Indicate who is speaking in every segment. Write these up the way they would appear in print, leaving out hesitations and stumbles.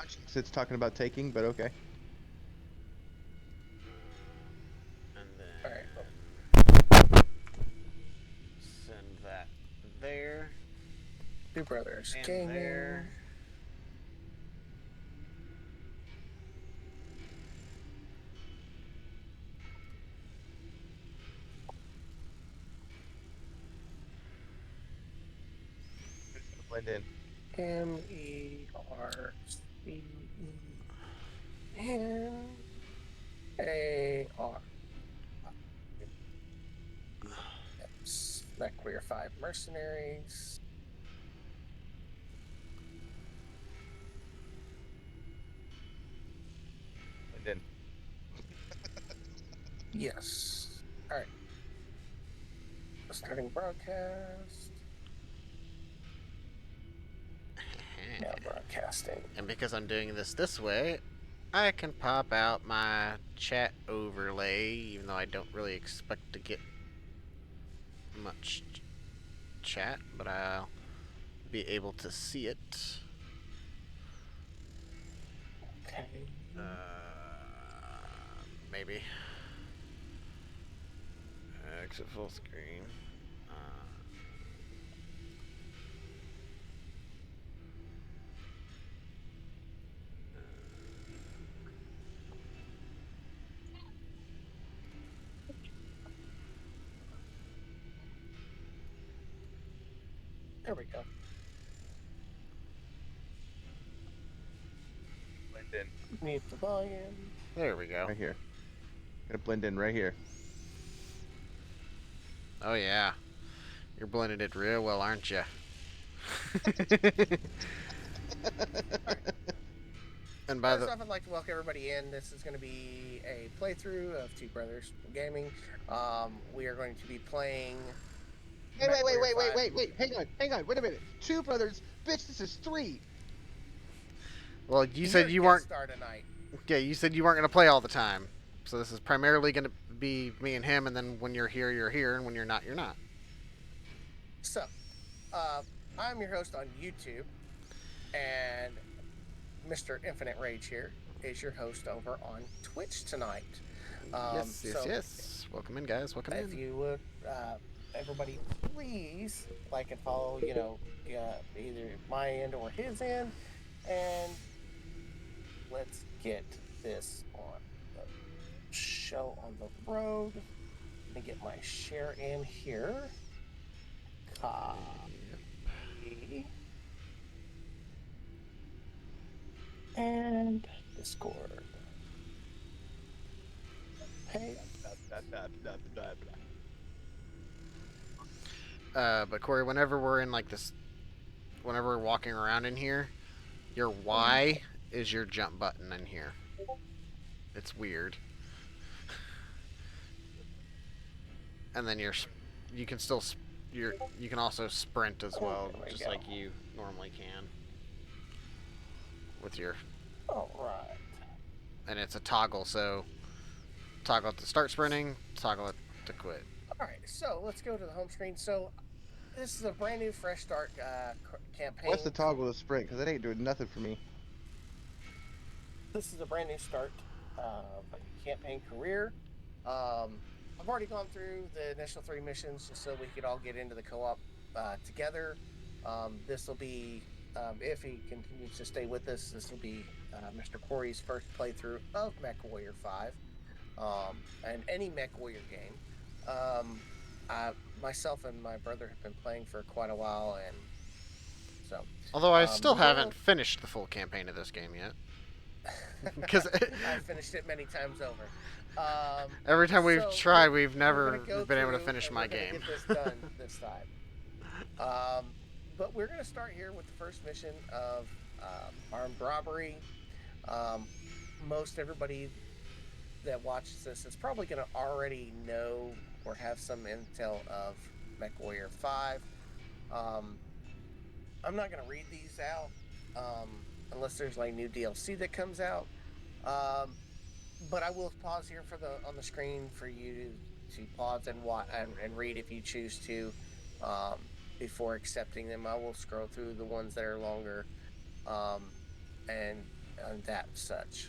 Speaker 1: It's talking about taking, but okay.
Speaker 2: And
Speaker 3: All right.
Speaker 2: then send that there
Speaker 3: Two brothers
Speaker 2: and
Speaker 3: gaming.
Speaker 2: there.
Speaker 1: It's gonna blend in.
Speaker 3: Mercenaar. Yes. Mechwarrior 5 Mercenaries.
Speaker 1: Blend in.
Speaker 3: Yes. All right. Starting broadcast. Now broadcasting.
Speaker 2: And because I'm doing this way, I can pop out my chat overlay, even though I don't really expect to get much chat, but I'll be able to see it.
Speaker 3: Okay.
Speaker 2: Uh, maybe. Exit full screen.
Speaker 3: There we go.
Speaker 1: Blend in.
Speaker 3: Mute the volume.
Speaker 2: There we go.
Speaker 1: Right here. Gonna blend in right here.
Speaker 2: Oh yeah, you're blending it real well, aren't you?
Speaker 3: All right.
Speaker 2: And by
Speaker 3: First
Speaker 2: the
Speaker 3: off, I'd like to welcome everybody in. This is going to be a playthrough of Two Brothers Gaming. We are going to be playing. Mechwarrior 5.
Speaker 1: Hang on, wait a minute. Two brothers, bitch, this is three.
Speaker 2: well, you
Speaker 3: You're
Speaker 2: said
Speaker 3: a
Speaker 2: you
Speaker 3: guest
Speaker 2: weren't.
Speaker 3: star tonight.
Speaker 2: Yeah, you said you weren't gonna play all the time. So this is primarily gonna be me and him, and then when you're here, and when you're not, you're not.
Speaker 3: So, I'm your host on YouTube, and Mr. Infinite Rage here is your host over on Twitch tonight.
Speaker 2: Yes. Welcome in, guys. Welcome
Speaker 3: If
Speaker 2: in.
Speaker 3: you would, everybody, please like and follow. Either my end or his end, and let's get this on the show on the road. Let me get my share in here. Copy. And Discord. Hey.
Speaker 2: But Corey, whenever we're in like this, whenever we're walking around in here, your Y is your jump button in here. It's weird. And then you can still you can also sprint as well, just like you normally can with your.
Speaker 3: All right.
Speaker 2: And it's a toggle, so toggle it to start sprinting, toggle it to quit.
Speaker 3: All right. So let's go to the home screen. So this is a brand new fresh start campaign.
Speaker 1: What's the toggle to sprint? Because it ain't doing nothing for me.
Speaker 3: This is a brand new start campaign career. I've already gone through the initial 3 missions just so we could all get into the co-op together. This will be, if he continues to stay with us, this will be Mr. Corey's first playthrough of Mechwarrior 5 and any Mechwarrior game. Myself and my brother have been playing for quite a while, and so.
Speaker 2: Although I still haven't finished the full campaign of this game yet. Because
Speaker 3: I've finished it many times over.
Speaker 2: Every time we've tried, we've never
Speaker 3: been
Speaker 2: able to finish my game.
Speaker 3: Get this done this time. But we're gonna start here with the first mission of armed robbery. Most everybody that watches this is probably gonna already know or have some intel of Mechwarrior 5. I'm not gonna read these out unless there's like new DLC that comes out. But I will pause here on the screen for you to pause and read if you choose to before accepting them. I will scroll through the ones that are longer and that such.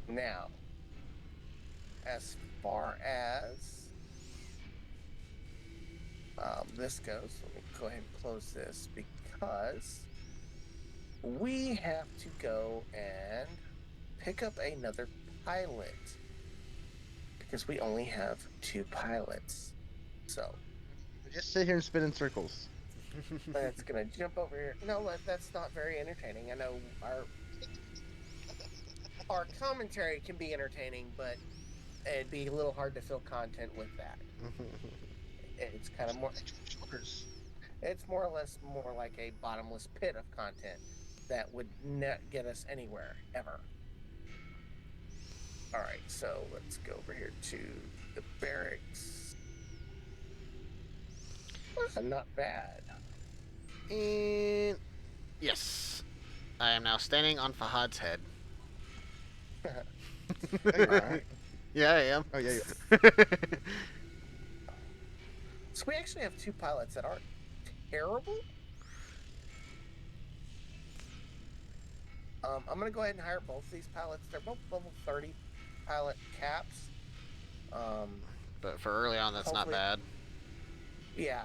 Speaker 3: Now, as far as this goes, let me go ahead and close this because we have to go and pick up another pilot because we only have 2 pilots. So
Speaker 1: Just sit here and spin in circles.
Speaker 3: that's gonna jump over here. No, that's not very entertaining. I know our commentary can be entertaining, but it'd be a little hard to fill content with that. It's kind of more. It's more or less more like a bottomless pit of content that would not get us anywhere ever. All right, so let's go over here to the barracks. Not bad.
Speaker 2: And yes, I am now standing on Fahad's head.
Speaker 1: Alright.
Speaker 2: Yeah, I am.
Speaker 1: Oh yeah.
Speaker 3: So we actually have 2 pilots that aren't terrible. I'm gonna go ahead and hire both these pilots. They're both level 30 pilot caps.
Speaker 2: But for early on, that's not bad.
Speaker 3: Yeah.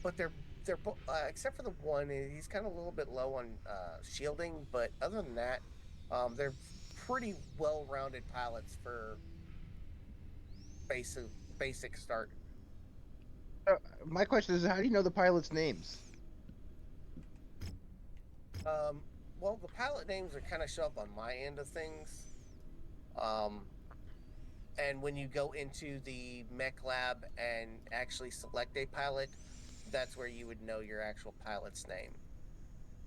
Speaker 3: But they're both except for the one, he's kind of a little bit low on shielding. But other than that, they're pretty well-rounded pilots for basic start.
Speaker 1: My question is, how do you know the pilots' names?
Speaker 3: Well, the pilot names are kind of show up on my end of things. And when you go into the mech lab and actually select a pilot, that's where you would know your actual pilot's name.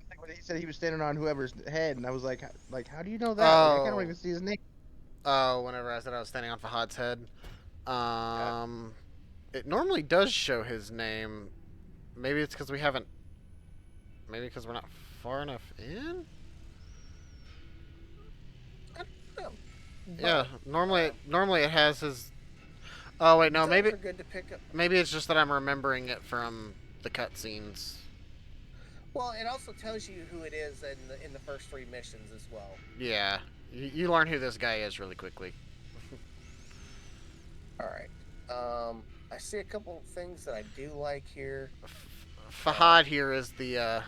Speaker 1: Like when he said he was standing on whoever's head, and I was like, how do you know that? Like, I can't even see his name.
Speaker 2: Oh, whenever I said I was standing on Fahad's head, it normally does show his name. Maybe it's because we haven't. Maybe because we're not far enough in.
Speaker 3: I don't know.
Speaker 2: Yeah, normally it has his. Oh wait, no, maybe
Speaker 3: good to pick up.
Speaker 2: Maybe it's just that I'm remembering it from the cutscenes.
Speaker 3: Well, it also tells you who it is in the first 3 missions as well.
Speaker 2: Yeah, you learn who this guy is really quickly.
Speaker 3: All right. I see a couple of things that I do like here.
Speaker 2: Fahad here is the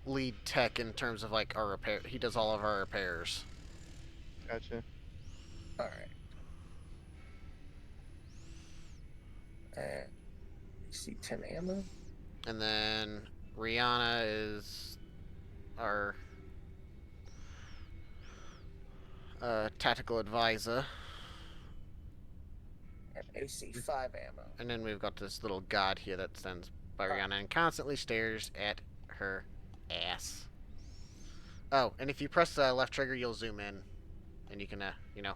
Speaker 2: lead tech in terms of like our repair. He does all of our repairs.
Speaker 1: Gotcha.
Speaker 3: All right. See 10 ammo.
Speaker 2: And then Rihanna is our tactical advisor.
Speaker 3: And AC5 ammo.
Speaker 2: And then we've got this little god here that stands by Rihanna and constantly stares at her ass. Oh, and if you press the left trigger, you'll zoom in, and you can,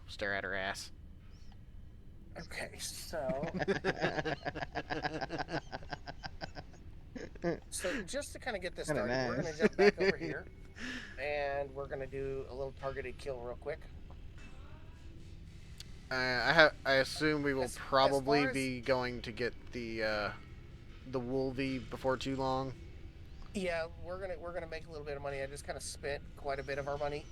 Speaker 2: stare at her ass.
Speaker 3: Okay, so just to kind of get this started, we're going to jump back over here, and we're going to do a little targeted kill real quick.
Speaker 2: I assume we will probably be going to get the Wolvie before too long.
Speaker 3: Yeah, we're gonna make a little bit of money. I just kind of spent quite a bit of our money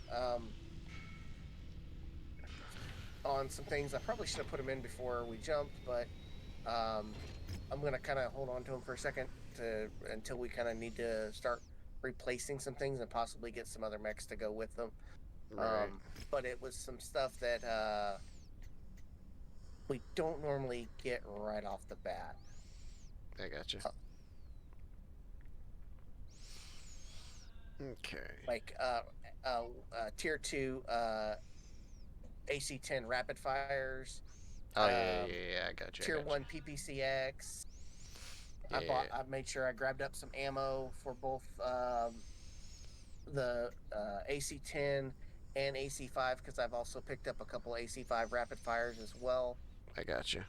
Speaker 3: on some things. I probably should have put them in before we jumped, but I'm gonna kind of hold on to them for a second until we kind of need to start replacing some things and possibly get some other mechs to go with them.
Speaker 2: Right.
Speaker 3: But it was some stuff that we don't normally get right off the bat.
Speaker 2: I gotcha. Okay.
Speaker 3: Like tier 2 AC-10 rapid fires.
Speaker 2: Oh yeah, I got you.
Speaker 3: Tier 1 PPCX.
Speaker 2: Yeah.
Speaker 3: I made sure I grabbed up some ammo for both the AC-10 and AC-5 because I've also picked up a couple AC-5 rapid fires as well.
Speaker 2: I got you.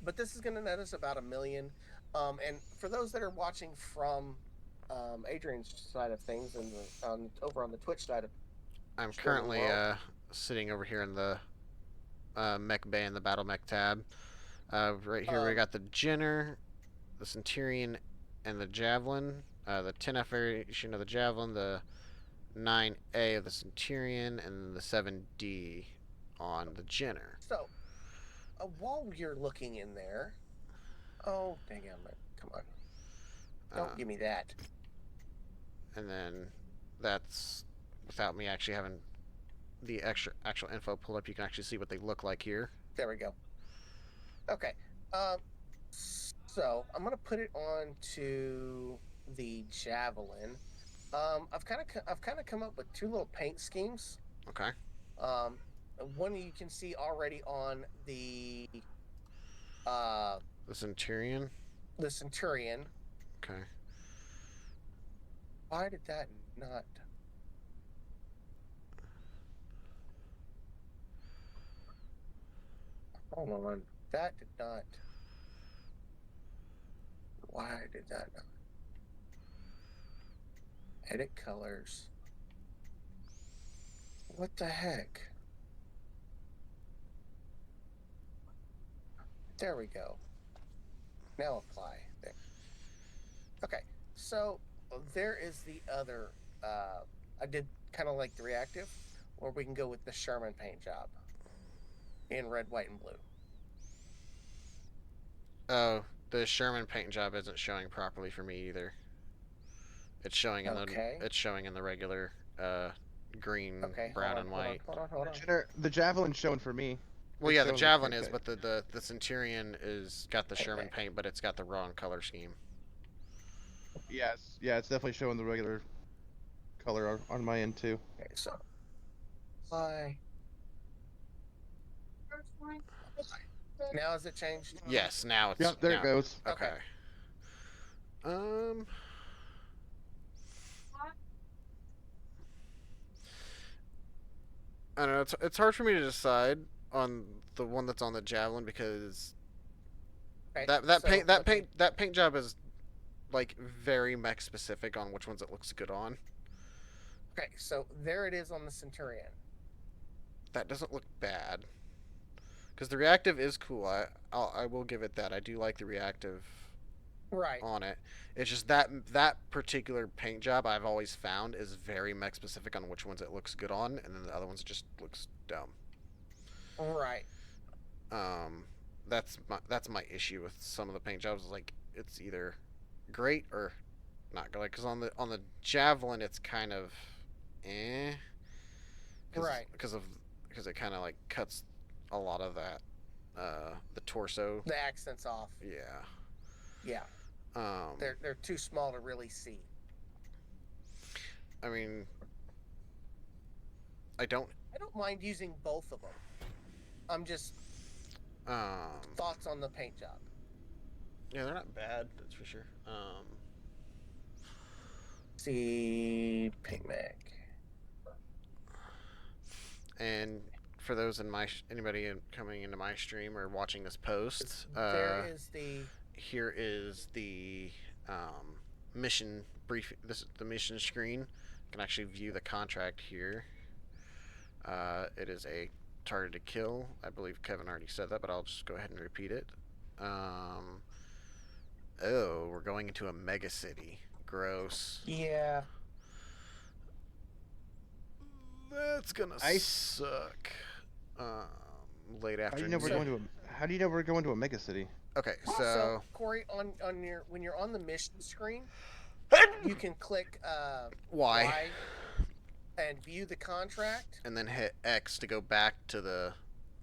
Speaker 3: But this is going to net us about $1 million. And for those that are watching from Adrian's side of things and over on the Twitch side of
Speaker 2: I'm currently sitting over here in the mech bay in the battle mech tab. Right here we got the Jenner, the Centurion, and the Javelin. the 10F variation of the Javelin, the 9A of the Centurion, and the 7D on the Jenner.
Speaker 3: So, while you're looking in there, oh dang it! Come on, don't give me that.
Speaker 2: And then that's without me actually having the actual info pulled up. You can actually see what they look like here.
Speaker 3: There we go. Okay. So I'm gonna put it on to the Javelin. I've kind of come up with two little paint schemes.
Speaker 2: Okay.
Speaker 3: One you can see already on the
Speaker 2: Centurion.
Speaker 3: the Centurion.
Speaker 2: Okay.
Speaker 3: Why did that not? Hold on. That did not. Why did that not? Edit colors. What the heck? There we go. Now apply. There. Okay, so there is the other. I did kind of like the reactive, or we can go with the Sherman paint job in red, white, and blue.
Speaker 2: Oh, the Sherman paint job isn't showing properly for me either. It's showing in the regular green, brown, and white.
Speaker 3: Hold on.
Speaker 1: The Javelin's showing for me.
Speaker 2: Well,
Speaker 1: It's
Speaker 2: yeah, the
Speaker 1: showing
Speaker 2: Javelin
Speaker 1: okay.
Speaker 2: is, but the Centurion is got the Sherman
Speaker 3: Okay.
Speaker 2: paint, but it's got the wrong color scheme.
Speaker 1: Yes, yeah, it's definitely showing the regular color on my end too.
Speaker 3: Okay, so apply. Now has it changed?
Speaker 2: Yes, now it's.
Speaker 1: Yep, there
Speaker 2: now,
Speaker 1: it goes.
Speaker 2: Okay. I don't know. It's hard for me to decide on the one that's on the Javelin because
Speaker 3: Okay,
Speaker 2: that paint job is like very mech specific on which ones it looks good on.
Speaker 3: Okay, so there it is on the Centurion.
Speaker 2: That doesn't look bad because the reactive is cool. I will give it that. I do like the reactive
Speaker 3: Right.
Speaker 2: on it. It's just that particular paint job I've always found is very mech specific on which ones it looks good on, and then the other ones it just looks dumb.
Speaker 3: Right.
Speaker 2: That's my issue with some of the paint jobs. Is like it's either great or not good. Like, because on the Javelin it's kind of
Speaker 3: Right.
Speaker 2: because it kind of like cuts a lot of that the torso.
Speaker 3: The accent's off.
Speaker 2: Yeah.
Speaker 3: Yeah. They're too small to really see.
Speaker 2: I mean, I don't
Speaker 3: mind using both of them. I'm just thoughts on the paint job.
Speaker 2: Yeah, they're not bad. That's for sure.
Speaker 3: See paint mag.
Speaker 2: And for those anybody coming into my stream or watching this post, here is the mission brief. This is the mission screen. You can actually view the contract here. It is a targeted kill. I believe Kevin already said that, but I'll just go ahead and repeat it. Oh, we're going into a mega city. Gross.
Speaker 3: Yeah.
Speaker 2: That's gonna suck. Late afternoon.
Speaker 1: How do you know we're going to a mega city?
Speaker 2: Okay,
Speaker 3: so Corey, on your when you're on the mission screen, you can click
Speaker 2: Y
Speaker 3: and view the contract,
Speaker 2: and then hit X to go back to the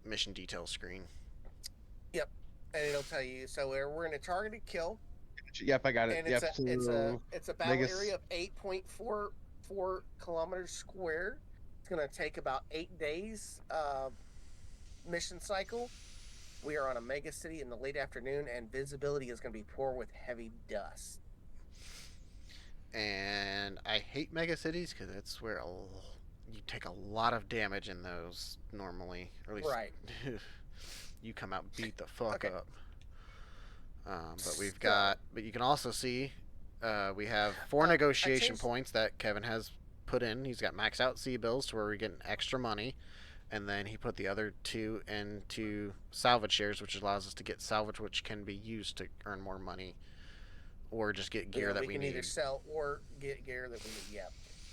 Speaker 2: mission details screen.
Speaker 3: Yep, and it'll tell you. So we're in a targeted kill.
Speaker 1: Yep, I got it.
Speaker 3: And
Speaker 1: yep,
Speaker 3: it's a battle area of 8.44 kilometers square. It's gonna take about 8 days mission cycle. We are on a mega city in the late afternoon, and visibility is going to be poor with heavy dust.
Speaker 2: And I hate mega cities because that's where you take a lot of damage in those normally. Or at least you come out beat the fuck up. But you can also see we have 4 negotiation points that Kevin has put in. He's got maxed out C bills to where we're getting extra money. And then he put the other 2 into salvage shares, which allows us to get salvage, which can be used to earn more money or just get gear that
Speaker 3: we
Speaker 2: we
Speaker 3: can
Speaker 2: need.
Speaker 3: either sell or get gear that we need. Yeah.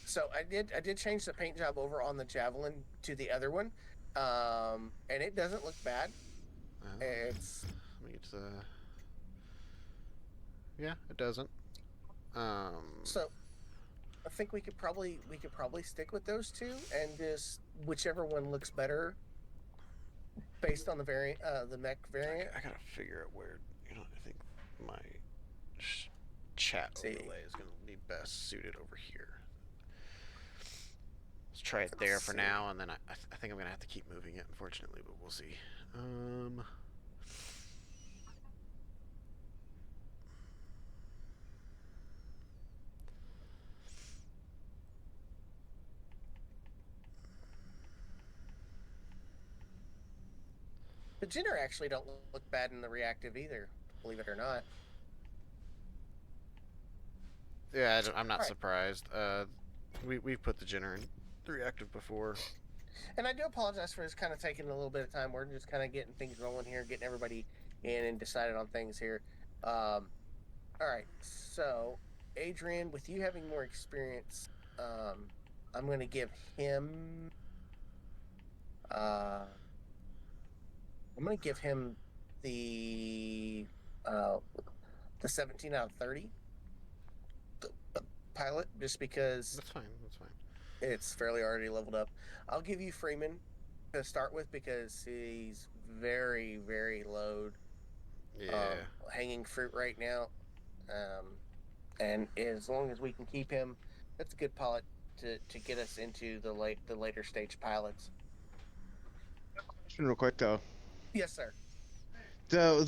Speaker 3: So I did change the paint job over on the Javelin to the other one, and it doesn't look bad. It's
Speaker 2: Let me get to the. Yeah, it doesn't.
Speaker 3: so I think we could probably stick with those two and just whichever one looks better based on the variant, the mech variant.
Speaker 2: I gotta figure out where. I think my chat overlay is gonna be best suited over here. Let's try it there for now, and then I think I'm gonna have to keep moving it, unfortunately, but we'll see.
Speaker 3: The Jenner actually don't look bad in the reactive either, believe it or not.
Speaker 2: Yeah, I'm not surprised. We've put the Jenner in the reactive before.
Speaker 3: And I do apologize for this kind of taking a little bit of time. We're just kind of getting things rolling here, getting everybody in and decided on things here. All right, so Adrian, with you having more experience, I'm going to give him. I'm going to give him the 17 out of 30 pilot, just because
Speaker 2: That's fine. That's fine.
Speaker 3: it's fairly already leveled up. I'll give you Freeman to start with because he's very, very low hanging fruit right now. And as long as we can keep him, that's a good pilot to get us into the later stage pilots.
Speaker 1: Question real quick though.
Speaker 3: Yes, sir.
Speaker 1: So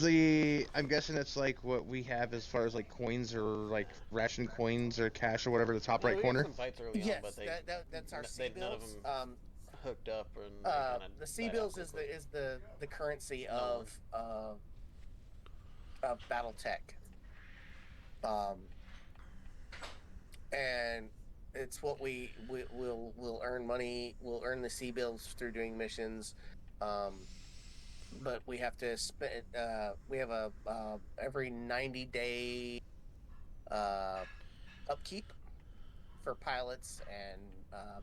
Speaker 1: I'm guessing it's like what we have as far as like coins or like ration coins or cash or whatever, the top right corner.
Speaker 2: Some fights early
Speaker 3: Yes,
Speaker 2: on, but
Speaker 3: that's our C
Speaker 2: none of
Speaker 3: bills.
Speaker 2: them hooked up, and
Speaker 3: The C bills is the currency of battle tech. And it's what we'll earn money. We'll earn the C bills through doing missions. But we have to spend. We have a every 90-day upkeep for pilots and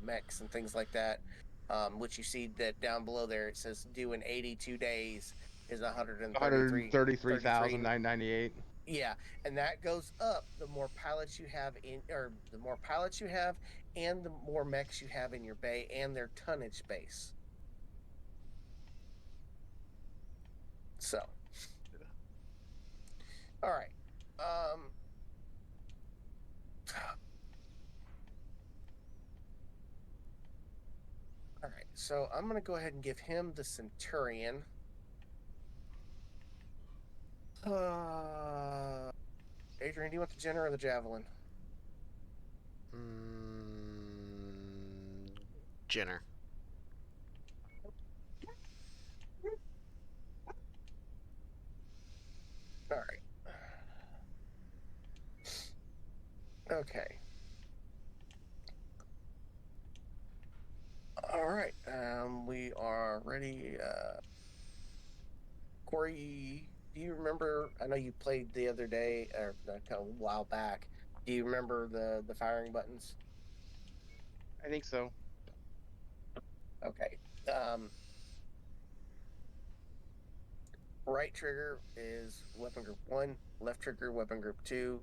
Speaker 3: mechs and things like that. Which you see that down below there, it says due in 82 days is
Speaker 1: 133,998.
Speaker 3: Yeah, and that goes up the more pilots you have and the more mechs you have in your bay and their tonnage base. So, all right. All right, so I'm going to go ahead and give him the Centurion. Adrian, do you want the Jenner or the Javelin?
Speaker 2: Jenner.
Speaker 3: All right. Okay. All right. We are ready. Corey, do you remember? I know you played the other day or a while back. Do you remember the firing buttons?
Speaker 1: I think so.
Speaker 3: Okay. Right trigger is weapon group 1. Left trigger weapon group 2.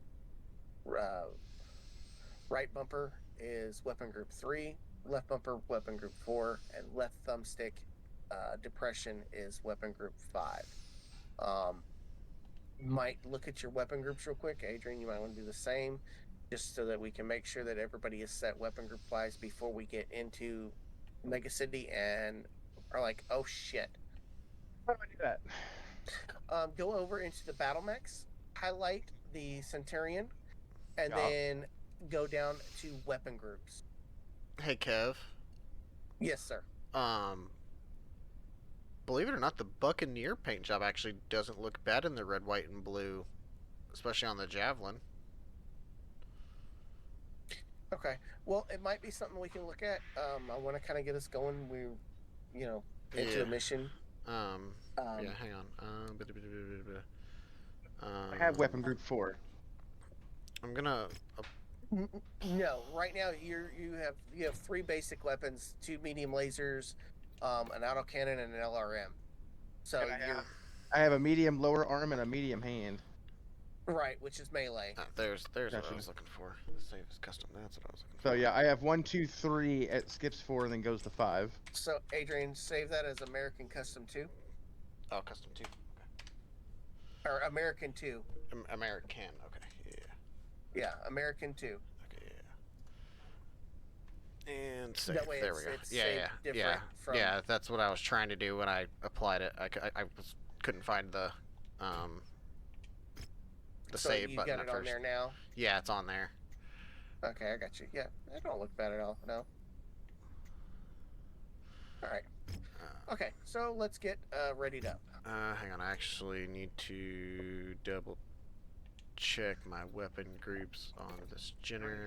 Speaker 3: Right bumper is weapon group 3. Left bumper weapon group 4, and left thumbstick depression is weapon group 5. Might look at your weapon groups real quick. Adrian, you might want to do the same, just so that we can make sure that everybody is set weapon group wise before we get into Mega City and are like, oh shit.
Speaker 1: How do I do that?
Speaker 3: Go over into the battle mechs, highlight the Centurion, and then go down to weapon groups.
Speaker 2: Hey, Kev.
Speaker 3: Yes, sir.
Speaker 2: Believe it or not, the Buccaneer paint job actually doesn't look bad in the red, white, and blue, especially on the Javelin.
Speaker 3: Okay. Well, it might be something we can look at. I want to kind of get us going. Into a mission.
Speaker 2: Yeah, hang on.
Speaker 1: I have weapon group 4.
Speaker 2: I'm gonna.
Speaker 3: No, right now you have 3 basic weapons, 2 medium lasers, an autocannon, and an LRM. So
Speaker 1: And
Speaker 3: you're
Speaker 1: I have a medium lower arm and a medium hand.
Speaker 3: right, which is melee.
Speaker 2: There's what I
Speaker 1: Gotcha.
Speaker 2: was looking for. Save as custom. That's what I was looking
Speaker 1: So
Speaker 2: for.
Speaker 1: yeah, I have 1, 2, 3. It skips 4 and then goes to 5.
Speaker 3: So Adrian, save that as American Custom 2
Speaker 2: Oh, custom 2.
Speaker 3: or American 2.
Speaker 2: American. Okay.
Speaker 3: Yeah, American 2.
Speaker 2: Okay. Yeah. And save.
Speaker 3: That way
Speaker 2: There we go.
Speaker 3: it's
Speaker 2: Yeah.
Speaker 3: saved different from.
Speaker 2: Yeah. That's what I was trying to do when I applied it. I couldn't find the
Speaker 3: So
Speaker 2: save
Speaker 3: you
Speaker 2: button
Speaker 3: got
Speaker 2: at
Speaker 3: it on
Speaker 2: first.
Speaker 3: there now.
Speaker 2: Yeah, it's on there.
Speaker 3: Okay, I got you. Yeah, that don't look bad at all. No. All right. Okay, so let's get readied up.
Speaker 2: Hang on. I actually need to double check my weapon groups on this generator.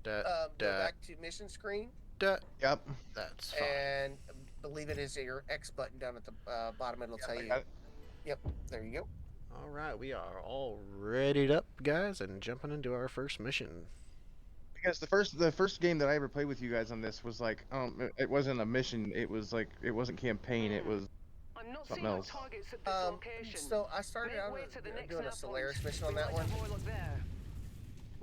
Speaker 1: Yep.
Speaker 3: Go back to mission screen
Speaker 1: Yep.
Speaker 2: That's fine.
Speaker 3: and believe it is your X button down at the bottom. It'll tell
Speaker 1: I
Speaker 3: you.
Speaker 1: got it.
Speaker 3: Yep, there you go.
Speaker 2: All right, we are all readied up, guys, and jumping into our first mission.
Speaker 1: Because the first game that I ever played with you guys on this was like, it wasn't a mission. It was like, it wasn't campaign. It was
Speaker 4: I'm not
Speaker 1: something
Speaker 4: seeing
Speaker 1: else.
Speaker 4: targets at this location.
Speaker 3: So I started
Speaker 4: Make
Speaker 3: out
Speaker 4: way to the next
Speaker 3: doing a
Speaker 4: nav
Speaker 3: Solaris
Speaker 4: point.
Speaker 3: mission on
Speaker 4: We
Speaker 3: that
Speaker 4: might
Speaker 3: one.
Speaker 4: have more luck there.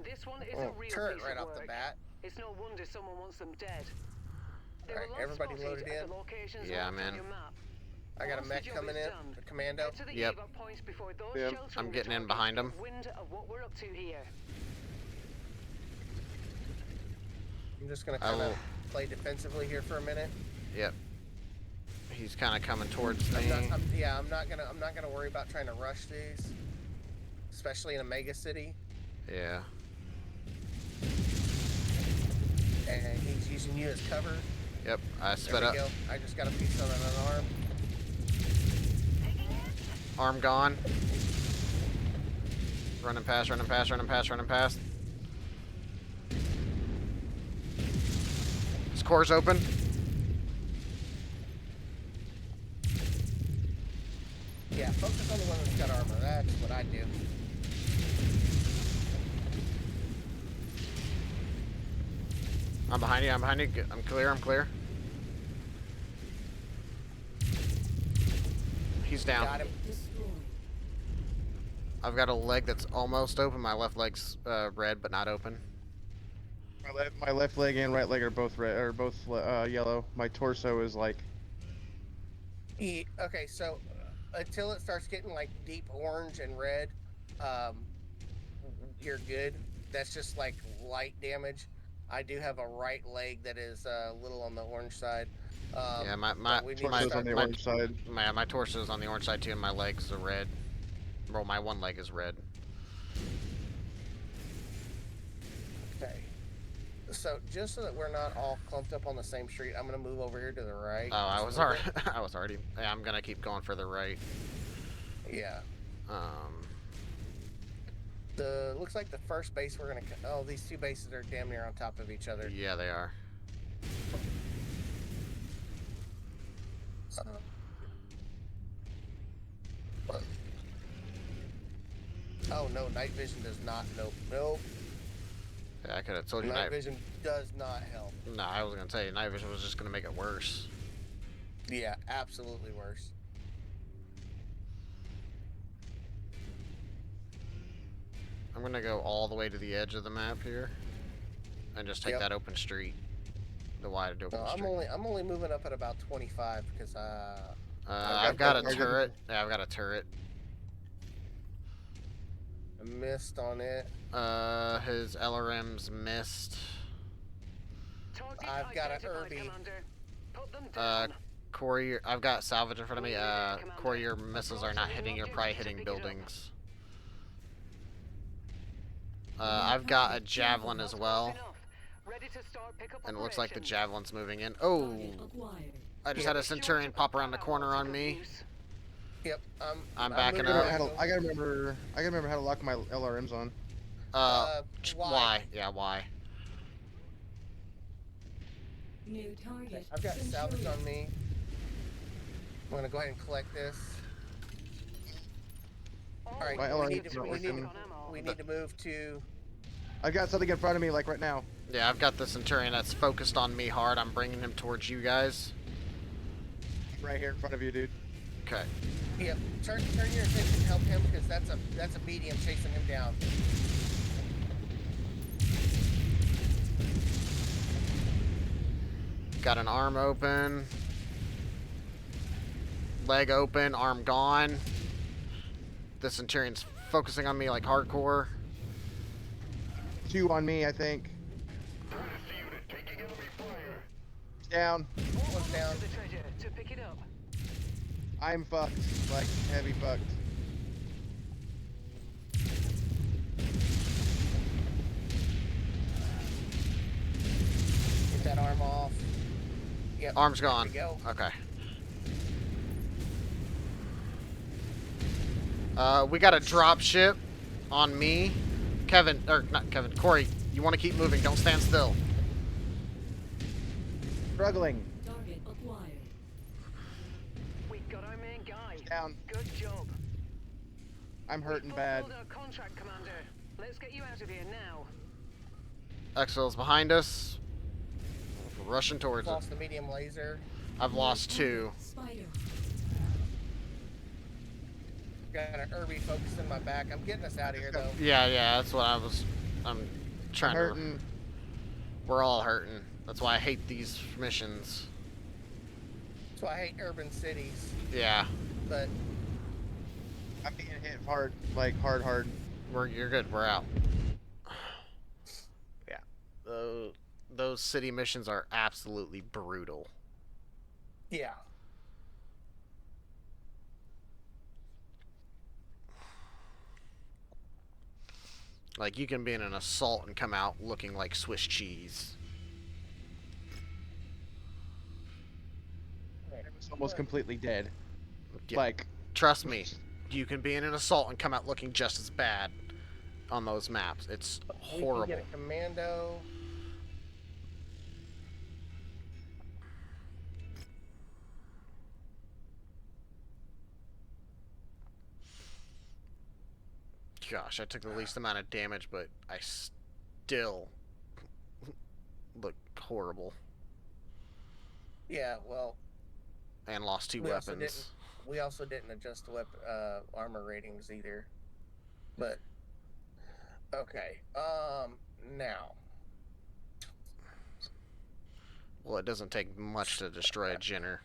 Speaker 4: This one is a real
Speaker 3: Turret
Speaker 4: piece
Speaker 3: right
Speaker 4: of
Speaker 3: off the
Speaker 4: work.
Speaker 3: bat.
Speaker 4: It's no wonder someone wants them dead. They
Speaker 3: All right,
Speaker 4: were last
Speaker 3: everybody
Speaker 4: spotted
Speaker 3: loaded
Speaker 4: at
Speaker 3: in?
Speaker 4: the locations
Speaker 2: Yeah,
Speaker 4: marked on
Speaker 2: man.
Speaker 4: your map.
Speaker 3: I got a
Speaker 4: Once the
Speaker 3: mech
Speaker 4: job
Speaker 3: coming
Speaker 4: is
Speaker 3: in,
Speaker 4: done,
Speaker 3: a commando.
Speaker 4: head to the
Speaker 2: Yep.
Speaker 4: evac points before those
Speaker 1: Yep.
Speaker 4: sheltering
Speaker 2: I'm getting in
Speaker 4: targets
Speaker 2: behind 'em.
Speaker 4: get wind of what we're up to here.
Speaker 3: I'm just gonna
Speaker 2: I
Speaker 3: kind
Speaker 2: will.
Speaker 3: of play defensively here for a minute.
Speaker 2: Yep. He's kind of coming towards me.
Speaker 3: I'm not gonna worry about trying to rush these, especially in a mega city.
Speaker 2: Yeah.
Speaker 3: And he's using you as cover.
Speaker 2: Yep. I
Speaker 3: There
Speaker 2: sped
Speaker 3: we
Speaker 2: up.
Speaker 3: go. I just got a piece on an arm.
Speaker 2: Arm gone. Running past. Running past. Running past. Running past. His core's open.
Speaker 3: Yeah, focus on the one that's got armor. That's what I do.
Speaker 2: I'm behind you. I'm behind you. I'm clear. I'm clear. He's down.
Speaker 3: Got him.
Speaker 2: I've got a leg that's almost open. My left leg's red, but not open.
Speaker 1: My left leg and right leg are both red, or both yellow. My torso is like.
Speaker 3: Okay, so until it starts getting like deep orange and red, you're good. That's just like light damage. I do have a right leg that is a little on the orange side.
Speaker 2: Yeah, my
Speaker 1: Torso's on the orange side.
Speaker 2: my torso's on the orange side too, and my legs are red. Well, my one leg is red.
Speaker 3: Okay. So just so that we're not all clumped up on the same street, I'm gonna move over here to the right.
Speaker 2: Oh, I
Speaker 3: just a
Speaker 2: was
Speaker 3: little
Speaker 2: already. I was already. Yeah, I'm gonna keep going for the right.
Speaker 3: bit. Yeah. Looks like the first base we're gonna. Oh, these two bases are damn near on top of each other.
Speaker 2: Yeah, they are.
Speaker 3: Oh no, night vision does not. Nope.
Speaker 2: Yeah, I could have told you
Speaker 3: Night vision does not help.
Speaker 2: No, I was gonna tell you night vision was just gonna make it worse.
Speaker 3: Yeah, absolutely worse.
Speaker 2: I'm gonna go all the way to the edge of the map here, and just take
Speaker 3: Yep.
Speaker 2: that open street, the wide open
Speaker 3: No,
Speaker 2: street.
Speaker 3: I'm only moving up at about 25 because
Speaker 2: I've got a turret. Yeah, I've got a turret.
Speaker 3: I missed on it.
Speaker 2: His LRM's missed.
Speaker 4: Target
Speaker 3: I've got an
Speaker 4: identified,
Speaker 3: Irby.
Speaker 4: Commander. Put them
Speaker 2: Uh,
Speaker 4: down.
Speaker 2: Corey, I've got salvage in front of me. Corey, your missiles are not hitting. You're probably hitting buildings. I've got a javelin as well,
Speaker 4: Ready to start pickup
Speaker 2: and it looks like the
Speaker 4: operations.
Speaker 2: javelin's moving in. Oh, I just had a Centurion pop around the corner on me.
Speaker 3: Yep.
Speaker 2: I'm backing
Speaker 3: moving
Speaker 2: up.
Speaker 3: around.
Speaker 1: I gotta remember how to lock my LRMs on.
Speaker 2: Why? Yeah, why?
Speaker 5: New target.
Speaker 3: I've got salvage on me. I'm gonna go ahead and collect this. All right.
Speaker 1: My
Speaker 3: We
Speaker 1: LRM
Speaker 3: need
Speaker 1: is
Speaker 3: to,
Speaker 1: not
Speaker 3: we need,
Speaker 1: working.
Speaker 3: we need to move to
Speaker 1: I got something in front of me, like right now.
Speaker 2: Yeah, I've got the Centurion that's focused on me hard. I'm bringing him towards you guys.
Speaker 1: Right here in front of you, dude.
Speaker 2: Okay.
Speaker 3: Yep. Turn your attention to help him because that's a medium chasing him down.
Speaker 2: Got an arm open. Leg open, arm gone. The Centurion's focusing on me like hardcore.
Speaker 1: 2 on me, I think. Down.
Speaker 3: One's down.
Speaker 4: To the treasure to pick it up.
Speaker 1: I'm fucked. Like, heavy fucked.
Speaker 3: Get that arm off. Yep.
Speaker 2: Arm's
Speaker 3: there
Speaker 2: gone.
Speaker 3: we go.
Speaker 2: Okay. We got a drop ship on me. Kevin, or not Kevin, Corey, you want to keep moving. Don't stand still.
Speaker 1: Struggling.
Speaker 5: Target acquired.
Speaker 4: We got our main guy.
Speaker 1: Down.
Speaker 4: Good job.
Speaker 1: I'm hurting
Speaker 4: We
Speaker 1: bad.
Speaker 4: fulfilled our contract, Commander. Let's get you out of here now.
Speaker 2: Exfil's behind us. We're rushing towards it.
Speaker 3: Lost the medium laser.
Speaker 2: I've lost 2.
Speaker 5: Spider.
Speaker 3: Got an Irby focusing my back. I'm getting us out of here though.
Speaker 2: Yeah, that's what I'm
Speaker 1: I'm
Speaker 2: trying to.
Speaker 1: hurting.
Speaker 2: We're all hurting. That's why I hate these missions.
Speaker 3: That's why I hate urban cities.
Speaker 2: Yeah,
Speaker 3: But
Speaker 1: I'm being hit hard. Like, hard.
Speaker 2: you're good. We're out. Yeah, those city missions are absolutely brutal.
Speaker 3: yeah.
Speaker 2: Like, you can be in an assault and come out looking like Swiss cheese.
Speaker 1: It's almost completely dead.
Speaker 2: Yeah.
Speaker 1: Like,
Speaker 2: Trust me, you can be in an assault and come out looking just as bad on those maps. It's
Speaker 3: We
Speaker 2: horrible.
Speaker 3: can get a commando.
Speaker 2: Gosh, I took the least amount of damage, but I still look horrible
Speaker 3: Yeah, well,
Speaker 2: and lost 2
Speaker 3: we also
Speaker 2: weapons.
Speaker 3: we also didn't adjust the armor ratings either. But okay. Now.
Speaker 2: Well, it doesn't take much to destroy a Jinner.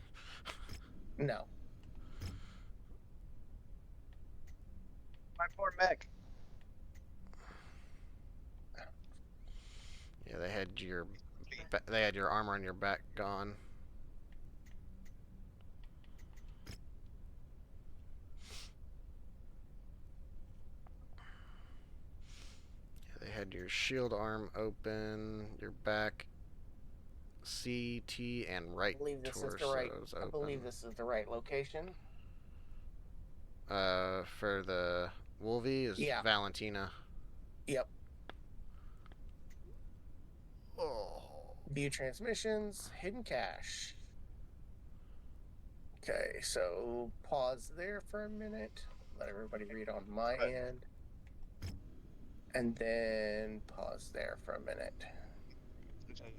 Speaker 3: No.
Speaker 1: my poor mech.
Speaker 2: Yeah, they had your armor on your back gone. Yeah, they had your shield arm open, your back, C, T, and right
Speaker 3: I believe this
Speaker 2: torsos
Speaker 3: is the right.
Speaker 2: open.
Speaker 3: I believe this is the right location.
Speaker 2: For the Wolvie is
Speaker 3: Yeah.
Speaker 2: Valentina.
Speaker 3: Yep.
Speaker 2: Oh.
Speaker 3: View transmissions, hidden cache. Okay, so pause there for a minute. Let everybody read on my end. And then pause there for a minute. Okay.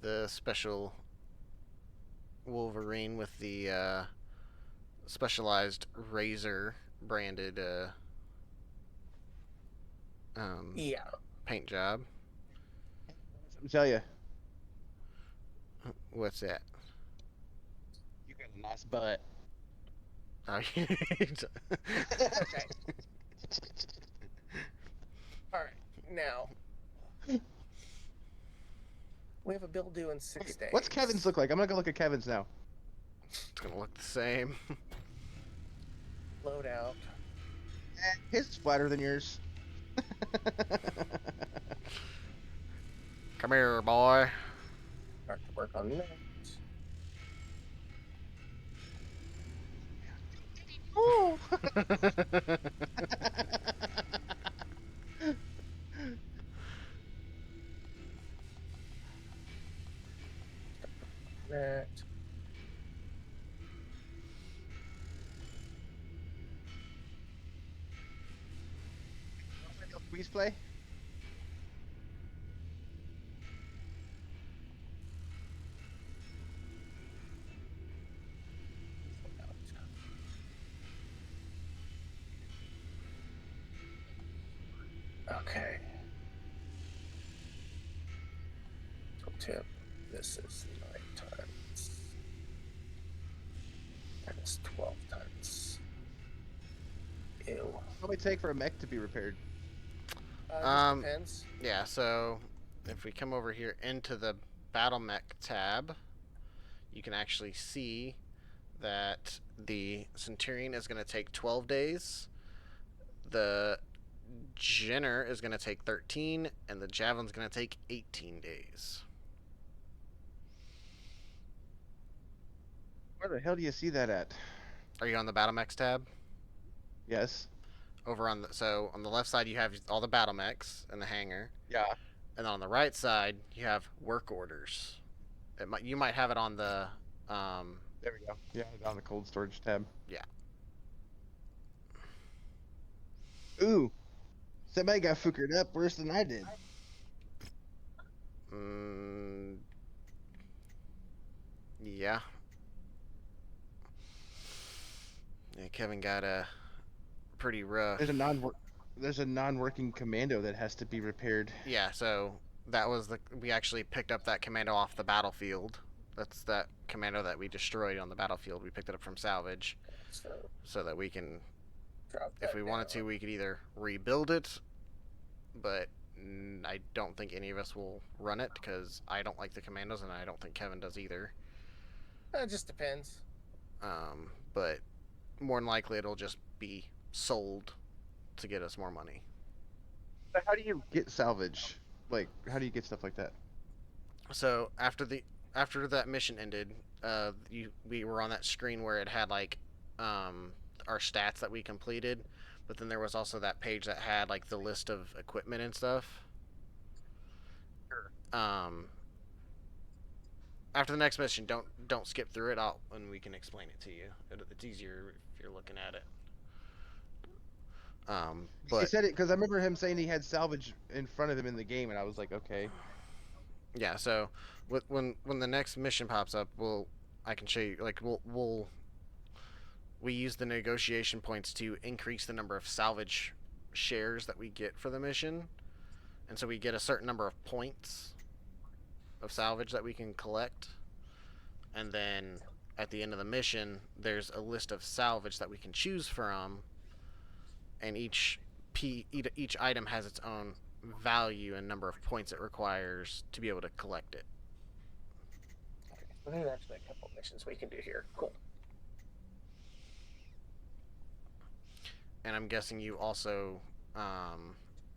Speaker 2: The special Wolverine with the specialized razor branded
Speaker 3: Yeah.
Speaker 2: paint job.
Speaker 1: Let me tell you,
Speaker 2: What's that?
Speaker 1: you got a nice butt.
Speaker 2: Oh,
Speaker 3: Okay. All right. Now we have a bill due in 6 days.
Speaker 1: What's Kevin's look like? I'm gonna go look at Kevin's now.
Speaker 2: It's gonna look the same.
Speaker 3: Load out.
Speaker 1: His is flatter than yours.
Speaker 2: Come here, boy.
Speaker 3: Start to work on that.
Speaker 1: Ooh.
Speaker 3: that.
Speaker 1: Squeeze play.
Speaker 3: Okay. So tip. This is 9 times. That is 12 times. Ew.
Speaker 1: What would it take for a mech to be repaired?
Speaker 3: Just depends.
Speaker 2: Yeah, so if we come over here into the Battle Mech tab, you can actually see that the Centurion is going to take 12 days, the Jenner is going to take 13, and the Javelin's going to take 18 days.
Speaker 1: Where the hell do you see that at?
Speaker 2: Are you on the Battle Mechs tab?
Speaker 1: Yes.
Speaker 2: Over on on the left side you have all the Battle Mechs in the hangar,
Speaker 1: Yeah.
Speaker 2: and on the right side you have work orders. You might have it on the
Speaker 1: There we go. Yeah, on the cold storage tab.
Speaker 2: Yeah.
Speaker 1: Ooh. Somebody got fookered up worse than I did.
Speaker 2: Yeah. Yeah, Kevin got a pretty rough.
Speaker 1: There's a non-working commando that has to be repaired.
Speaker 2: Yeah, so that was we actually picked up that commando off the battlefield. That's that commando that we destroyed on the battlefield. We picked it up from salvage, so that we can, if we wanted to, we could either rebuild it, but I don't think any of us will run it because I don't like the commandos, and I don't think Kevin does either.
Speaker 3: It just depends.
Speaker 2: But more than likely it'll just be sold to get us more money.
Speaker 1: But how do you get salvage? Like, how do you get stuff like that?
Speaker 2: So after that mission ended, we were on that screen where it had like our stats that we completed, but then there was also that page that had like the list of equipment and stuff.
Speaker 3: Sure.
Speaker 2: After the next mission, don't skip through it, and we can explain it to you. It's easier if you're looking at it.
Speaker 1: He
Speaker 2: But
Speaker 1: said it because I remember him saying he had salvage in front of him in the game, and I was like, okay.
Speaker 2: yeah, so when the next mission pops up, I can show you. Like we use the negotiation points to increase the number of salvage shares that we get for the mission, and so we get a certain number of points of salvage that we can collect, and then at the end of the mission, there's a list of salvage that we can choose from, and each item has its own value and number of points it requires to be able to collect it.
Speaker 3: Okay, so there's actually a couple missions we can do here. Cool.
Speaker 2: And I'm guessing you also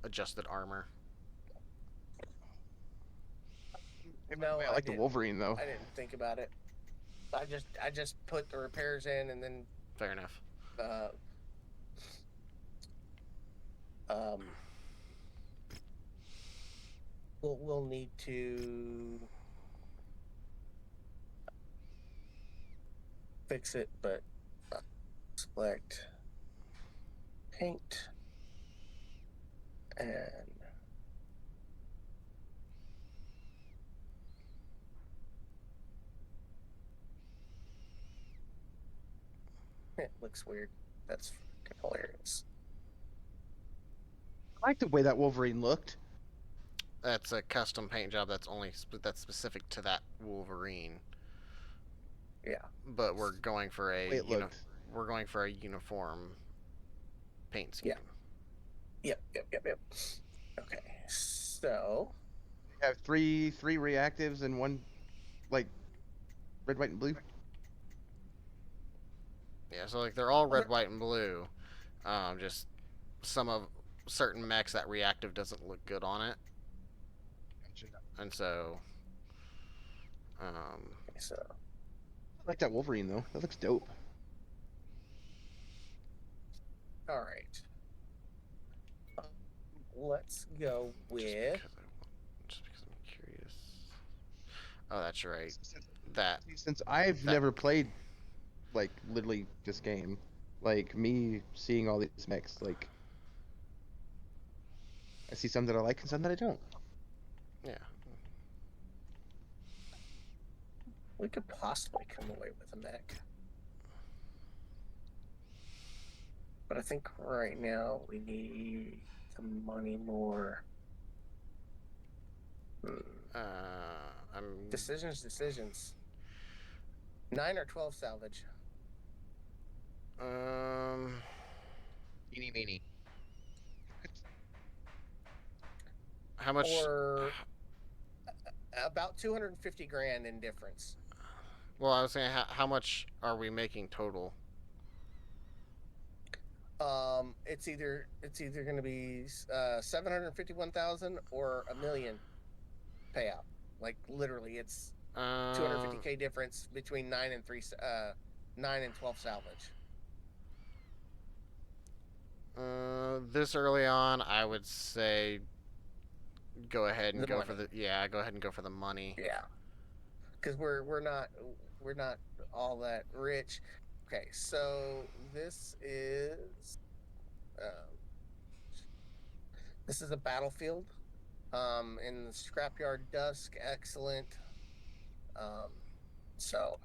Speaker 2: adjusted armor.
Speaker 3: No,
Speaker 1: I like the Wolverine though.
Speaker 3: I didn't think about it. I just put the repairs in, and then
Speaker 2: Fair enough.
Speaker 3: We'll need to fix it, but select paint and it looks weird. That's hilarious.
Speaker 1: I like the way that Wolverine looked.
Speaker 2: That's a custom paint job that's specific to that Wolverine.
Speaker 3: Yeah.
Speaker 2: But we're going for a
Speaker 1: we're
Speaker 2: going for a uniform paint scheme.
Speaker 3: Yeah. Yep. Okay. So
Speaker 1: we have three reactives and one like red, white, and blue.
Speaker 2: Yeah, so like they're all red, white, and blue. Just some of certain mechs that reactive doesn't look good on it. And so
Speaker 3: so
Speaker 1: I like that Wolverine though. That looks dope.
Speaker 3: all right. Let's go with
Speaker 2: just because I'm curious. Oh, that's right. that
Speaker 1: Since I've
Speaker 2: That-
Speaker 1: never played, like, literally this game, like, me seeing all these mechs, like, I see some that I like and some that I don't.
Speaker 2: yeah.
Speaker 3: We could possibly come away with a mech. But I think right now we need the money more.
Speaker 2: I'm
Speaker 3: Decisions. 9 or 12 salvage.
Speaker 1: Eeny meeny.
Speaker 2: how much?
Speaker 3: Or about 250 grand in difference.
Speaker 2: Well, I was saying, how much are we making total?
Speaker 3: It's either going to be 751,000 or $1 million payout. Like literally, it's 250K difference between 9 and 12 salvage.
Speaker 2: This early on, I would say go ahead and
Speaker 3: The
Speaker 2: go
Speaker 3: money.
Speaker 2: for the go ahead and go for the money.
Speaker 3: Yeah, because we're not all that rich. Okay, so this is a battlefield. In the scrapyard dusk, excellent. So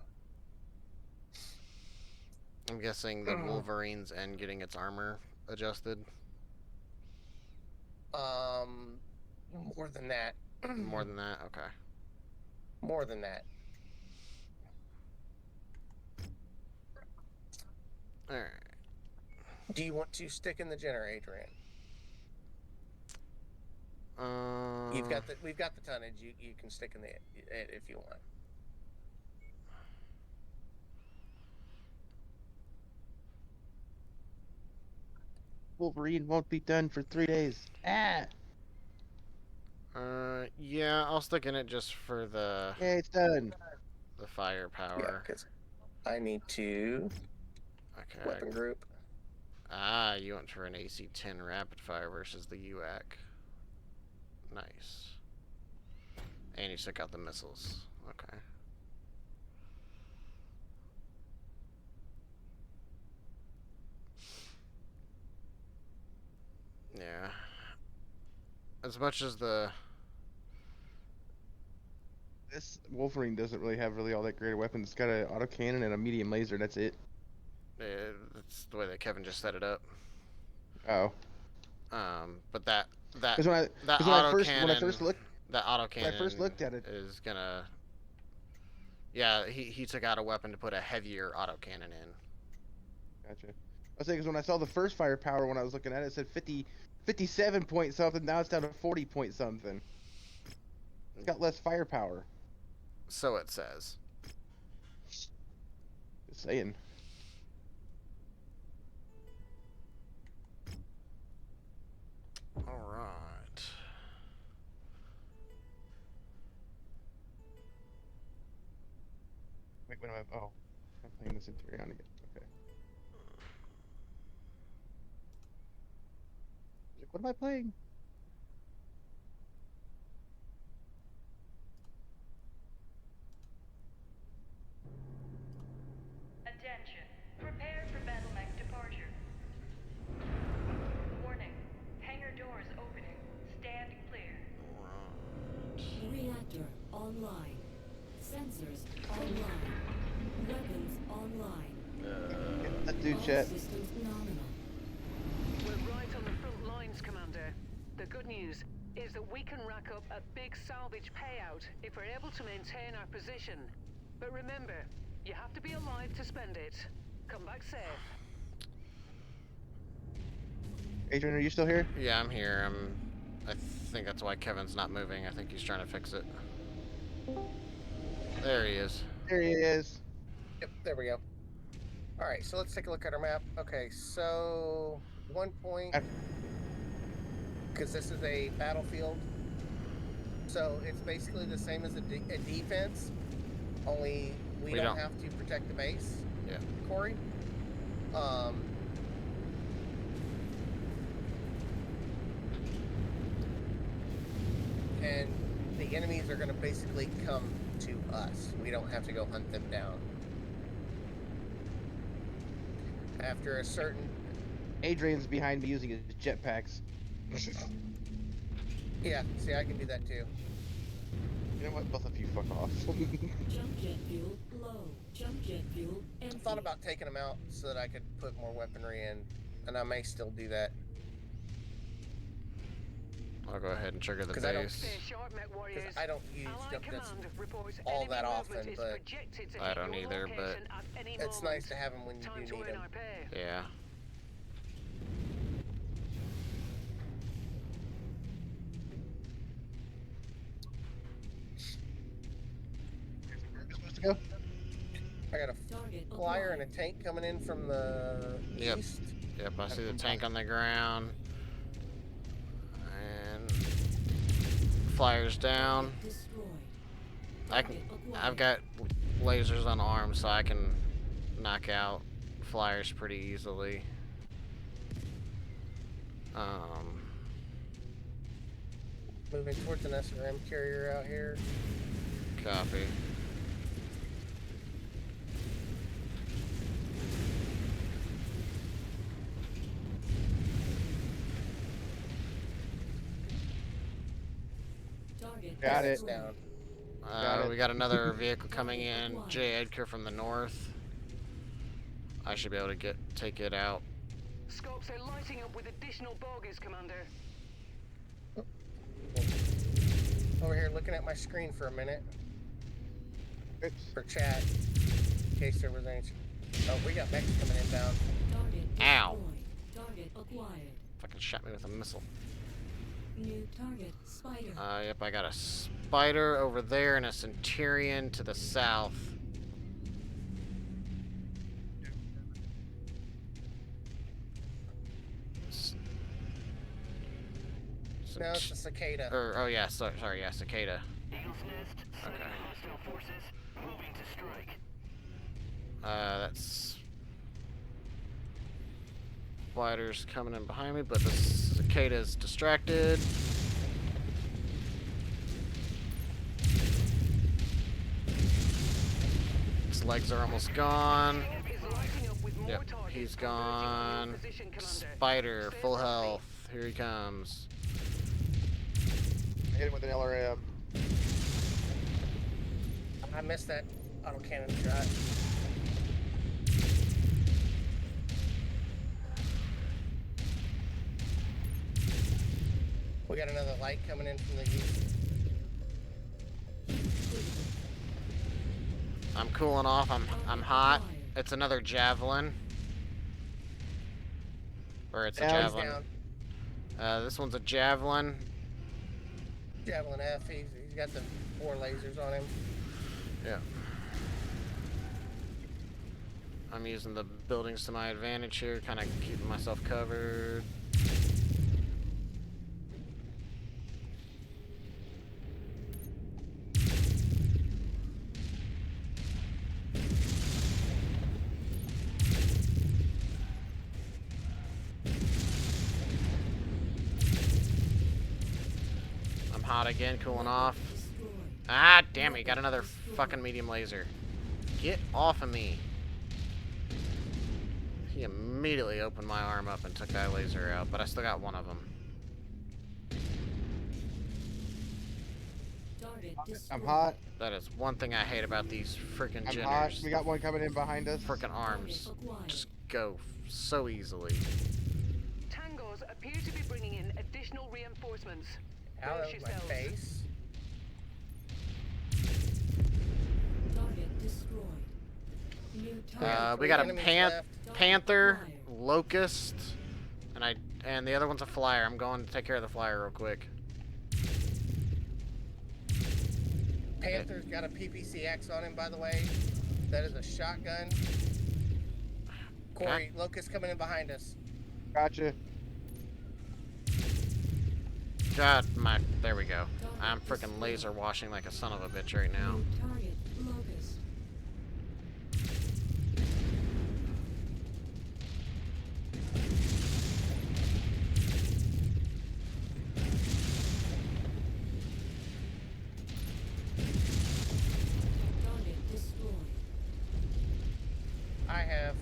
Speaker 2: I'm guessing the Wolverine's and getting its armor adjusted.
Speaker 3: more than that.
Speaker 2: More than that, okay.
Speaker 3: More than that.
Speaker 2: All right.
Speaker 3: Do you want to stick in the generator in? We've got the tonnage. You can stick in it if you want.
Speaker 1: Wolverine won't be done for 3 days. Ah!
Speaker 2: Yeah, I'll stick in it just for the
Speaker 1: Yeah, it's done.
Speaker 2: firepower.
Speaker 3: Yeah, because I need to
Speaker 2: Okay.
Speaker 3: weapon group.
Speaker 2: You went for an AC-10 rapid fire versus the UAC. Nice. And you took out the missiles. Okay. Yeah. As much as
Speaker 1: This Wolverine doesn't really have all that great a weapon. It's got an autocannon and a medium laser. That's it.
Speaker 2: that's the way that Kevin just set it up.
Speaker 1: Oh.
Speaker 2: But that
Speaker 1: Because when I first looked at it,
Speaker 2: is gonna. Yeah, he took out a weapon to put a heavier autocannon in.
Speaker 1: Gotcha. I was saying because when I saw the first firepower when I was looking at it, it said 57 point something. Now it's down to 40 point something. It's got less firepower.
Speaker 2: So it says.
Speaker 1: Just saying.
Speaker 2: All right.
Speaker 1: Wait, what am I? Oh, I'm playing this Interion again. Okay. Like, what am I playing?
Speaker 6: Attention. Prepare for battle mech departure. Warning. Hangar doors opening. Stand clear.
Speaker 5: Reactor online. Sensors online. Weapons online.
Speaker 1: Get that dude,
Speaker 5: All
Speaker 1: chat.
Speaker 5: systems nominal.
Speaker 4: We're right on the front lines, Commander. The good news is that we can rack up a big salvage payout if we're able to maintain our position. But remember, you have to be alive to spend it. Come back safe.
Speaker 1: Adrian, are you still here?
Speaker 2: Yeah, I'm here. I think that's why Kevin's not moving. I think he's trying to fix it. There he is.
Speaker 1: There he is.
Speaker 3: Yep, there we go. All right, so let's take a look at our map. Okay, so 1 point, because this is a battlefield. So it's basically the same as a defense, only we don't have to protect the base.
Speaker 2: Yeah.
Speaker 3: Corey. And the the enemies are going to basically come to us. We don't have to go hunt them down. After a certain...
Speaker 1: Adrian's behind me using his jetpacks.
Speaker 3: Yeah, see, I can do that too.
Speaker 1: You know what? Both of you fuck off.
Speaker 5: Jump jet fuel low. Jump jet fuel empty.
Speaker 3: I thought about taking them out so that I could put more weaponry in, and I may still do that.
Speaker 2: I'll go ahead and trigger the
Speaker 3: 'Cause I don't-
Speaker 2: base.
Speaker 4: Stay sharp, Mechwarriors.
Speaker 3: Because I don't use
Speaker 4: Allied
Speaker 3: jump jets
Speaker 4: command reports
Speaker 3: all
Speaker 4: enemy
Speaker 3: that
Speaker 4: movement
Speaker 3: often,
Speaker 4: is
Speaker 3: but
Speaker 4: projected to
Speaker 2: I
Speaker 4: hit
Speaker 2: don't
Speaker 4: your
Speaker 2: either, but
Speaker 4: location at any
Speaker 3: it's
Speaker 4: moment.
Speaker 3: nice to have them when you
Speaker 4: Time
Speaker 3: do
Speaker 4: to
Speaker 3: need
Speaker 4: earn
Speaker 3: them.
Speaker 4: our pay.
Speaker 2: Yeah.
Speaker 1: Where are we supposed to go?
Speaker 3: I got a
Speaker 5: Target
Speaker 3: flyer and a
Speaker 5: acquired.
Speaker 3: tank coming in from the
Speaker 2: Yep.
Speaker 3: east.
Speaker 2: Yep, I see the tank on the ground. And flyers down.
Speaker 5: Target destroyed.
Speaker 2: I can,
Speaker 5: Target
Speaker 2: I've
Speaker 5: acquired.
Speaker 2: got lasers on arms, so I can knock out flyers pretty easily.
Speaker 3: Moving towards an SRM carrier out here.
Speaker 2: Copy.
Speaker 5: Target
Speaker 1: Got it.
Speaker 3: It's
Speaker 5: destroyed.
Speaker 3: down.
Speaker 1: Got it.
Speaker 2: We got another vehicle coming in. J. Edgar from the north. I should be able to take it out.
Speaker 4: Scopes are lighting up with additional bogies, Commander.
Speaker 3: Over here looking at my screen for a minute
Speaker 1: Oops.
Speaker 3: for chat. In case there was any... Oh, we got mechs coming inbound.
Speaker 5: Target
Speaker 2: Ow.
Speaker 5: destroyed. Target acquired.
Speaker 2: Fucking shot me with a missile.
Speaker 5: New target spider.
Speaker 2: Yep, I got a spider over there and a centurion to the south.
Speaker 3: No, it's a cicada.
Speaker 2: Oh yeah, sorry, yeah, cicada.
Speaker 7: Eagle's Nest,
Speaker 2: Okay.
Speaker 7: sighting hostile forces, moving to strike.
Speaker 2: That's spiders coming in behind me, but the cicada's distracted. His legs are almost gone.
Speaker 4: Is lighting up with more
Speaker 2: Yep,
Speaker 4: targets
Speaker 2: he's
Speaker 4: converging on your
Speaker 2: gone.
Speaker 4: position, Commander.
Speaker 2: Spider,
Speaker 4: Stay
Speaker 2: full
Speaker 4: frosty.
Speaker 2: health. Here he comes.
Speaker 1: I hit him with an LRM.
Speaker 3: I missed that autocannon shot. We got another light coming in from the east.
Speaker 2: I'm cooling off. I'm hot. It's another javelin. Or it's a
Speaker 1: Down.
Speaker 3: He's
Speaker 2: javelin.
Speaker 3: down.
Speaker 2: This one's a javelin.
Speaker 3: Javelin F. He's got the 4 lasers on him.
Speaker 2: Yeah. I'm using the buildings to my advantage here, kind of keeping myself covered. I'm hot again, cooling off.
Speaker 5: Destroyed.
Speaker 2: Ah, damn it, got another fucking medium laser. Get off of me. He immediately opened my arm up and took that laser out, but I still got one of them.
Speaker 5: Target destroyed.
Speaker 1: I'm hot.
Speaker 2: That is one thing I hate about these freaking
Speaker 1: I'm hot.
Speaker 2: Jenners.
Speaker 1: We got one coming in behind us.
Speaker 2: Freaking arms just go so easily.
Speaker 4: Tangos appear to be bringing in additional reinforcements.
Speaker 3: Out
Speaker 4: Brace
Speaker 3: of my
Speaker 4: yourselves.
Speaker 3: face.
Speaker 5: Target destroyed. New target.
Speaker 2: We got a
Speaker 3: Enemies
Speaker 2: Panther,
Speaker 5: Target acquired.
Speaker 2: Locust, and the other one's a flyer. I'm going to take care of the flyer real quick.
Speaker 3: Panther's got a PPCX on him, by the way. That is a shotgun. Corey, Locust coming in behind us.
Speaker 1: Gotcha.
Speaker 2: God, there we go. I'm freaking laser washing like a son of a bitch right now.
Speaker 5: New target locust.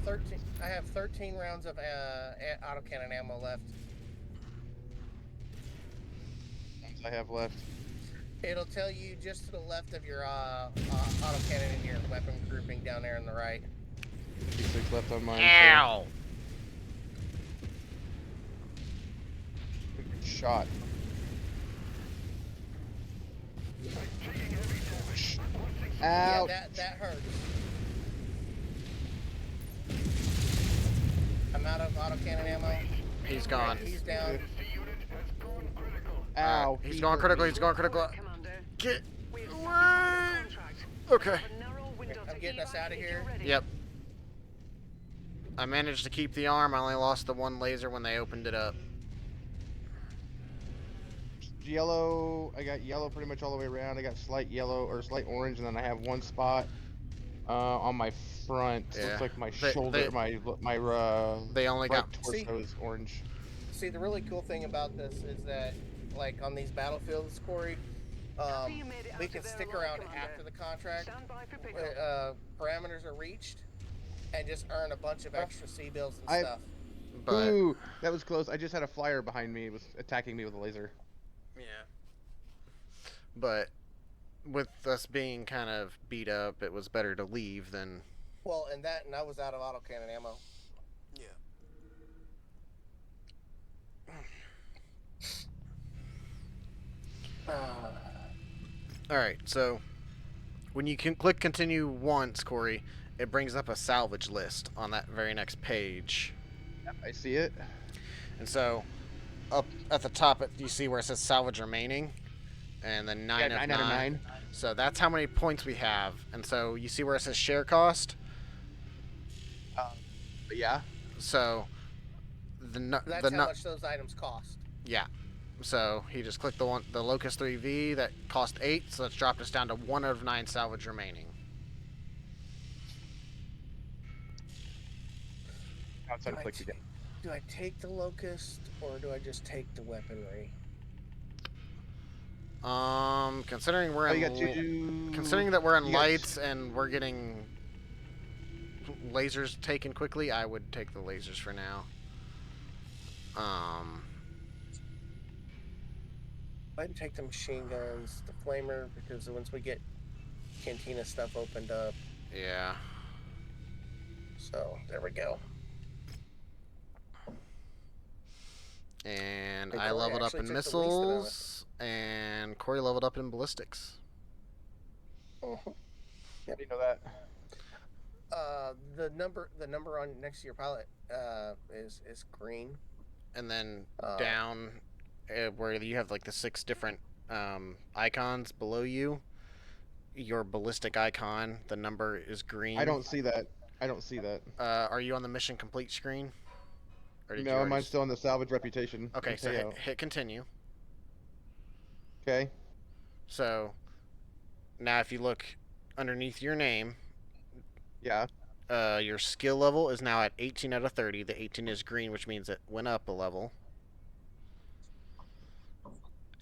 Speaker 3: 13 rounds of autocannon ammo left.
Speaker 1: I have left.
Speaker 3: It'll tell you just to the left of your autocannon and your weapon grouping down there on the right.
Speaker 1: 56 left on mine.
Speaker 2: Ow!
Speaker 1: So shot.
Speaker 3: Yeah,
Speaker 1: Ouch.
Speaker 3: that hurts. I'm out of autocannon ammo.
Speaker 2: He's gone.
Speaker 3: He's down.
Speaker 1: Ow.
Speaker 2: He's
Speaker 1: he
Speaker 2: going
Speaker 1: hurt
Speaker 2: critical.
Speaker 1: me.
Speaker 2: He's going critical.
Speaker 4: Commander.
Speaker 2: Get
Speaker 4: We've
Speaker 2: away!
Speaker 4: satisfied our contract.
Speaker 2: Okay.
Speaker 4: Have a narrow window
Speaker 3: I'm
Speaker 4: to
Speaker 3: getting us
Speaker 4: evac
Speaker 3: out of
Speaker 4: if
Speaker 3: here.
Speaker 4: you're ready.
Speaker 2: Yep. I managed to keep the arm. I only lost the one laser when they opened it up.
Speaker 1: Yellow. I got yellow pretty much all the way around. I got slight yellow or slight orange, and then I have one spot on my front.
Speaker 2: Yeah.
Speaker 1: Looks like my
Speaker 2: They-
Speaker 1: shoulder,
Speaker 2: they-
Speaker 1: my
Speaker 2: They only
Speaker 1: right
Speaker 2: got.
Speaker 1: torso is orange.
Speaker 3: See, the really cool thing about this is that, like, on these battlefields, Corey,
Speaker 4: Happy you made it
Speaker 3: we
Speaker 4: out
Speaker 3: can
Speaker 4: of there
Speaker 3: stick
Speaker 4: alive,
Speaker 3: around
Speaker 4: Commander.
Speaker 3: after the contract,
Speaker 4: Stand by for pickup.
Speaker 3: parameters are reached, and just earn a bunch of extra C-bills and
Speaker 1: I-
Speaker 3: stuff.
Speaker 2: But
Speaker 1: Ooh, that was close. I just had a flyer behind me. It was attacking me with a laser.
Speaker 2: yeah. But with us being kind of beat up, it was better to leave than.
Speaker 3: Well, and I was out of autocannon ammo.
Speaker 2: Yeah. All right. So when you can click continue once, Corey, it brings up a salvage list on that very next page.
Speaker 1: I see it.
Speaker 2: And so, up at the top, you see where it says salvage remaining, and then 9
Speaker 1: Yeah,
Speaker 2: of
Speaker 1: 9 out of
Speaker 2: 9.
Speaker 1: 9.
Speaker 2: So that's how many points we have. And so you see where it says share cost.
Speaker 1: But yeah.
Speaker 2: So
Speaker 3: That's how much those items cost.
Speaker 2: yeah. So he just clicked the Locust 3V that cost 8. So that's dropped us down to 1 out of 9 salvage remaining.
Speaker 1: Outside of click again.
Speaker 3: Do I take the locust or do I just take the weaponry?
Speaker 2: Considering we're
Speaker 1: Oh, you
Speaker 2: in
Speaker 1: got two.
Speaker 2: considering that we're in
Speaker 1: you got-
Speaker 2: lights and we're getting lasers taken quickly, I would take the lasers for now.
Speaker 3: I can take the machine guns, the flamer, because once we get cantina stuff opened up,
Speaker 2: Yeah.
Speaker 3: so there we go.
Speaker 2: And
Speaker 3: Hey,
Speaker 2: I
Speaker 3: Corey
Speaker 2: leveled up
Speaker 3: actually
Speaker 2: in
Speaker 3: took the least amount of-
Speaker 2: missiles, and Corey leveled up in ballistics.
Speaker 3: Mhm.
Speaker 1: How do you know that?
Speaker 3: The number on next to your pilot is green.
Speaker 2: And then
Speaker 3: Uh,
Speaker 2: down where you have like the 6 different icons below you, your ballistic icon, the number is green.
Speaker 1: I don't see that. I don't see that.
Speaker 2: Are you on the mission complete screen? Or did you
Speaker 1: No,
Speaker 2: already
Speaker 1: mine's still on the salvage reputation.
Speaker 2: Okay,
Speaker 1: and
Speaker 2: so
Speaker 1: payout.
Speaker 2: hit continue.
Speaker 1: Okay.
Speaker 2: So now if you look underneath your name,
Speaker 1: Yeah.
Speaker 2: your skill level is now at 18 out of 30. The 18 is green, which means it went up a level.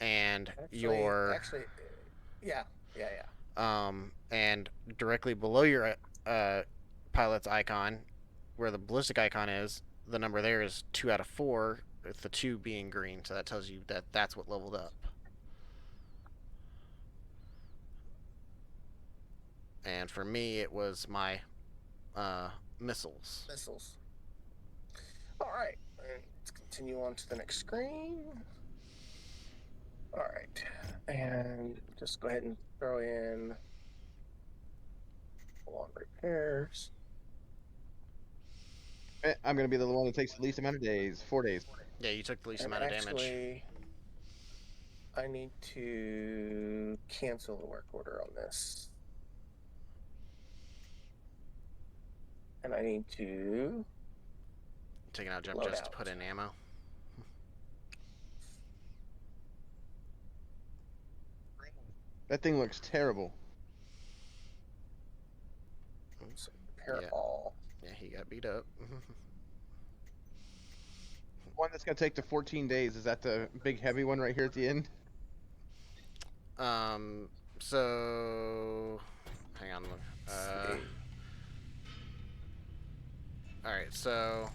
Speaker 2: And
Speaker 3: yeah.
Speaker 2: And directly below your pilot's icon, where the ballistic icon is, the number there is 2 out of 4, with the 2 being green, so that tells you that that's what leveled up. And for me, it was my missiles.
Speaker 3: All right, let's continue on to the next screen. All right, and just go ahead and throw in on repairs.
Speaker 1: I'm gonna be the one that takes the least amount of days. 4 days.
Speaker 2: Yeah, you took the least
Speaker 3: And
Speaker 2: amount of damage.
Speaker 3: actually, I need to cancel the work order on this. And I need to
Speaker 2: Taking out jump
Speaker 3: load
Speaker 2: just to
Speaker 3: out.
Speaker 2: put in ammo.
Speaker 1: That thing looks terrible.
Speaker 3: repair
Speaker 2: Yeah.
Speaker 3: all.
Speaker 2: Yeah, he got beat up.
Speaker 1: One that's gonna take the 14 days. Is that the big heavy one right here at the end?
Speaker 2: So hang on. Alright, so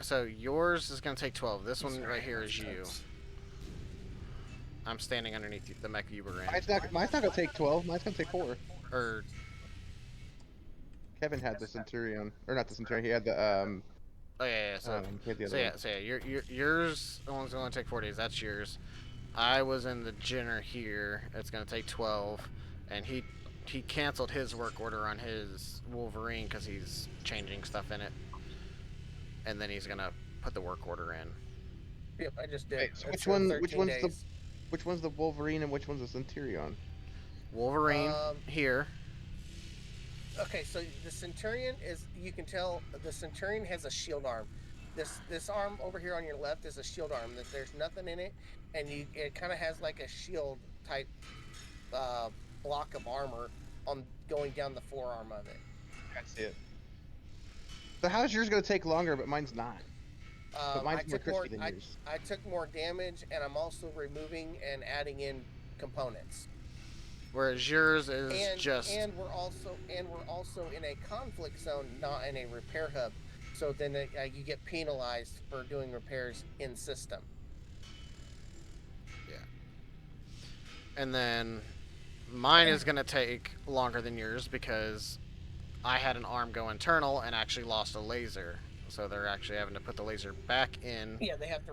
Speaker 2: so yours is gonna take 12. This one right here is you. I'm standing underneath the mech you were in.
Speaker 1: Mine's not gonna take 12. Mine's gonna take 4.
Speaker 2: Or
Speaker 1: Kevin had the Centurion, or not the Centurion. He had the
Speaker 2: oh yeah, so
Speaker 1: he had the
Speaker 2: so
Speaker 1: other
Speaker 2: yeah,
Speaker 1: one.
Speaker 2: so yeah, yours the one's gonna take 4 days. That's yours. I was in the Jenner here. It's gonna take 12, and he canceled his work order on his Wolverine because he's changing stuff in it, and then he's gonna put the work order in.
Speaker 3: Yep, I just did.
Speaker 1: Wait, so
Speaker 3: It's
Speaker 1: which
Speaker 3: 13
Speaker 1: one's
Speaker 3: days.
Speaker 1: which one's the Wolverine and which one's the Centurion?
Speaker 2: Wolverine here.
Speaker 3: Okay, so the Centurion is, you can tell the Centurion has a shield arm. This arm over here on your left is a shield arm. That there's nothing in it, and it kind of has like a shield type block of armor on going down the forearm of it.
Speaker 1: I see it. So how's yours gonna take longer, but mine's not? But mine's more crispy than yours.
Speaker 3: I took more damage, and I'm also removing and adding in components.
Speaker 2: Whereas yours is
Speaker 3: and we're also in a conflict zone, not in a repair hub. So then you get penalized for doing repairs in system.
Speaker 2: Yeah. And then mine is gonna take longer than yours because I had an arm go internal and actually lost a laser. So they're actually having to put the laser back in.
Speaker 3: Yeah, they have to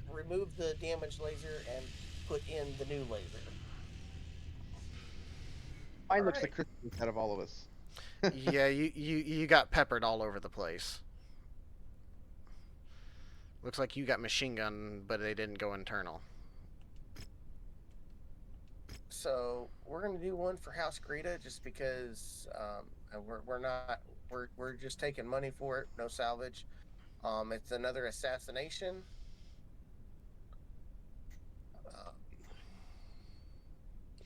Speaker 3: remove the damaged laser and put in the new laser.
Speaker 1: Mine looks the crispiest out of all of us.
Speaker 2: Yeah, you got peppered all over the place. Looks like you got machine gun, but they didn't go internal.
Speaker 3: So we're gonna do one for House Greta just because we're just taking money for it, no salvage. It's another assassination.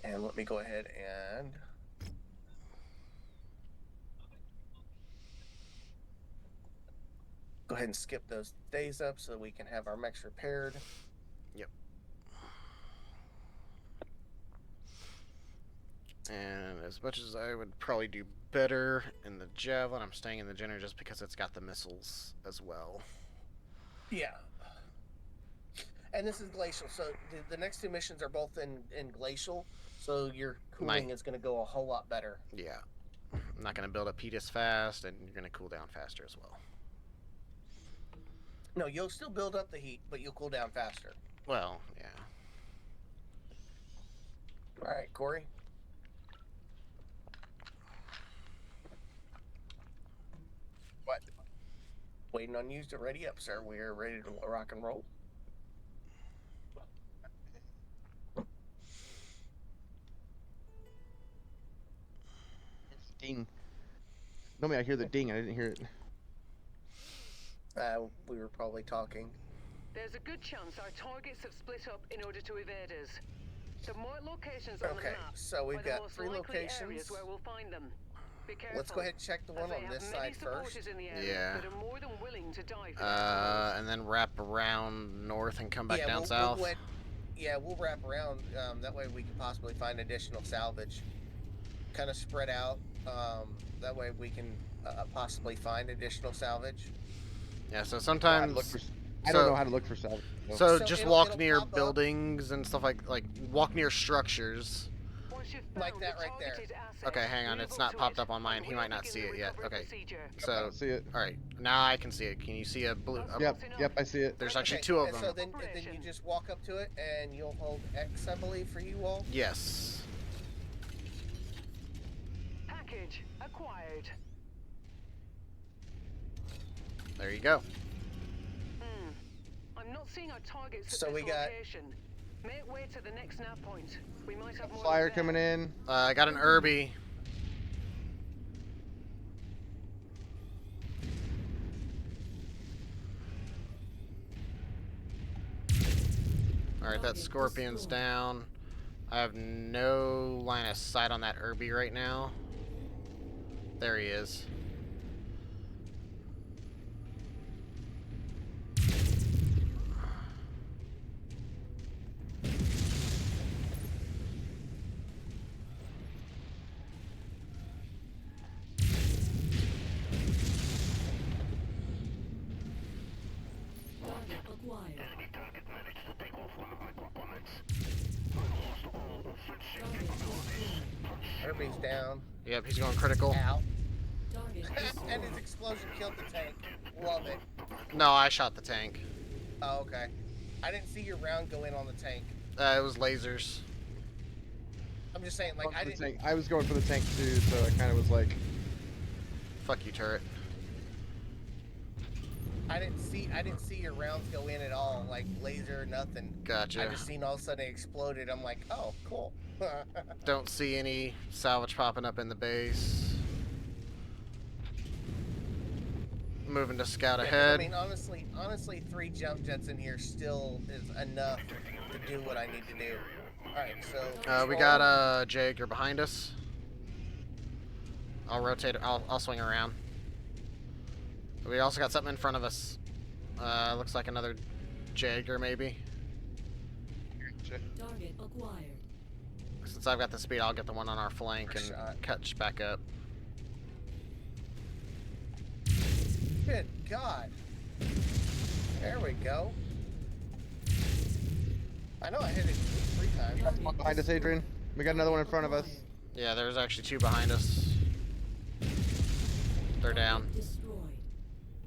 Speaker 3: And let me go ahead and go ahead and skip those days up so that we can have our mechs repaired.
Speaker 2: Yep. And as much as I would probably do better in the Javelin, I'm staying in the Jenner just because it's got the missiles as well.
Speaker 3: Yeah. And this is Glacial, so the next two missions are both in Glacial, so your cooling is going to go a whole lot better.
Speaker 2: Yeah. I'm not going to build up heat as fast, and you're going to cool down faster as well.
Speaker 3: No, you'll still build up the heat, but you'll cool down faster.
Speaker 2: Well, yeah.
Speaker 3: All right, Corey.
Speaker 1: What?
Speaker 3: Waiting on you to ready up, sir. We are ready to rock and roll.
Speaker 1: Ding. Normally I hear the ding. I didn't hear it.
Speaker 3: We were probably talking.
Speaker 4: There's a good chance our targets have split up in order to evade us. The more locations on the
Speaker 3: Okay,
Speaker 4: map
Speaker 3: so we've
Speaker 4: are the
Speaker 3: got
Speaker 4: most
Speaker 3: 3
Speaker 4: likely
Speaker 3: locations.
Speaker 4: areas where we'll find them. Be careful.
Speaker 3: Let's go ahead and check the one
Speaker 4: as
Speaker 3: on
Speaker 4: they
Speaker 3: this
Speaker 4: have
Speaker 3: side
Speaker 4: many
Speaker 3: first.
Speaker 4: supporters in the area
Speaker 2: Yeah.
Speaker 4: that are more than willing to die for their cause.
Speaker 2: And then wrap around north and come back down
Speaker 3: we'll
Speaker 2: south.
Speaker 3: go ahead, we'll wrap around. That way we can possibly find additional salvage. Kind of spread out. That way we can possibly find additional salvage.
Speaker 2: Yeah, so
Speaker 1: I
Speaker 2: sometimes...
Speaker 1: don't know how to look for salvage.
Speaker 2: So
Speaker 3: So
Speaker 2: just
Speaker 3: it'll
Speaker 2: walk near
Speaker 3: pop up.
Speaker 2: buildings and stuff like walk near structures.
Speaker 4: Once you've
Speaker 3: Like
Speaker 4: found
Speaker 3: that
Speaker 4: the
Speaker 3: right there.
Speaker 4: targeted asset,
Speaker 2: Okay, hang on,
Speaker 4: move
Speaker 2: it's not
Speaker 4: to
Speaker 2: popped
Speaker 4: it,
Speaker 2: up on mine.
Speaker 4: and
Speaker 2: He
Speaker 4: we'll
Speaker 2: might not
Speaker 4: begin
Speaker 2: see
Speaker 4: the
Speaker 2: it yet.
Speaker 4: recovery
Speaker 2: Okay.
Speaker 4: procedure.
Speaker 1: I
Speaker 2: So,
Speaker 1: don't see it.
Speaker 2: alright, now I can see it. Can you see a blue...
Speaker 1: Yep, I see it.
Speaker 2: There's actually
Speaker 3: Okay,
Speaker 2: 2 of
Speaker 3: and
Speaker 2: them.
Speaker 3: So then you just walk up to it and you'll hold X, I believe, for you all.
Speaker 2: Yes.
Speaker 4: Package acquired.
Speaker 2: There you go.
Speaker 4: I'm not seeing our targets at
Speaker 3: So
Speaker 4: this
Speaker 3: we got-
Speaker 4: location. Make way to the next nav point. We might have more.
Speaker 1: Flyer
Speaker 4: than
Speaker 1: coming
Speaker 4: that.
Speaker 1: in.
Speaker 2: I got an Irby. Alright, that Scorpion's down. I have no line of sight on that Irby right now. There he is.
Speaker 3: Everybody's down.
Speaker 2: Yep, he's going critical.
Speaker 3: Ow.
Speaker 5: Target
Speaker 3: And his
Speaker 5: destroyed.
Speaker 3: explosion killed the tank. Love it.
Speaker 2: No, I shot the tank.
Speaker 3: Oh, okay. I didn't see your round go in on the tank.
Speaker 2: It was lasers.
Speaker 3: I'm just saying, like, I didn't.
Speaker 1: Tank. I was going for the tank too, so I kind of was like,
Speaker 2: Fuck you, turret.
Speaker 3: I didn't see your rounds go in at all, like laser, nothing.
Speaker 2: Gotcha.
Speaker 3: I just seen all of a sudden it exploded. I'm like, oh, cool.
Speaker 2: Don't see any salvage popping up in the base. Moving to scout
Speaker 3: Yeah, 'cause,
Speaker 2: ahead.
Speaker 3: I mean, honestly, 3 jump jets in here still is enough to do what I need to do. All right, so
Speaker 2: We got a Jaeger behind us. I'll rotate. I'll swing around. We also got something in front of us. Looks like another Jaeger, maybe.
Speaker 5: Target acquired.
Speaker 2: Since I've got the speed, I'll get the one on our flank and
Speaker 3: Shot.
Speaker 2: catch back up.
Speaker 3: Good God. There we go. I know I hit it 3 times.
Speaker 1: one behind us, Adrian. We got another one in front of us.
Speaker 2: Yeah, there's actually 2 behind us. They're down.
Speaker 5: Destroyed.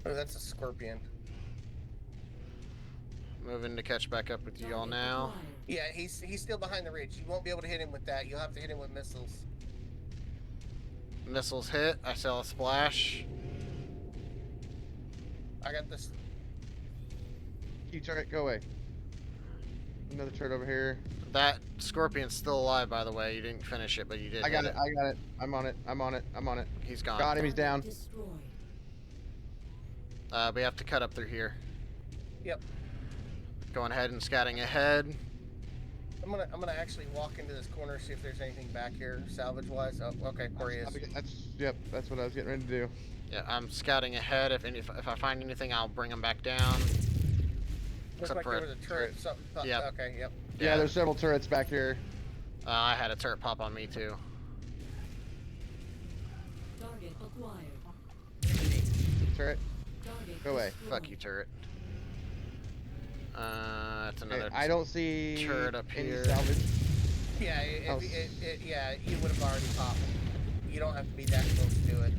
Speaker 3: Oh, that's a scorpion.
Speaker 2: Moving to catch back up with you all now.
Speaker 3: Yeah, he's still behind the ridge. You won't be able to hit him with that. You'll have to hit him with missiles.
Speaker 2: Missiles hit. I saw a splash.
Speaker 3: I got this.
Speaker 1: You turret, go away. Another turret over here.
Speaker 2: That scorpion's still alive, by the way. You didn't finish it, but you did.
Speaker 1: I got
Speaker 2: hit
Speaker 1: it. I got it. I'm on it. I'm on it. I'm on it.
Speaker 2: He's gone.
Speaker 1: Got him. He's down.
Speaker 5: Destroyed.
Speaker 2: We have to cut up through here.
Speaker 3: Yep.
Speaker 2: Going ahead and scouting ahead.
Speaker 3: I'm gonna actually walk into this corner, see if there's anything back here, salvage wise. Oh, okay, there he is.
Speaker 1: That's what I was getting ready to do.
Speaker 2: Yeah, I'm scouting ahead. If I find anything, I'll bring them back down.
Speaker 3: Looks
Speaker 2: Except
Speaker 3: like
Speaker 2: for
Speaker 3: there was a turret. Something.
Speaker 2: Yep.
Speaker 3: Okay. Yep.
Speaker 1: Yeah, there's several turrets back here.
Speaker 2: I had a turret pop on me too.
Speaker 5: Target acquired.
Speaker 1: Turret,
Speaker 5: Target
Speaker 1: go away.
Speaker 5: destroyed.
Speaker 2: Fuck you, turret. It's
Speaker 1: Okay,
Speaker 2: another.
Speaker 1: I don't see
Speaker 2: turret up
Speaker 1: any
Speaker 2: here.
Speaker 1: salvage.
Speaker 3: Yeah.
Speaker 1: Oh.
Speaker 3: Yeah. You would have already popped. You don't have to be that close to it.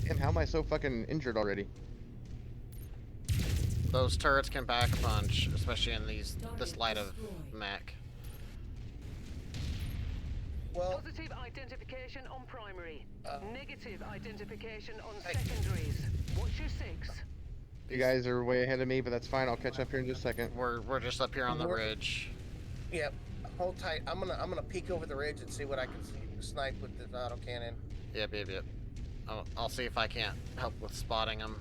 Speaker 1: Damn, how am I so fucking injured already?
Speaker 2: Those turrets can pack a punch, especially in this light of mech.
Speaker 3: Well,
Speaker 4: Positive identification on primary. Negative identification on
Speaker 3: Hey.
Speaker 4: secondaries. What's your 6?
Speaker 1: You guys are way ahead of me, but that's fine. I'll catch up here in just a second.
Speaker 2: We're just up here on the
Speaker 3: We're-
Speaker 2: ridge.
Speaker 3: yeah. Hold tight. I'm gonna peek over the ridge and see what I can snipe with this autocannon.
Speaker 2: Yep. I'll see if I can't help with spotting them.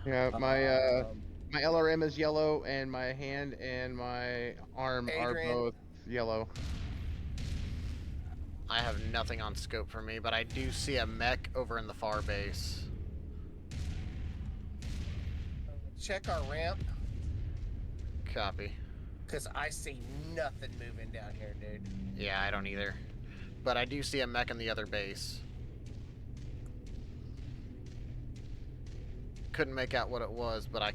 Speaker 1: Yeah, my LRM is yellow, and my hand and my arm
Speaker 3: Adrian.
Speaker 1: are both yellow.
Speaker 2: I have nothing on scope for me, but I do see a mech over in the far base.
Speaker 3: Check our ramp,
Speaker 2: Copy.
Speaker 3: cause I see nothing moving down here, dude.
Speaker 2: Yeah, I don't either. But I do see a mech in the other base. Couldn't make out what it was, but I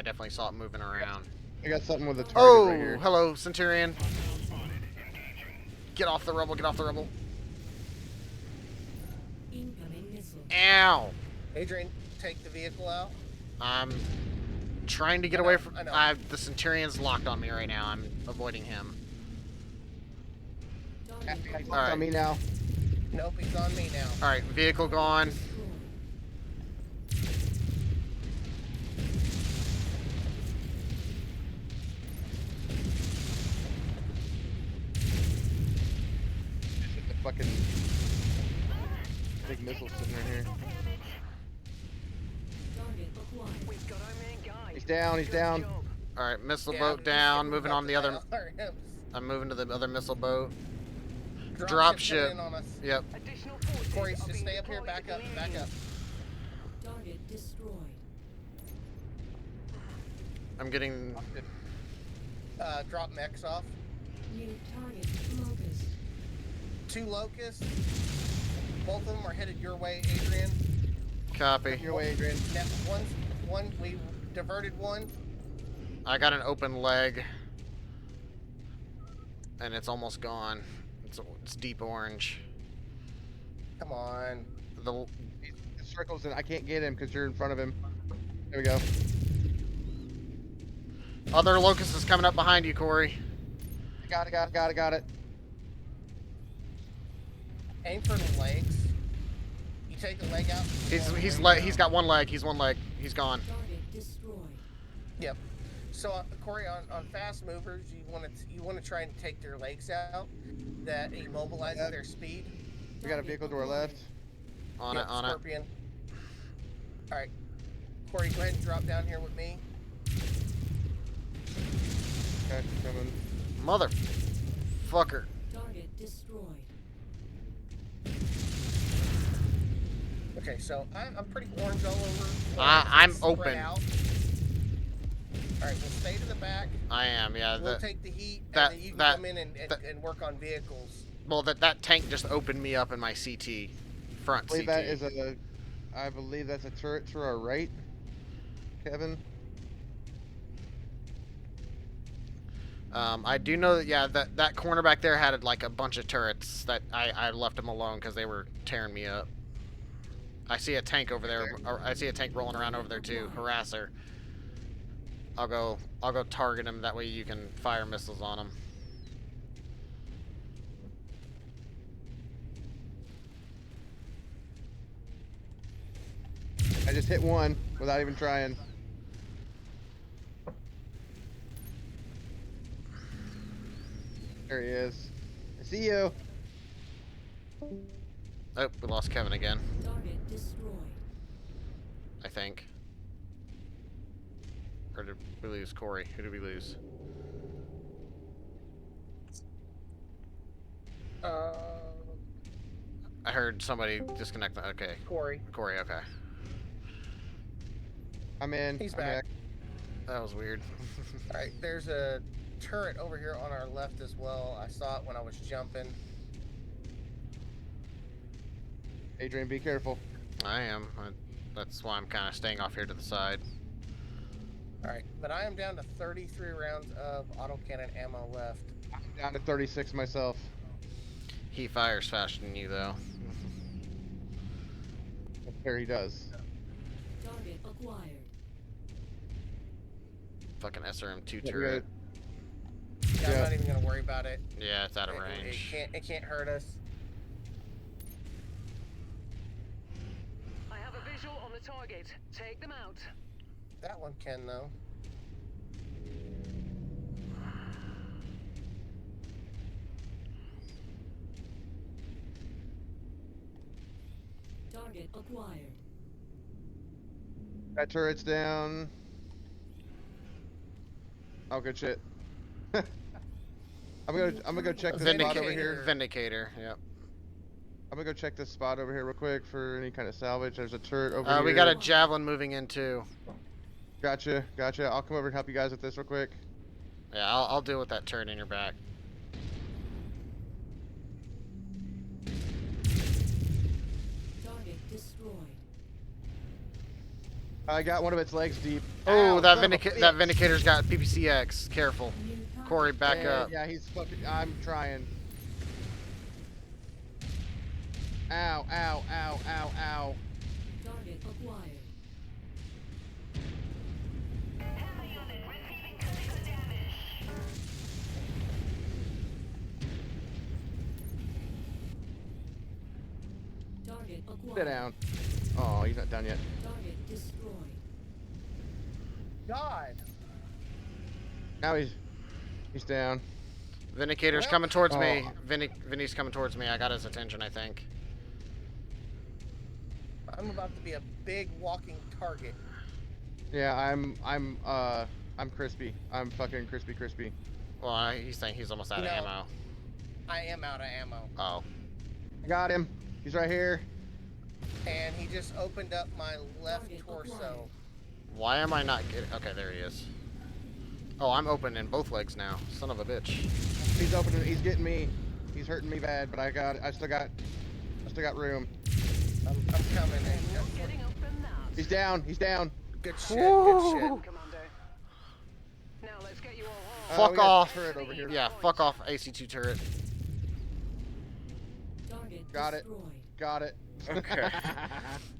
Speaker 2: definitely saw it moving around.
Speaker 1: I got something with a target
Speaker 2: Oh,
Speaker 1: right here.
Speaker 2: hello, Centurion. Get off the rubble, get off the rubble.
Speaker 5: Incoming missile.
Speaker 2: Ow!
Speaker 3: Adrian, take the vehicle out.
Speaker 2: I'm trying to get
Speaker 3: I know,
Speaker 2: away from...
Speaker 3: I know.
Speaker 2: The Centurion's locked on me right now. I'm avoiding him.
Speaker 5: Target
Speaker 1: He's
Speaker 2: Alright.
Speaker 1: on me now.
Speaker 3: Nope, he's on me now.
Speaker 2: Alright, vehicle gone.
Speaker 5: destroyed.
Speaker 1: The fucking big missile sitting right here.
Speaker 5: Target acquired.
Speaker 4: We've got our main guy.
Speaker 1: He's down. He's
Speaker 4: Good
Speaker 1: down.
Speaker 4: job.
Speaker 2: Alright, missile
Speaker 3: Yeah,
Speaker 2: boat
Speaker 3: but
Speaker 2: down.
Speaker 3: just
Speaker 2: Moving
Speaker 3: move
Speaker 2: on
Speaker 3: up
Speaker 2: the other...
Speaker 3: ILRMs.
Speaker 2: I'm moving to the other missile boat.
Speaker 3: Drop
Speaker 2: Drop
Speaker 3: ship coming
Speaker 2: ship.
Speaker 3: in on us.
Speaker 2: Yep.
Speaker 4: Additional forces
Speaker 3: Corey,
Speaker 4: are
Speaker 3: just
Speaker 4: being
Speaker 3: stay up here.
Speaker 4: deployed
Speaker 3: Back
Speaker 4: to
Speaker 3: up.
Speaker 4: clear
Speaker 3: Back
Speaker 4: you.
Speaker 3: up.
Speaker 5: Target destroyed.
Speaker 2: I'm getting...
Speaker 3: Drop mechs off.
Speaker 5: New target locust.
Speaker 3: 2 locusts. both of them are headed your way, Adrian.
Speaker 2: Copy.
Speaker 1: Your way, Adrian.
Speaker 3: Now, we diverted one.
Speaker 2: I got an open leg. And it's almost gone. It's deep orange.
Speaker 3: Come on.
Speaker 2: The
Speaker 1: It circles and I can't get him because you're in front of him. There we go.
Speaker 2: other locust is coming up behind you, Corey.
Speaker 1: Got it.
Speaker 3: Aim for the legs. You take the leg out.
Speaker 2: He's got one leg. He's one leg. He's gone.
Speaker 5: Target destroyed.
Speaker 3: Yep. So Corey, on fast movers, you want to try and take their legs out. That immobilizes their speed.
Speaker 1: We got a vehicle to our left.
Speaker 2: On
Speaker 3: Yep,
Speaker 2: it, on
Speaker 3: Scorpion. All right, Corey, go ahead and drop down here with me.
Speaker 1: Okay, coming.
Speaker 2: it. Motherfucker.
Speaker 5: Target destroyed.
Speaker 3: Okay, so I'm pretty orange all over.
Speaker 2: I'm
Speaker 3: Spread
Speaker 2: open.
Speaker 3: out. All right, we'll stay to the back.
Speaker 2: I am, yeah.
Speaker 3: We'll take the heat,
Speaker 2: that-
Speaker 3: and then you can
Speaker 2: that-
Speaker 3: come in and work on vehicles.
Speaker 2: Well, that tank just opened me up in my CT. Front
Speaker 1: I believe
Speaker 2: CT.
Speaker 1: I believe that's a turret to our right, Kevin.
Speaker 2: I do know that, yeah, that corner back there had like a bunch of turrets that I left them alone because they were tearing me up. I see a tank over there. Or I see a tank rolling around over there too. Harasser. I'll go target him. That way you can fire missiles on him.
Speaker 1: I just hit one without even trying. There he is. I see you.
Speaker 2: Oh, we lost Kevin again.
Speaker 5: Target destroyed.
Speaker 2: I think. Or did we lose Corey? Who did we lose? I heard somebody disconnect. Okay,
Speaker 3: Corey.
Speaker 2: Corey. Okay,
Speaker 1: I'm in.
Speaker 3: He's
Speaker 1: I'm
Speaker 3: back.
Speaker 2: that was weird.
Speaker 3: All right, there's a turret over here on our left as well. I saw it when I was jumping.
Speaker 1: Adrian, be careful.
Speaker 2: I am. That's why I'm kind of staying off here to the side.
Speaker 3: All right, but I am down to 33 rounds of autocannon ammo left.
Speaker 1: I'm down to 36 myself.
Speaker 2: He fires faster than you, though.
Speaker 1: There he does.
Speaker 5: Target acquired.
Speaker 2: Fucking SRM2
Speaker 1: Yeah,
Speaker 2: turret.
Speaker 3: Yeah, I'm
Speaker 1: Yeah.
Speaker 3: not even gonna worry about it.
Speaker 2: Yeah, it's out of
Speaker 3: It
Speaker 2: range.
Speaker 3: can't hurt us.
Speaker 4: I have a visual on the target. Take them out.
Speaker 3: That one can though.
Speaker 5: Target acquired.
Speaker 1: That turret's down. Oh, good shit. I'm gonna go check this spot over here.
Speaker 2: Vindicator. Yep.
Speaker 1: I'm gonna go check this spot over here real quick for any kind of salvage. There's a turret over here.
Speaker 2: We got a javelin moving in too.
Speaker 1: Gotcha. I'll come over and help you guys with this real quick.
Speaker 2: Yeah, I'll deal with that turret in your back.
Speaker 5: Target destroyed.
Speaker 1: I got one of its legs deep.
Speaker 2: Oh,
Speaker 1: Ow,
Speaker 2: that
Speaker 1: son of a bitch.
Speaker 2: Vindicator's got PPCX. Careful.
Speaker 5: New target.
Speaker 2: Corey, back
Speaker 1: Yeah,
Speaker 2: up.
Speaker 1: Yeah, he's fucking. I'm trying. Ow!
Speaker 5: Target acquired.
Speaker 6: Enemy unit receiving critical damage.
Speaker 5: Target acquired.
Speaker 1: Sit down. Oh, he's not done yet.
Speaker 5: Target destroyed.
Speaker 3: God.
Speaker 1: Now he's down.
Speaker 2: Vindicator's
Speaker 3: Well-
Speaker 2: coming towards me.
Speaker 1: Oh.
Speaker 2: Vinny's coming towards me. I got his attention, I think.
Speaker 3: I'm about to be a big walking target.
Speaker 1: Yeah, I'm crispy. I'm fucking crispy.
Speaker 2: Well, he's saying he's almost out of
Speaker 3: No.
Speaker 2: ammo.
Speaker 3: I am out of ammo.
Speaker 2: Oh.
Speaker 1: I got him. He's right here.
Speaker 3: And he just opened up my left
Speaker 5: Target
Speaker 3: torso.
Speaker 5: acquired.
Speaker 2: Why am I not getting... Okay, there he is. Oh, I'm open in both legs now. Son of a bitch.
Speaker 1: He's opening. He's getting me. He's hurting me bad, but I still got still got room.
Speaker 3: I'm coming in.
Speaker 4: Getting up from that.
Speaker 1: He's down. He's down.
Speaker 3: Good shit. Good shit.
Speaker 4: Commander. Now let's get you all home.
Speaker 2: Fuck
Speaker 1: we got a
Speaker 2: off.
Speaker 1: turret over here.
Speaker 2: Yeah, fuck off, AC2 turret.
Speaker 5: Target
Speaker 1: Got it.
Speaker 5: destroyed.
Speaker 1: Got it.
Speaker 2: Okay.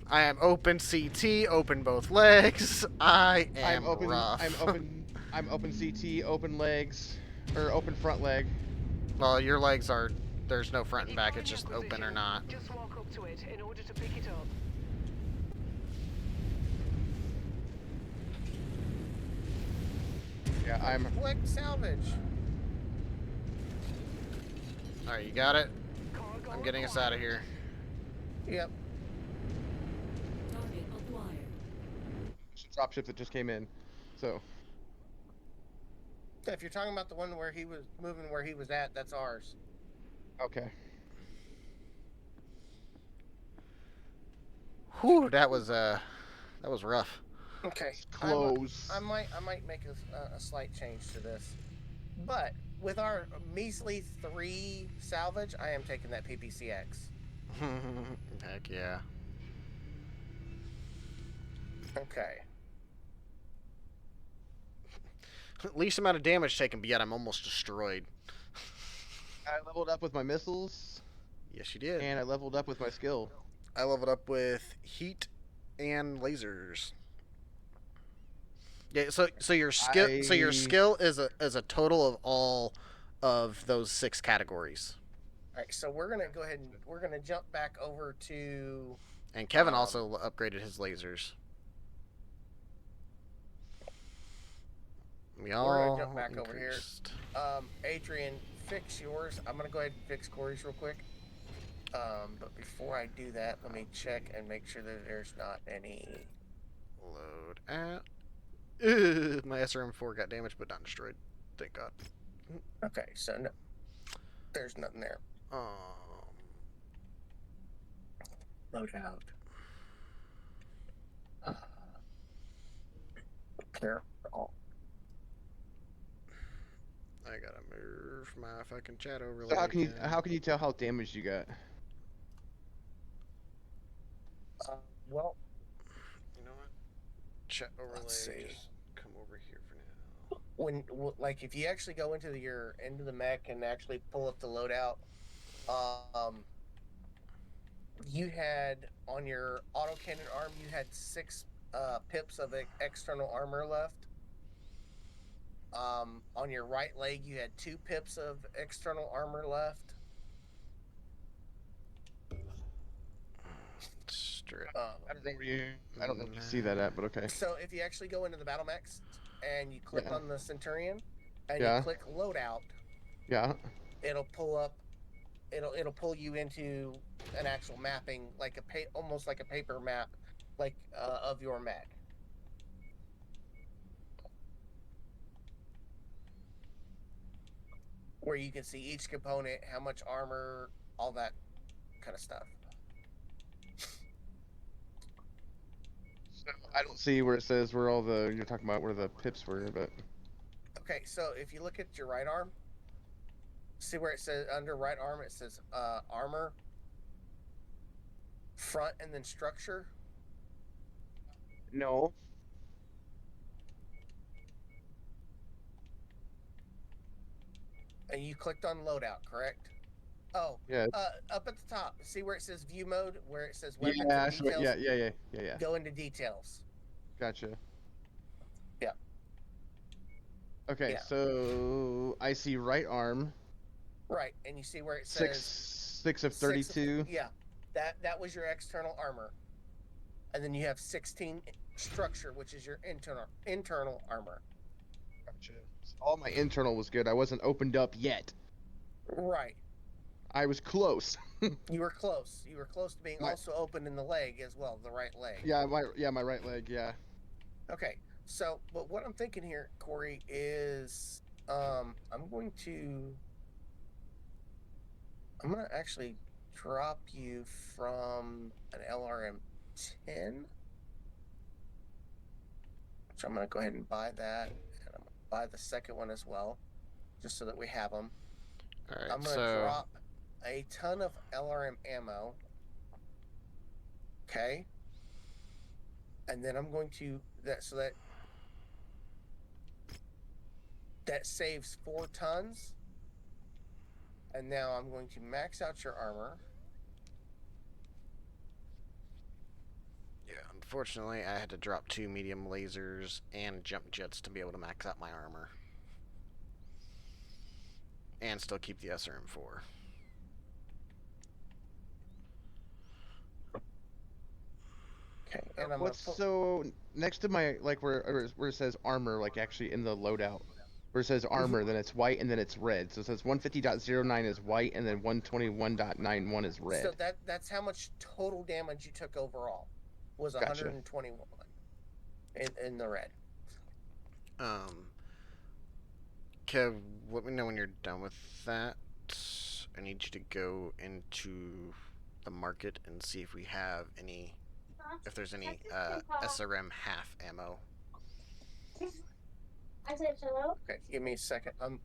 Speaker 2: I am open CT, open both legs. I am
Speaker 1: I'm open.
Speaker 2: rough.
Speaker 1: I'm open CT, open legs, or open front leg.
Speaker 2: Well, your legs are. There's no front
Speaker 4: If
Speaker 2: and
Speaker 4: you
Speaker 2: back.
Speaker 4: find
Speaker 2: It's
Speaker 4: your
Speaker 2: just open or
Speaker 4: position,
Speaker 2: not.
Speaker 4: Just walk up to it in order to pick it up.
Speaker 1: Yeah, I'm.
Speaker 3: Quick salvage.
Speaker 2: All right, you got it.
Speaker 4: Cargo
Speaker 2: I'm getting us out of here.
Speaker 3: Yep.
Speaker 5: Target acquired.
Speaker 1: Dropship that just came in. So
Speaker 3: If you're talking about the one where he was moving where he was at, that's ours.
Speaker 1: okay.
Speaker 2: Whew, that was rough.
Speaker 3: Okay.
Speaker 1: Close.
Speaker 3: I might make a slight change to this, but with our measly 3 salvage, I am taking that PPCX.
Speaker 2: Heck yeah.
Speaker 3: Okay.
Speaker 2: Least amount of damage taken, but yet I'm almost destroyed.
Speaker 1: I leveled up with my missiles,
Speaker 2: Yes, you did.
Speaker 1: and I leveled up with my skill.
Speaker 2: I leveled up with heat and lasers. Yeah, so your skill is a total of all of those 6 categories.
Speaker 3: All right. So we're gonna go ahead and we're gonna jump back over to.
Speaker 2: And Kevin also upgraded his lasers. We all
Speaker 3: We're gonna jump back over here.
Speaker 2: increased.
Speaker 3: Adrian, fix yours. I'm gonna go ahead and fix Corey's real quick. But before I do that, let me check and make sure that there's not any.
Speaker 2: Load out. Ugh, my SRM4 got damaged but not destroyed. Thank God.
Speaker 3: Okay, so no, there's nothing there. Load out. Clear all.
Speaker 2: I gotta move my fucking chat overlay.
Speaker 1: So how can
Speaker 2: again.
Speaker 1: you tell how damaged you got?
Speaker 3: Well,
Speaker 2: You know what? Chat overlay.
Speaker 3: see.
Speaker 2: Just come over here for now.
Speaker 3: like if you actually go into into the mech and actually pull up the loadout, you had on your autocannon arm you had 6 pips of external armor left. On your right leg you had 2 pips of external armor left.
Speaker 2: Strip.
Speaker 1: I don't know where you see that at, but okay.
Speaker 3: So if you actually go into the battle mechs and you click
Speaker 1: Yeah.
Speaker 3: on the Centurion and
Speaker 1: Yeah.
Speaker 3: you click loadout,
Speaker 1: Yeah.
Speaker 3: it'll pull up. It'll pull you into an actual mapping, like almost like a paper map, like of your mech. Where you can see each component, how much armor, all that kind of stuff.
Speaker 1: So I don't see where it says where all you're talking about where the pips were, but
Speaker 3: Okay, so if you look at your right arm, see where it says under right arm it says armor, front, and then structure.
Speaker 1: no.
Speaker 3: And you clicked on loadout, correct? Oh,
Speaker 1: Yeah.
Speaker 3: up at the top, see where it says view mode, where it says weapons
Speaker 1: Yeah.
Speaker 3: and details.
Speaker 1: Yeah.
Speaker 3: Go into details.
Speaker 1: Gotcha.
Speaker 3: Yeah.
Speaker 1: Okay,
Speaker 3: Yeah.
Speaker 1: so I see right arm.
Speaker 3: Right, and you see where it says
Speaker 1: 6 of 32.
Speaker 3: Yeah, that was your external armor, and then you have 16 structure, which is your internal armor.
Speaker 1: Gotcha. So all my internal was good. I wasn't opened up yet.
Speaker 3: Right.
Speaker 1: I was close.
Speaker 3: You were close. You were close to being also open in the leg as well, the right leg.
Speaker 1: Yeah, my right leg. Yeah.
Speaker 3: Okay. So, but what I'm thinking here, Corey, is I'm gonna actually drop you from an LRM 10. Which I'm gonna go ahead and buy that, and I'm gonna buy the second one as well, just so that we have them.
Speaker 2: All right,
Speaker 3: I'm gonna
Speaker 2: so
Speaker 3: drop a ton of LRM ammo. Okay. And then I'm going to that saves 4 tons. And now I'm going to max out your armor.
Speaker 2: Yeah, unfortunately, I had to drop 2 medium lasers and jump jets to be able to max out my armor. And still keep the SRM-4.
Speaker 3: Okay, and I'm
Speaker 1: What's so next to my where it says armor, like actually in the loadout, where it says armor, then it's white and then it's red. So it says 150.09 is white and then 121.91 is red.
Speaker 3: So that's how much total damage you took overall. Was
Speaker 1: Gotcha.
Speaker 3: 121 in the red.
Speaker 2: Kev, let me know when you're done with that. I need you to go into the market and see if we have any, if there's any SRM half ammo.
Speaker 3: Okay, give me a second. I'm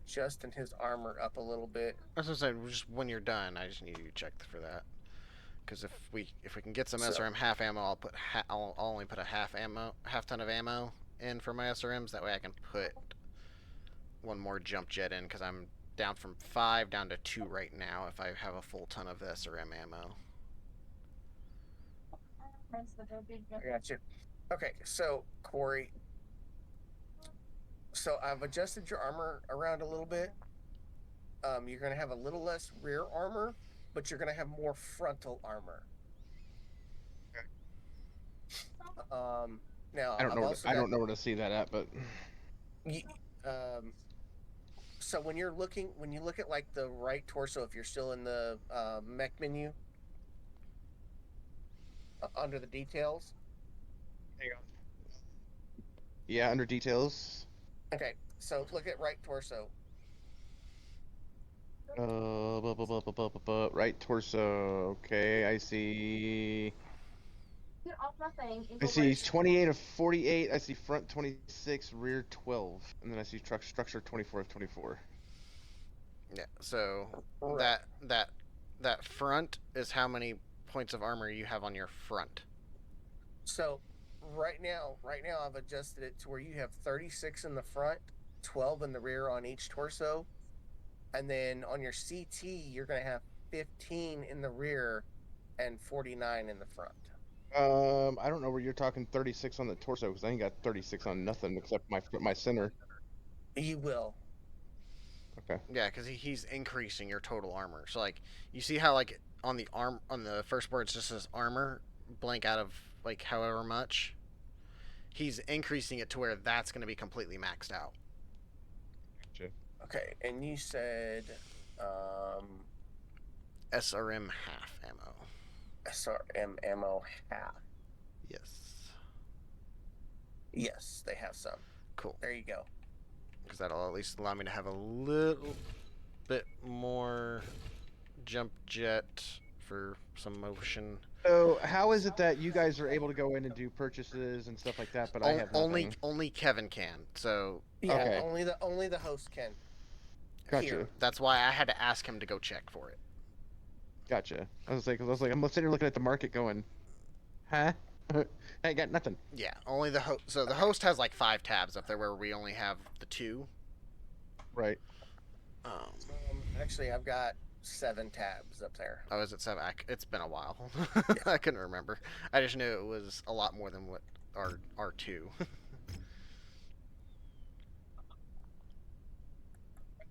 Speaker 3: adjusting his armor up a little bit.
Speaker 2: As I said, just when you're done, I just need you to check for that. Because if we can get some
Speaker 3: So-
Speaker 2: SRM half ammo, I'll only put a half ton of ammo in for my SRMs. That way I can put one more jump jet in, because I'm down from 5 down to 2 right now if I have a full ton of SRM ammo.
Speaker 3: I got you. Okay, so Corey, so I've adjusted your armor around a little bit. You're gonna have a little less rear armor, but you're gonna have more frontal armor. Now
Speaker 1: I don't
Speaker 3: I've
Speaker 1: know.
Speaker 3: also
Speaker 1: I don't know where to see that at, but
Speaker 3: so when you look at like the right torso, if you're still in the mech menu, under the details.
Speaker 1: yeah, under details.
Speaker 3: Okay, so look at right torso.
Speaker 1: Right torso. Okay, I see. I see 28 of 48. I see front 26, rear 12, and then I see truck structure 24 of 24.
Speaker 2: Yeah. So
Speaker 3: Right.
Speaker 2: that front is how many points of armor you have on your front.
Speaker 3: So right now I've adjusted it to where you have 36 in the front, 12 in the rear on each torso, and then on your CT you're gonna have 15 in the rear and 49 in the front.
Speaker 1: I don't know where you're talking 36 on the torso because I ain't got 36 on nothing except my center.
Speaker 3: You will.
Speaker 1: Okay.
Speaker 2: Yeah, because he's increasing your total armor. So like, you see how like on the first word it just says armor blank out of like however much. He's increasing it to where that's going to be completely maxed out.
Speaker 1: Gotcha.
Speaker 3: Okay, and you said
Speaker 2: SRM half ammo.
Speaker 3: SRM ammo half.
Speaker 2: Yes.
Speaker 3: Yes, they have some.
Speaker 2: Cool.
Speaker 3: There you go.
Speaker 2: Because that'll at least allow me to have a little bit more jump jet for some motion.
Speaker 1: So how is it that you guys are able to go in and do purchases and stuff like that, but I have nothing?
Speaker 2: Only Kevin can. So
Speaker 3: Yeah,
Speaker 1: Okay.
Speaker 3: only the host can.
Speaker 1: Gotcha.
Speaker 3: Here.
Speaker 2: that's why I had to ask him to go check for it.
Speaker 1: Gotcha. I'm sitting here looking at the market going, huh? I ain't got nothing.
Speaker 2: Yeah, only the host. So the host has like 5 tabs up there where we only have the 2.
Speaker 1: Right.
Speaker 3: Actually, I've got 7 tabs up there.
Speaker 2: Oh, is it 7? It's been a while. I couldn't remember. I just knew it was a lot more than what our 2.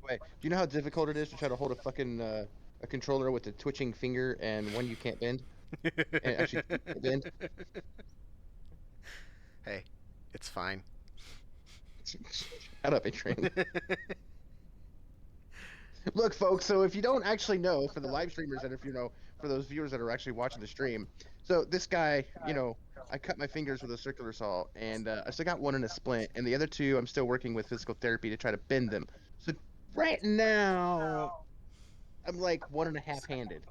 Speaker 1: Wait, do you know how difficult it is to try to hold a fucking a controller with a twitching finger and one you can't bend? And actually can't bend?
Speaker 2: Hey, it's fine.
Speaker 1: Shut up, Adrian. Look, folks, so if you don't actually know, for the live streamers and if you know, for those viewers that are actually watching the stream, so this guy, I cut my fingers with a circular saw, and I still got one in a splint, and the other 2 I'm still working with physical therapy to try to bend them. So right now, I'm like 1.5 handed.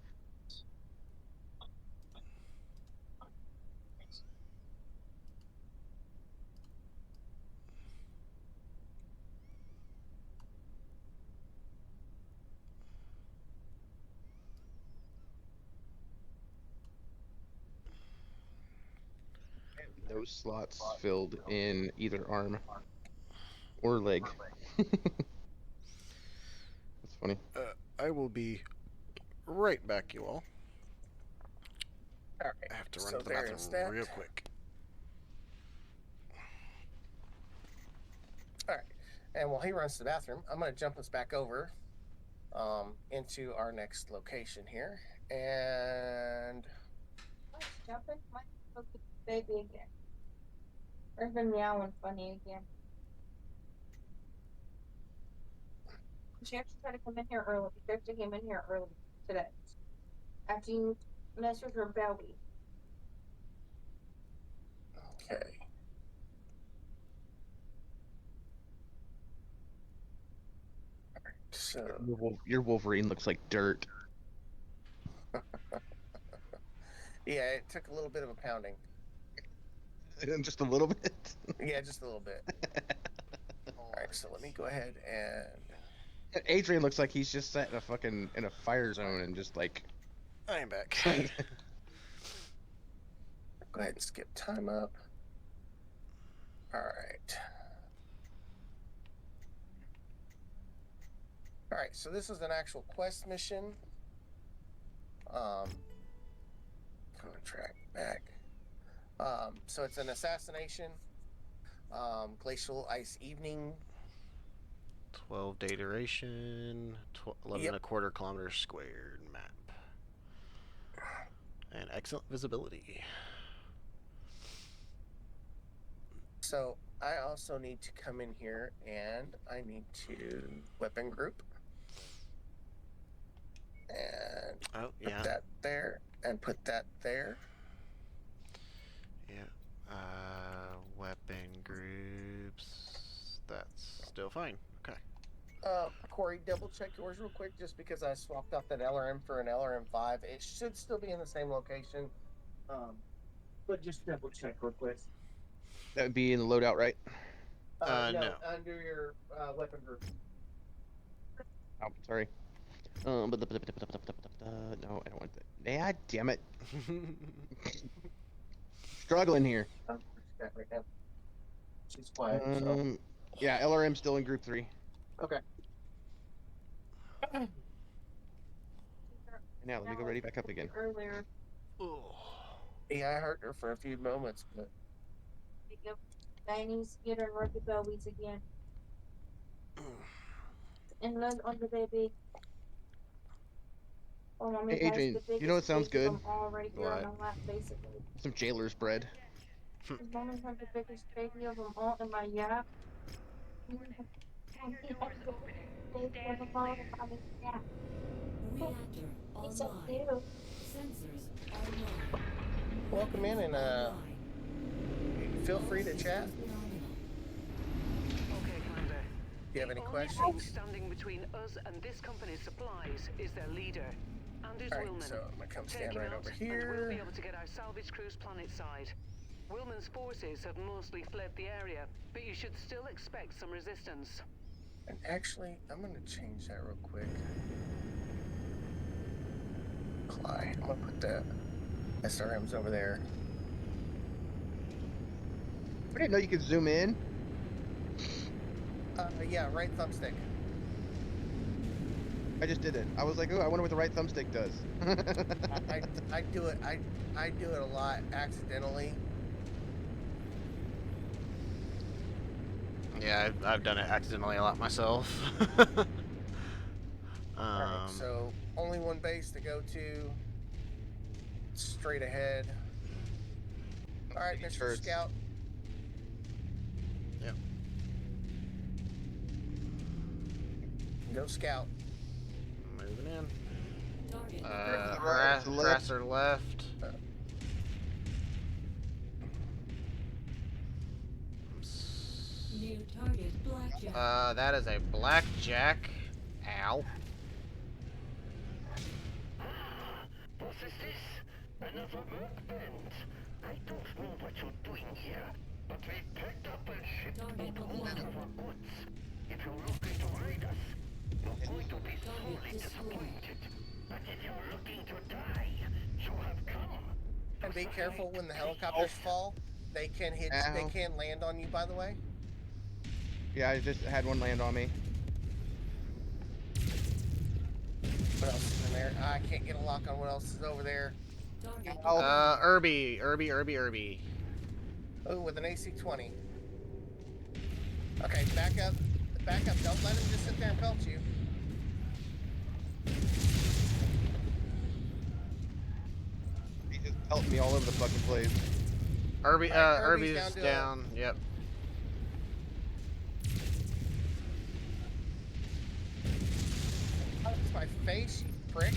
Speaker 1: no slots filled in either arm or leg. That's funny.
Speaker 2: I will be right back, you all.
Speaker 3: All
Speaker 2: I have
Speaker 3: right.
Speaker 2: to run
Speaker 3: So
Speaker 2: to the
Speaker 3: variance
Speaker 2: bathroom
Speaker 3: stat.
Speaker 2: real quick.
Speaker 3: All right. And while he runs to the bathroom, I'm going to jump us back over into our next location here. And
Speaker 8: What's jumping? My baby again. Or been meowing funny again. She actually tried to come in here early. She actually came in here early today. After you mess with her belly.
Speaker 3: okay. So
Speaker 1: Your Wolverine looks like dirt.
Speaker 3: yeah, it took a little bit of a pounding.
Speaker 1: Just a little bit.
Speaker 3: Yeah, just a little bit. All right, so let me go ahead and
Speaker 1: Adrian looks like he's just sat in a fire zone and just like.
Speaker 2: I am back.
Speaker 3: go ahead and skip time up. All right. All right, so this is an actual quest mission. Contract back. So it's an assassination. Glacial ice evening.
Speaker 2: 12-day duration, 11 and a quarter kilometers squared map. And excellent visibility.
Speaker 3: So I also need to come in here and I need to weapon group. And put that there and put that there.
Speaker 2: Yeah. Weapon groups. That's still fine. Okay.
Speaker 3: Corey, double check yours real quick just because I swapped out that LRM for an LRM5. It should still be in the same location. But just double check real quick.
Speaker 1: That would be in the loadout, right?
Speaker 3: No, under your weapon group.
Speaker 1: Oh, sorry. No, I don't want that. Yeah, damn it. Struggling here.
Speaker 3: Right now. She's quiet. So.
Speaker 1: Yeah, LRM still in group 3.
Speaker 3: Okay.
Speaker 1: Now let me go ready back up again.
Speaker 8: Earlier.
Speaker 3: Yeah, I hurt her for a few moments, but.
Speaker 8: I need to get her rugby bellies again. And look on the baby. Oh, mommy,
Speaker 1: Hey, Adrian, you know what sounds good?
Speaker 8: All right here on my lap, basically.
Speaker 1: Some jailer's bread.
Speaker 8: Mommy has the biggest baby of them all in my lap.
Speaker 6: Hangar doors opening. Stand clear.
Speaker 5: Reactor
Speaker 8: He's so
Speaker 5: online.
Speaker 8: cute.
Speaker 5: Sensors online.
Speaker 3: Welcome in and feel free to chat.
Speaker 4: Okay, Commander.
Speaker 3: Do you have any
Speaker 4: The only
Speaker 3: questions?
Speaker 4: thing standing between us and this company's supplies is their leader, Anders
Speaker 3: All right,
Speaker 4: Willman.
Speaker 3: so I'm gonna come
Speaker 4: Take
Speaker 3: stand
Speaker 4: him
Speaker 3: right
Speaker 4: out,
Speaker 3: over
Speaker 4: and we'll
Speaker 3: here.
Speaker 4: be able to get our salvage crews planet side. Willman's forces have mostly fled the area, but you should still expect some resistance.
Speaker 3: And actually, I'm gonna change that real quick. Clyde, I'm gonna put the SRMs over there.
Speaker 1: I didn't know you could zoom in.
Speaker 3: Yeah, right thumbstick.
Speaker 1: I just did it. I was like, oh, I wonder what the right thumbstick does.
Speaker 3: I do it. I do it a lot accidentally.
Speaker 2: Yeah, I've done it accidentally a lot myself.
Speaker 3: Alright, so only one base to go to. Straight ahead. Alright, Mr. Scout.
Speaker 2: Yep.
Speaker 3: Go Scout.
Speaker 2: Moving in.
Speaker 5: Target.
Speaker 2: Harasser left.
Speaker 5: New target blackjack.
Speaker 2: That is a blackjack. Ow.
Speaker 7: What is this? Another mock band. I don't know what you're doing here, but we picked up a ship
Speaker 5: Target
Speaker 7: out of
Speaker 5: acquired.
Speaker 7: our woods. If you're looking to raid us, you're going to be sorely disappointed. But if you're looking to die, you have come.
Speaker 3: And be careful when the helicopters fall. They can hit. They
Speaker 1: Ow.
Speaker 3: can land on you. By the way.
Speaker 1: Yeah, I just had one land on me.
Speaker 3: What else is in there? I can't get a lock on what else is over there.
Speaker 5: Target
Speaker 1: Ow.
Speaker 5: acquired.
Speaker 2: Irby.
Speaker 3: Oh, with an AC-20. Okay, back up. Back up. Don't let him just sit there and pelt you.
Speaker 1: He just pelted me all over the fucking place.
Speaker 2: Irby's
Speaker 3: Irby's
Speaker 2: down.
Speaker 3: down
Speaker 2: Yep.
Speaker 3: Oh, it's my face, you prick.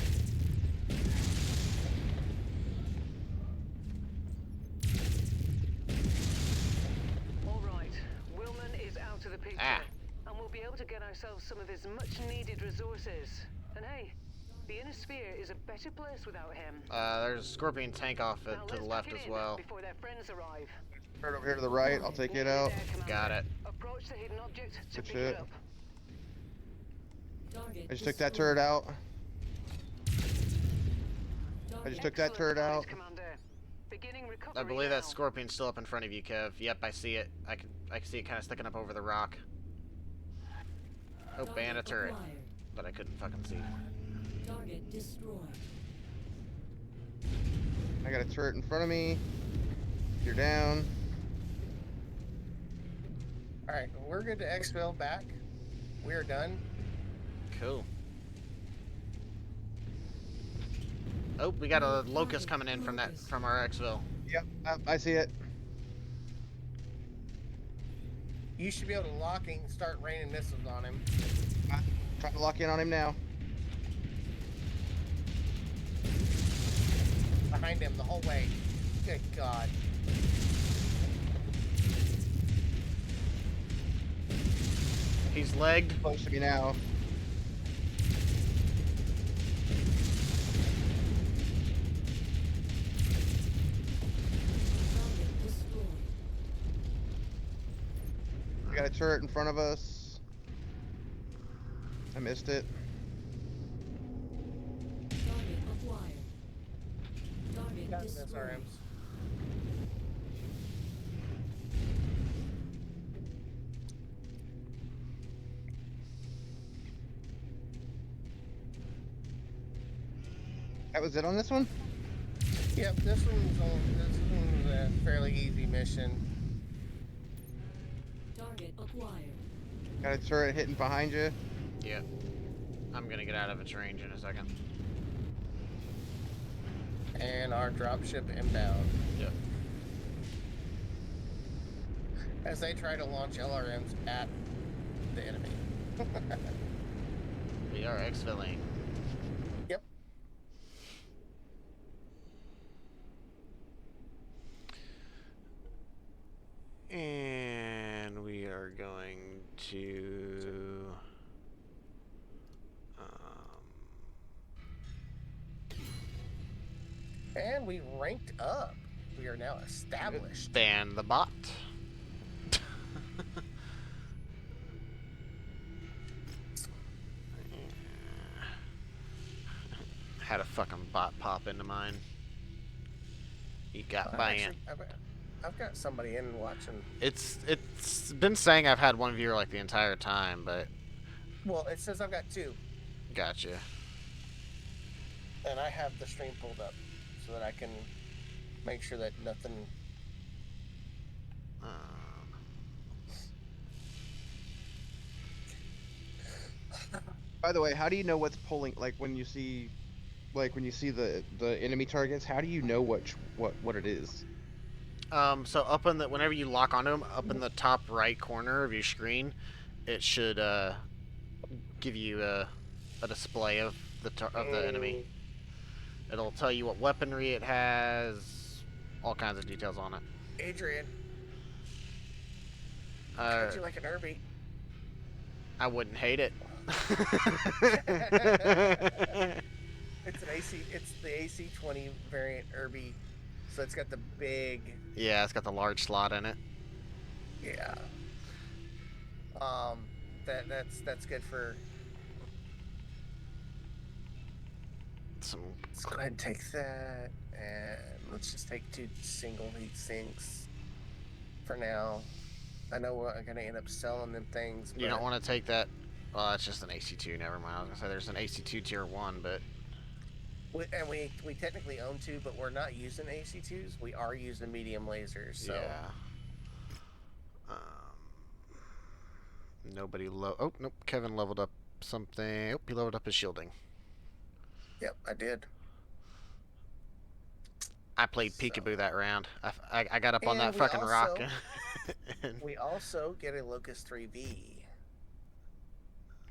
Speaker 4: All right, Willman is out of the picture, and we'll be able to get ourselves some of his much-needed resources. And hey, the Inner Sphere is a better place without him.
Speaker 2: There's a Scorpion tank off
Speaker 4: Now
Speaker 2: to the
Speaker 4: let's
Speaker 2: left
Speaker 4: pack it
Speaker 2: as
Speaker 4: in
Speaker 2: well.
Speaker 4: before their friends arrive.
Speaker 1: Right over here to the right. I'll take it
Speaker 4: Nearly
Speaker 1: out.
Speaker 4: there, Commander.
Speaker 2: Got it.
Speaker 4: Approach the hidden object to
Speaker 1: Good
Speaker 4: pick
Speaker 1: shit.
Speaker 4: it up.
Speaker 5: Target
Speaker 1: I just took that
Speaker 5: destroyed.
Speaker 1: turret out. I
Speaker 5: Target
Speaker 1: just took that turret
Speaker 4: Excellent
Speaker 1: out.
Speaker 4: fight, Commander. Beginning recovery
Speaker 2: I believe
Speaker 4: now.
Speaker 2: that Scorpion's still up in front of you, Kev. Yep, I see it. I can see it kind of sticking up over the rock. Oh,
Speaker 5: Target
Speaker 2: and a turret,
Speaker 5: acquired.
Speaker 2: but I couldn't fucking see.
Speaker 5: Target destroyed.
Speaker 1: I got a turret in front of me. You're down.
Speaker 3: All right, we're good to exfil back. We're done.
Speaker 2: Cool. Oh, we got a locust coming in from our exfil.
Speaker 1: Yep, I see it.
Speaker 3: You should be able to lock and start raining missiles on him.
Speaker 1: Trying to lock in on him now.
Speaker 3: Behind him the whole way. Good God.
Speaker 2: He's legged.
Speaker 1: Close to me now.
Speaker 5: Target destroyed.
Speaker 1: We got a turret in front of us. I missed it.
Speaker 5: Target acquired. Target
Speaker 3: Got
Speaker 5: destroyed.
Speaker 3: SRMs.
Speaker 1: That was it on this one?
Speaker 3: Yep, this one's a fairly easy mission.
Speaker 5: Target acquired.
Speaker 1: Got a turret hitting behind you.
Speaker 2: Yep. I'm gonna get out of its range in a second.
Speaker 3: And our dropship inbound.
Speaker 2: Yep.
Speaker 3: As they try to launch LRMs at the enemy.
Speaker 2: We are exfilling.
Speaker 3: Yep.
Speaker 2: And we are going to...
Speaker 3: And we ranked up. We are now established.
Speaker 2: ban the bot. Had a fucking bot pop into mine. He got banned.
Speaker 3: I've got somebody in watching.
Speaker 2: It's been saying I've had one viewer like the entire time, but
Speaker 3: Well, it says I've got two.
Speaker 2: gotcha.
Speaker 3: And I have the stream pulled up so that I can make sure that nothing.
Speaker 1: By the way, how do you know what's pulling? Like when you see the enemy targets, how do you know what it is?
Speaker 2: So up in the whenever you lock onto them, up in the top right corner of your screen, it should give you a display of the enemy. It'll tell you what weaponry it has, all kinds of details on it.
Speaker 3: Adrian, how'd you like an Irby?
Speaker 2: I wouldn't hate it.
Speaker 3: It's an AC. It's the AC-20 variant Irby, so it's got the big.
Speaker 2: Yeah, it's got the large slot in it.
Speaker 3: Yeah. That's good for.
Speaker 2: Some
Speaker 3: Let's go ahead and take that, and let's just take 2 single heat sinks. for now. I know we're gonna end up selling them things.
Speaker 2: You
Speaker 3: but
Speaker 2: don't want to take that. Well, that's just an AC2. Never mind. I was gonna say there's an AC2 tier 1, but
Speaker 3: we technically own 2, but we're not using AC2s. We are using medium lasers. So
Speaker 2: yeah. Nobody Oh, nope. Kevin leveled up something. Oh, he leveled up his shielding.
Speaker 3: yep, I did.
Speaker 2: I played peekaboo that round. I got up on
Speaker 3: And
Speaker 2: that fucking rock.
Speaker 3: we also get a Locust 3V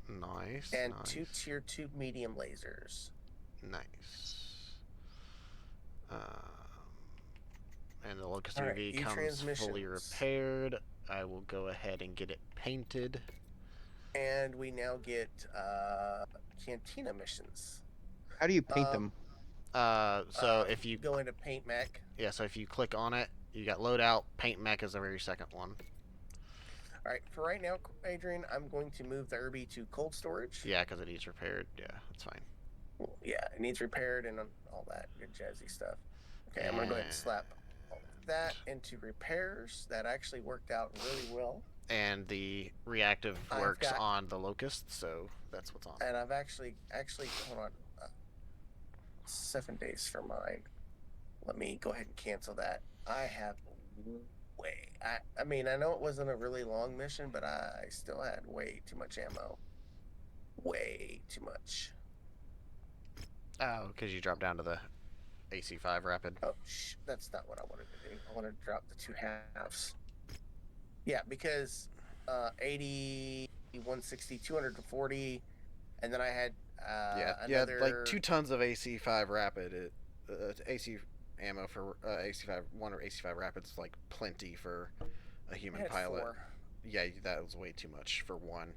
Speaker 2: Nice.
Speaker 3: and
Speaker 2: nice.
Speaker 3: 2 tier 2 medium lasers.
Speaker 2: Nice. And the Locust
Speaker 3: All right,
Speaker 2: 3V comes fully
Speaker 3: e-transmissions.
Speaker 2: repaired. I will go ahead and get it painted.
Speaker 3: And we now get Cantina missions.
Speaker 1: How do you paint them?
Speaker 2: So if you
Speaker 3: go into Paint Mech.
Speaker 2: Yeah, so if you click on it, you got loadout. Paint Mech is the very second one.
Speaker 3: All right, for right now, Adrian, I'm going to move the Irby to cold storage.
Speaker 2: Yeah, because it needs repaired. Yeah, that's fine.
Speaker 3: Well, yeah, it needs repaired and all that good jazzy stuff. Okay, I'm gonna go ahead and slap all of that into repairs. That actually worked out really well.
Speaker 2: And the reactive works on the Locust, so that's what's on.
Speaker 3: And I've actually hold on, 7 days for mine. Let me go ahead and cancel that. I have I mean, I know it wasn't a really long mission, but I still had way too much ammo. Way too much.
Speaker 2: Oh, because you dropped down to the AC5 rapid.
Speaker 3: Oh, that's not what I wanted to do. I wanted to drop the 2 halves. Yeah, because 80, 160, 240, and then I had another...
Speaker 2: like 2 tons of AC5 rapid. AC ammo for AC5 1 or AC5 rapid's like plenty for a human pilot.
Speaker 3: 4.
Speaker 2: Yeah, that was way too much for 1.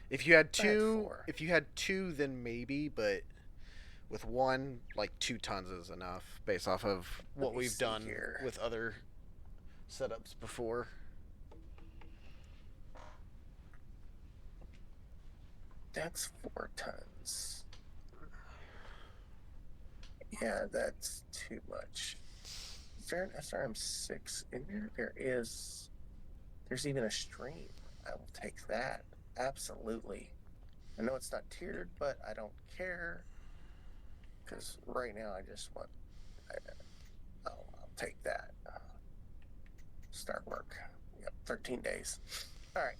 Speaker 2: If you had 2, then maybe, but with 1, like 2 tons is enough based off of what we've done with other setups before.
Speaker 3: That's 4 tons. Yeah, that's too much. Is there an SRM6 in there? There's even a stream. I will take that. Absolutely. I know it's not tiered, but I don't care. Because right now I just want... I'll take that. Start work. Yep, 13 days. All right.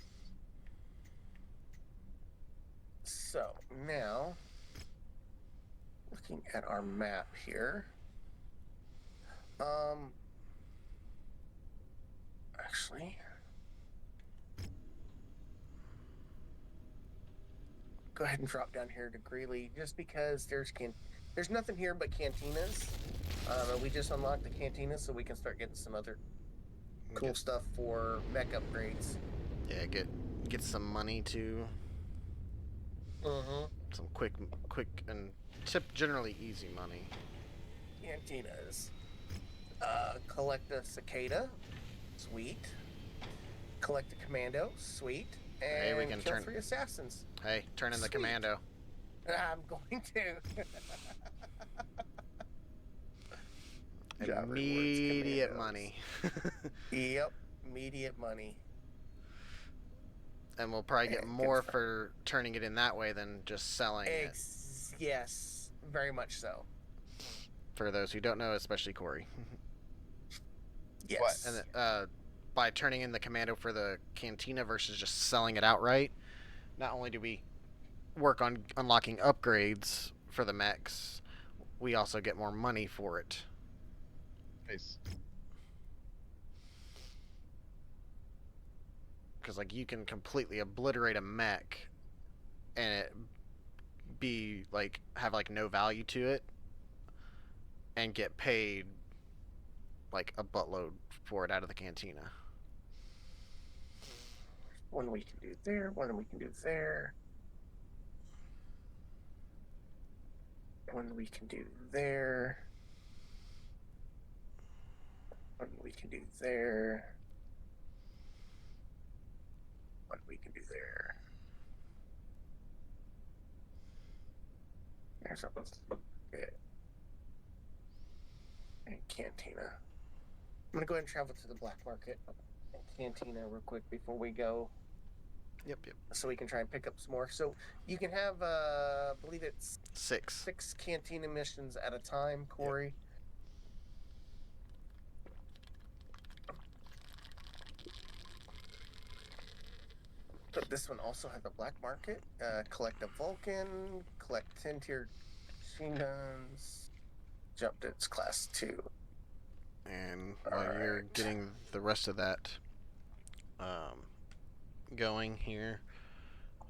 Speaker 3: So, now... looking at our map here. Actually... go ahead and drop down here to Greeley, just because there's nothing here but cantinas. And we just unlocked the cantinas, so we can start getting some other cool stuff for mech upgrades.
Speaker 2: Yeah, get some money too. Some quick and generally easy money.
Speaker 3: Cantinas. Collect a cicada, sweet. Collect a commando, sweet. And
Speaker 2: hey, we can
Speaker 3: kill 3 assassins.
Speaker 2: Hey, turn in the commando.
Speaker 3: I'm going to.
Speaker 2: Immediate money.
Speaker 3: Yep, immediate money.
Speaker 2: And we'll probably get more for turning it in that way than just selling it.
Speaker 3: Yes, very much so.
Speaker 2: For those who don't know, especially Corey.
Speaker 3: Yes.
Speaker 2: What? And by turning in the commando for the cantina versus just selling it outright, not only do we work on unlocking upgrades for the mechs, we also get more money for it.
Speaker 1: Nice.
Speaker 2: Because like you can completely obliterate a mech and it be like have like no value to it and get paid like a buttload for it out of the cantina.
Speaker 3: One we can do there, one we can do there. One we can do there. One we can do there. One we can do there. There's something. Okay. And cantina. I'm gonna go ahead and travel to the black market. cantina real quick before we go,
Speaker 2: Yep.
Speaker 3: so we can try and pick up some more. So you can have, I believe it's
Speaker 2: 6.
Speaker 3: 6 cantina missions at a time, Corey. But this one also has a black market. Collect a Vulcan, collect 10-tier machine guns, jumped its class 2.
Speaker 2: And while you're getting the rest of that going here,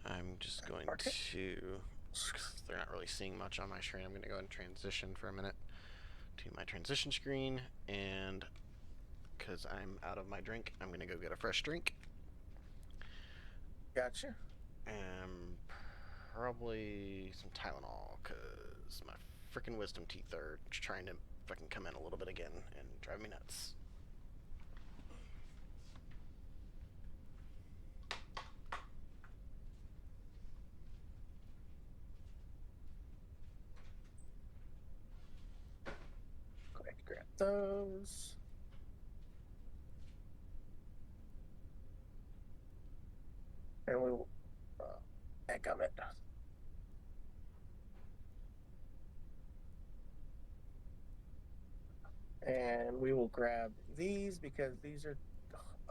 Speaker 2: I'm just going to, because they're not really seeing much on my screen, I'm going to go and transition for a minute to my transition screen, and because I'm out of my drink, I'm going to go get a fresh drink.
Speaker 3: Gotcha.
Speaker 2: And probably some Tylenol, because my freaking wisdom teeth are trying to fucking come in a little bit again and drive me nuts.
Speaker 3: Go ahead and grab those. And we will back on it. And we will grab these because these are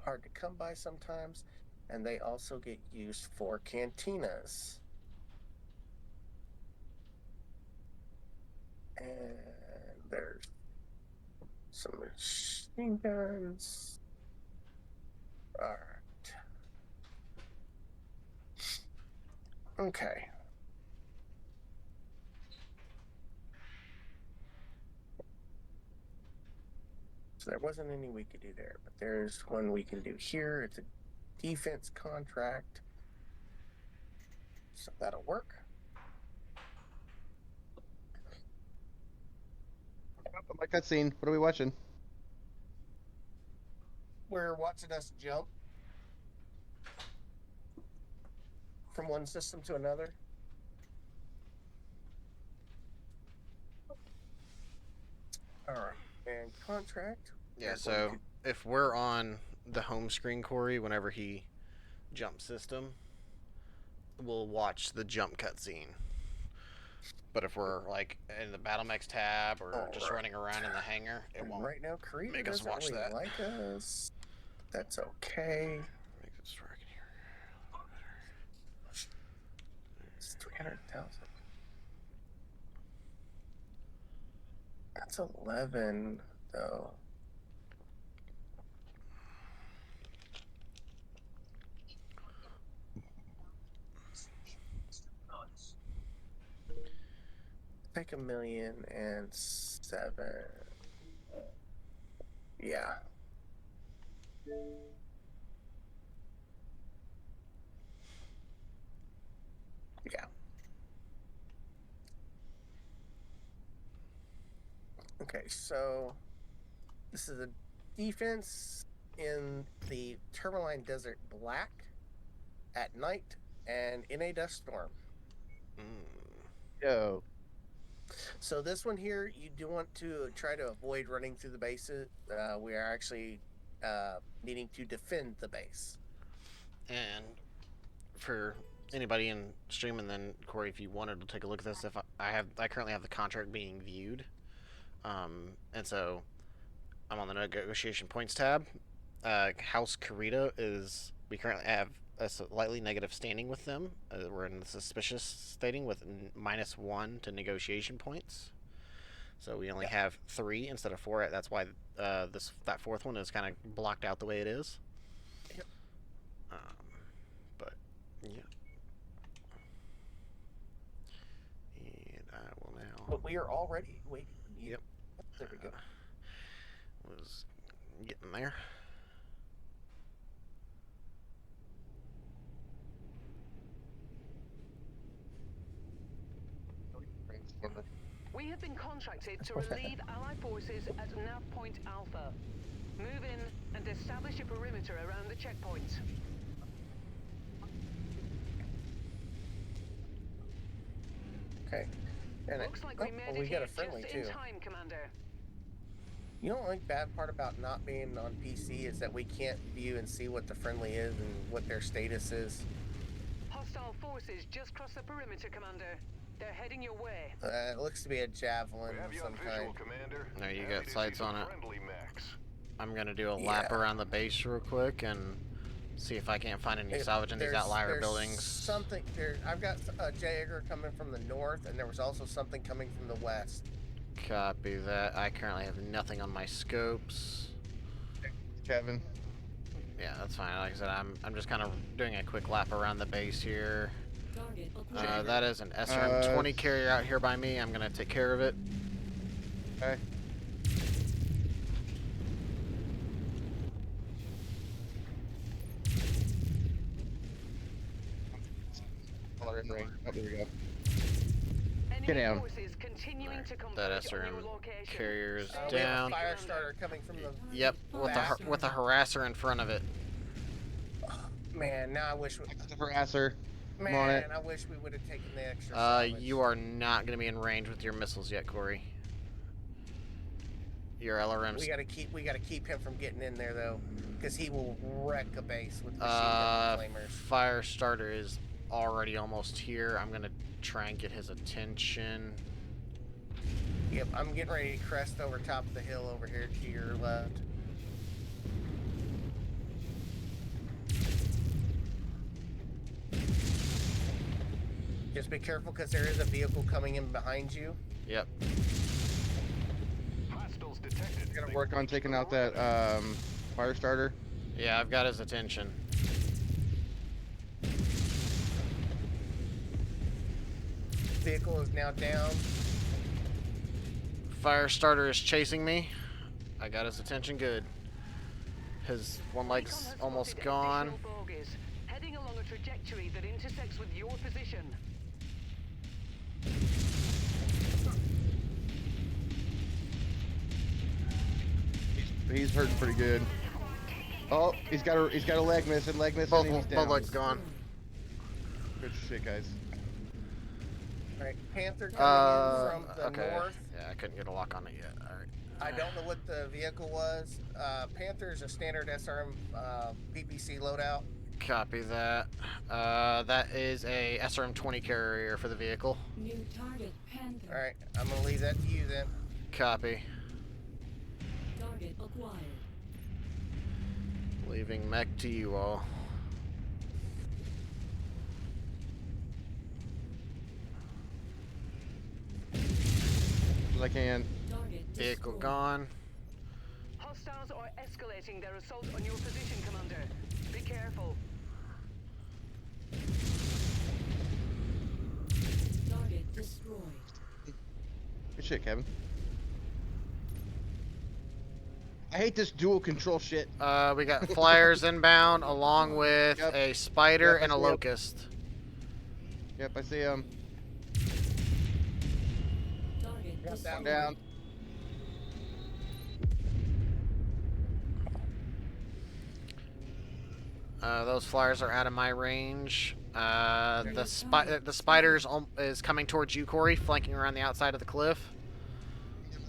Speaker 3: hard to come by sometimes, and they also get used for cantinas. And there's some machine guns. All right. Okay. So there wasn't any we could do there, but there's one we can do here. It's a defense contract. So that'll work.
Speaker 1: My cutscene. What are we watching?
Speaker 3: We're watching us jump from one system to another. All right. And contract.
Speaker 2: Yeah, so if we're on the home screen, Corey, whenever he jumps system, we'll watch the jump cutscene. But if we're like in the Battle Mechs tab or just running around in the hangar, it won't.
Speaker 3: Right now, Korea
Speaker 2: make us
Speaker 3: doesn't
Speaker 2: watch
Speaker 3: really
Speaker 2: that.
Speaker 3: like us. That's okay.
Speaker 2: Make this so I can hear.
Speaker 3: It's 300,000. That's 11, though. Take 1,000,007. Yeah. Yeah. Okay, so this is a defense in the Tourmaline Desert Black at night and in a dust storm.
Speaker 1: Yo.
Speaker 3: So this one here, you do want to try to avoid running through the bases. We are actually needing to defend the base.
Speaker 2: And for anybody in stream, and then Corey, if you wanted to take a look at this, if I currently have the contract being viewed, and so I'm on the negotiation points tab. House Carita is, we currently have a slightly negative standing with them. We're in the suspicious stating with -1 to negotiation points. So we only have 3 instead of 4. That's why that fourth one is kind of blocked out the way it is.
Speaker 3: Yep.
Speaker 2: But yeah. And I will now.
Speaker 3: But we are already waiting.
Speaker 2: Yep.
Speaker 3: There we go.
Speaker 2: Was getting there.
Speaker 4: We have been contracted to relieve Allied forces at Nav Point Alpha. Move in and establish a perimeter around the checkpoint.
Speaker 3: Okay. And
Speaker 4: Looks like we made it
Speaker 3: we
Speaker 4: here
Speaker 3: got a friendly
Speaker 4: just
Speaker 3: too.
Speaker 4: in time, Commander.
Speaker 3: You know, the only bad part about not being on PC is that we can't view and see what the friendly is and what their status is.
Speaker 4: Hostile forces just crossed the perimeter, Commander. They're heading your way.
Speaker 3: It looks to be a javelin
Speaker 9: We have
Speaker 3: of
Speaker 9: you
Speaker 3: some
Speaker 9: on visual,
Speaker 3: kind.
Speaker 9: Commander.
Speaker 2: There you
Speaker 9: Happy
Speaker 2: got
Speaker 9: to see
Speaker 2: sights
Speaker 9: some
Speaker 2: on it.
Speaker 9: friendly mechs.
Speaker 2: I'm gonna do a lap
Speaker 3: Yeah.
Speaker 2: around the base real quick and see if I can't find any salvage in these outlier buildings.
Speaker 3: Something there. I've got a Jaeger coming from the north, and there was also something coming from the west.
Speaker 2: Copy that. I currently have nothing on my scopes.
Speaker 1: Kevin.
Speaker 2: Yeah, that's fine. Like I said, I'm just kind of doing a quick lap around the base here.
Speaker 5: Target acquired.
Speaker 2: That is an SRM-20 carrier out here by me. I'm gonna take care of it.
Speaker 1: Okay. Color in range. Oh, there we go.
Speaker 4: Enemy
Speaker 1: down.
Speaker 4: forces continuing to converge
Speaker 2: That
Speaker 4: on
Speaker 2: SRM
Speaker 4: your location.
Speaker 2: carrier is
Speaker 3: We have a
Speaker 2: down.
Speaker 3: fire starter coming from the.
Speaker 2: Yep, with a harasser in front of it.
Speaker 3: Man, now I wish.
Speaker 1: The harasser.
Speaker 3: Man,
Speaker 1: on it.
Speaker 3: I wish we would have taken the extra. Salvage.
Speaker 2: You are not gonna be in range with your missiles yet, Corey. Your LRMs.
Speaker 3: We gotta keep him from getting in there though, because he will wreck a base with machine gun flamers.
Speaker 2: Fire starter is already almost here. I'm gonna try and get his attention.
Speaker 3: Yep, I'm getting ready to crest over top of the hill over here to your left. Just be careful because there is a vehicle coming in behind you.
Speaker 2: Yep.
Speaker 9: Hostiles detected.
Speaker 1: We're gonna work on taking out that fire starter.
Speaker 2: Yeah, I've got his attention.
Speaker 3: Vehicle is now down.
Speaker 2: Fire starter is chasing me. I got his attention good. His one leg's
Speaker 4: Recon has
Speaker 2: almost
Speaker 4: spotted
Speaker 2: gone.
Speaker 4: additional bogies, heading along a trajectory that intersects with your position.
Speaker 1: He's hurting pretty good. Oh, he's got a leg missing. Leg missing. and he's
Speaker 2: Both
Speaker 1: down.
Speaker 2: legs gone.
Speaker 1: Good shit, guys.
Speaker 3: Alright, Panther coming in from the
Speaker 2: okay.
Speaker 3: north.
Speaker 2: Yeah, I couldn't get a lock on it yet. Alright.
Speaker 3: I don't know what the vehicle was. Panther is a standard SRM PPC loadout.
Speaker 2: Copy that. That is a SRM-20 carrier for the vehicle.
Speaker 5: New target Panther.
Speaker 3: Alright, I'm gonna leave that to you then.
Speaker 2: Copy.
Speaker 5: Target acquired.
Speaker 2: Leaving mech to you all.
Speaker 1: As I can.
Speaker 5: Target
Speaker 2: Vehicle
Speaker 5: destroyed.
Speaker 2: gone.
Speaker 4: Hostiles are escalating their assault on your position, Commander. Be careful.
Speaker 5: Target destroyed.
Speaker 1: Good shit, Kevin. I hate this dual control shit.
Speaker 2: We got flyers inbound along with
Speaker 1: Yep.
Speaker 2: a spider
Speaker 1: Yep, I
Speaker 2: and a
Speaker 1: see 'em.
Speaker 2: locust.
Speaker 1: Yep, I see him.
Speaker 5: Target
Speaker 3: Yep,
Speaker 5: destroyed.
Speaker 1: Down.
Speaker 2: Those flyers are out of my range. The spider is coming towards you, Corey, flanking around the outside of the cliff.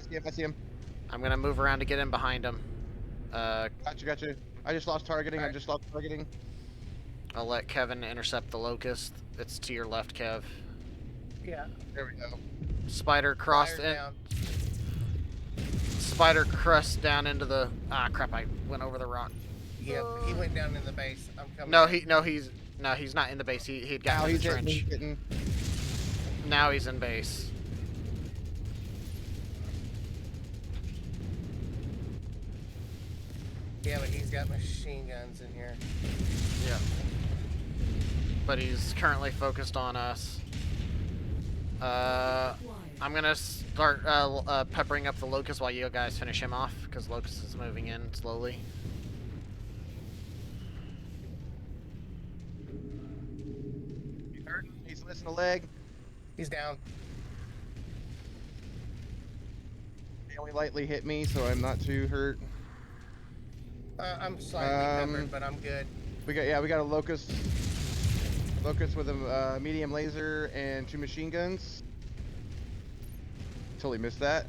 Speaker 1: Yep, I see him.
Speaker 2: I'm gonna move around to get in behind him.
Speaker 1: Gotcha. I just lost targeting. I just lost targeting.
Speaker 2: I'll let Kevin intercept the locust. It's to your left, Kev.
Speaker 3: Yeah.
Speaker 1: There we go.
Speaker 2: Spider crossed
Speaker 3: Fire
Speaker 2: in.
Speaker 3: down.
Speaker 2: Spider crust down into the. Ah, crap! I went over the rock.
Speaker 3: Yep, he went down in the base. I'm coming.
Speaker 2: No,
Speaker 3: in.
Speaker 2: he's not in the base. He'd
Speaker 1: Now
Speaker 2: gotten in
Speaker 1: he's
Speaker 2: the
Speaker 1: hitting. He's
Speaker 2: trench.
Speaker 1: hitting.
Speaker 2: Now he's in base.
Speaker 3: Yeah, but he's got machine guns in here.
Speaker 2: Yeah. But he's currently focused on us.
Speaker 5: Acquired.
Speaker 2: I'm gonna start peppering up the locust while you guys finish him off, because locust is moving in slowly.
Speaker 1: He's hurting. He's missing a leg.
Speaker 3: He's down.
Speaker 1: He only lightly hit me, so I'm not too hurt.
Speaker 3: I'm slightly peppered, but I'm good.
Speaker 1: We got a locust. Locust with a medium laser and 2 machine guns. Totally missed that.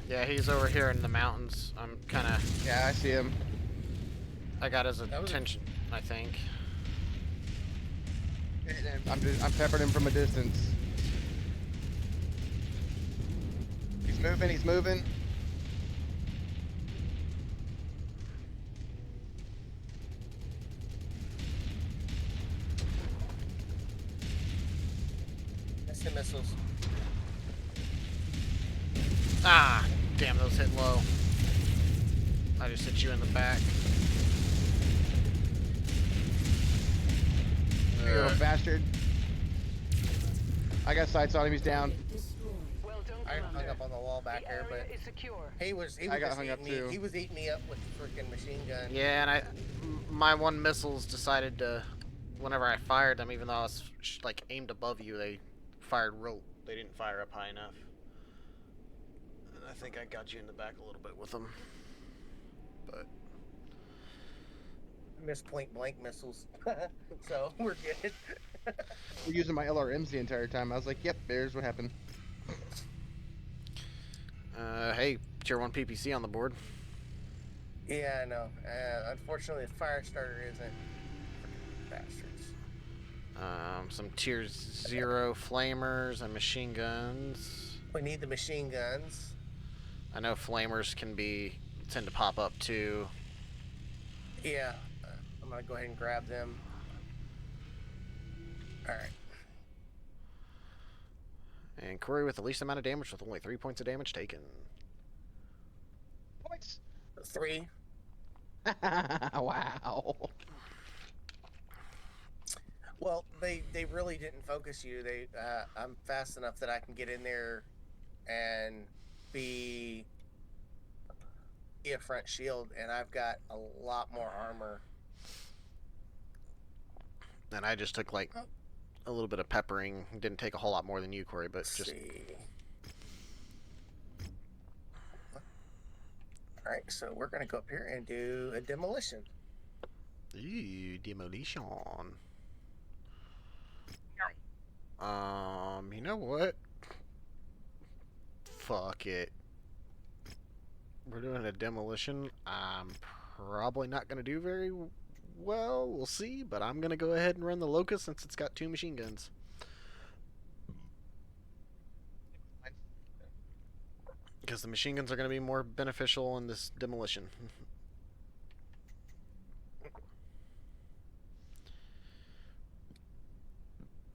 Speaker 2: Yeah, he's over here in the mountains. I'm kind of.
Speaker 1: Yeah, I see him.
Speaker 2: I got his
Speaker 3: That was-
Speaker 2: attention, I think.
Speaker 1: I'm peppering him from a distance. He's moving. He's moving.
Speaker 3: Missing missiles.
Speaker 2: Ah, damn, those hit low. I just hit you in the back.
Speaker 1: You little bastard. I got sights on him. He's down.
Speaker 5: Destroyed.
Speaker 4: Well done,
Speaker 3: I hung
Speaker 4: Commander.
Speaker 3: up on the wall back
Speaker 4: The
Speaker 3: there,
Speaker 4: area
Speaker 3: but
Speaker 4: is secure.
Speaker 3: he was
Speaker 1: I got
Speaker 3: just
Speaker 1: hung up
Speaker 3: eating me.
Speaker 1: too.
Speaker 3: He was eating me up with the freaking machine gun.
Speaker 2: Yeah, and my one missiles decided to, whenever I fired them, even though I was like aimed above you, they fired real. They didn't fire up high enough. And I think I got you in the back a little bit with them. But
Speaker 3: I missed point blank missiles, so we're good.
Speaker 1: We're using my LRMs the entire time. I was like, yep, there's what happened.
Speaker 2: hey, tier 1 PPC on the board.
Speaker 3: Yeah, I know. Unfortunately, the fire starter isn't. Bastards.
Speaker 2: Some tier 0 flamers and machine guns.
Speaker 3: We need the machine guns.
Speaker 2: I know flamers tend to pop up too.
Speaker 3: Yeah, I'm gonna go ahead and grab them. All right.
Speaker 2: And Corey with the least amount of damage with only 3 points of damage taken.
Speaker 1: Points.
Speaker 3: 3.
Speaker 1: Wow.
Speaker 3: Well, they really didn't focus you. I'm fast enough that I can get in there and be a front shield, and I've got a lot more armor.
Speaker 2: And I just took like a little bit of peppering. Didn't take a whole lot more than you, Corey, but
Speaker 3: Let's
Speaker 2: just.
Speaker 3: see. All right, so we're gonna go up here and do a demolition.
Speaker 2: Ooh, demolition. You know what? Fuck it. We're doing a demolition. I'm probably not gonna do very well. We'll see, but I'm gonna go ahead and run the Locust since it's got 2 machine guns. Because the machine guns are gonna be more beneficial in this demolition.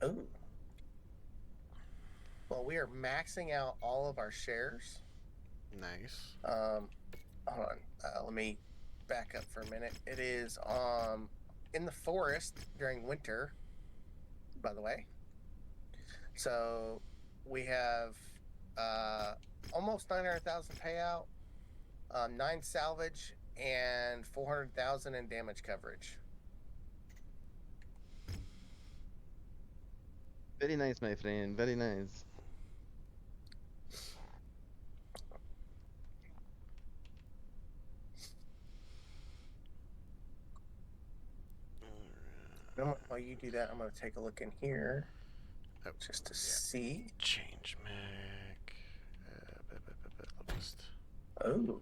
Speaker 3: Oh. Well, we are maxing out all of our shares.
Speaker 2: Nice.
Speaker 3: Hold on. Let me back up for a minute. It is in the forest during winter, by the way. So we have almost 900,000 payout, 9 salvage, and 400,000 in damage coverage.
Speaker 1: Very nice, my friend. Very nice.
Speaker 3: While you do that, I'm going to take a look in here just to see.
Speaker 2: Change Mac. Locust.
Speaker 3: Oh.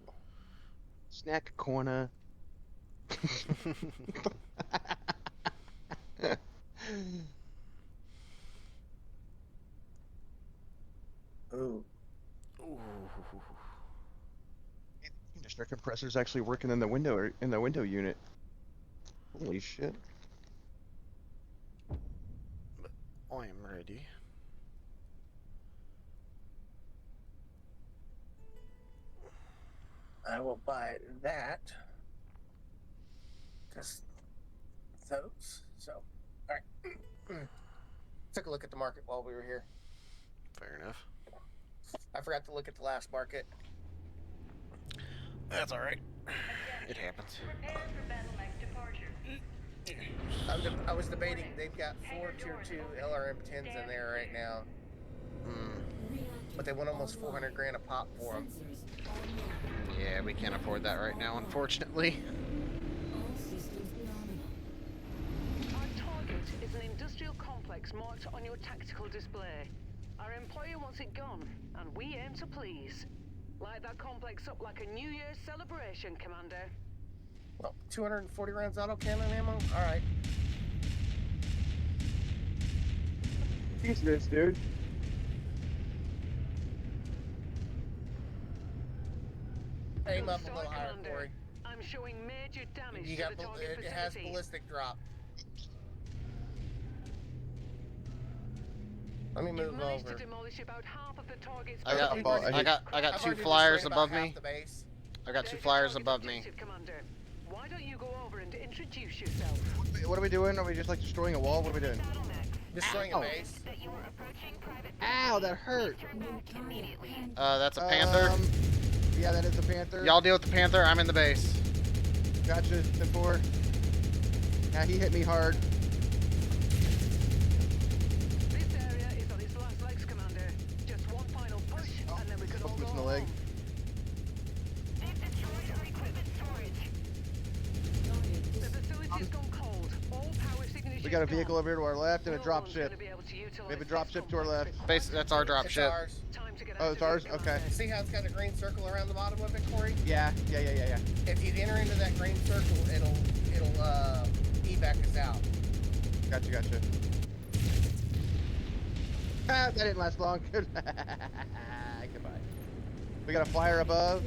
Speaker 1: Snack corner.
Speaker 3: Ooh.
Speaker 2: Ooh.
Speaker 1: Our compressor's actually working in the window unit. Holy shit.
Speaker 2: I am ready.
Speaker 3: I will buy that. Just those. So, all right. Took a look at the market while we were here.
Speaker 2: Fair enough.
Speaker 3: I forgot to look at the last market.
Speaker 2: That's alright. It happens.
Speaker 6: Prepare for battle mech departure.
Speaker 3: I was debating. They've got 4 tier 2 LRM 10s in there right now, but they want almost 400 grand a pop for them.
Speaker 5: Sensors online.
Speaker 2: Yeah, we can't afford that right now, unfortunately.
Speaker 5: All systems nominal.
Speaker 4: Our target is an industrial complex marked on your tactical display. Our employer wants it gone, and we aim to please. Light that complex up like a New Year's celebration, Commander.
Speaker 3: Well, 240 rounds autocannon ammo? Alright.
Speaker 1: Piece this, dude.
Speaker 3: Aim up a
Speaker 4: Good
Speaker 3: little
Speaker 4: start,
Speaker 3: higher,
Speaker 4: Commander.
Speaker 3: Corey.
Speaker 4: I'm showing major damage
Speaker 3: You
Speaker 4: to
Speaker 3: got
Speaker 4: the target
Speaker 3: it has
Speaker 4: facility.
Speaker 3: ballistic drop. Let me
Speaker 4: You've
Speaker 3: move
Speaker 4: managed to
Speaker 3: over.
Speaker 4: demolish about half of the target's
Speaker 2: I got
Speaker 4: facilities.
Speaker 2: I got
Speaker 3: I've
Speaker 2: two
Speaker 3: already
Speaker 2: flyers
Speaker 3: destroyed
Speaker 2: above
Speaker 3: about
Speaker 2: me.
Speaker 3: half the base.
Speaker 2: I got 2
Speaker 4: There's your
Speaker 2: flyers
Speaker 4: target
Speaker 2: above me.
Speaker 4: objective, Commander. Why don't you go over and introduce yourself?
Speaker 1: What are we doing? Are we just like destroying a wall? What are we doing?
Speaker 3: Destroying
Speaker 1: Ow.
Speaker 3: a base.
Speaker 1: Ow, that hurt.
Speaker 5: New target.
Speaker 2: That's a panther.
Speaker 1: Yeah, that is a panther.
Speaker 2: Y'all deal with the panther. I'm in the base.
Speaker 1: Gotcha. 10-4. Yeah, he hit me hard.
Speaker 4: This area is on its last legs, Commander. Just one final push, and then we can all go
Speaker 1: Pushing the leg.
Speaker 4: home. The facility's gone cold. All power signatures
Speaker 1: We got a
Speaker 4: gone.
Speaker 1: vehicle over here to our left and a
Speaker 4: No
Speaker 1: drop
Speaker 4: one's
Speaker 1: ship.
Speaker 4: gonna be able to utilize
Speaker 1: We have a
Speaker 4: this
Speaker 1: drop ship to our
Speaker 4: complex
Speaker 1: left.
Speaker 4: for
Speaker 2: Base.
Speaker 4: quite
Speaker 2: That's
Speaker 4: some
Speaker 2: our
Speaker 4: time.
Speaker 2: drop
Speaker 3: It's
Speaker 2: ship.
Speaker 3: ours.
Speaker 4: Time to get
Speaker 1: Oh,
Speaker 4: out
Speaker 1: it's
Speaker 4: of
Speaker 1: ours?
Speaker 4: here,
Speaker 1: Okay.
Speaker 4: Commander.
Speaker 3: See how it's got a green circle around the bottom of it, Corey?
Speaker 1: Yeah.
Speaker 3: If you enter into that green circle, it'll evac us out.
Speaker 1: Gotcha. Ah, that didn't last long. Goodbye. We got a flyer above.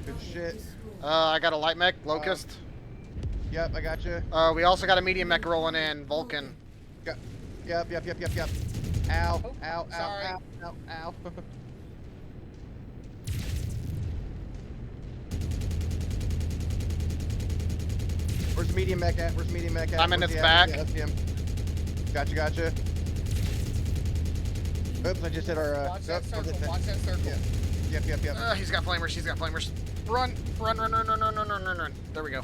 Speaker 1: Good shit.
Speaker 2: I got a light mech, Locust.
Speaker 1: Yep, I got you.
Speaker 2: We also got a medium mech rolling in, Vulcan.
Speaker 1: Yep. Ow,
Speaker 3: Oh,
Speaker 1: ow,
Speaker 3: sorry.
Speaker 1: ow. Where's the medium mech at?
Speaker 2: I'm in
Speaker 1: Where's
Speaker 2: its
Speaker 1: he at?
Speaker 2: back.
Speaker 1: Yeah, that's him. Gotcha. Oops, I just hit our.
Speaker 3: Watch that
Speaker 1: nope,
Speaker 3: circle.
Speaker 1: didn't hit.
Speaker 3: Watch that circle.
Speaker 1: Yep.
Speaker 2: He's got flamers. Run. There we go.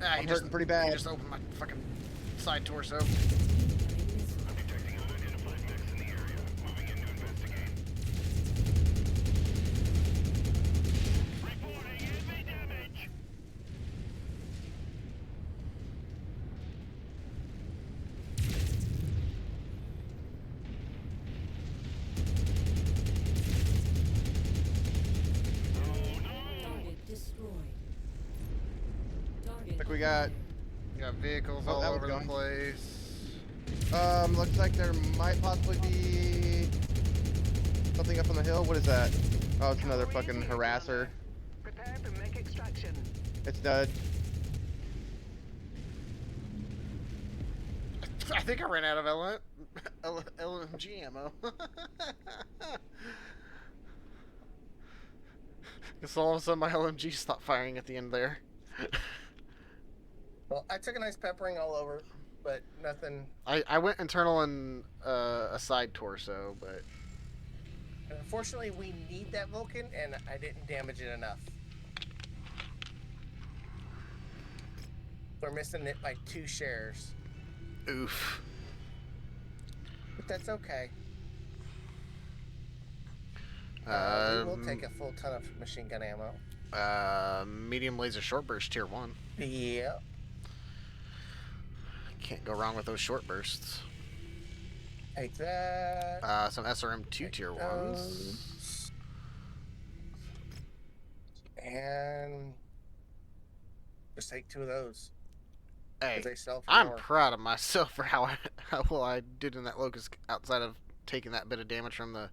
Speaker 2: Ah,
Speaker 1: I'm hurting pretty bad.
Speaker 2: He just opened my fucking side torso.
Speaker 5: Target destroyed. Target
Speaker 1: Like we got.
Speaker 2: We got vehicles
Speaker 1: Oh,
Speaker 2: all
Speaker 1: that was
Speaker 2: over the
Speaker 1: gone.
Speaker 2: place.
Speaker 1: Looks like there might possibly be something up on the hill. What is that? Oh, it's another fucking harasser.
Speaker 4: Prepare for mech extraction.
Speaker 1: It's dead.
Speaker 2: I think I ran out of LMG ammo. Guess all of a sudden my LMG stopped firing at the end there.
Speaker 3: Well, I took a nice peppering all over, but nothing.
Speaker 2: I went internal and a side torso, but
Speaker 3: Unfortunately, we need that Vulcan, and I didn't damage it enough. We're missing it by 2 shares,
Speaker 2: oof.
Speaker 3: but that's okay. We will take a full ton of machine gun ammo.
Speaker 2: Medium laser short burst tier 1.
Speaker 3: Yeah.
Speaker 2: Can't go wrong with those short bursts.
Speaker 3: Take that.
Speaker 2: Some SRM2 tier 1s.
Speaker 3: And just take 2 of those.
Speaker 2: Hey,
Speaker 3: They sell for
Speaker 2: I'm
Speaker 3: more.
Speaker 2: proud of myself for how well I did in that Locust outside of taking that bit of damage from the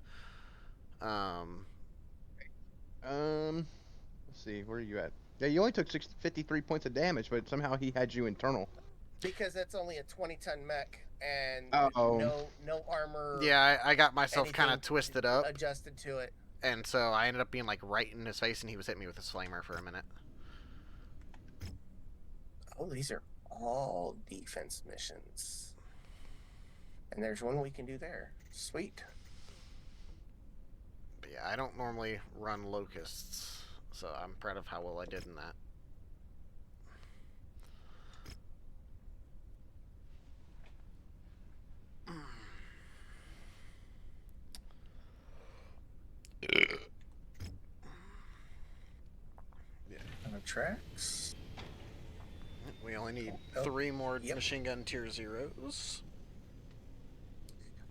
Speaker 1: Let's see, where are you at? Yeah, you only took 53 points of damage, but somehow he had you internal.
Speaker 3: Because that's only a 20-ton mech, and
Speaker 1: Uh-oh.
Speaker 3: no armor
Speaker 2: Yeah, I got myself kind of
Speaker 3: anything
Speaker 2: twisted up,
Speaker 3: adjusted to it.
Speaker 2: and so I ended up being like right in his face, and he was hitting me with his flamer for a minute.
Speaker 3: Oh, these are all defense missions. And there's one we can do there. Sweet.
Speaker 2: But yeah, I don't normally run Locusts, so I'm proud of how well I did in that.
Speaker 3: On the tracks.
Speaker 2: We only need
Speaker 3: Oh,
Speaker 2: 3 more
Speaker 3: yep.
Speaker 2: machine gun tier 0s.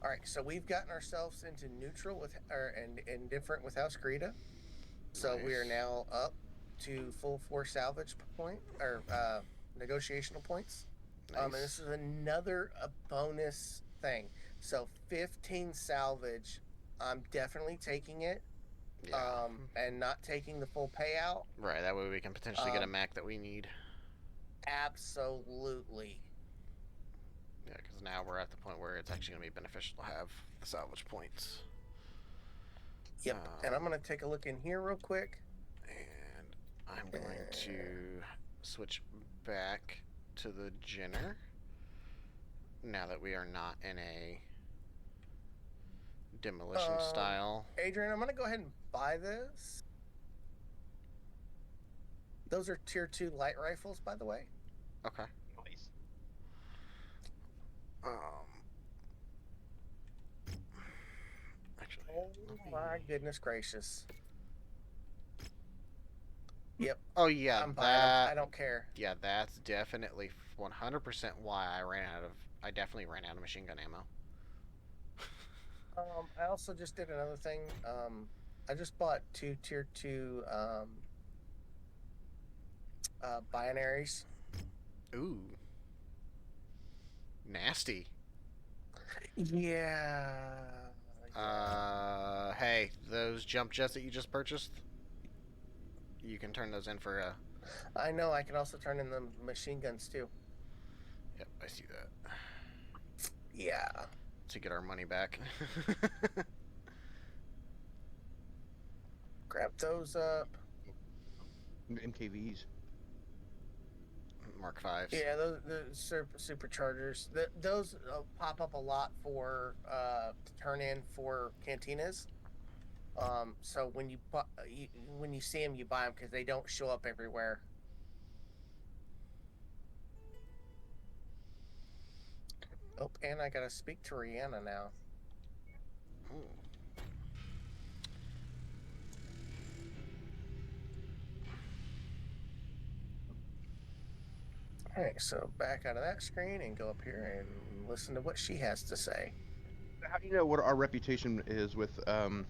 Speaker 3: All All right, so we've gotten ourselves into neutral with and indifferent with House Greta. So we are
Speaker 2: Nice.
Speaker 3: now up to full 4 salvage point or negotiational points. And this
Speaker 2: Nice.
Speaker 3: is another bonus thing. So 15 salvage. I'm definitely taking it.
Speaker 2: Yeah.
Speaker 3: And not taking the full payout.
Speaker 2: Right. That way we can potentially get a Mac that we need.
Speaker 3: Absolutely.
Speaker 2: Yeah, because now we're at the point where it's actually going to be beneficial to have the salvage points.
Speaker 3: Yep. And I'm going to take a look in here real quick.
Speaker 2: And I'm going to switch back to the Jenner. Now that we are not in a demolition style.
Speaker 3: Adrian, I'm going to go ahead and buy this. Those are tier 2 light rifles, by the way.
Speaker 2: Okay.
Speaker 1: Nice.
Speaker 2: Actually,
Speaker 3: Oh my goodness gracious. Yep.
Speaker 2: Oh yeah,
Speaker 3: I'm buying them. I don't care.
Speaker 2: Yeah, that's definitely 100% why I definitely ran out of machine gun ammo.
Speaker 3: I also just did another thing. I just bought 2 tier 2 binaries.
Speaker 2: Ooh. Nasty.
Speaker 3: Yeah.
Speaker 2: Hey, those jump jets that you just purchased, you can turn those in for a...
Speaker 3: I know, I can also turn in the machine guns too.
Speaker 2: Yep, I see that.
Speaker 3: Yeah.
Speaker 2: To get our money back.
Speaker 3: Grab those up.
Speaker 1: MKVs.
Speaker 2: Mark 5s.
Speaker 3: Yeah, those superchargers. Those pop up a lot for to turn in for cantinas. So when you see them, you buy them because they don't show up everywhere. Oh, and I gotta speak to Rihanna now.
Speaker 2: Ooh.
Speaker 3: All right, so back out of that screen and go up here and listen to what she has to say.
Speaker 1: How do you know what our reputation is with the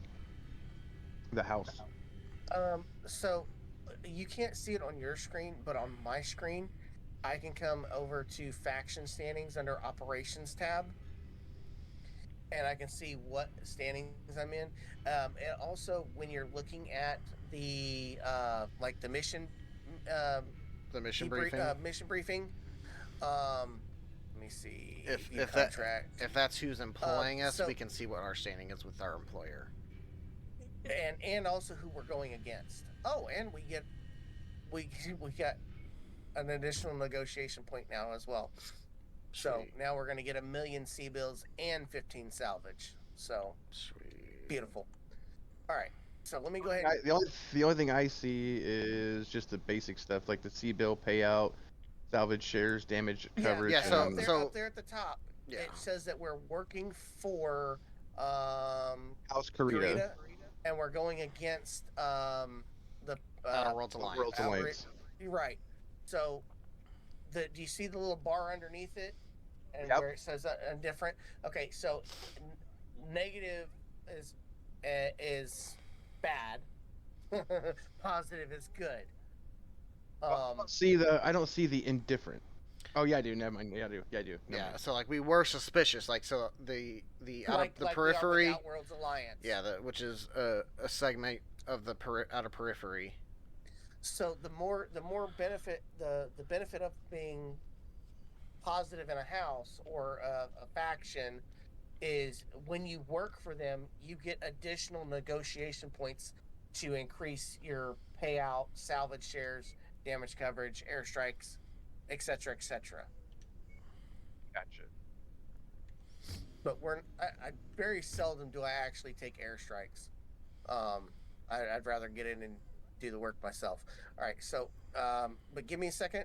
Speaker 1: house?
Speaker 3: So you can't see it on your screen, but on my screen, I can come over to faction standings under operations tab, and I can see what standings I'm in. And also, when you're looking at the like the mission,
Speaker 2: The mission briefing.
Speaker 3: Mission briefing. Let me see.
Speaker 2: If that's who's employing us,
Speaker 3: so-
Speaker 2: we can see what our standing is with our employer.
Speaker 3: and also who we're going against. Oh, and we got an additional negotiation point now as well. So
Speaker 2: Sweet.
Speaker 3: now we're going to get 1 million C bills and 15 salvage. So
Speaker 2: Sweet.
Speaker 3: beautiful. All right. So let me go ahead.
Speaker 1: The only thing I see is just the basic stuff like the C-bill payout, salvage shares, damage coverage.
Speaker 2: Yeah, so-
Speaker 3: and up there at the top,
Speaker 2: Yeah.
Speaker 3: it says that we're working for
Speaker 1: House Karita.
Speaker 3: and we're going against the
Speaker 2: Outer Worlds Alliance.
Speaker 1: Worlds Alliance.
Speaker 3: Right. So do you see the little bar underneath it, and
Speaker 1: Yep.
Speaker 3: where it says indifferent? Okay, so negative is bad. Positive is good.
Speaker 1: I don't see the indifferent. Oh yeah, I do. Never mind. Yeah, I do. Yeah, I do. Never
Speaker 2: Yeah,
Speaker 1: mind.
Speaker 2: so like we were suspicious, like so the out
Speaker 3: like,
Speaker 2: of the
Speaker 3: like
Speaker 2: periphery.
Speaker 3: we are with Outworlds Alliance.
Speaker 2: Yeah, which is a segment of the outer periphery.
Speaker 3: So the more benefit the benefit of being positive in a house or a faction is when you work for them, you get additional negotiation points to increase your payout, salvage shares, damage coverage, airstrikes, etc., etc.
Speaker 1: Gotcha.
Speaker 3: But I very seldom do I actually take airstrikes. I'd rather get in and do the work myself. All right, so but give me a second.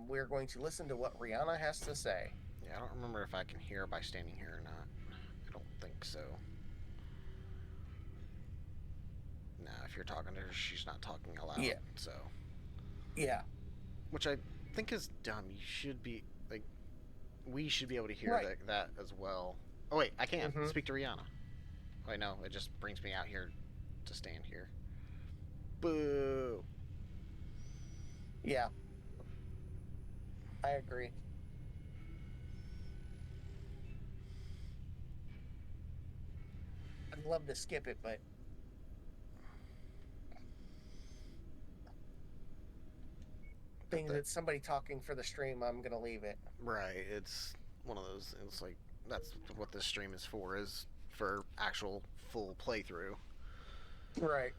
Speaker 3: We're going to listen to what Rihanna has to say.
Speaker 2: Yeah, I don't remember if I can hear by standing here or not. I don't think so. No, if you're talking to her, she's not talking aloud.
Speaker 3: Yeah.
Speaker 2: So.
Speaker 3: Yeah.
Speaker 2: Which I think is dumb. You should be like, we should be able to hear
Speaker 3: Right.
Speaker 2: that as well. Oh wait, I can
Speaker 3: Mhm.
Speaker 2: speak to Rihanna. Wait, no, it just brings me out here to stand here. Boo.
Speaker 3: Yeah, I agree. I'd love to skip it, but being that somebody talking for the stream, I'm gonna leave it.
Speaker 2: Right, it's one of those. It's like that's what this stream is for. Is for actual full playthrough.
Speaker 3: Right.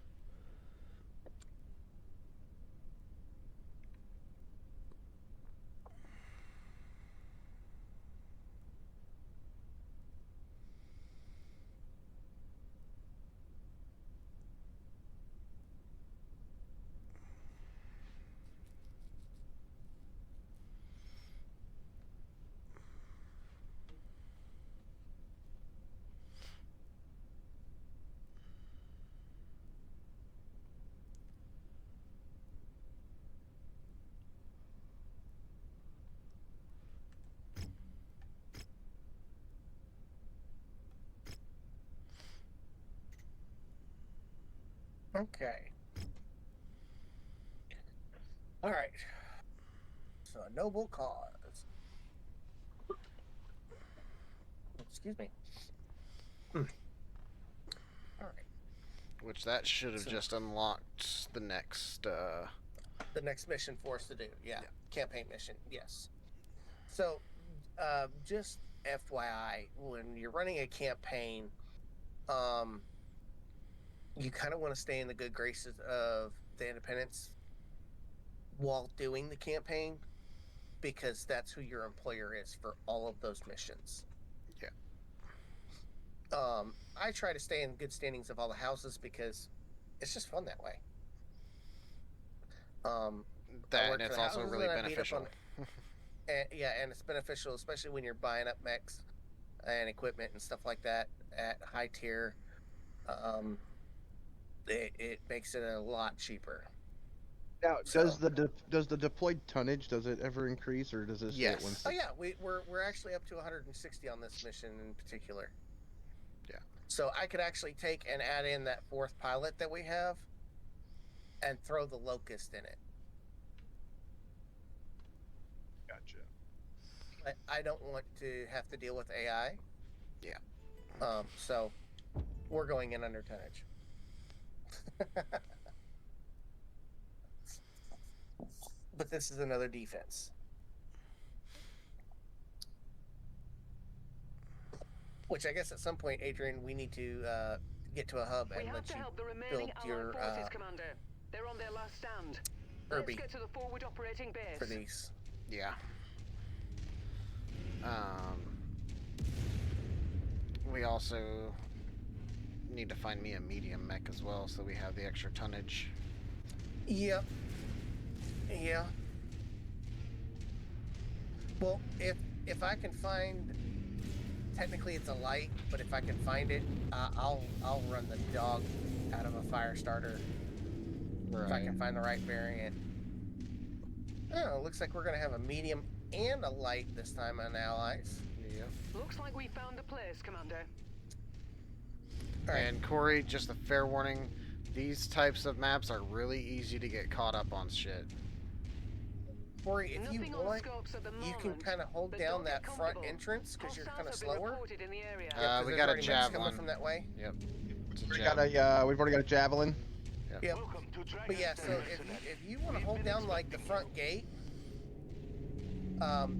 Speaker 3: Okay. All right. So a noble cause. Excuse me. All right.
Speaker 2: Which that should have
Speaker 3: So-
Speaker 2: just unlocked the next.
Speaker 3: The next mission for us to do. Yeah.
Speaker 2: Yeah.
Speaker 3: Campaign mission. Yes. So, just FYI, when you're running a campaign, you kind of want to stay in the good graces of the independents while doing the campaign, because that's who your employer is for all of those missions.
Speaker 2: Yeah.
Speaker 3: I try to stay in good standings of all the houses because it's just fun that way. I
Speaker 2: That
Speaker 3: work
Speaker 2: and
Speaker 3: for
Speaker 2: it's
Speaker 3: the
Speaker 2: also
Speaker 3: houses
Speaker 2: really
Speaker 3: and I beat up
Speaker 2: beneficial.
Speaker 3: and it's beneficial, especially when you're buying up mechs and equipment and stuff like that at high tier. It makes it a lot cheaper.
Speaker 1: Now,
Speaker 3: So-
Speaker 1: does the deployed tonnage, does it ever increase, or does it stay at
Speaker 2: Yes.
Speaker 1: 160?
Speaker 3: Oh yeah, we're actually up to 160 on this mission in particular.
Speaker 2: Yeah.
Speaker 3: So I could actually take and add in that fourth pilot that we have, and throw the locust in it.
Speaker 1: Gotcha.
Speaker 3: But I don't want to have to deal with AI.
Speaker 2: Yeah.
Speaker 3: So we're going in under tonnage. But this is another defense. Which I guess at some point, Adrian, we need to get to a hub
Speaker 4: We
Speaker 3: and
Speaker 4: have
Speaker 3: let
Speaker 4: to
Speaker 3: you
Speaker 4: help the
Speaker 3: build
Speaker 4: remaining
Speaker 3: your
Speaker 4: Allied forces, Commander. They're on their last stand.
Speaker 3: Irby
Speaker 4: Let's get to the forward operating base.
Speaker 3: for these.
Speaker 2: Yeah. We also need to find me a medium mech as well, so we have the extra tonnage.
Speaker 3: Yep. Yeah. Well, if I can find, technically it's a light, but if I can find it, I'll run the dog out of a fire starter if I can find the right variant. Oh, looks like we're gonna have a medium and a light this time on allies.
Speaker 2: Yep.
Speaker 4: Looks like we found a place, Commander.
Speaker 3: All right.
Speaker 2: And Corey, just a fair warning, these types of maps are really easy to get caught up on shit.
Speaker 3: Corey, if
Speaker 4: Nothing
Speaker 3: you
Speaker 4: on the
Speaker 3: want,
Speaker 4: scopes at the
Speaker 3: you can
Speaker 4: moment,
Speaker 3: kind of hold
Speaker 4: but
Speaker 3: down
Speaker 4: don't get
Speaker 3: that front
Speaker 4: comfortable.
Speaker 3: entrance because you're kind of
Speaker 4: Hostiles have been
Speaker 3: slower.
Speaker 4: reported in the area.
Speaker 3: Yeah, 'cause
Speaker 2: We
Speaker 3: there's
Speaker 2: got a
Speaker 3: already mechs coming
Speaker 2: javelin.
Speaker 3: from that way.
Speaker 2: Yep. It's a
Speaker 1: We've already
Speaker 2: javelin.
Speaker 1: we've already got a javelin.
Speaker 3: Yep.
Speaker 7: Welcome to Dragon's
Speaker 3: But yeah,
Speaker 7: Den,
Speaker 3: so
Speaker 7: Mercenary.
Speaker 3: if you want to hold down like the front gate,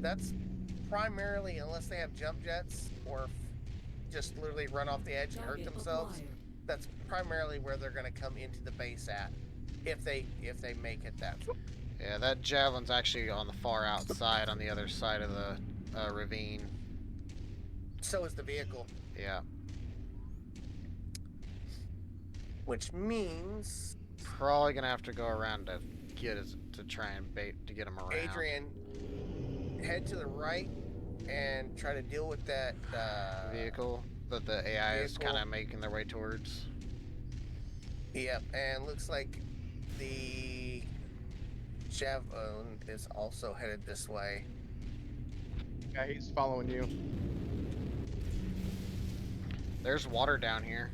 Speaker 3: that's primarily, unless they have jump jets or just literally run off the edge and hurt
Speaker 5: Target
Speaker 3: themselves,
Speaker 5: acquired.
Speaker 3: that's primarily where they're going to come into the base at, if they make it that far.
Speaker 2: Yeah, that javelin's actually on the far outside, on the other side of the ravine.
Speaker 3: So is the vehicle,
Speaker 2: Yeah.
Speaker 3: which means
Speaker 2: Probably gonna have to go around to try and bait to get him around.
Speaker 3: Adrian, head to the right and try to deal with that
Speaker 2: Vehicle that the AI is
Speaker 3: vehicle.
Speaker 2: kind of making their way towards.
Speaker 3: Yep, and looks like the javelin is also headed this way.
Speaker 1: Yeah, he's following you.
Speaker 2: There's water down here.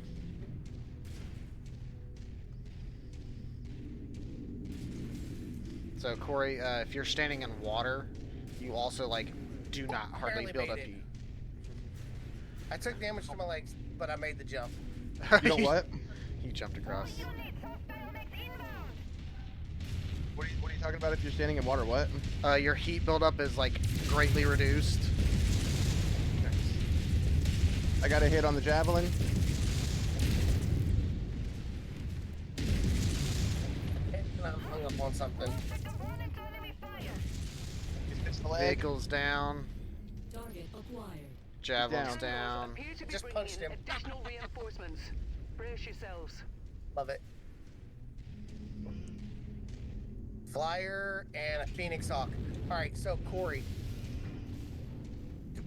Speaker 2: So Corey, if you're standing in water, you also like do not hardly
Speaker 3: Barely
Speaker 2: build
Speaker 3: made
Speaker 2: up
Speaker 3: it.
Speaker 2: heat.
Speaker 3: I took damage to my legs, but I made the jump.
Speaker 1: You know what?
Speaker 2: He jumped across.
Speaker 1: What are you talking about if you're standing in water? What?
Speaker 2: Your heat buildup is like greatly reduced.
Speaker 1: I got a hit on the javelin.
Speaker 3: And I hung up on something.
Speaker 1: He's missed the leg.
Speaker 2: Vehicles down.
Speaker 5: Target acquired.
Speaker 2: Javelins
Speaker 1: Down.
Speaker 2: down.
Speaker 4: Appear to be
Speaker 3: Just
Speaker 4: bringing
Speaker 3: punched
Speaker 4: in
Speaker 3: him.
Speaker 4: additional reinforcements. Brace yourselves.
Speaker 3: Love it. Flyer and a Phoenix Hawk. Alright, so Corey,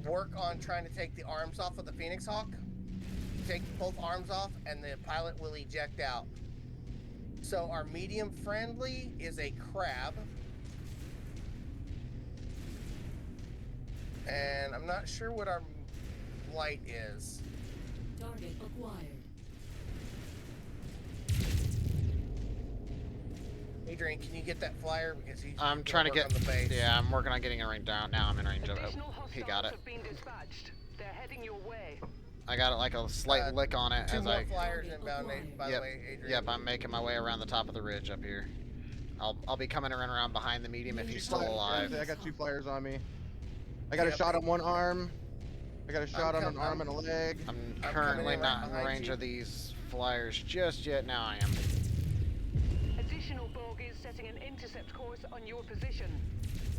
Speaker 3: work on trying to take the arms off of the Phoenix Hawk. Take both arms off and the pilot will eject out. So our medium friendly is a crab. And I'm not sure what our light is.
Speaker 5: Target acquired.
Speaker 3: Adrian, can you get that flyer? Because he's
Speaker 2: I'm
Speaker 3: gonna
Speaker 2: trying to
Speaker 3: work
Speaker 2: get.
Speaker 3: on the base.
Speaker 2: Yeah, I'm working on getting it right down. Now I'm in range of it.
Speaker 4: Additional
Speaker 2: He
Speaker 4: hostiles
Speaker 2: got it.
Speaker 4: have been dispatched. They're heading your way.
Speaker 2: I got it like a slight lick on it
Speaker 3: Two
Speaker 2: as
Speaker 3: more
Speaker 2: I.
Speaker 3: flyers inbound, by
Speaker 2: Yep.
Speaker 3: the way, Adrian.
Speaker 2: Yep, I'm making my way around the top of the ridge up here. I'll be coming around behind the medium if he's still alive.
Speaker 1: I got 2 flyers on me. I got a
Speaker 3: Yep.
Speaker 1: shot on one arm. I got a shot on an
Speaker 3: com-
Speaker 1: arm and a leg.
Speaker 2: I'm
Speaker 3: coming
Speaker 2: currently
Speaker 3: in right
Speaker 2: not in
Speaker 3: behind
Speaker 2: range
Speaker 3: you.
Speaker 2: of these flyers just yet. Now I am.
Speaker 4: Additional bogies setting an intercept course on your position.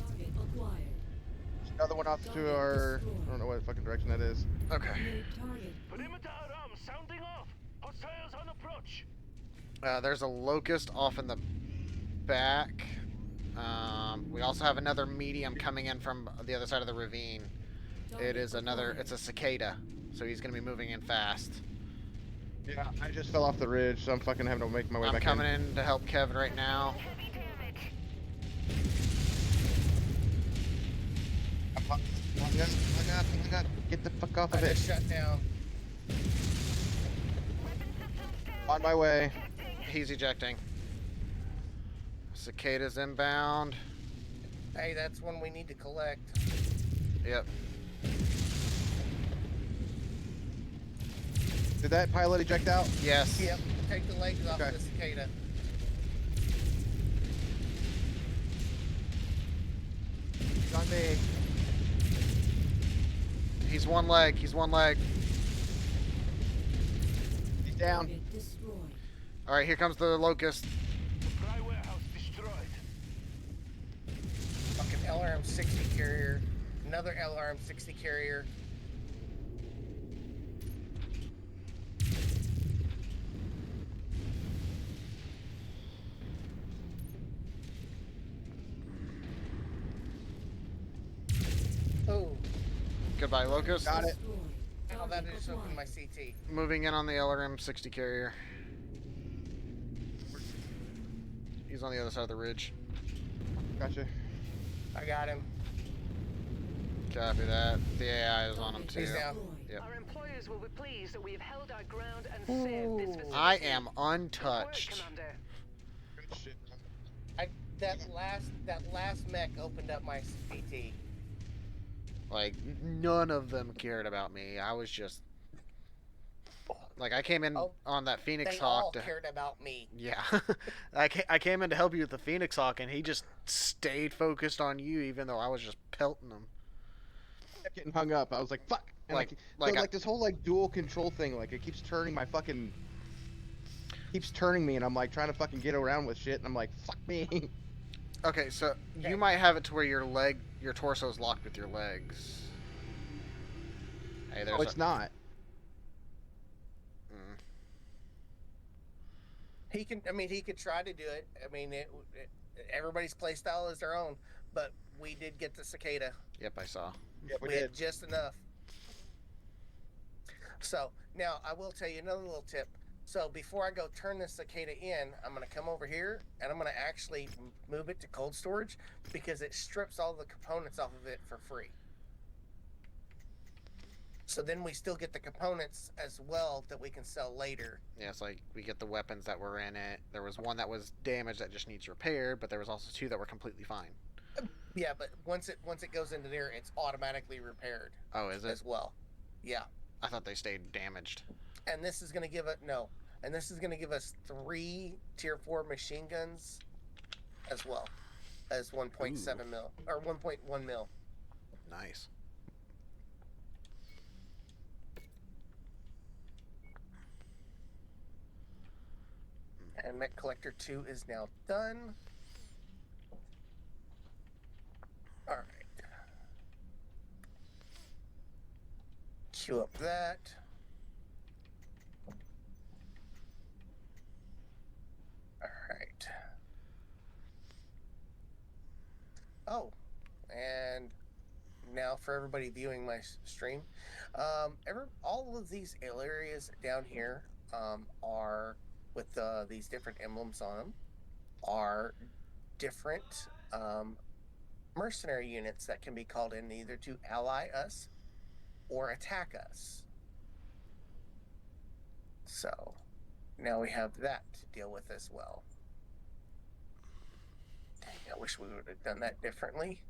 Speaker 5: Target acquired.
Speaker 1: Another one off to our. I don't know what fucking direction that is.
Speaker 2: Okay.
Speaker 5: New target.
Speaker 7: Perimeter alarm sounding off. Hostiles on approach.
Speaker 2: There's a locust off in the back. We also have another medium coming in from the other side of the ravine. It is another. It's a cicada, so he's gonna be moving in fast.
Speaker 1: Yeah, I just fell off the ridge, so I'm fucking having to make my way
Speaker 2: I'm
Speaker 1: back
Speaker 2: coming in to help Kevin right now.
Speaker 7: Heavy damage.
Speaker 1: Hung up. Get the fuck off
Speaker 3: I
Speaker 1: of it.
Speaker 3: just shut down.
Speaker 1: On my way.
Speaker 2: He's ejecting. Cicada's inbound.
Speaker 3: Hey, that's one we need to collect.
Speaker 2: Yep.
Speaker 1: Did that pilot eject out?
Speaker 2: Yes.
Speaker 3: Yep, take the legs off
Speaker 1: Okay.
Speaker 3: the cicada.
Speaker 1: He's on me.
Speaker 2: He's one leg. He's one leg.
Speaker 1: He's down.
Speaker 5: Target destroyed.
Speaker 2: All right, here comes the locust.
Speaker 7: Supply warehouse destroyed.
Speaker 3: Fucking LRM-60 carrier. Another LRM-60 carrier. Oh,
Speaker 2: Goodbye, locust.
Speaker 1: Got it.
Speaker 5: Destroyed.
Speaker 3: now that
Speaker 5: Target
Speaker 3: just opened my
Speaker 5: acquired.
Speaker 3: CT.
Speaker 2: Moving in on the LRM-60 carrier. He's on the other side of the ridge.
Speaker 1: Gotcha.
Speaker 3: I got him.
Speaker 2: Copy that. The AI is on him too.
Speaker 3: He's down.
Speaker 5: Destroyed.
Speaker 2: Yep.
Speaker 4: Our employers will be pleased that we have held our ground and saved this facility.
Speaker 2: I am
Speaker 4: Good work,
Speaker 2: untouched.
Speaker 4: Commander.
Speaker 1: Good shit.
Speaker 3: That last mech opened up my CT.
Speaker 2: Like, none of them cared about me. I was just... Like, I came in
Speaker 3: Oh,
Speaker 2: on that Phoenix
Speaker 3: They
Speaker 2: Hawk
Speaker 3: all
Speaker 2: to...
Speaker 3: cared about me.
Speaker 2: Yeah. I came in to help you with the Phoenix Hawk, and he just stayed focused on you, even though I was just pelting him.
Speaker 1: Kept getting hung up. I was like, fuck. And
Speaker 2: Like-
Speaker 1: like,
Speaker 2: like
Speaker 1: so
Speaker 2: I-
Speaker 1: like this whole like dual control thing, like it keeps turning my fucking, keeps turning me, and I'm like trying to fucking get around with shit, and I'm like, fuck me.
Speaker 2: Okay, so
Speaker 3: Okay.
Speaker 2: you might have it to where your torso is locked with your legs. Hey, there's
Speaker 1: Oh, it's not.
Speaker 2: Mm.
Speaker 3: He could try to do it. I mean, everybody's play style is their own, but we did get the cicada.
Speaker 2: Yep, I saw.
Speaker 1: Yeah, we
Speaker 3: We had
Speaker 1: did.
Speaker 3: just enough. So now I will tell you another little tip. So before I go turn this cicada in, I'm going to come over here and I'm going to actually move it to cold storage because it strips all the components off of it for free. So then we still get the components as well that we can sell later.
Speaker 2: Yeah, it's like we get the weapons that were in it. There was one that was damaged that just needs repaired, but there was also two that were completely fine.
Speaker 3: Yeah, but once it goes into there, it's automatically repaired
Speaker 2: Oh, is it?
Speaker 3: as well. Yeah.
Speaker 2: I thought they stayed damaged.
Speaker 3: And this is going to give it and this is going to give us 3 tier 4 machine guns as well as 1.7 mil or 1.1 mil.
Speaker 2: Nice.
Speaker 3: And Mech Collector 2 is now done. All right. Queue up that. All right. Oh, and now for everybody viewing my stream, all of these areas down here are with these different emblems on them are different mercenary units that can be called in either to ally us or attack us. So now we have that to deal with as well. Dang, I wish we would have done that differently.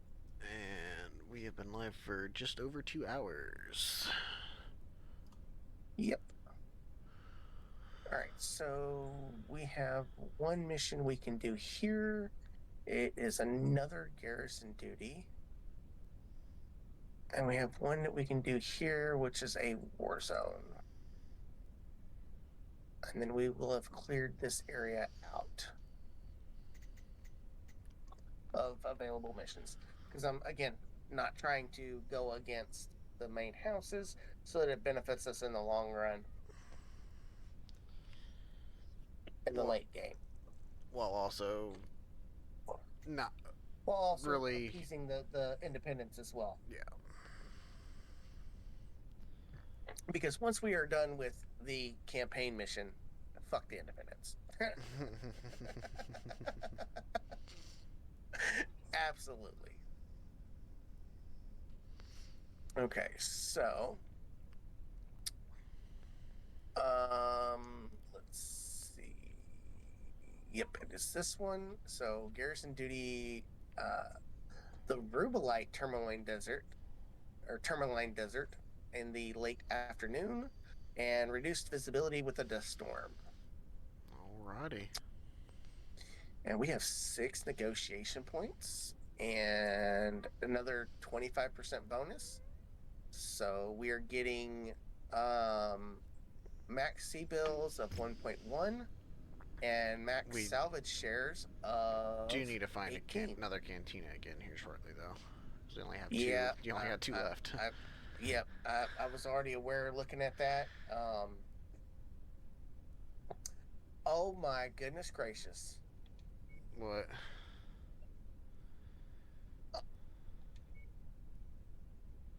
Speaker 2: And we have been live for just over 2 hours.
Speaker 3: Yep. All right, so we have one mission we can do here. It is another garrison duty. And we have one that we can do here, which is a war zone. And then we will have cleared this area out of available missions. Because I'm, again, not trying to go against the main houses so that it benefits us in the long run. In the late game.
Speaker 2: While also not
Speaker 3: While also
Speaker 2: really
Speaker 3: appeasing the independents as well.
Speaker 2: Yeah.
Speaker 3: Because once we are done with the campaign mission, fuck the independents. Absolutely. Okay, so let's see. Yep, it is this one. So garrison duty, the Rubelite Tourmaline Desert in the late afternoon, and reduced visibility with a dust storm.
Speaker 2: Alrighty.
Speaker 3: And we have 6 negotiation points and another 25% bonus. So we are getting max sea bills of 1.1 and max salvage shares of.
Speaker 2: Do you need to find
Speaker 3: 18.
Speaker 2: another cantina again here shortly, though? Because you only have 2.
Speaker 3: Yeah,
Speaker 2: You only had 2 left.
Speaker 3: I was already aware looking at that. Oh my goodness gracious.
Speaker 2: What?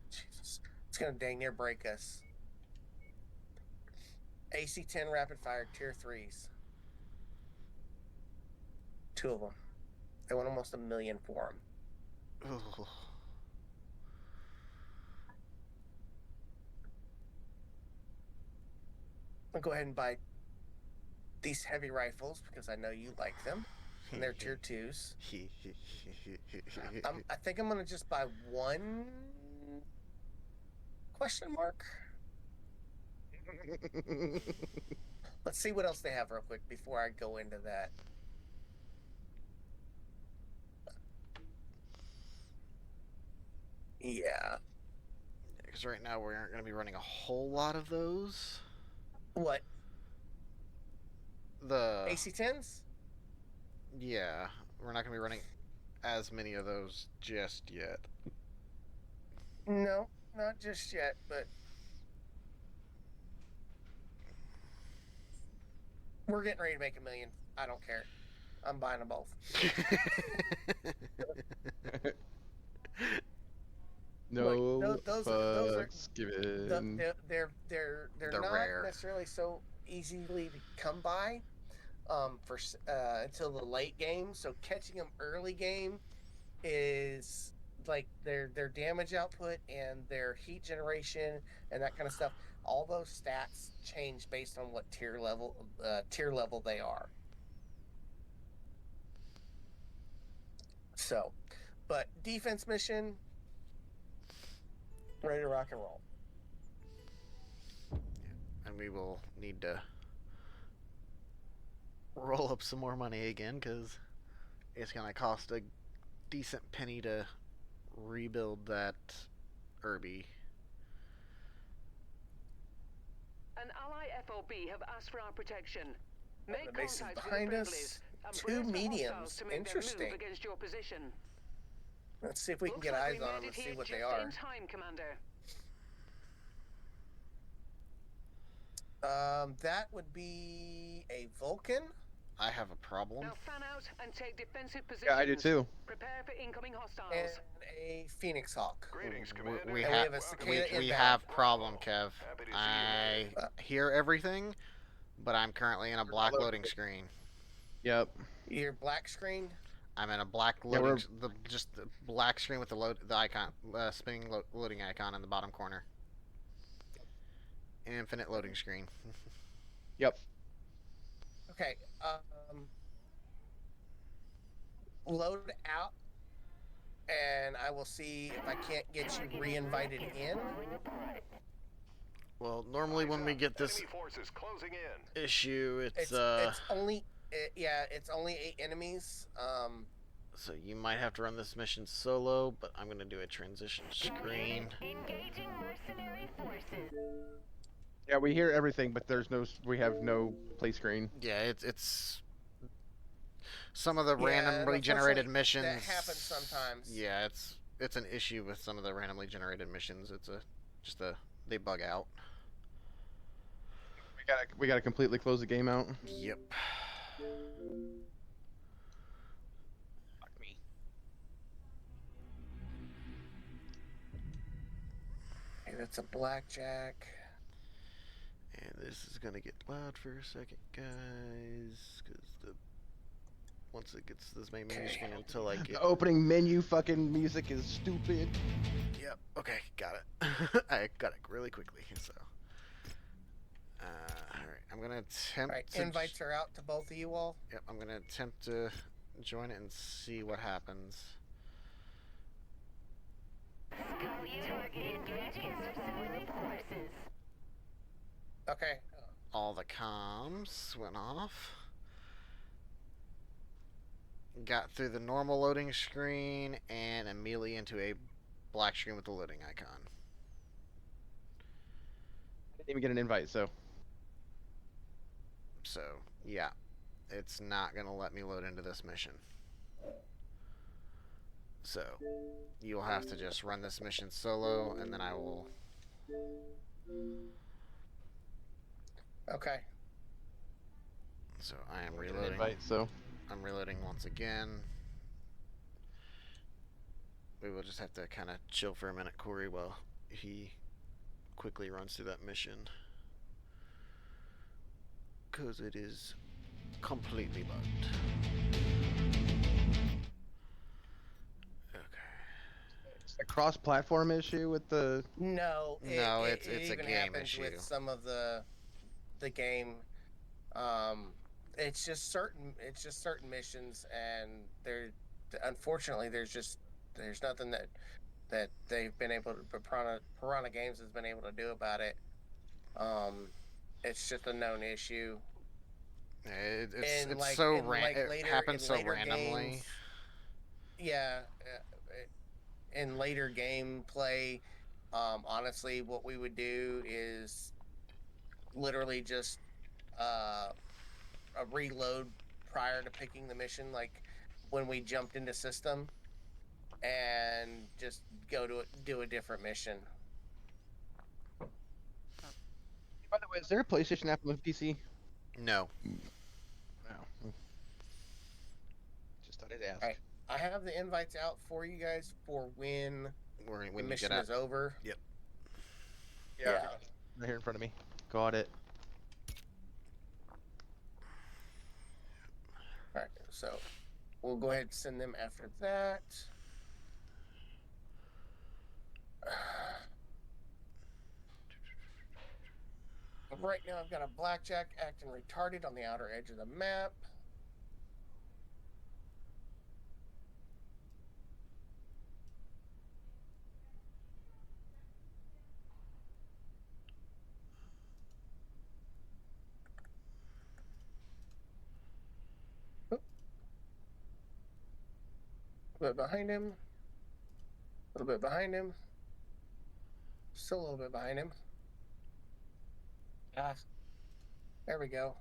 Speaker 3: Jesus. It's going to dang near break us. AC-10 rapid fire tier 3s. 2 of them. They went almost $1 million for them.
Speaker 2: Ugh.
Speaker 3: I'll go ahead and buy these heavy rifles because I know you like them. And they're tier 2s. I think I'm going to just buy one question mark. Let's see what else they have real quick before I go into that. Yeah.
Speaker 2: Because right now we aren't going to be running a whole lot of those.
Speaker 3: What?
Speaker 2: The
Speaker 3: AC-10s?
Speaker 2: Yeah, we're not going to be running as many of those just yet.
Speaker 3: No, not just yet, but we're getting ready to make $1 million. I don't care. I'm buying them both.
Speaker 1: No,
Speaker 3: those are
Speaker 1: given.
Speaker 3: they're not
Speaker 2: rare.
Speaker 3: necessarily so easily to come by for until the late game. So catching them early game is like their damage output and their heat generation and that kind of stuff. All those stats change based on what tier level they are. So, but defense mission, ready to rock and roll.
Speaker 2: And we will need to roll up some more money again because it's gonna cost a decent penny to rebuild that Irby.
Speaker 4: An ally FOB have asked for our protection. Make
Speaker 3: The bases
Speaker 4: contact with the
Speaker 3: behind
Speaker 4: friendlies
Speaker 3: us,
Speaker 4: and
Speaker 3: two
Speaker 4: brace the
Speaker 3: mediums.
Speaker 4: hostiles to make
Speaker 3: Interesting.
Speaker 4: their move against your position.
Speaker 3: Let's see if we can
Speaker 4: Looks
Speaker 3: get
Speaker 4: like
Speaker 3: eyes
Speaker 4: we
Speaker 3: on
Speaker 4: made
Speaker 3: them
Speaker 4: it
Speaker 3: and see
Speaker 4: here
Speaker 3: what
Speaker 4: just
Speaker 3: they are.
Speaker 4: in time, Commander.
Speaker 3: That would be a Vulcan.
Speaker 2: I have a problem.
Speaker 4: Now fan out and take defensive positions.
Speaker 1: Yeah, I do too.
Speaker 4: Prepare for incoming hostiles.
Speaker 3: And a Phoenix Hawk.
Speaker 9: Greetings, Commander.
Speaker 2: We
Speaker 3: And
Speaker 2: have
Speaker 3: we have a cicada
Speaker 2: we
Speaker 3: inbound.
Speaker 2: have problem, Kev.
Speaker 9: Happy to see you,
Speaker 2: I
Speaker 9: Commander.
Speaker 2: hear everything, but I'm currently in a black loading screen.
Speaker 1: Yep.
Speaker 3: Your black screen.
Speaker 2: I'm in a black
Speaker 1: Yeah,
Speaker 2: loading, just the black screen with the icon, spinning loading icon in the bottom corner. Infinite loading screen.
Speaker 1: Yep.
Speaker 3: Okay. Load out, and I will see if I can't get you re-invited in.
Speaker 2: Well, normally when we get this
Speaker 9: Enemy forces closing in.
Speaker 2: issue,
Speaker 3: It's only it's only 8 enemies.
Speaker 2: So you might have to run this mission solo, but I'm gonna do a transition screen.
Speaker 6: Engaging mercenary forces.
Speaker 1: Yeah, we hear everything, but we have no play screen.
Speaker 2: Yeah, it's some of the
Speaker 3: Yeah,
Speaker 2: randomly generated
Speaker 3: unfortunately,
Speaker 2: missions.
Speaker 3: that happens sometimes.
Speaker 2: Yeah, it's an issue with some of the randomly generated missions. They bug out.
Speaker 1: We gotta completely close the game out.
Speaker 2: Yep.
Speaker 1: Fuck me.
Speaker 3: Okay, that's a blackjack.
Speaker 2: And this is gonna get loud for a second, guys, because once it gets to this main menu screen until I
Speaker 1: The
Speaker 2: get.
Speaker 1: opening menu fucking music is stupid.
Speaker 2: Yep. Okay, got it. I got it really quickly. So. All right, I'm gonna attempt.
Speaker 3: All right,
Speaker 2: to
Speaker 3: invites are out to both of you all.
Speaker 2: Yep, I'm gonna attempt to join it and see what happens.
Speaker 3: Okay.
Speaker 2: All the comms went off. Got through the normal loading screen and immediately into a black screen with the loading icon.
Speaker 1: I didn't even get an invite, so.
Speaker 2: So, yeah. It's not going to let me load into this mission. So, you'll have to just run this mission solo, and then I will...
Speaker 3: Okay.
Speaker 2: So, I am
Speaker 1: An
Speaker 2: reloading.
Speaker 1: invite, so.
Speaker 2: I'm reloading once again. We will just have to kind of chill for a minute, Corey, while he quickly runs through that mission. Because it is completely bugged. Okay.
Speaker 1: It's a cross-platform issue with the.
Speaker 3: No.
Speaker 2: No, it's a
Speaker 3: even
Speaker 2: game
Speaker 3: happens
Speaker 2: issue.
Speaker 3: with some of the game. It's just certain missions, and unfortunately there's nothing that they've been able to Piranha Games has been able to do about it. It's just a known issue.
Speaker 2: It's
Speaker 3: like,
Speaker 2: so
Speaker 3: later,
Speaker 2: it happens so
Speaker 3: later
Speaker 2: randomly.
Speaker 3: Games, yeah, in later gameplay, honestly, what we would do is literally just a reload prior to picking the mission, like when we jumped into system, and just do a different mission.
Speaker 1: By the way, is there a PlayStation app on the PC?
Speaker 2: No.
Speaker 1: No. Just thought I'd ask.
Speaker 3: Alright. I have the invites out for you guys for when the
Speaker 2: When you
Speaker 3: mission
Speaker 2: get
Speaker 3: is over.
Speaker 2: Yep.
Speaker 1: Yeah. Right here in front of me. Got it.
Speaker 3: Alright, so we'll go ahead and send them after that. Right now, I've got a blackjack acting retarded on the outer edge of the map. A little bit behind him. A little bit behind him. Still a little bit behind him. Ah, there we go.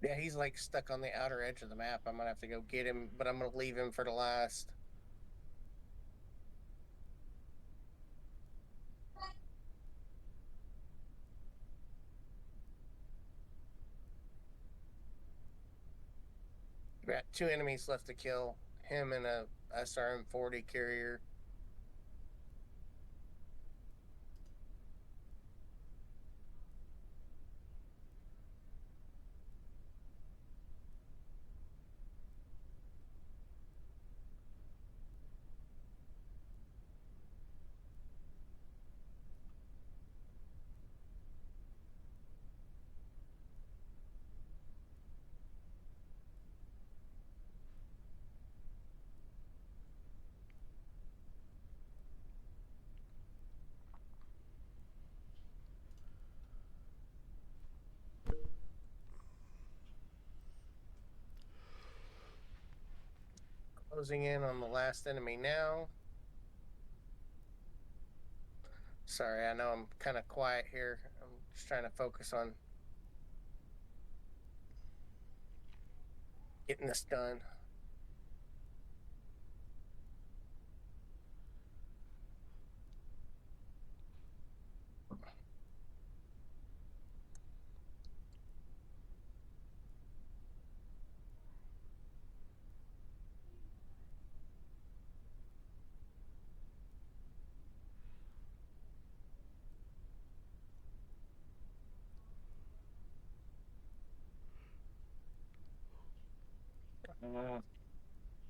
Speaker 3: Yeah, he's like stuck on the outer edge of the map. I'm gonna have to go get him, but I'm gonna leave him for the last. We got 2 enemies left to kill. Him and a SRM-40 carrier. Closing in on the last enemy now. Sorry, I know I'm kind of quiet here. I'm just trying to focus on getting this done.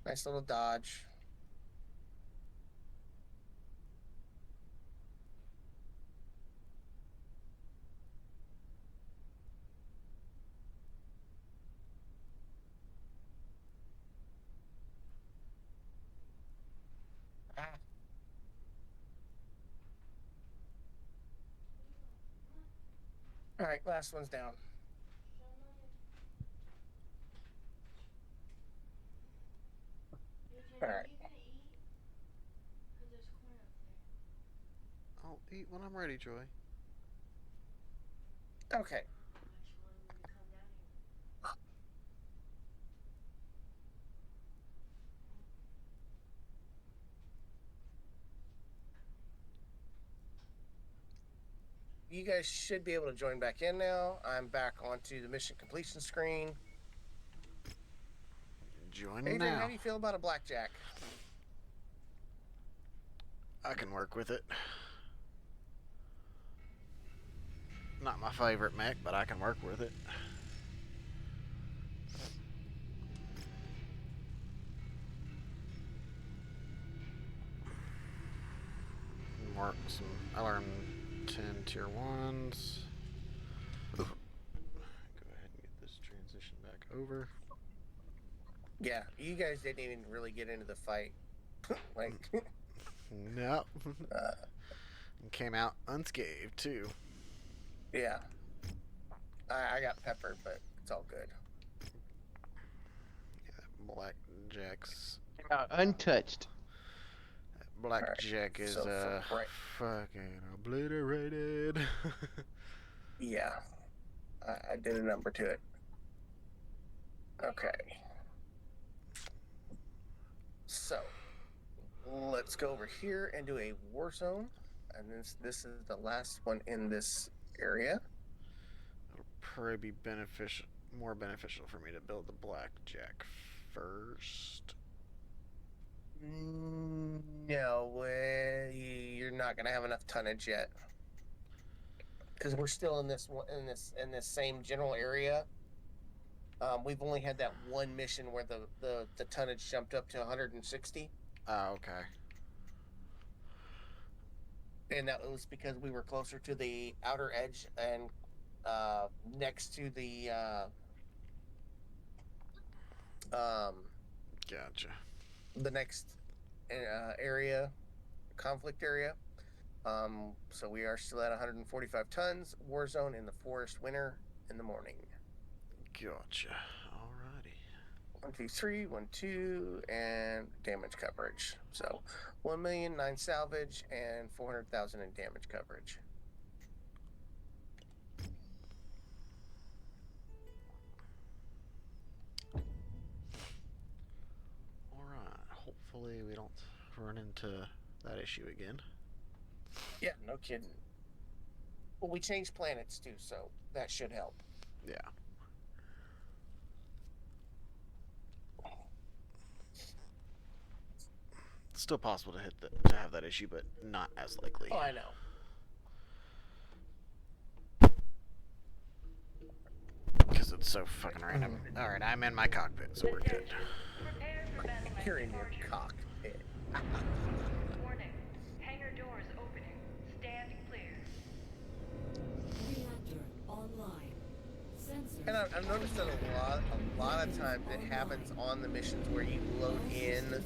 Speaker 3: Nice little dodge. Ah. All right, last one's down. All right.
Speaker 2: I'll eat when I'm ready, Joy.
Speaker 3: Okay. You guys should be able to join back in now. I'm back onto the mission completion screen.
Speaker 2: Join
Speaker 3: Adrian, how
Speaker 2: now.
Speaker 3: do you feel about a blackjack?
Speaker 2: I can work with it. Not my favorite mech, but I can work with it. Mark some. I learned 10 tier 1s. Go ahead and get this transition back over.
Speaker 3: Yeah, you guys didn't even really get into the fight. Like,
Speaker 2: Nope. And came out unscathed, too.
Speaker 3: yeah. I got peppered, but it's all good.
Speaker 2: Yeah, Blackjack's.
Speaker 1: Untouched.
Speaker 2: Blackjack is
Speaker 3: so
Speaker 2: fucking obliterated.
Speaker 3: Yeah. I did a number to it. Okay. So, let's go over here and do a war zone. And this is the last one in this area.
Speaker 2: probably be more beneficial for me to build the blackjack first.
Speaker 3: No, you're not gonna have enough tonnage yet, because we're still in this same general area. We've only had that one mission where the tonnage jumped up to 160.
Speaker 2: Oh, okay.
Speaker 3: And that was because we were closer to the outer edge and next to the
Speaker 2: Gotcha.
Speaker 3: the next area, conflict area. So we are still at 145 tons. War zone in the forest. Winter in the morning.
Speaker 2: Gotcha. Alrighty.
Speaker 3: 1, 2, 3, 1, 2, and damage coverage. So 1 million, 9 salvage, and 400,000 in damage coverage.
Speaker 2: Alright. Hopefully we don't run into that issue again.
Speaker 3: Yeah, no kidding. Well, we changed planets too, so that should help.
Speaker 2: Yeah. It's still possible to have that issue, but not as likely.
Speaker 3: Oh, I know.
Speaker 2: Because it's so fucking random. Alright, I'm in my cockpit, so we're good.
Speaker 6: Prepare for battle
Speaker 3: You're in your
Speaker 6: departure.
Speaker 3: cockpit.
Speaker 6: Warning. Hangar doors opening. Stand clear.
Speaker 5: Reactor online. Sensors.
Speaker 3: And I've noticed that a lot of times it happens on the missions where you load in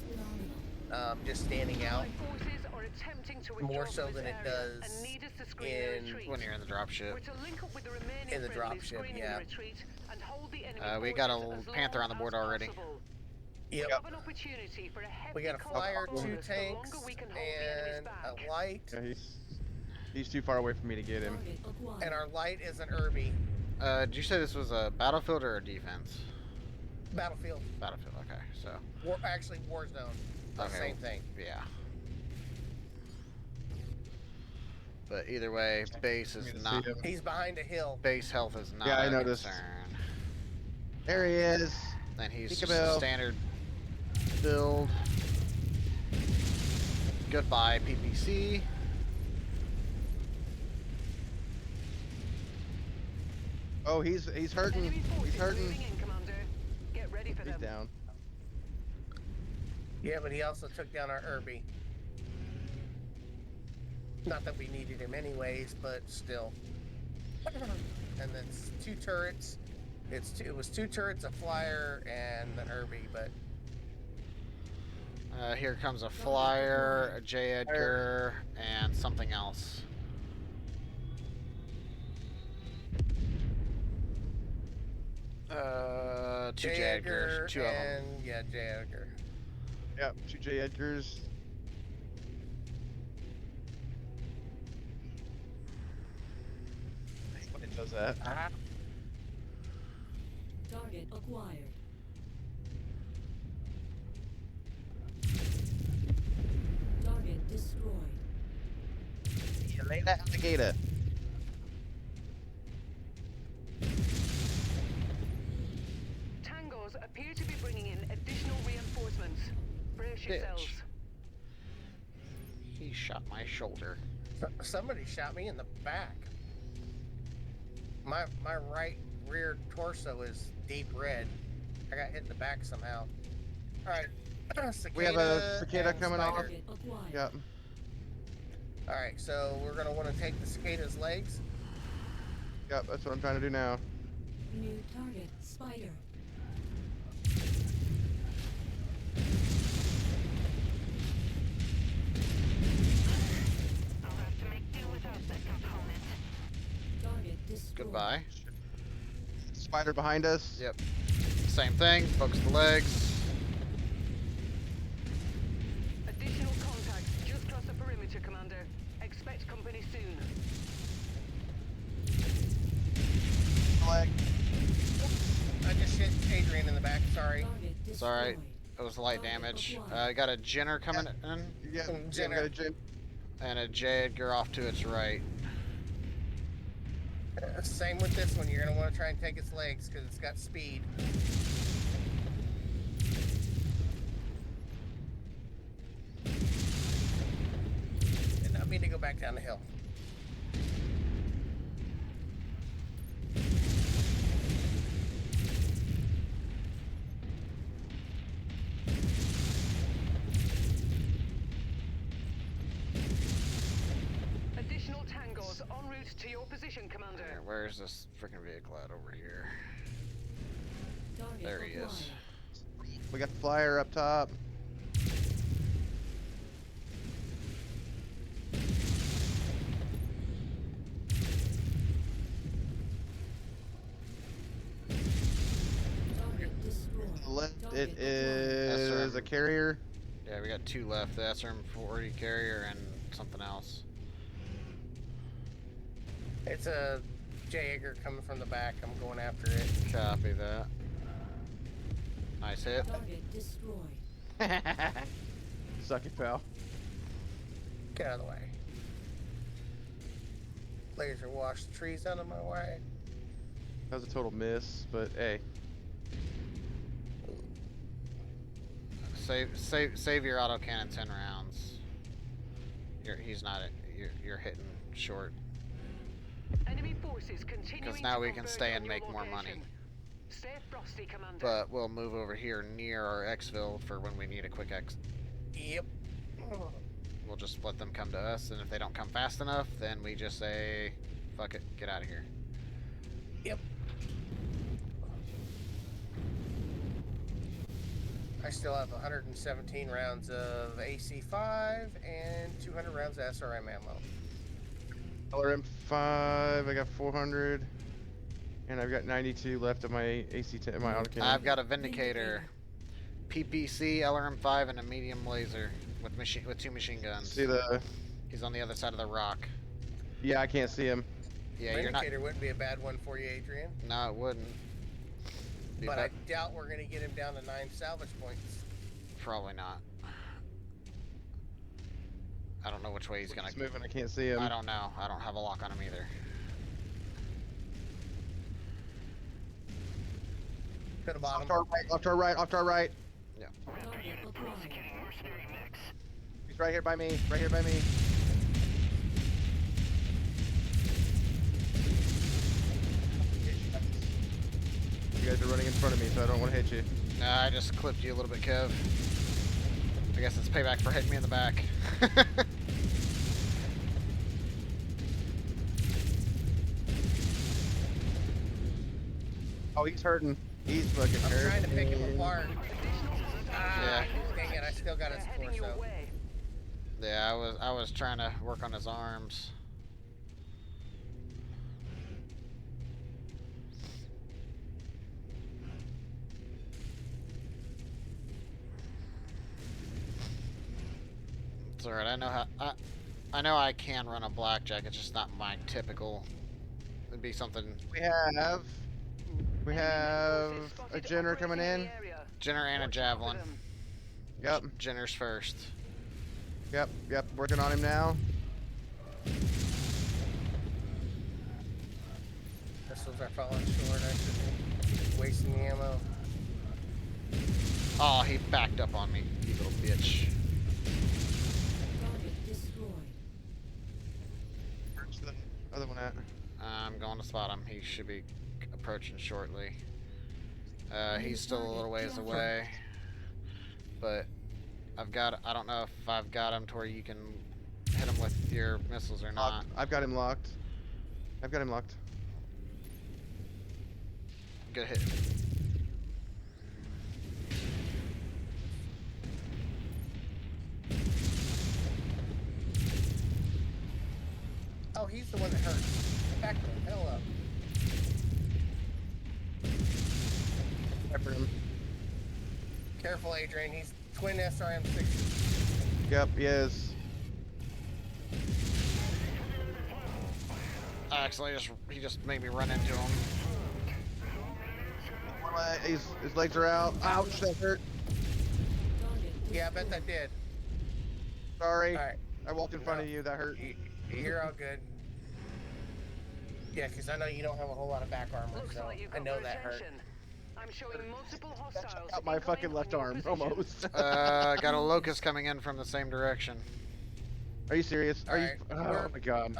Speaker 3: just standing out
Speaker 4: Forces are attempting to
Speaker 3: more
Speaker 4: withdraw
Speaker 3: so
Speaker 4: from
Speaker 3: than
Speaker 4: this
Speaker 3: it
Speaker 4: area
Speaker 3: does
Speaker 4: and need us to screen the
Speaker 3: in
Speaker 4: retreat.
Speaker 2: When you're in the dropship.
Speaker 4: We're to link up with the remaining
Speaker 3: in the
Speaker 4: friendlies
Speaker 3: dropship,
Speaker 4: screening
Speaker 3: yeah.
Speaker 4: the retreat and hold the enemy
Speaker 2: We got a
Speaker 4: forces as
Speaker 2: Panther
Speaker 4: long
Speaker 2: on the board
Speaker 4: as
Speaker 2: already.
Speaker 4: possible.
Speaker 3: Yep.
Speaker 4: We have an opportunity for a hefty
Speaker 3: We got a
Speaker 4: cost
Speaker 3: flyer,
Speaker 4: bonus
Speaker 3: 2
Speaker 4: the
Speaker 3: tanks,
Speaker 4: longer we can hold the enemies
Speaker 3: and
Speaker 4: back.
Speaker 3: a light.
Speaker 1: Yeah, he's too far away for me to get him.
Speaker 5: Target acquired.
Speaker 3: And our light is an Irby.
Speaker 2: Did you say this was a battlefield or a defense?
Speaker 3: Battlefield.
Speaker 2: Battlefield, okay, so.
Speaker 3: Actually, war zone.
Speaker 2: Okay.
Speaker 3: Same thing.
Speaker 2: Yeah. But either way, base is not.
Speaker 3: He's behind a hill.
Speaker 2: Base health is not
Speaker 1: Yeah, I
Speaker 2: a
Speaker 1: noticed.
Speaker 2: concern.
Speaker 1: There he is.
Speaker 2: And he's just
Speaker 1: Peekaboo.
Speaker 2: a standard build. Goodbye, PPC.
Speaker 1: Oh, he's hurting.
Speaker 4: Enemy forces
Speaker 1: He's hurting.
Speaker 4: moving in, Commander. Get ready for
Speaker 1: He's
Speaker 4: them.
Speaker 1: down.
Speaker 3: Yeah, but he also took down our Irby. Not that we needed him anyways, but still. And then 2 turrets. It was 2 turrets, a flyer, and an Irby, but
Speaker 2: Here comes a flyer, a J. Edgar, and something else. Two J. Edgars, 2 of them.
Speaker 3: and yeah, J. Edgar.
Speaker 1: Yep, 2 J. Edgars. I hate when it does that.
Speaker 5: Target acquired. Target destroyed.
Speaker 1: You lay that alligator.
Speaker 4: Tangos appear to be bringing in additional reinforcements. Brace yourselves.
Speaker 2: Bitch. He shot my shoulder.
Speaker 3: Somebody shot me in the back. My right rear torso is deep red. I got hit in the back somehow. All right.
Speaker 1: We have a cicada
Speaker 3: and
Speaker 1: coming off.
Speaker 3: spider.
Speaker 5: Target acquired.
Speaker 1: Yep.
Speaker 3: All right, so we're gonna want to take the cicada's legs.
Speaker 1: Yep, that's what I'm trying to do now.
Speaker 5: New target spider.
Speaker 6: I'll have to make do without that component.
Speaker 5: Target destroyed.
Speaker 2: Goodbye.
Speaker 1: Spider behind us.
Speaker 2: Yep. Same thing. Focus the legs.
Speaker 4: Additional contacts just cross the perimeter, Commander. Expect company soon.
Speaker 1: Leg.
Speaker 3: I just hit Adrian in the back. Sorry.
Speaker 5: Target
Speaker 2: It's alright.
Speaker 5: destroyed.
Speaker 2: It was light damage. I got a Jenner coming in,
Speaker 1: Yeah,
Speaker 3: Jenner.
Speaker 1: got a Jen.
Speaker 2: and a J. Edgar off to its right.
Speaker 3: Same with this one. You're going to want to try and take its legs because it's got speed. Did not mean to go back down the hill.
Speaker 4: Additional tangos en route to your position, Commander.
Speaker 2: Alright, where's this freaking vehicle at over here?
Speaker 5: Target
Speaker 2: There he is.
Speaker 5: acquired.
Speaker 1: We got the flyer up top.
Speaker 5: Target destroyed.
Speaker 1: To the left,
Speaker 5: Target
Speaker 1: it is
Speaker 2: right.
Speaker 1: a carrier.
Speaker 2: Yeah, we got two left. The SRM-40 carrier and something else.
Speaker 3: It's a Jaeger coming from the back. I'm going after it.
Speaker 2: Copy that. Nice hit.
Speaker 5: Target destroyed.
Speaker 1: Suck it, pal.
Speaker 3: Get out of the way. Laser wash the trees out of my way.
Speaker 1: That was a total miss, but hey.
Speaker 2: Save your autocannon 10 rounds. He's not. You're hitting short.
Speaker 4: Enemy forces continuing
Speaker 2: Because now
Speaker 4: to
Speaker 2: we can
Speaker 4: converge
Speaker 2: stay
Speaker 4: on
Speaker 2: and
Speaker 4: your
Speaker 2: make more money.
Speaker 4: location. Stay frosty, Commander.
Speaker 2: But we'll move over here near our exfil for when we need a quick X.
Speaker 3: Yep.
Speaker 2: We'll just let them come to us, and if they don't come fast enough, then we just say, fuck it, get out of here.
Speaker 3: Yep. I still have 117 rounds of AC5 and 200 rounds of SRM ammo.
Speaker 1: LRM5, I got 400. And I've got 92 left of my AC10, my autocannon.
Speaker 2: I've got a Vindicator, PPC, LRM5, and a medium laser with two machine guns.
Speaker 1: See the...
Speaker 2: He's on the other side of the rock.
Speaker 1: Yeah, I can't see him.
Speaker 2: Yeah, you're not.
Speaker 3: Vindicator wouldn't be a bad one for you, Adrian.
Speaker 2: No, it wouldn't. Be
Speaker 3: But
Speaker 2: ba-
Speaker 3: I doubt we're going to get him down to 9 salvage points.
Speaker 2: Probably not. I don't know which way he's gonna.
Speaker 1: He's moving, I can't see him.
Speaker 2: I don't know. I don't have a lock on him either.
Speaker 3: To the bottom.
Speaker 1: Off to our right, off to our right, off to our right.
Speaker 5: Target acquired.
Speaker 7: Mercenary mix.
Speaker 1: He's right here by me, right here by me. You guys are running in front of me, so I don't want to hit you.
Speaker 2: Nah, I just clipped you a little bit, Kev. I guess it's payback for hitting me in the back.
Speaker 1: Oh, he's hurting. He's fucking
Speaker 3: I'm
Speaker 1: hurting.
Speaker 3: trying to pick him apart.
Speaker 2: Yeah.
Speaker 3: Dang it, I still got his
Speaker 4: They're heading your
Speaker 3: torso.
Speaker 4: way.
Speaker 2: Yeah, I was trying to work on his arms. It's alright. I know how. I know I can run a blackjack. It's just not my typical. It'd be something.
Speaker 1: We have a Jenner coming in.
Speaker 2: Jenner and a javelin.
Speaker 1: Yep,
Speaker 2: Jenner's first.
Speaker 1: yep, working on him now.
Speaker 3: Missiles are falling short. I shouldn't be wasting the ammo.
Speaker 2: Oh, he backed up on me, you little bitch.
Speaker 5: Target destroyed.
Speaker 1: Where's the other one at?
Speaker 2: I'm going to spot him. He should be approaching shortly. He's still a little ways away, but I don't know if I've got him to where you can hit him with your missiles or not.
Speaker 1: I've got him locked. I've got him locked.
Speaker 2: Good hit.
Speaker 3: Oh, he's the one that hurts. Back the hell up.
Speaker 1: Pepper him.
Speaker 3: Careful, Adrian. He's twin SRM-6s.
Speaker 1: Yep, he is.
Speaker 2: Actually, he just made me run into him.
Speaker 1: His legs are out. Ouch, that hurt.
Speaker 5: Target
Speaker 3: Yeah, I bet that did.
Speaker 1: Sorry.
Speaker 3: All right.
Speaker 1: I walked in front of you. That hurt.
Speaker 3: You're all good. Yeah, because I know you don't have a whole lot of back armor,
Speaker 4: Looks
Speaker 3: so
Speaker 4: like you've
Speaker 3: I
Speaker 4: got
Speaker 3: know
Speaker 4: my
Speaker 3: that hurt.
Speaker 4: attention. I'm showing multiple
Speaker 1: Check
Speaker 4: hostiles
Speaker 1: out my fucking
Speaker 4: incoming
Speaker 1: left
Speaker 4: on your
Speaker 1: arm,
Speaker 4: position.
Speaker 1: almost.
Speaker 2: Got a locust coming in from the same direction.
Speaker 1: Are you serious?
Speaker 3: All
Speaker 1: Are you?
Speaker 3: right,
Speaker 1: Oh my god.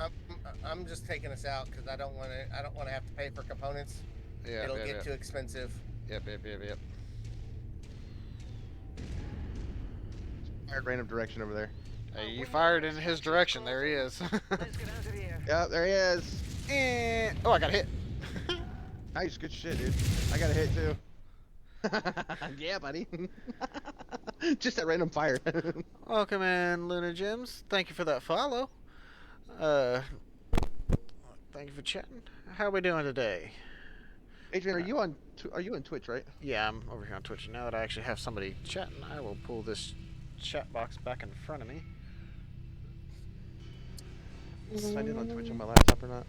Speaker 3: I'm just taking us out because I don't want to. I don't want to have to pay for components.
Speaker 2: Yep,
Speaker 3: It'll
Speaker 2: yep,
Speaker 3: get
Speaker 2: yep.
Speaker 3: too expensive.
Speaker 2: Yep.
Speaker 1: Fired random direction over there.
Speaker 2: Hey, you fired in his direction. There he is.
Speaker 4: Let's get out of here.
Speaker 1: Yeah, there he is.
Speaker 2: Oh, I got hit.
Speaker 1: Nice, good shit, dude. I got a hit too. Yeah, buddy. Just that random fire.
Speaker 2: Welcome in, Luna Gems. Thank you for that follow. Thank you for chatting. How are we doing today?
Speaker 1: Adrian, are you on Twitch, right?
Speaker 2: Yeah, I'm over here on Twitch. Now that I actually have somebody chatting, I will pull this chat box back in front of me.
Speaker 1: Signed in on Twitch on my laptop or not?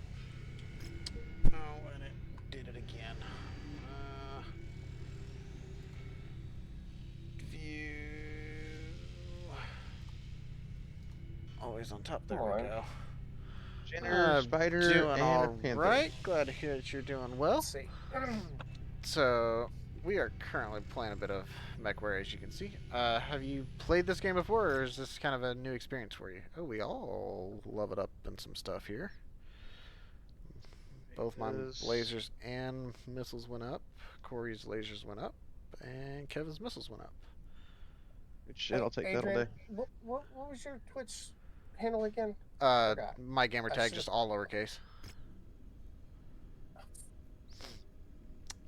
Speaker 2: Oh, and it did it again. View. Always on top. There we go.
Speaker 1: Jenner, Spider,
Speaker 2: Doing
Speaker 1: and a
Speaker 2: all
Speaker 1: Panther.
Speaker 2: right. Glad to hear that you're doing well.
Speaker 3: Let's see.
Speaker 2: So, we are currently playing a bit of Mechwarrior, as you can see. Have you played this game before, or is this kind of a new experience for you? Oh, we all leveled up in some stuff here. Both my lasers and missiles went up. Corey's lasers went up, and Kevin's missiles went up.
Speaker 1: Good shit, I'll take
Speaker 3: Adrian,
Speaker 1: that all day.
Speaker 3: What was your Twitch handle again?
Speaker 2: My gamer tag, just all lowercase.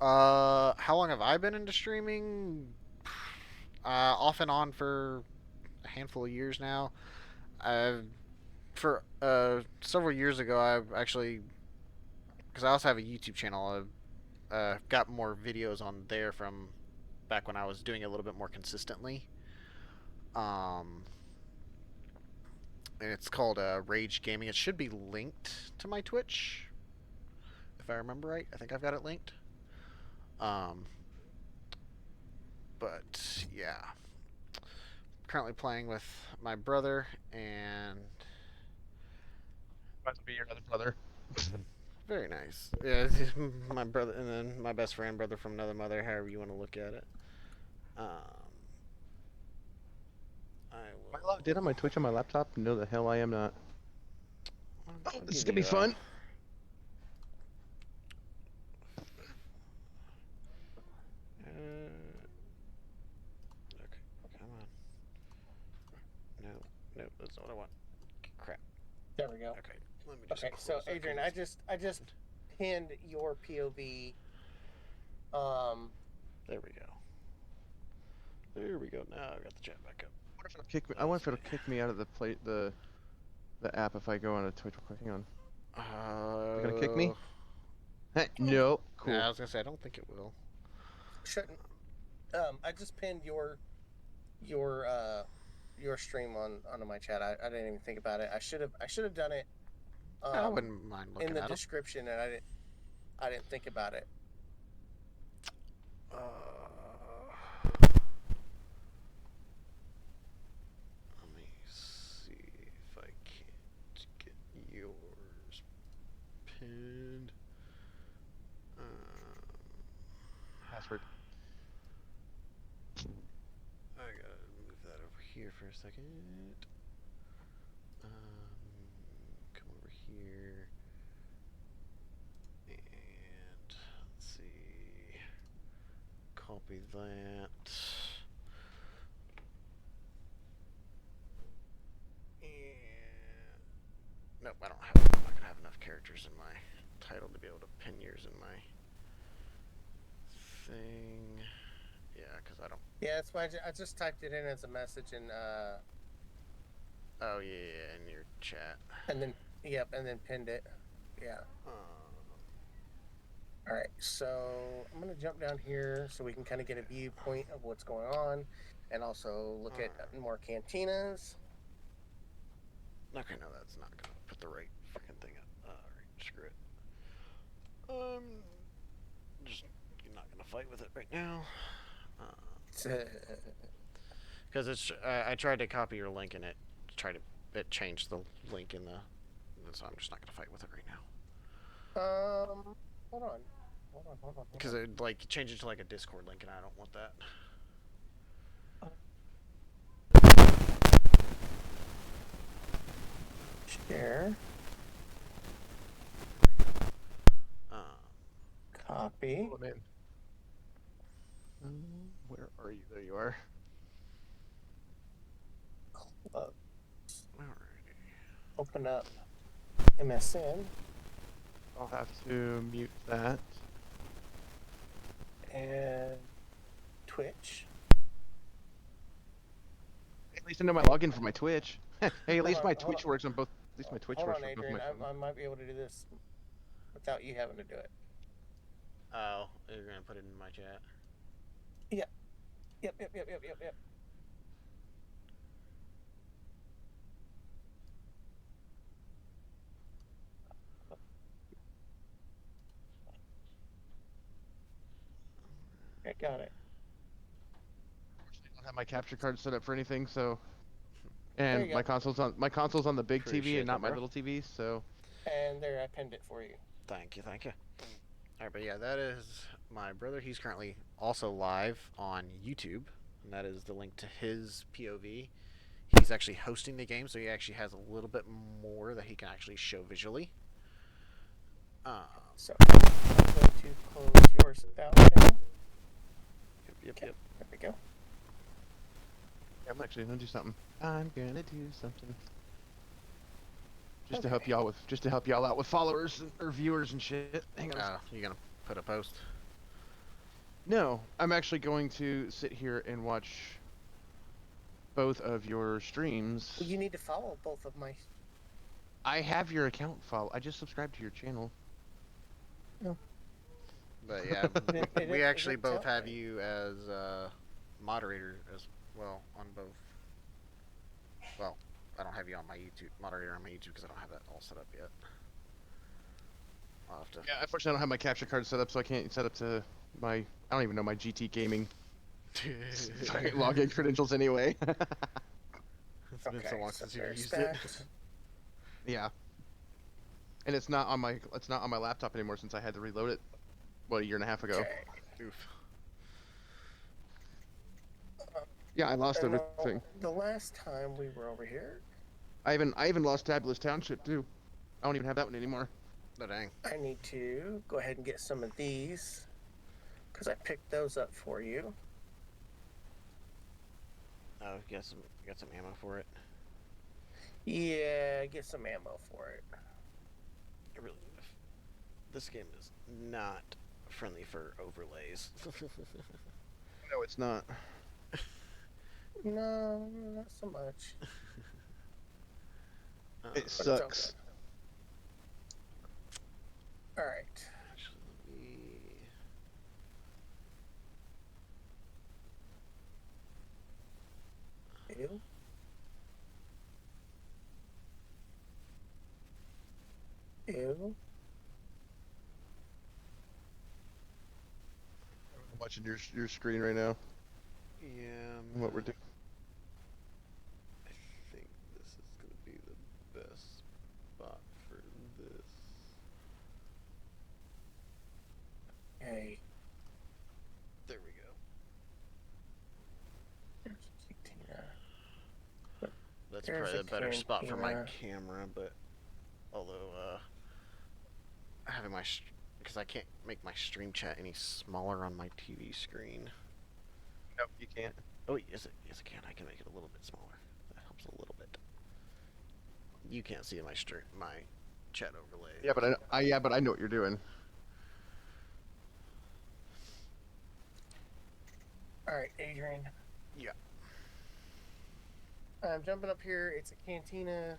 Speaker 2: How long have I been into streaming? Off and on for a handful of years now. For several years ago, I actually, because I also have a YouTube channel, got more videos on there from back when I was doing it a little bit more consistently. And it's called Rage Gaming. It should be linked to my Twitch, if I remember right. I think I've got it linked. But yeah, currently playing with my brother and
Speaker 1: About to be your other brother.
Speaker 2: very nice. Yeah, my brother, and then my best friend, brother from another mother, however you want to look at it.
Speaker 1: Am I logged in on my Twitch on my laptop? No, the hell I am not.
Speaker 2: I'll
Speaker 1: This is
Speaker 2: give
Speaker 1: gonna be
Speaker 2: you,
Speaker 1: fun.
Speaker 2: Okay, come on. No, that's not what I want. Crap.
Speaker 3: There we go.
Speaker 2: Okay, let me just.
Speaker 3: Okay, so
Speaker 2: close that
Speaker 3: Adrian,
Speaker 2: because
Speaker 3: I just pinned your POV.
Speaker 2: There we go. There we go. Now I've got the chat back up.
Speaker 1: I wonder if it'll kick me out of the app if I go on a Twitch real quick. Hang on. You gonna kick me? Hey, no. Cool.
Speaker 2: Yeah, I was gonna say I don't think it will.
Speaker 3: Shouldn't. I just pinned your stream onto my chat. I didn't even think about it. I should have done it.
Speaker 2: I wouldn't mind looking
Speaker 3: in the
Speaker 2: at 'em.
Speaker 3: description, and I didn't think about it.
Speaker 2: Let me see if I can't get yours pinned.
Speaker 1: Password.
Speaker 2: I gotta move that over here for a second. Come over here. And let's see. Copy that. And nope, I don't have. I'm not gonna have enough characters in my title to be able to pin yours in my thing. Yeah, because I don't.
Speaker 3: Yeah, that's why I just typed it in as a message and
Speaker 2: Oh yeah, in your chat.
Speaker 3: and then pinned it. Yeah. All right, so I'm gonna jump down here so we can kind of get a viewpoint of what's going on, and also look at more cantinas.
Speaker 2: Okay, no, that's not gonna put the right freaking thing up. Alright, screw it. Just not gonna fight with it right now. Because it's I tried to copy your link and it changed the link in the, so I'm just not gonna fight with it right now.
Speaker 3: Hold on.
Speaker 2: Because it like change it to like a Discord link, and I don't want that.
Speaker 3: Share. Copy.
Speaker 1: Oh, man. Where are you? There you are.
Speaker 3: Open up MSN.
Speaker 1: I'll have to mute that.
Speaker 3: And Twitch.
Speaker 1: At least I know my login for my Twitch. Hey, at least
Speaker 3: on,
Speaker 1: my
Speaker 3: hold
Speaker 1: Twitch
Speaker 3: on.
Speaker 1: works on both. At least my Twitch
Speaker 3: Hold
Speaker 1: works
Speaker 3: on,
Speaker 1: on both
Speaker 3: Adrian.
Speaker 1: my phones.
Speaker 3: I might be able to do this without you having to do it.
Speaker 2: Oh, you're gonna put it in my chat.
Speaker 3: Yep. I got it.
Speaker 1: I don't have my capture card set up for anything, so.
Speaker 3: There
Speaker 1: And
Speaker 3: you
Speaker 1: my
Speaker 3: go.
Speaker 1: console's on the big TV
Speaker 2: Appreciate
Speaker 1: and not
Speaker 2: that,
Speaker 1: my
Speaker 2: bro.
Speaker 1: little TV, so.
Speaker 3: And there, I pinned it for you.
Speaker 2: Thank you. Alright, but yeah, that is my brother. He's currently also live on YouTube, and that is the link to his POV. He's actually hosting the game, so he actually has a little bit more that he can actually show visually.
Speaker 3: So, I'm going to close yours out now.
Speaker 2: Yep.
Speaker 3: There we go.
Speaker 1: I'm actually gonna do something. I'm gonna do something. Just to help y'all out with followers or viewers and shit. Hang on.
Speaker 2: You gonna put a post?
Speaker 1: No, I'm actually going to sit here and watch both of your streams.
Speaker 3: Well, you need to follow both of my.
Speaker 1: I have your account follow. I just subscribed to your channel.
Speaker 3: No.
Speaker 2: But yeah, we actually both have
Speaker 3: me.
Speaker 2: you as moderator as well on both. Well, I don't have you on my YouTube moderator on my YouTube because I don't have that all set up yet. I'll have to.
Speaker 1: Yeah, unfortunately, I don't have my capture card set up, so I can't set up to my. I don't even know my GT gaming login credentials anyway.
Speaker 2: It's been so long since you've used
Speaker 3: that.
Speaker 2: it.
Speaker 1: Yeah. And it's not on my laptop anymore since I had to reload it, a year and a half ago.
Speaker 3: Okay.
Speaker 2: Oof.
Speaker 1: Yeah, I lost everything.
Speaker 3: The last time we were over here,
Speaker 1: I even lost Tabulous Township too. I don't even have that one anymore.
Speaker 2: Oh dang.
Speaker 3: I need to go ahead and get some of these because I picked those up for you.
Speaker 2: Oh, you got some ammo for it.
Speaker 3: Yeah, get some ammo for it.
Speaker 2: Really, this game is not friendly for overlays.
Speaker 1: No, it's not.
Speaker 3: No, not so much.
Speaker 1: It sucks.
Speaker 3: All right. Ew. Ew.
Speaker 1: I'm watching your screen right now.
Speaker 2: Yeah.
Speaker 1: What we're doing.
Speaker 2: I think this is gonna be the best spot for this.
Speaker 3: Hey.
Speaker 2: There we go. That's
Speaker 3: There's
Speaker 2: probably
Speaker 3: a
Speaker 2: a better spot for my
Speaker 3: cantina.
Speaker 2: camera, but although having my because I can't make my stream chat any smaller on my TV screen.
Speaker 1: No, you can't.
Speaker 2: Oh yes, I can. I can make it a little bit smaller. That helps a little bit. You can't see my chat overlay.
Speaker 1: Yeah, but I know what you're doing.
Speaker 3: All right, Adrian.
Speaker 2: Yeah.
Speaker 3: I'm jumping up here. It's a cantina.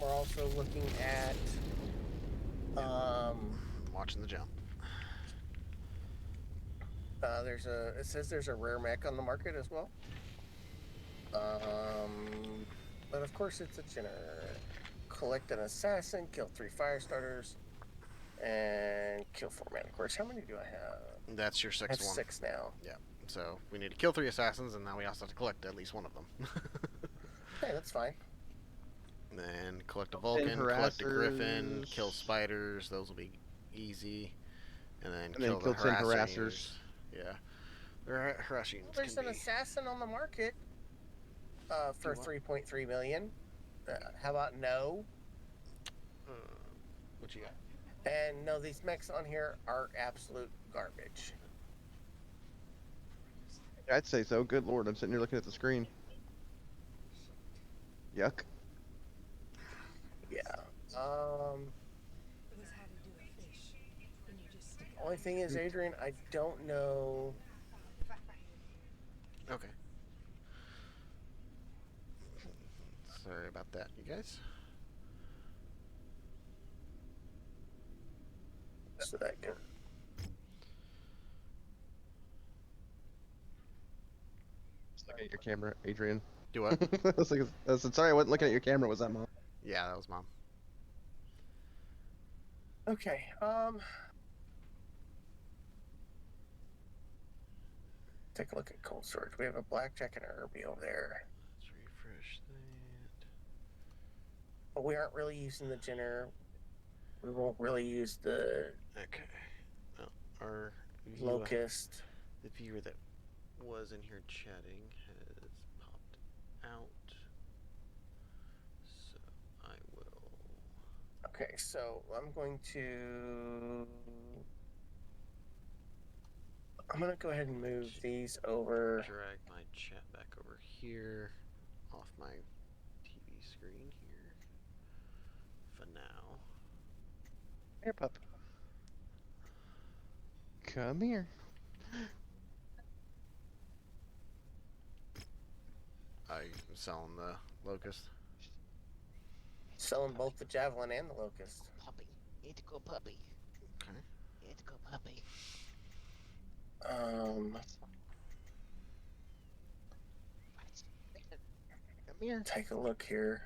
Speaker 3: We're also looking at
Speaker 2: watching the jump.
Speaker 3: It says there's a rare mech on the market as well. But of course it's a generator. Collect an assassin, kill 3 fire starters, and kill 4 men. Of course, how many do I have?
Speaker 2: That's your
Speaker 3: I
Speaker 2: sixth
Speaker 3: have
Speaker 2: one.
Speaker 3: 6 now.
Speaker 2: Yeah. So we need to kill 3 assassins, and now we also have to collect at least one of them.
Speaker 3: Hey, that's fine.
Speaker 2: Then collect a
Speaker 1: 10
Speaker 2: Vulcan, collect a Griffin, kill
Speaker 1: harassers,
Speaker 2: spiders. Those will be easy. And then
Speaker 1: and then
Speaker 2: kill the
Speaker 1: kill 10
Speaker 2: harasser
Speaker 1: harassers.
Speaker 2: units. Yeah. Harasser
Speaker 3: Well,
Speaker 2: units
Speaker 3: there's
Speaker 2: can
Speaker 3: an
Speaker 2: be...
Speaker 3: assassin on the market for
Speaker 2: Do what?
Speaker 3: 3.3 million. How about no?
Speaker 2: What you got?
Speaker 3: And no, these mechs on here are absolute garbage.
Speaker 1: I'd say so. Good lord, I'm sitting here looking at the screen. Yuck.
Speaker 3: Yeah. Only thing is, Adrian, I don't know.
Speaker 2: Okay. Sorry about that, you guys.
Speaker 3: So that can.
Speaker 1: Just looking at your camera, Adrian.
Speaker 2: Do what?
Speaker 1: I said, sorry, I wasn't looking at your camera. Was that Mom?
Speaker 2: Yeah, that was Mom.
Speaker 3: Okay. Take a look at cold storage. We have a blackjack and an Irby over there.
Speaker 2: Let's refresh that.
Speaker 3: But we aren't really using the Jenner. We won't really use the
Speaker 2: Okay. Oh, our
Speaker 3: Locust.
Speaker 2: The viewer that was in here chatting has popped out. So I will...
Speaker 3: Okay, so I'm going to go ahead and move these over.
Speaker 2: Drag my chat back over here off my TV screen here for now.
Speaker 1: Here, pup. Come here.
Speaker 2: I'm selling the Locust.
Speaker 3: Selling both the Javelin and the Locust.
Speaker 10: Puppy. Need to go puppy.
Speaker 2: Okay.
Speaker 10: Need to go puppy.
Speaker 1: Come here.
Speaker 3: Take a look here.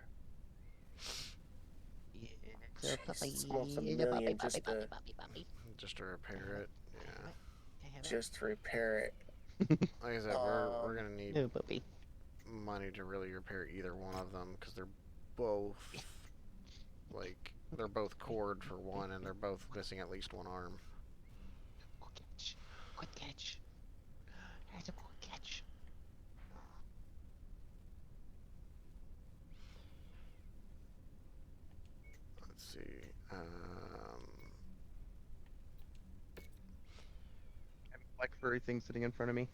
Speaker 10: Yeah, so puppy.
Speaker 3: It's almost a
Speaker 10: Puppy,
Speaker 3: million
Speaker 10: puppy,
Speaker 3: just
Speaker 10: puppy,
Speaker 3: to
Speaker 10: puppy, puppy.
Speaker 2: Just to repair it. Yeah.
Speaker 3: Just to repair it.
Speaker 2: Like I said, we're gonna need
Speaker 10: No puppy.
Speaker 2: money to really repair either one of them because they're both like they're both cord for one and they're both missing at least one arm.
Speaker 10: Good catch. Good catch. That's a good catch.
Speaker 2: Let's see.
Speaker 1: Black furry thing sitting in front of me.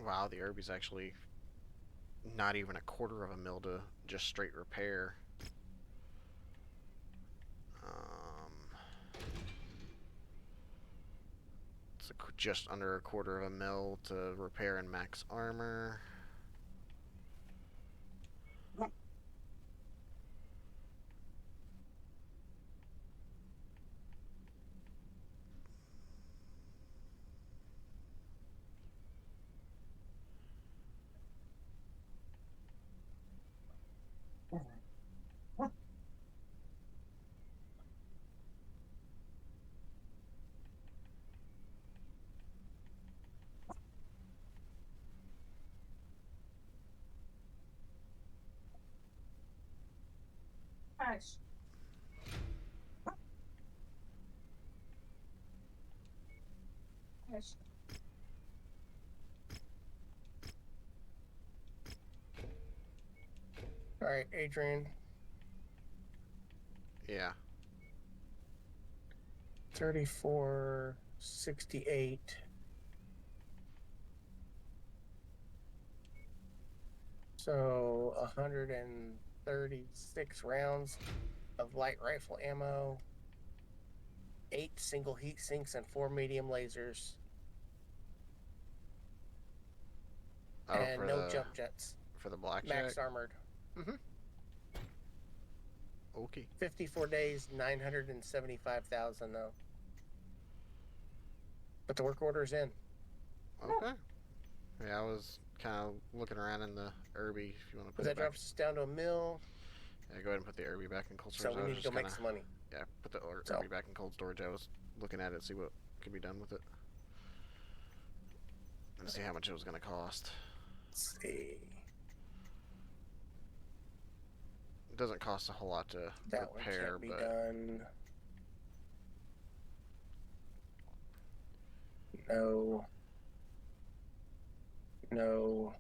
Speaker 2: Wow, the Irby's actually not even a quarter of a mil to just straight repair. It's just under a quarter of a mil to repair and max armor.
Speaker 8: Hush. Hush.
Speaker 3: All right, Adrian.
Speaker 2: Yeah.
Speaker 3: 3468. So 136 rounds of light rifle ammo, 8 single heat sinks, and 4 medium lasers.
Speaker 2: Oh,
Speaker 3: and no jump jets.
Speaker 2: For the blackjack?
Speaker 3: Max armored.
Speaker 2: Okay.
Speaker 3: 54 days, 975,000 though. But the work order's in.
Speaker 2: Okay. Yeah, I was kind of looking around in the Irby if you want to put
Speaker 3: That
Speaker 2: it back.
Speaker 3: drops us down to a mil.
Speaker 2: Yeah, go ahead and put the Irby back in cold
Speaker 3: So
Speaker 2: storage.
Speaker 3: we need to go make some money.
Speaker 2: Yeah, put the Irby back in cold storage. I was looking at it, see what could be done with it. and see how much it was going to cost.
Speaker 3: Let's see.
Speaker 2: It doesn't cost a whole lot to
Speaker 3: That one
Speaker 2: repair,
Speaker 3: can't be
Speaker 2: but
Speaker 3: done. No. No.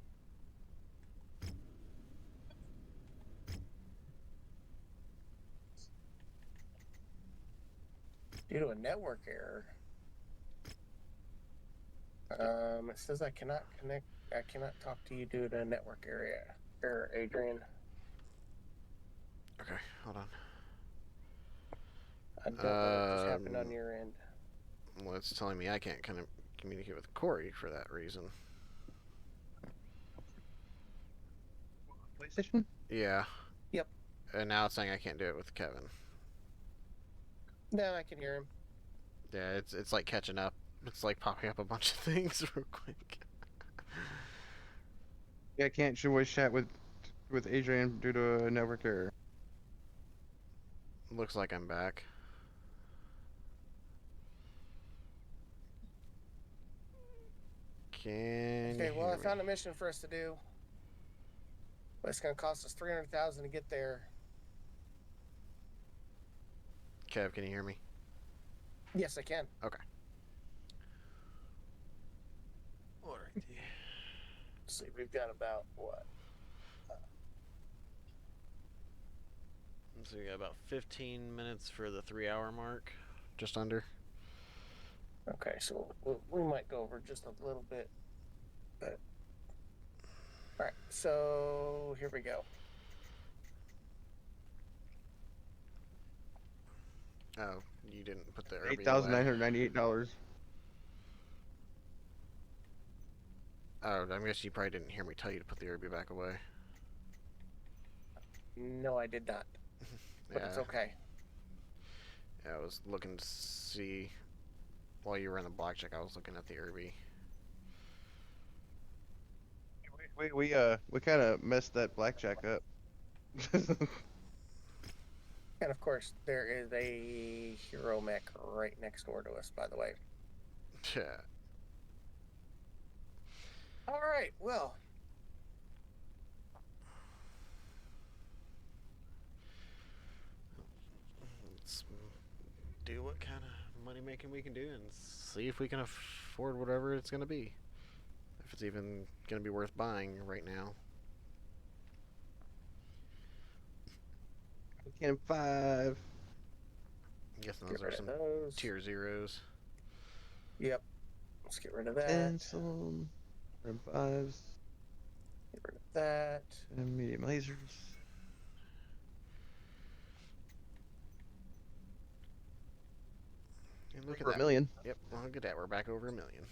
Speaker 3: Due to a network error. It says I cannot connect. I cannot talk to you due to a network error, Adrian.
Speaker 2: okay, hold on.
Speaker 3: I don't know what just happened on your end.
Speaker 2: Well, it's telling me I can't kind of communicate with Corey for that reason.
Speaker 1: PlayStation?
Speaker 2: Yeah.
Speaker 3: Yep.
Speaker 2: And now it's saying I can't do it with Kevin.
Speaker 3: No, I can hear him.
Speaker 2: Yeah, it's like catching up. It's like popping up a bunch of things real quick.
Speaker 1: Yeah, I can't voice chat with Adrian due to a network error.
Speaker 2: Looks like I'm back. Can
Speaker 3: Okay,
Speaker 2: you
Speaker 3: well,
Speaker 2: hear
Speaker 3: I
Speaker 2: me?
Speaker 3: found a mission for us to do. But it's going to cost us 300,000 to get there.
Speaker 2: Kev, can you hear me?
Speaker 3: Yes, I can.
Speaker 2: Okay.
Speaker 3: Let's see, we've got about what?
Speaker 2: So we got about 15 minutes for the 3-hour mark, just under.
Speaker 3: Okay, so we might go over just a little bit. But all right, so here we go.
Speaker 2: Oh, you didn't put the Irby
Speaker 1: $8,998.
Speaker 2: Oh, I guess you probably didn't hear me tell you to put the Irby back away.
Speaker 3: No, I did not. But
Speaker 2: Yeah.
Speaker 3: it's okay.
Speaker 2: Yeah, I was looking to see while you were in the blackjack. I was looking at the Irby.
Speaker 1: We kind of messed that blackjack up.
Speaker 3: And of course, there is a hero mech right next door to us, by the way.
Speaker 2: Yeah.
Speaker 3: All right, well.
Speaker 2: Let's do what kind of money making we can do and see if we can afford whatever it's going to be. If it's even going to be worth buying right now.
Speaker 1: Can 5.
Speaker 2: I'm guessing
Speaker 3: Get
Speaker 2: those are
Speaker 3: rid of
Speaker 2: some
Speaker 3: those.
Speaker 2: tier zeros.
Speaker 3: Yep. Let's get rid of that.
Speaker 1: Pencil. From 5s.
Speaker 3: Get rid of that.
Speaker 1: And medium lasers.
Speaker 2: And look
Speaker 1: Over
Speaker 2: at
Speaker 1: a
Speaker 2: that.
Speaker 1: million.
Speaker 2: Yep, well, look at that. We're back over $1 million.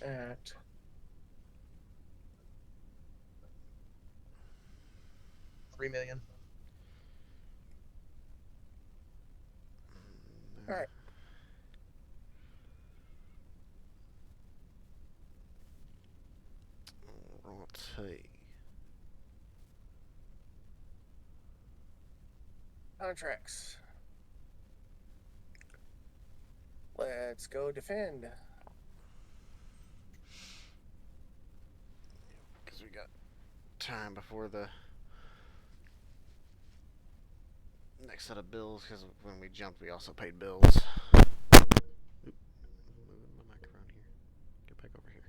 Speaker 3: That.
Speaker 1: $3 million.
Speaker 3: All right.
Speaker 2: Righty.
Speaker 3: Contracts. Let's go defend.
Speaker 2: Because we got time before the next set of bills. Because when we jumped, we also paid bills. Oop. Moving my microphone here. Get back over here.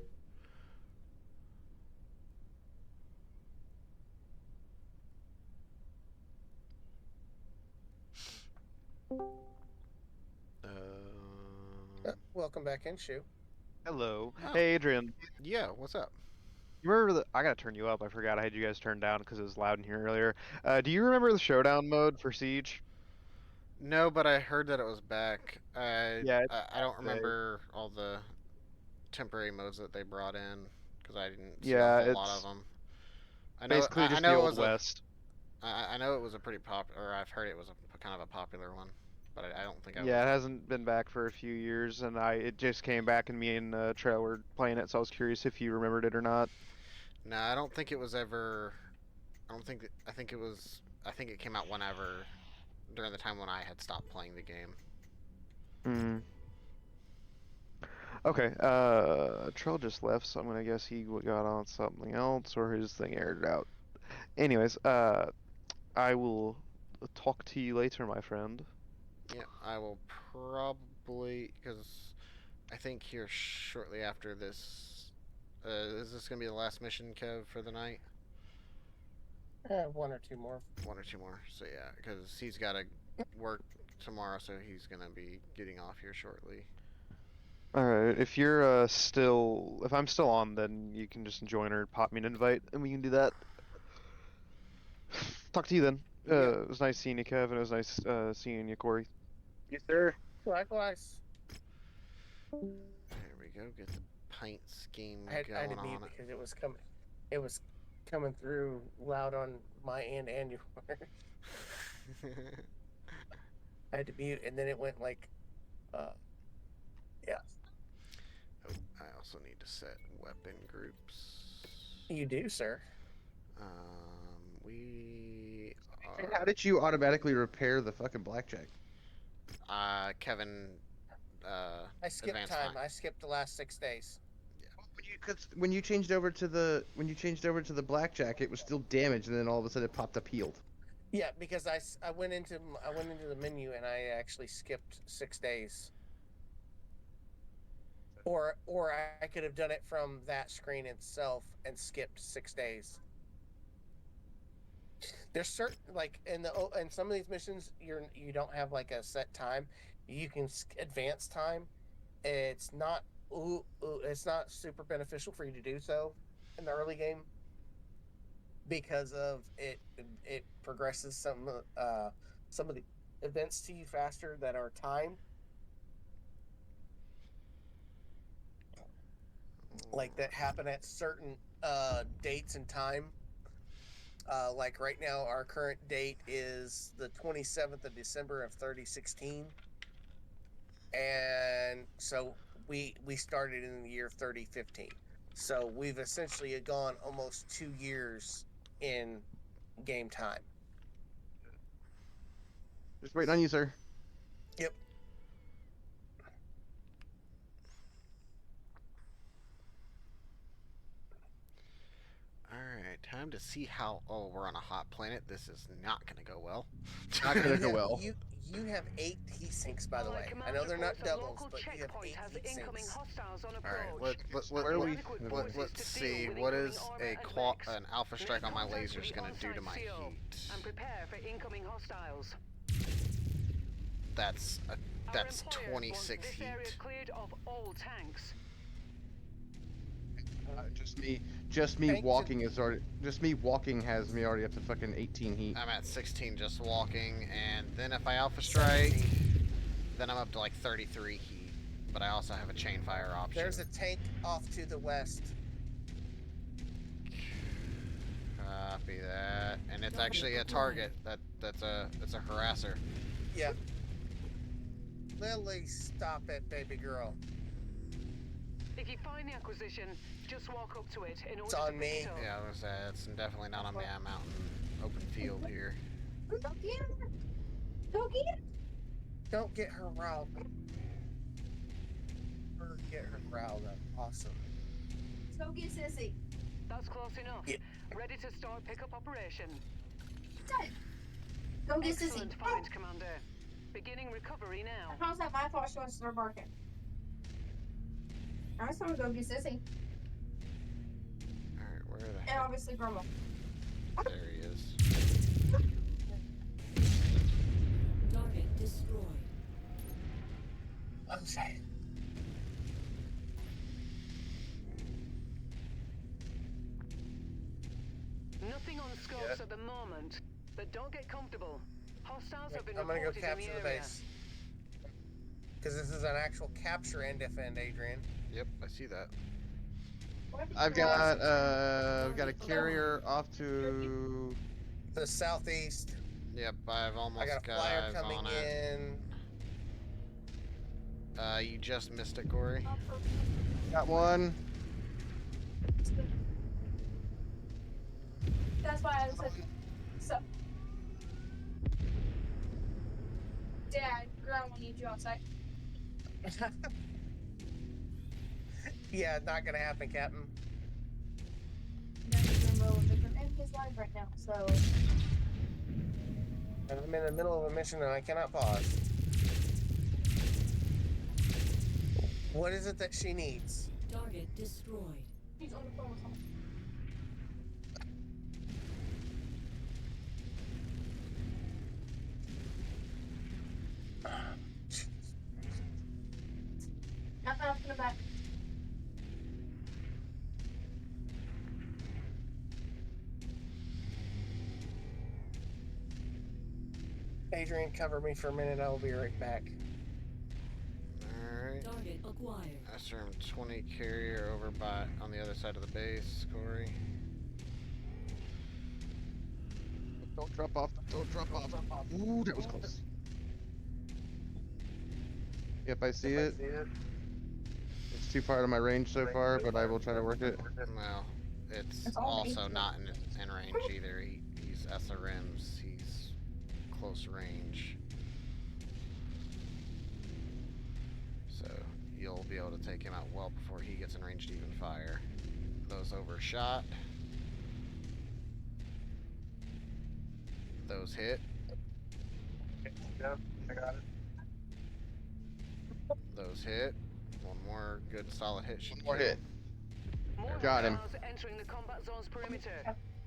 Speaker 3: Welcome back in, Shu.
Speaker 11: Hello.
Speaker 2: Oh.
Speaker 11: Hey, Adrian.
Speaker 2: Yeah, what's up?
Speaker 11: You remember the? I gotta turn you up. I forgot I had you guys turned down because it was loud in here earlier. Do you remember the showdown mode for Siege?
Speaker 2: No, but I heard that it was back.
Speaker 11: Yeah, it's
Speaker 2: I don't
Speaker 11: today.
Speaker 2: remember all the temporary modes that they brought in because I didn't see a
Speaker 11: Yeah,
Speaker 2: whole lot of
Speaker 11: it's
Speaker 2: them.
Speaker 11: basically
Speaker 2: I
Speaker 11: just the
Speaker 2: know it
Speaker 11: Old
Speaker 2: was
Speaker 11: West.
Speaker 2: I know it was a pretty or I've heard it was a kind of a popular one, but I don't think I
Speaker 11: Yeah,
Speaker 2: was.
Speaker 11: it hasn't been back for a few years, and it just came back, and me and Trail were playing it, so I was curious if you remembered it or not.
Speaker 2: No, I don't think it was ever. I don't think that. I think it was. I think it came out whenever during the time when I had stopped playing the game.
Speaker 11: Hmm. Okay, Trell just left, so I'm gonna guess he got on something else or his thing aired out. Anyways, I will talk to you later, my friend.
Speaker 2: Yeah, I will probably, because I think here shortly after this, is this gonna be the last mission, Kev, for the night?
Speaker 3: One or two more.
Speaker 2: One or two more. So yeah, because he's got to work tomorrow, so he's gonna be getting off here shortly.
Speaker 11: Alright, if you're if I'm still on, then you can just join or pop me an invite, and we can do that. Talk to you then.
Speaker 2: Yep.
Speaker 11: It was nice seeing you, Kev, and it was nice seeing you, Corey.
Speaker 3: Yes, sir. Likewise.
Speaker 2: There we go. Get the paint scheme
Speaker 3: I had
Speaker 2: going
Speaker 3: to mute
Speaker 2: on it.
Speaker 3: because it was coming. It was coming through loud on my end and yours. I had to mute, and then it went like, yeah.
Speaker 2: Oh, I also need to set weapon groups.
Speaker 3: You do, sir.
Speaker 2: We
Speaker 1: And
Speaker 2: are.
Speaker 1: how did you automatically repair the fucking blackjack?
Speaker 2: Kevin.
Speaker 3: I skipped
Speaker 2: advanced
Speaker 3: time. I skipped the last 6 days.
Speaker 1: Because when you changed over to the blackjack, it was still damaged, and then all of a sudden it popped up healed.
Speaker 3: Yeah, because I went into the menu and I actually skipped 6 days. Or I could have done it from that screen itself and skipped 6 days. There's certain like in some of these missions you don't have like a set time. You can advance time. It's not super beneficial for you to do so in the early game because of it progresses some of the events to you faster that are timed. Like that happen at certain dates and time. Like right now, our current date is the 27th of December of 3016, and so we started in the year 3015. So we've essentially gone almost 2 years in game time.
Speaker 1: Just waiting on you, sir.
Speaker 3: Yep.
Speaker 2: Alright, time to see how. Oh, we're on a hot planet. This is not gonna go well.
Speaker 1: Not gonna go well.
Speaker 3: You have 8 heat sinks, by the way. I know they're not doubles, but you have 8 heat sinks.
Speaker 2: Alright, let's see. What is an alpha strike on my lasers gonna do to my heat?
Speaker 4: And prepare for incoming hostiles.
Speaker 2: That's 26
Speaker 4: this
Speaker 2: heat.
Speaker 4: area cleared of all tanks.
Speaker 1: Just me walking is already. Just me walking has me already up to fucking 18 heat.
Speaker 2: I'm at 16 just walking, and then if I alpha strike, then I'm up to like 33 heat. But I also have a chain fire option.
Speaker 3: There's a tank off to the west.
Speaker 2: Copy that, and it's actually a target. It's a harasser.
Speaker 3: Yeah. Lily, stop it, baby girl.
Speaker 4: If you find the acquisition, just walk up to it in order
Speaker 3: It's on
Speaker 4: to
Speaker 3: me.
Speaker 4: pick it up.
Speaker 2: Yeah, I was gonna say it's definitely not on me. I'm out in open field here.
Speaker 8: Don't get her. Don't get her.
Speaker 3: Don't get her riled up. Or get her riled up. Awesome.
Speaker 8: Let's go get Sissy.
Speaker 4: That's close enough.
Speaker 3: Yeah.
Speaker 4: Ready to start pickup operation.
Speaker 8: Done. Go get Sissy.
Speaker 4: Excellent find, Commander. Beginning recovery now.
Speaker 8: How's that my fault she wants to start barking? I just want to go get Sissy.
Speaker 2: Alright, where the
Speaker 8: And
Speaker 2: heck?
Speaker 8: obviously Grandma.
Speaker 2: There he is.
Speaker 5: Target destroyed.
Speaker 3: Okay.
Speaker 4: Nothing on scopes at the moment, but don't get comfortable. Hostiles have been
Speaker 3: I'm gonna go
Speaker 4: reported in
Speaker 3: capture
Speaker 4: the
Speaker 3: the
Speaker 4: area.
Speaker 3: base. Because this is an actual capture and defend, Adrian.
Speaker 2: Yep, I see that.
Speaker 1: I've got a carrier off to
Speaker 3: The southeast.
Speaker 2: Yep, I've almost
Speaker 3: I got a flyer
Speaker 2: eyes
Speaker 3: coming
Speaker 2: on it.
Speaker 3: in.
Speaker 2: You just missed it, Corey.
Speaker 1: got one.
Speaker 8: That's why I was like, so. Dad, Grandma needs you outside.
Speaker 3: Yeah, not gonna happen, Captain.
Speaker 8: Now he's in the middle of his live right now, so
Speaker 3: And I'm in the middle of a mission and I cannot pause. What is it that she needs?
Speaker 5: Target destroyed.
Speaker 8: he's on the phone with someone. I'm coming back.
Speaker 3: Adrian, cover me for a minute. I will be right back.
Speaker 2: Alright.
Speaker 5: Target acquired.
Speaker 2: SRM-20 carrier over by on the other side of the base, Corey.
Speaker 1: Don't drop off. Don't drop off. Ooh, that was close. Yep, I see it. It's too far out of my range so far, but I will try to work it.
Speaker 2: Well, it's
Speaker 8: It's all
Speaker 2: also
Speaker 8: range.
Speaker 2: not in range either. He's SRMs. He's close range. So you'll be able to take him out well before he gets in range to even fire. Those overshot. Those hit.
Speaker 3: Yep, I got it.
Speaker 2: Those hit. One more good solid hit should
Speaker 1: One more
Speaker 2: kill.
Speaker 1: hit.
Speaker 4: More
Speaker 1: Got him.
Speaker 4: hostiles entering the combat zone's perimeter.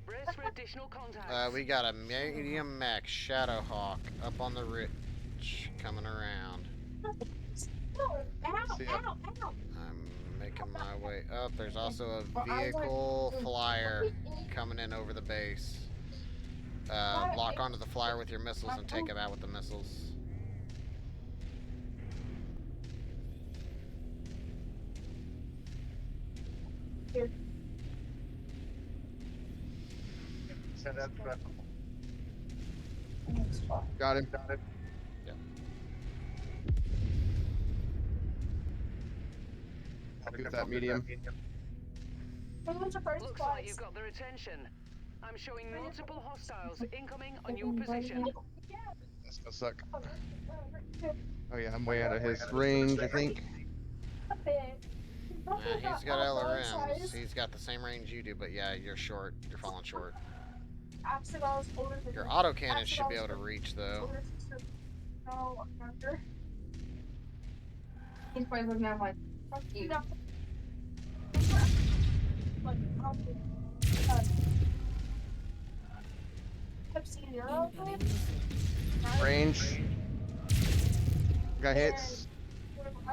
Speaker 4: Brace for additional contacts.
Speaker 2: We got a medium mech Shadowhawk up on the ridge coming around.
Speaker 8: No, ow,
Speaker 1: See ya.
Speaker 8: ow, ow.
Speaker 2: I'm making my way up. There's also a vehicle flyer coming in over the base. Lock onto the flyer with your missiles and take him out with the missiles.
Speaker 8: Here.
Speaker 1: Got him.
Speaker 2: Yep.
Speaker 1: Happy with that medium.
Speaker 8: Who was the first
Speaker 4: Looks
Speaker 8: class?
Speaker 4: like you've got their attention. I'm showing multiple hostiles incoming on your position.
Speaker 1: That's gonna suck. Oh yeah, I'm way out of his range, I think.
Speaker 2: He's got LRMs. He's got the same range you do, but yeah, you're short. You're falling short. Your autocannon should be able to reach, though.
Speaker 8: No, I'm not sure. He's probably looking at him like, fuck you. Like, kept seeing your
Speaker 5: Incoming missile.
Speaker 1: Range. Got hits.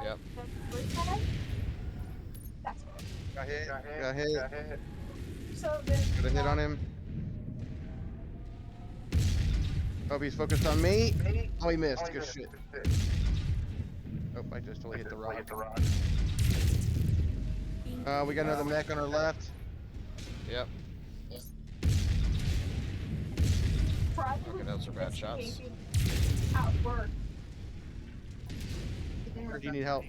Speaker 2: Yep.
Speaker 1: Got hit. Got hit.
Speaker 8: So then,
Speaker 1: Got a hit on him. Oh, he's focused on me. Oh, he missed. Good shit. Oh, I just totally hit the rock. We got another mech on our left.
Speaker 2: Yep. Okay, those are bad shots.
Speaker 8: At work.
Speaker 1: Or do you need help?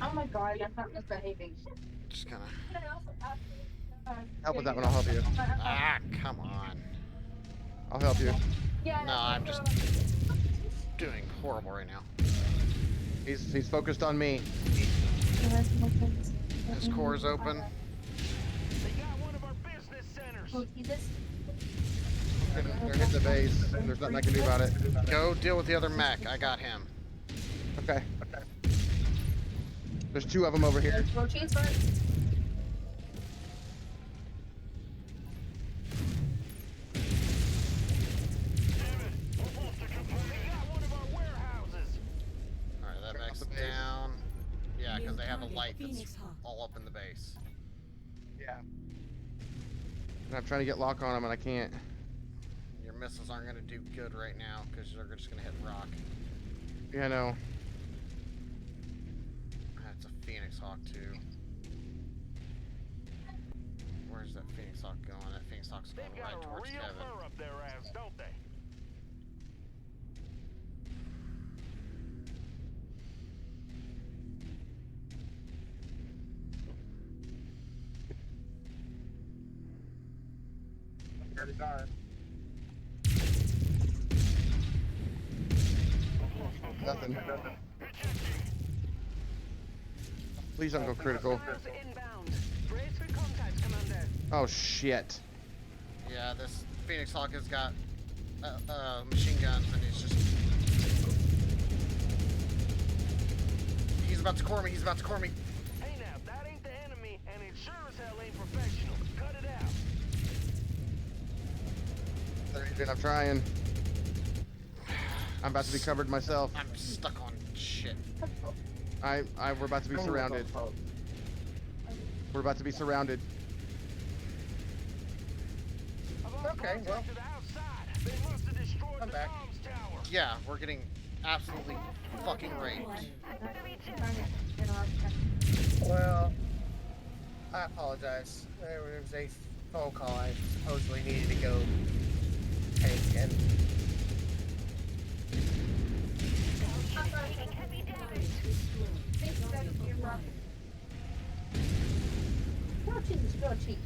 Speaker 8: Oh my god, I'm not misbehaving.
Speaker 2: Just kind of.
Speaker 1: Help with that one, I'll help you.
Speaker 2: Ah, come on.
Speaker 1: I'll help you.
Speaker 8: Yeah,
Speaker 2: No, I'm just doing horrible right now.
Speaker 1: He's focused on me.
Speaker 2: His core's open.
Speaker 9: They got one of our business centers.
Speaker 1: They're hitting the base. There's nothing I can do about it.
Speaker 2: Go deal with the other mech. I got him.
Speaker 1: Okay. There's two of them over here.
Speaker 8: Rotates first.
Speaker 2: Alright, that mech's down. Yeah, because they have a
Speaker 5: Target
Speaker 2: light that's
Speaker 5: Phoenix Hawk.
Speaker 2: all up in the base.
Speaker 1: Yeah. And I'm trying to get lock on him and I can't.
Speaker 2: Your missiles aren't going to do good right now because they're just going to hit rock.
Speaker 1: Yeah, I know.
Speaker 2: That's a Phoenix Hawk, too. Where's that Phoenix Hawk going? That Phoenix Hawk's going
Speaker 9: They've got
Speaker 2: right
Speaker 9: a
Speaker 2: towards
Speaker 9: real
Speaker 2: Kevin.
Speaker 9: fur up their ass, don't they?
Speaker 1: Nothing. Please don't go critical.
Speaker 4: Miles inbound. Brace for contact, Commander.
Speaker 1: Oh shit.
Speaker 2: Yeah, this Phoenix Hawk has got machine guns, and he's just... He's about to core me. He's about to core me.
Speaker 9: Hey now, that ain't the enemy, and it sure as hell ain't professional. Cut it out.
Speaker 1: There, Adrian, I'm trying. I'm about to be covered myself.
Speaker 2: I'm stuck on shit.
Speaker 1: We're about to be surrounded. We're about to be surrounded.
Speaker 3: Okay, well,
Speaker 9: To the outside. They must have destroyed
Speaker 3: I'm
Speaker 9: the
Speaker 3: back.
Speaker 9: comms tower.
Speaker 2: Yeah, we're getting absolutely fucking raped.
Speaker 3: well, I apologize. There was a phone call I supposedly needed to go take, and
Speaker 8: Grilled cheese is grilled cheese.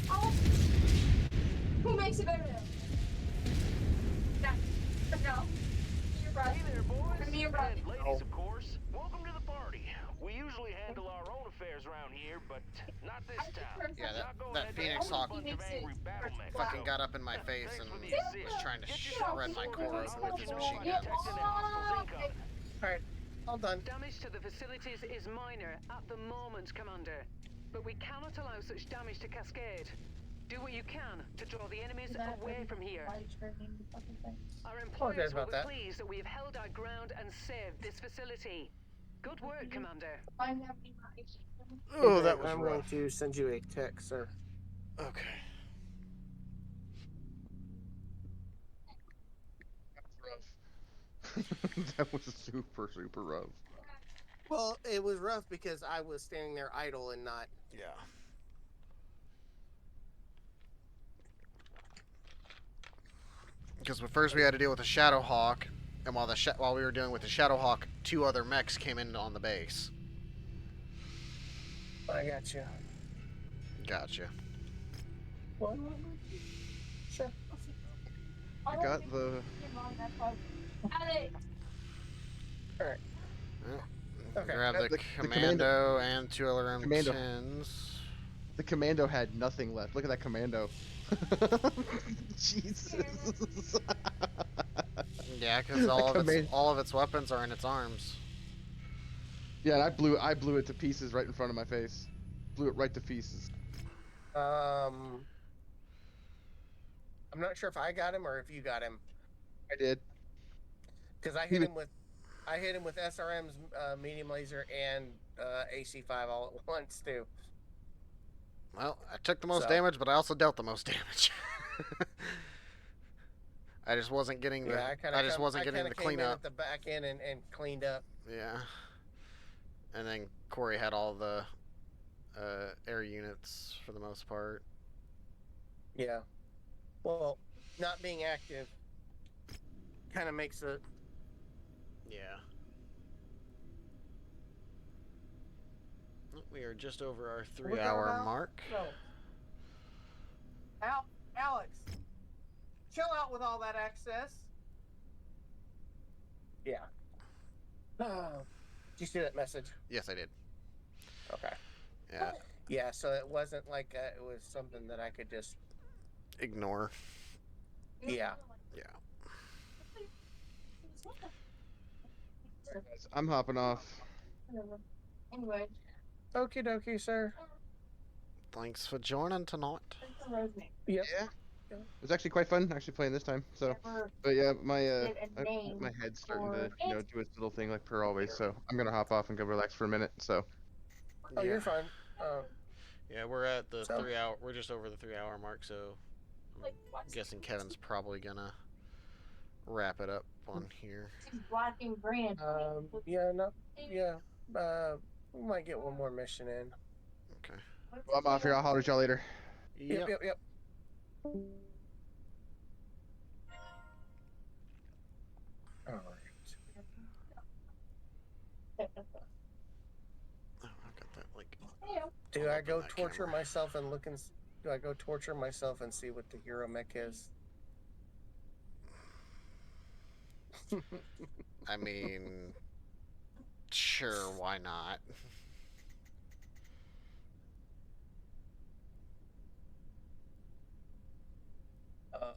Speaker 8: Oh, who makes it better? No. You're right.
Speaker 9: Hey there, boys.
Speaker 8: Give me a rub.
Speaker 9: And ladies, of course. Welcome to the party. We usually handle our own affairs around here, but not this time.
Speaker 2: Yeah,
Speaker 9: Now go
Speaker 2: that
Speaker 9: ahead
Speaker 2: Phoenix
Speaker 9: and
Speaker 2: Hawk
Speaker 9: have a bunch of angry battle mechs.
Speaker 2: fucking got up in my face and was trying to shred my core open with his machine guns.
Speaker 3: alright, all done.
Speaker 4: Damage to the facilities is minor at the moment, Commander. But we cannot allow such damage to cascade. Do what you can to draw the enemies away from here. Our employers will
Speaker 3: about
Speaker 4: be
Speaker 3: that.
Speaker 4: pleased that we have held our ground and saved this facility. Good work, Commander.
Speaker 2: Oh, that was
Speaker 3: I'm going
Speaker 2: rough.
Speaker 3: to send you a text, sir.
Speaker 2: Okay.
Speaker 1: That was super, super rough.
Speaker 3: Well, it was rough because I was standing there idle and not.
Speaker 2: Yeah. Because first we had to deal with the Shadow Hawk, and while we were dealing with the Shadow Hawk, 2 other mechs came in on the base.
Speaker 3: I got you.
Speaker 2: Gotcha.
Speaker 3: Sure.
Speaker 1: I got the.
Speaker 3: Alright. Okay.
Speaker 2: Grab the
Speaker 1: The
Speaker 2: commando and 2 other
Speaker 1: Commando.
Speaker 2: M10s.
Speaker 1: The commando had nothing left. Look at that commando. Jesus.
Speaker 2: Yeah, because all of its weapons are in its arms.
Speaker 1: Yeah, and I blew it to pieces right in front of my face. Blew it right to pieces.
Speaker 3: I'm not sure if I got him or if you got him,
Speaker 1: I did.
Speaker 3: because I hit him with SRM's medium laser and AC5 all at once too.
Speaker 2: Well, I took the most
Speaker 3: So-
Speaker 2: damage, but I also dealt the most damage. I just wasn't getting the.
Speaker 3: Yeah,
Speaker 2: I just wasn't getting the
Speaker 3: came in
Speaker 2: cleanup.
Speaker 3: at the back end and cleaned up.
Speaker 2: Yeah. And then Corey had all the air units for the most part.
Speaker 3: Yeah. Well, not being active kind of makes it.
Speaker 2: Yeah. We are just over our
Speaker 3: What the
Speaker 2: 3-hour
Speaker 3: hell?
Speaker 2: mark.
Speaker 3: No. Alex, chill out with all that access. Yeah. Did you see that message?
Speaker 2: Yes, I did.
Speaker 3: Okay.
Speaker 2: Yeah.
Speaker 3: Yeah, so it wasn't like it was something that I could just.
Speaker 2: Ignore.
Speaker 3: Yeah.
Speaker 2: Yeah.
Speaker 1: I'm hopping off.
Speaker 8: Anyway.
Speaker 3: Okie dokie, sir.
Speaker 2: Thanks for joining tonight.
Speaker 3: Yep.
Speaker 1: Yeah. It was actually quite fun actually playing this time. So, but yeah, my my head's starting to do its little thing like per always. So I'm gonna hop off and go relax for a minute. So.
Speaker 3: Oh,
Speaker 2: Yeah.
Speaker 3: you're fine.
Speaker 2: Yeah, we're at the
Speaker 3: So-
Speaker 2: 3-hour. We're just over the 3-hour mark, so I'm guessing Kevin's probably gonna wrap it up on here.
Speaker 8: Blocking brand.
Speaker 3: Yeah, no, yeah. We might get one more mission in.
Speaker 2: Okay.
Speaker 1: Well, I'm off here. I'll holler at y'all later.
Speaker 3: Yep. All right.
Speaker 2: Oh, I've got that like.
Speaker 3: Do I go
Speaker 2: that
Speaker 3: torture
Speaker 2: camera.
Speaker 3: myself and look and? Do I go torture myself and see what the hero mech is?
Speaker 2: I mean, sure, why not?
Speaker 3: Uh,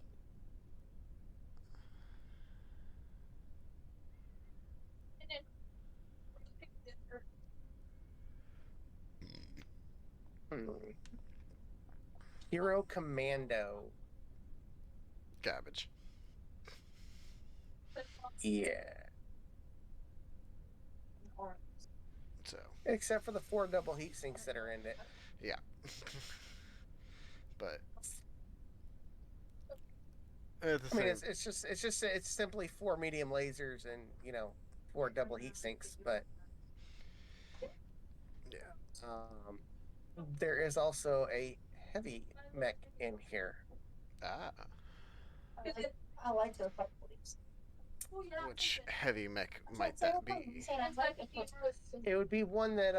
Speaker 3: hmm. Hero Commando.
Speaker 2: Garbage.
Speaker 3: Yeah.
Speaker 2: So,
Speaker 3: Except for the 4 double heat sinks that are in it.
Speaker 2: yeah. But at the
Speaker 3: I mean,
Speaker 2: same,
Speaker 3: it's simply 4 medium lasers and 4 double heat sinks. But
Speaker 2: yeah.
Speaker 3: um, there is also a heavy mech in here.
Speaker 2: Ah,
Speaker 8: I like those police.
Speaker 2: which heavy mech might that be?
Speaker 3: It would be one that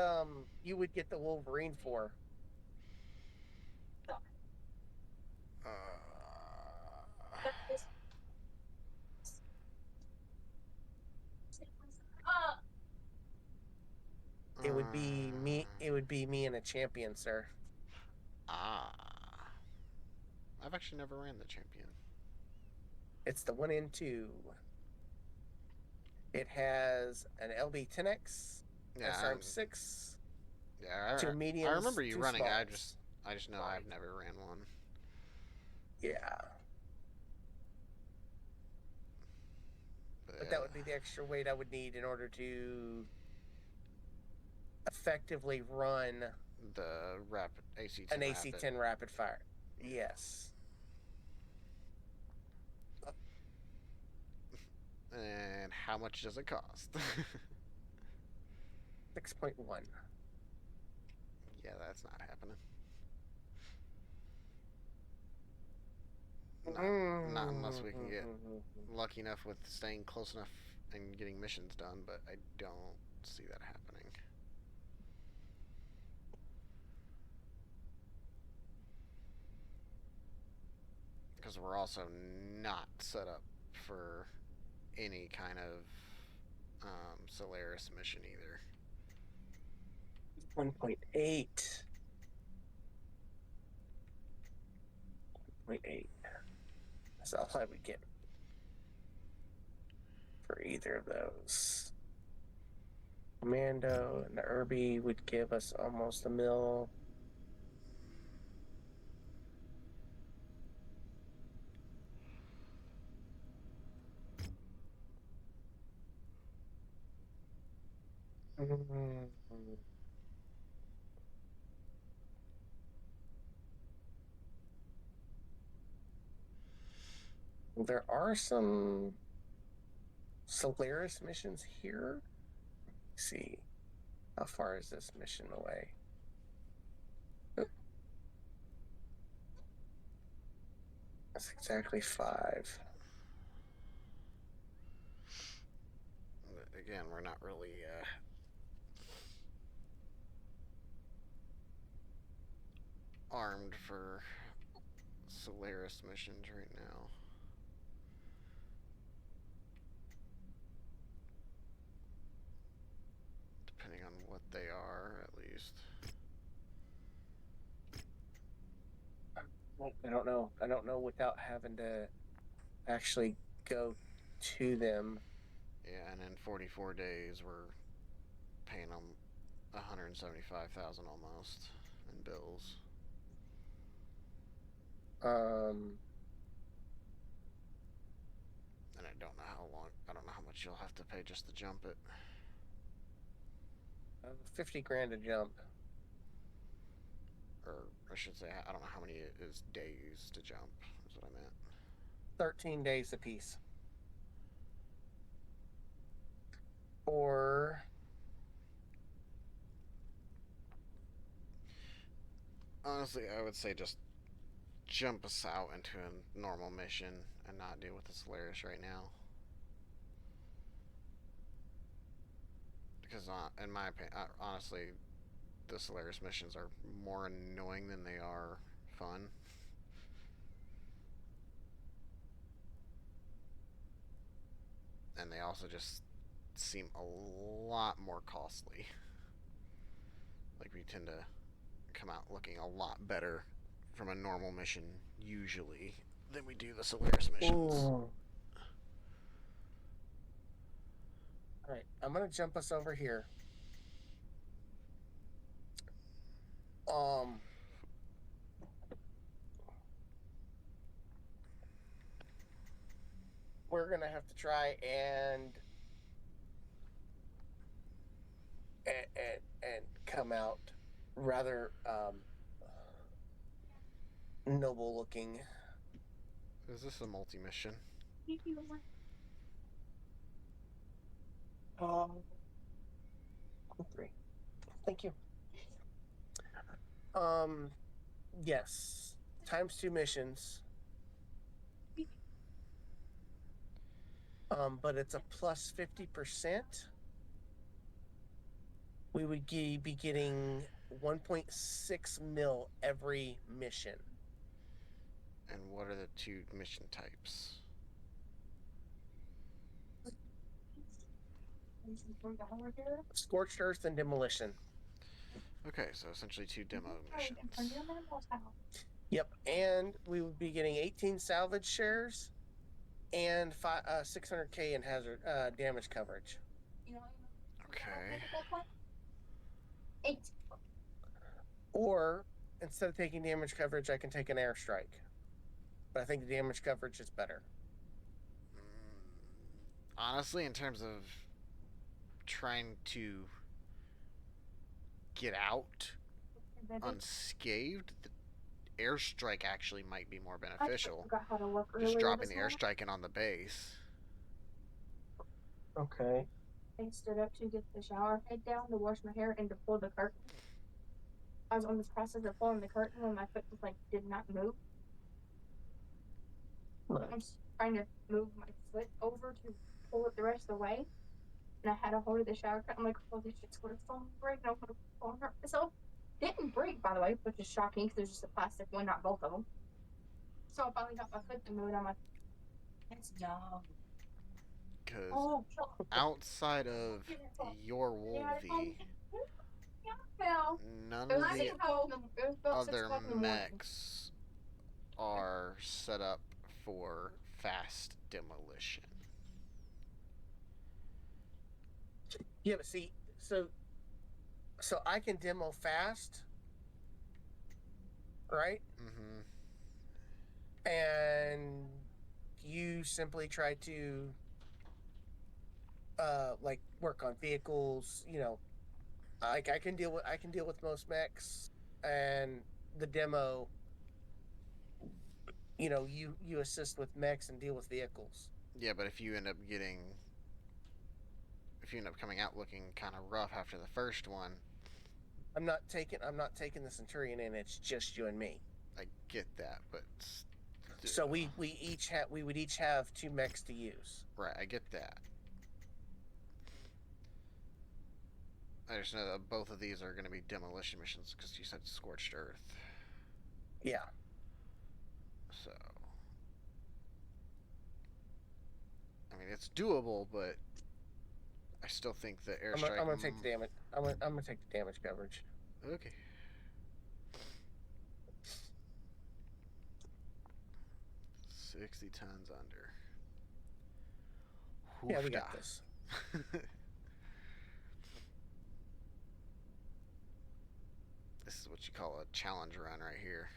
Speaker 3: you would get the Wolverine for.
Speaker 2: Uh,
Speaker 3: It would be me. It would be me and a champion, sir.
Speaker 2: Ah. I've actually never ran the champion.
Speaker 3: It's the 1 and 2. It has an LB-10X,
Speaker 2: Yeah,
Speaker 3: SRM 6,
Speaker 2: yeah.
Speaker 3: 2
Speaker 2: I
Speaker 3: mediums,
Speaker 2: remember you
Speaker 3: 2
Speaker 2: running.
Speaker 3: smalls.
Speaker 2: I just know I've never ran one.
Speaker 3: Yeah. But that would be the extra weight I would need in order to effectively run
Speaker 2: the rapid AC-10
Speaker 3: an AC-10 rapid fire. Yes.
Speaker 2: And how much does it cost?
Speaker 3: 6.1.
Speaker 2: Yeah, that's not happening. Not unless we can get lucky enough with staying close enough and getting missions done, but I don't see that happening. Because we're also not set up for any kind of Solaris mission either.
Speaker 3: 1.8. 1.8. That's all I would get for either of those. Commando and the Irby would give us almost a mil. There are some Solaris missions here. Let's see. How far is this mission away? That's exactly 5.
Speaker 2: Again, we're not really armed for Solaris missions right now. Depending on what they are, at least.
Speaker 3: I don't know. I don't know without having to actually go to them.
Speaker 2: Yeah, and in 44 days, we're paying them 175,000 almost in bills. And I don't know how long. I don't know how much you'll have to pay just to jump it.
Speaker 3: 50 grand a jump.
Speaker 2: Or I should say, I don't know how many it is days to jump. Is what I meant.
Speaker 3: 13 days apiece. Or
Speaker 2: honestly, I would say just jump us out into a normal mission and not deal with the Solaris right now. Because in my opinion, honestly, the Solaris missions are more annoying than they are fun. And they also just seem a lot more costly. Like, we tend to come out looking a lot better from a normal mission, usually, than we do the Solaris missions.
Speaker 3: Ooh. Alright, I'm gonna jump us over here. We're gonna have to try and come out rather noble looking.
Speaker 2: Is this a multi-mission?
Speaker 3: Three. Thank you. Yes. Times 2 missions. But it's a plus 50%. We would be getting 1.6 mil every mission.
Speaker 2: And what are the 2 mission types?
Speaker 3: Scorched Earth and Demolition.
Speaker 2: Okay, so essentially 2 demo missions.
Speaker 3: Yep, and we would be getting 18 salvage shares and 600k in hazard damage coverage.
Speaker 2: Okay.
Speaker 3: Or instead of taking damage coverage, I can take an airstrike. But I think the damage coverage is better.
Speaker 2: Honestly, in terms of trying to get out unscathed, the airstrike actually might be more beneficial. Just dropping the airstrike in on the base.
Speaker 3: Okay.
Speaker 8: I stood up to get the shower head down to wash my hair and to pull the curtain. I was on this process of pulling the curtain when my foot was like did not move. I'm just trying to move my foot over to pull it the rest of the way. And I had a hold of the shower curtain. I'm like, oh, this shit's gonna fall and break. And I'm gonna fall and hurt myself. Didn't break, by the way, which is shocking because there's just a plastic one, not both of them. So I finally got my foot to move, and I'm like, that's dumb.
Speaker 2: Because outside of your Wolvie, none of the other mechs are set up for fast demolition.
Speaker 3: Yeah, but see, so I can demo fast, right?
Speaker 2: Mm-hmm.
Speaker 3: And you simply try to like work on vehicles, you know. Like I can deal with most mechs, and the demo, you know, you assist with mechs and deal with vehicles.
Speaker 2: Yeah, but if you end up coming out looking kind of rough after the first one,
Speaker 3: I'm not taking the Centurion in. It's just you and me.
Speaker 2: I get that, but
Speaker 3: so we would each have 2 mechs to use.
Speaker 2: Right, I get that. I just know that both of these are going to be demolition missions because you said Scorched Earth.
Speaker 3: Yeah.
Speaker 2: So, I mean, it's doable, but I still think the airstrike.
Speaker 3: I'm gonna take the damage. I'm gonna take the damage coverage.
Speaker 2: Okay. $60 tons under.
Speaker 3: Yeah, we got this.
Speaker 2: This is what you call a challenge run right here.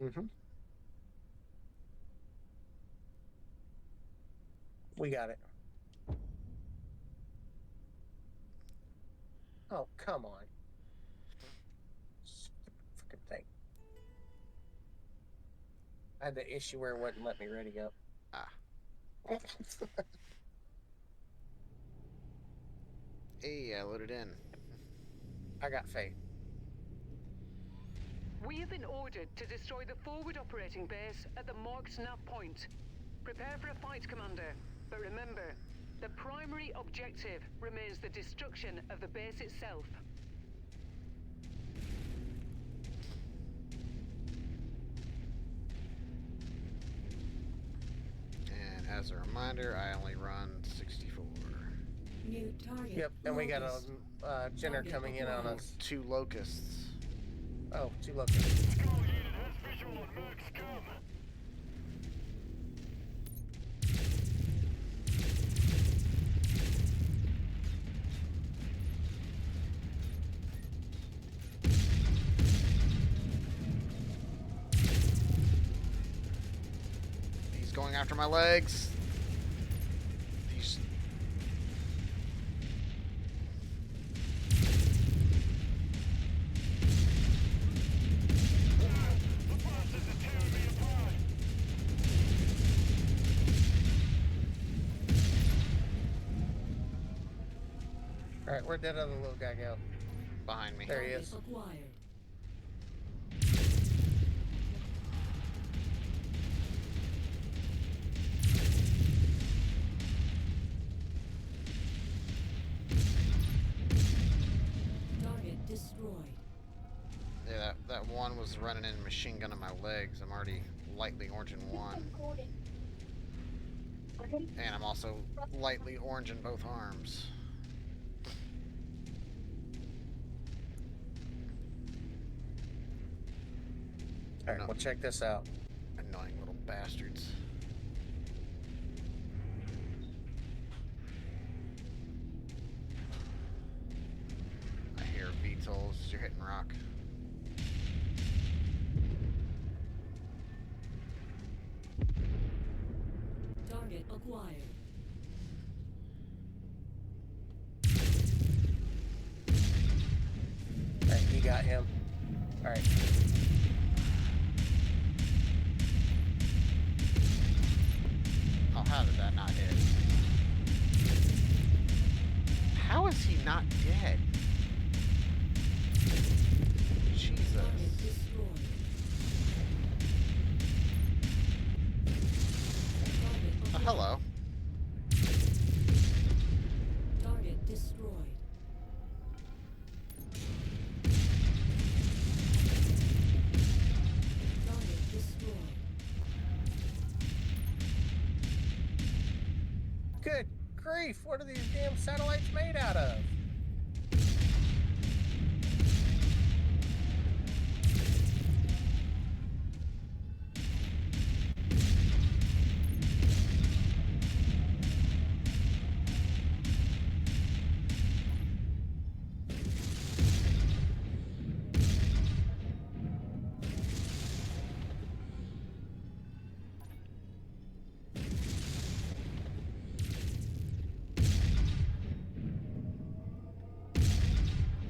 Speaker 3: Mm-hmm. We got it. Oh, come on. Freaking thing. I had the issue where it wouldn't let me ready up.
Speaker 2: Ah. Hey, I loaded in.
Speaker 3: I got faith.
Speaker 4: We have been ordered to destroy the forward operating base at the marked nav point. Prepare for a fight, Commander. But remember, the primary objective remains the destruction of the base itself.
Speaker 2: And as a reminder, I only run 64.
Speaker 5: New target.
Speaker 3: Yep, and we got
Speaker 5: locust.
Speaker 3: a Jenner
Speaker 5: Target
Speaker 3: coming in on
Speaker 5: acquired.
Speaker 3: us.
Speaker 2: 2 locusts.
Speaker 3: Oh, 2 locusts.
Speaker 7: Skull unit has visual on Merc's scum.
Speaker 2: He's going after my legs. These.
Speaker 7: The bastards are tearing me apart.
Speaker 3: Alright, where'd that other little guy go?
Speaker 2: Behind me.
Speaker 3: There he
Speaker 5: Target
Speaker 3: is.
Speaker 5: acquired. Target destroyed.
Speaker 2: Yeah, that one was running in machine gun on my legs. I'm already lightly orange in one. And I'm also lightly orange in both arms.
Speaker 3: Alright,
Speaker 2: No.
Speaker 3: well check this out.
Speaker 2: Annoying little bastards. I hear VTOLs. You're hitting rock.
Speaker 5: Target acquired.
Speaker 3: Alright, you got him. Alright.
Speaker 2: Oh, how did that not hit? How is he not dead? Jesus.
Speaker 5: Target destroyed. Target
Speaker 2: Oh,
Speaker 5: acquired.
Speaker 2: hello.
Speaker 5: Target destroyed. Target destroyed.
Speaker 3: Good grief, what are these damn satellites made out of?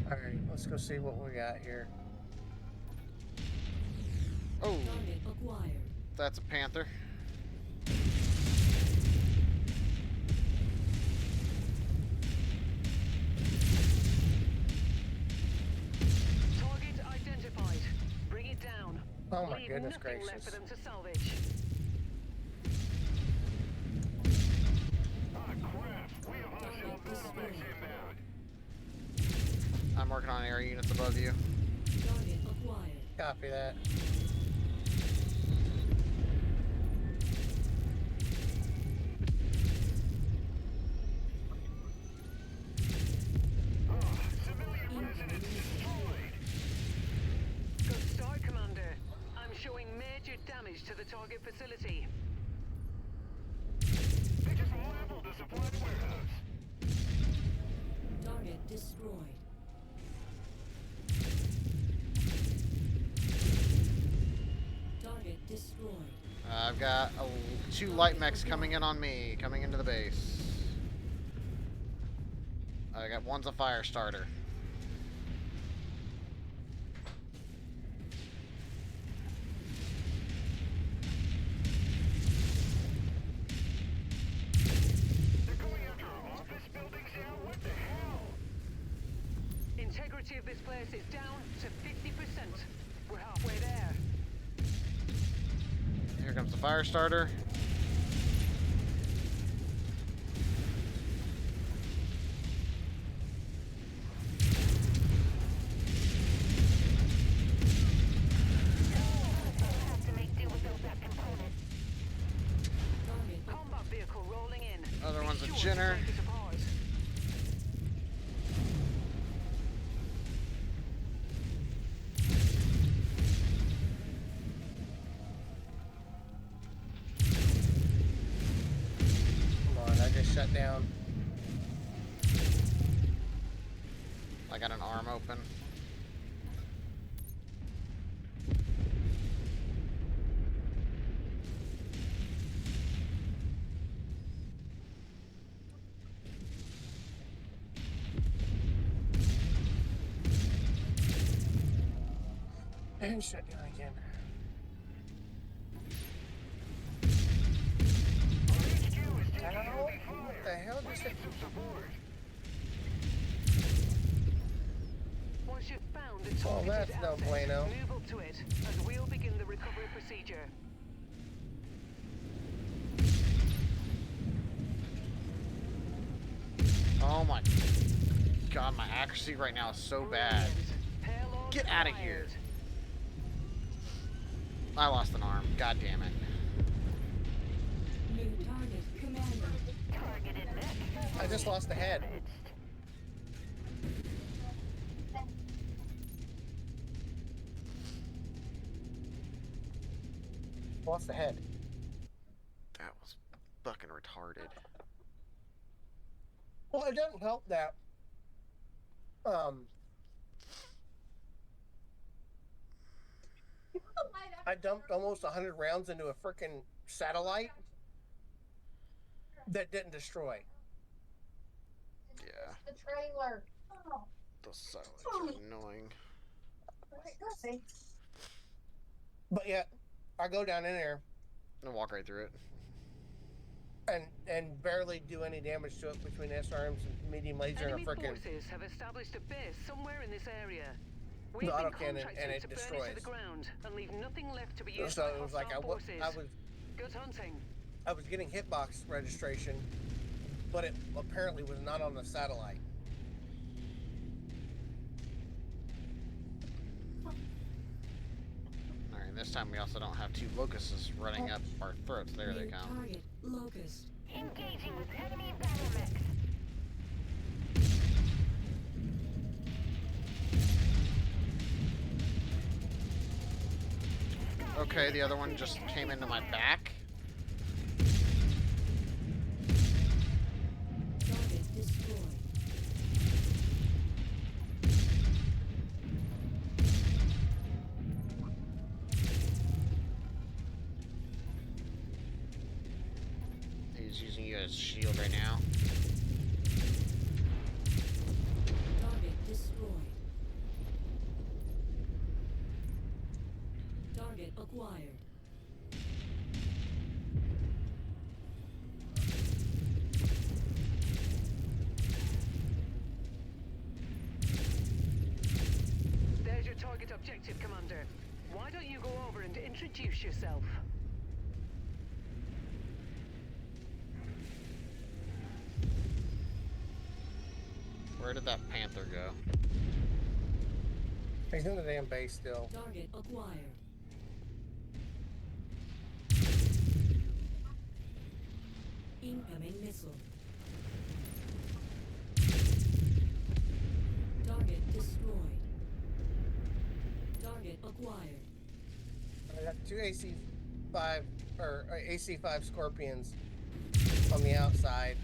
Speaker 3: Alright, let's go see what we got here.
Speaker 2: Oh,
Speaker 5: Target acquired.
Speaker 2: that's a panther.
Speaker 4: Target identified. Bring it down.
Speaker 3: Oh my
Speaker 4: Leave
Speaker 3: goodness
Speaker 4: nothing left
Speaker 3: gracious.
Speaker 4: for them to salvage.
Speaker 7: Ah, crap. We have hostile battle mechs inbound.
Speaker 2: I'm working on air units above you.
Speaker 5: Target acquired.
Speaker 3: Copy that.
Speaker 7: Civilian residents destroyed.
Speaker 4: Good start, Commander. I'm showing major damage to the target facility.
Speaker 7: They just leveled the supply warehouse.
Speaker 5: Target destroyed. Target destroyed.
Speaker 2: I've got 2 light mechs coming in on me, coming into the base. I got one's a fire starter.
Speaker 7: They're going after office buildings now? What the hell?
Speaker 4: Integrity of this place is down to 50%. We're halfway there.
Speaker 2: Here comes the fire starter.
Speaker 5: Target
Speaker 4: Combat vehicle rolling in.
Speaker 2: Other
Speaker 4: Be
Speaker 2: one's a
Speaker 4: sure to
Speaker 2: Jenner.
Speaker 4: take it apart.
Speaker 3: down.
Speaker 2: I got an arm open.
Speaker 3: And shut down again. How? What the hell just hit?
Speaker 4: Once you've found the
Speaker 3: Oh,
Speaker 4: targeted
Speaker 3: that's no
Speaker 4: asset,
Speaker 3: bueno.
Speaker 4: move up to it, as we'll begin the recovery procedure.
Speaker 2: Oh my god, my accuracy right now is so bad.
Speaker 4: Payload
Speaker 2: Get out of here.
Speaker 4: acquired.
Speaker 2: I lost an arm. God damn it.
Speaker 5: New target, Commander.
Speaker 6: Targeted next.
Speaker 3: I just lost the head. Lost the head.
Speaker 2: That was fucking retarded.
Speaker 3: Well, it doesn't help that. I dumped almost 100 rounds into a freaking satellite that didn't destroy.
Speaker 2: Yeah.
Speaker 8: The trailer. Oh.
Speaker 2: Those satellites are annoying.
Speaker 3: But yet, I go down in there
Speaker 2: I'm gonna walk right through it.
Speaker 3: and barely do any damage to it between SRMs and medium laser and
Speaker 4: Enemy
Speaker 3: a freaking
Speaker 4: forces have established a base somewhere in this area.
Speaker 3: the
Speaker 4: We've been
Speaker 3: autocannon,
Speaker 4: contracted
Speaker 3: and it
Speaker 4: to burn it to
Speaker 3: destroys.
Speaker 4: the ground and leave nothing left to be used
Speaker 3: So
Speaker 4: by
Speaker 3: it was like
Speaker 4: hostile forces. Good hunting.
Speaker 3: I was getting hitbox registration, but it apparently was not on the satellite.
Speaker 2: Alright, this time we also don't have two locusts running up our throats. There they
Speaker 5: New
Speaker 2: come.
Speaker 5: target, Locust.
Speaker 6: Engaging with enemy battle mechs.
Speaker 2: Okay, the other one just came into my back.
Speaker 5: Target destroyed.
Speaker 2: He's using you as a shield right now.
Speaker 5: Target destroyed. Target acquired.
Speaker 4: There's your target objective, Commander. Why don't you go over and introduce yourself?
Speaker 2: Where did that panther go?
Speaker 3: He's in the damn base still.
Speaker 5: Target acquired. Incoming missile. Target destroyed. Target acquired.
Speaker 3: I got two AC-5 or AC-5 Scorpions on the outside.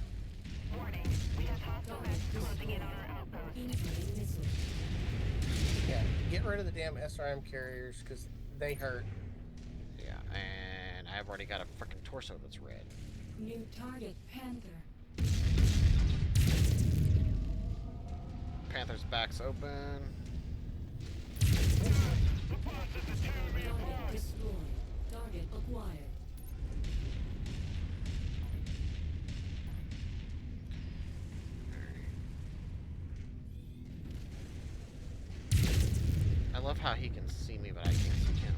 Speaker 6: Warning. We have hostile mechs closing in on our outpost.
Speaker 5: Incoming missile.
Speaker 3: Yeah, get rid of the damn SRM carriers because they hurt.
Speaker 2: Yeah, and I've already got a freaking torso that's red.
Speaker 5: New target, Panther.
Speaker 2: Panther's back's open.
Speaker 5: Target destroyed. Target acquired.
Speaker 2: I love how he can see me, but I can't see him.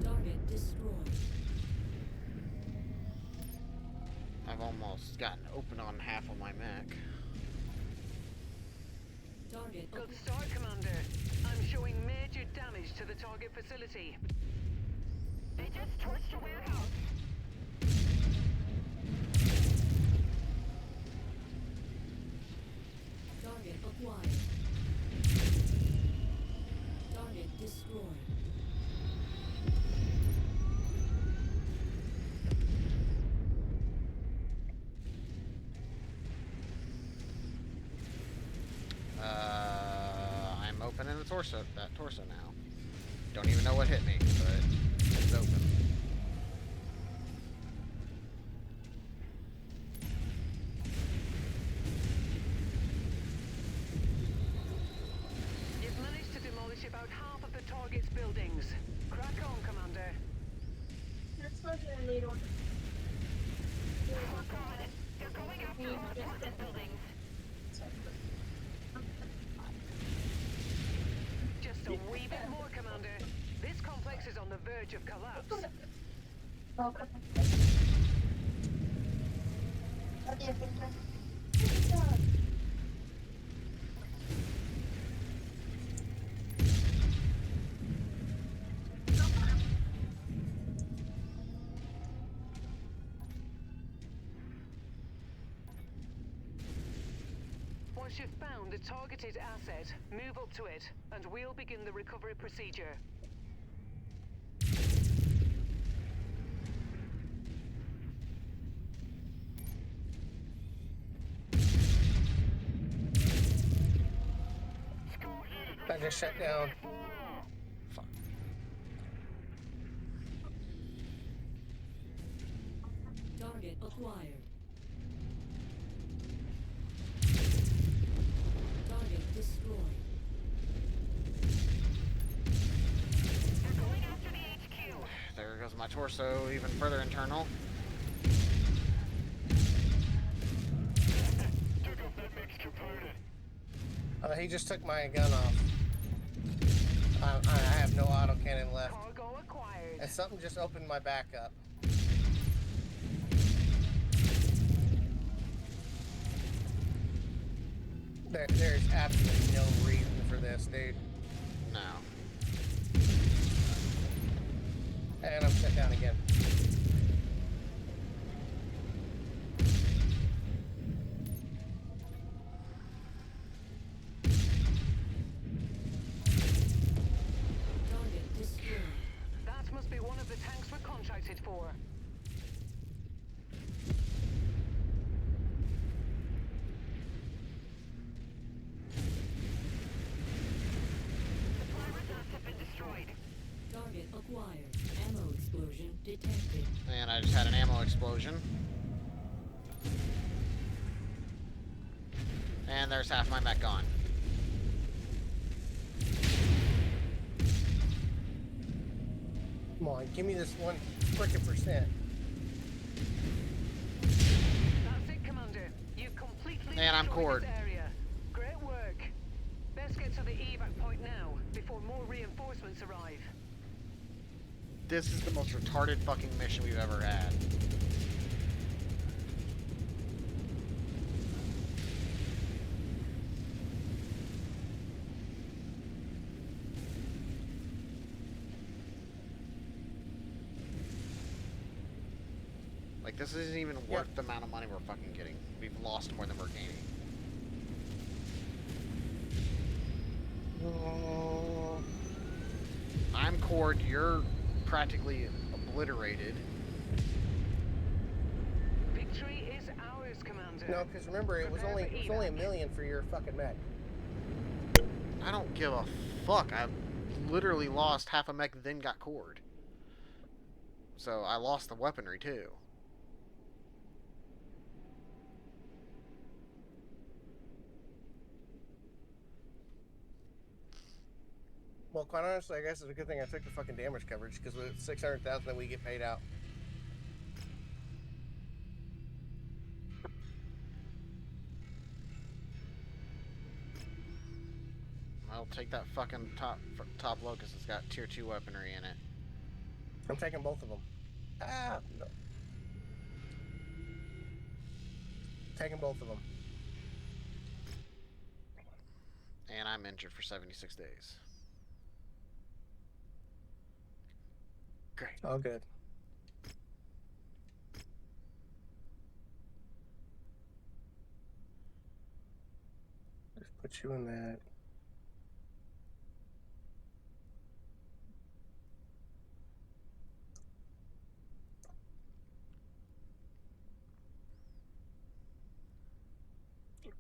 Speaker 5: Target destroyed.
Speaker 2: I've almost gotten open on half of my mech.
Speaker 5: Target
Speaker 4: Good start, Commander. I'm showing major damage to the target facility.
Speaker 6: They just torched a warehouse.
Speaker 5: Target acquired. Target destroyed.
Speaker 2: torso now. Don't even know what hit me, but it's open.
Speaker 4: You've managed to demolish about half of the target's buildings. Crack on, Commander.
Speaker 8: That's what I need on.
Speaker 6: Oh god, they're going after our apartment buildings.
Speaker 4: Just a wee bit more, Commander. This complex is on the verge of collapse. Once you've found the targeted asset, move up to it, and we'll begin the recovery procedure.
Speaker 3: That just shut down.
Speaker 2: Fuck.
Speaker 5: Target acquired. Target destroyed.
Speaker 6: They're going after the HQ.
Speaker 2: There goes my torso, even further internal.
Speaker 7: Took up that mix component.
Speaker 3: He just took my gun off. I have no autocannon left.
Speaker 4: Cargo acquired.
Speaker 3: And something just opened my back up. There's absolutely no reason for this, dude.
Speaker 2: No.
Speaker 3: And I'm set down again.
Speaker 5: Target destroyed.
Speaker 4: That must be one of the tanks we're contracted for.
Speaker 6: Supply reserves have been destroyed.
Speaker 5: Target acquired. Ammo explosion detected.
Speaker 2: And I just had an ammo explosion. And there's half my mech gone.
Speaker 3: Come on, give me this 1 frickin' percent.
Speaker 4: That's it, Commander. You've completely
Speaker 2: And I'm
Speaker 4: destroyed
Speaker 2: cored.
Speaker 4: this area. Great work. Best get to the evac point now, before more reinforcements arrive.
Speaker 2: This is the most retarded fucking mission we've ever had. Like, this isn't even worth the amount of money we're fucking getting. We've lost more than we're gaining. I'm cored, you're practically obliterated.
Speaker 4: Victory is ours, Commander.
Speaker 3: No, because remember, it was only $1 million for your fucking mech.
Speaker 2: I don't give a fuck. I literally lost half a mech, then got cored. So I lost the weaponry too.
Speaker 3: Well, quite honestly, I guess it's a good thing I took the fucking damage coverage, because with 600,000 that we get paid out.
Speaker 2: I'll take that fucking top locust. It's got tier 2 weaponry in it.
Speaker 3: I'm taking both of them. Ah, no. Taking both of them.
Speaker 2: And I'm injured for 76 days. Great.
Speaker 3: All good. Just put you in that.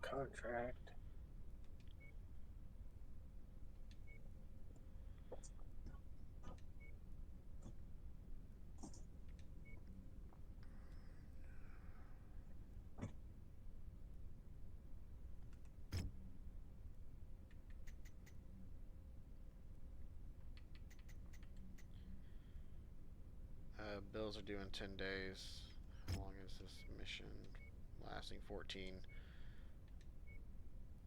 Speaker 3: Contract.
Speaker 2: Bills are due in 10 days. How long is this mission? Lasting 14.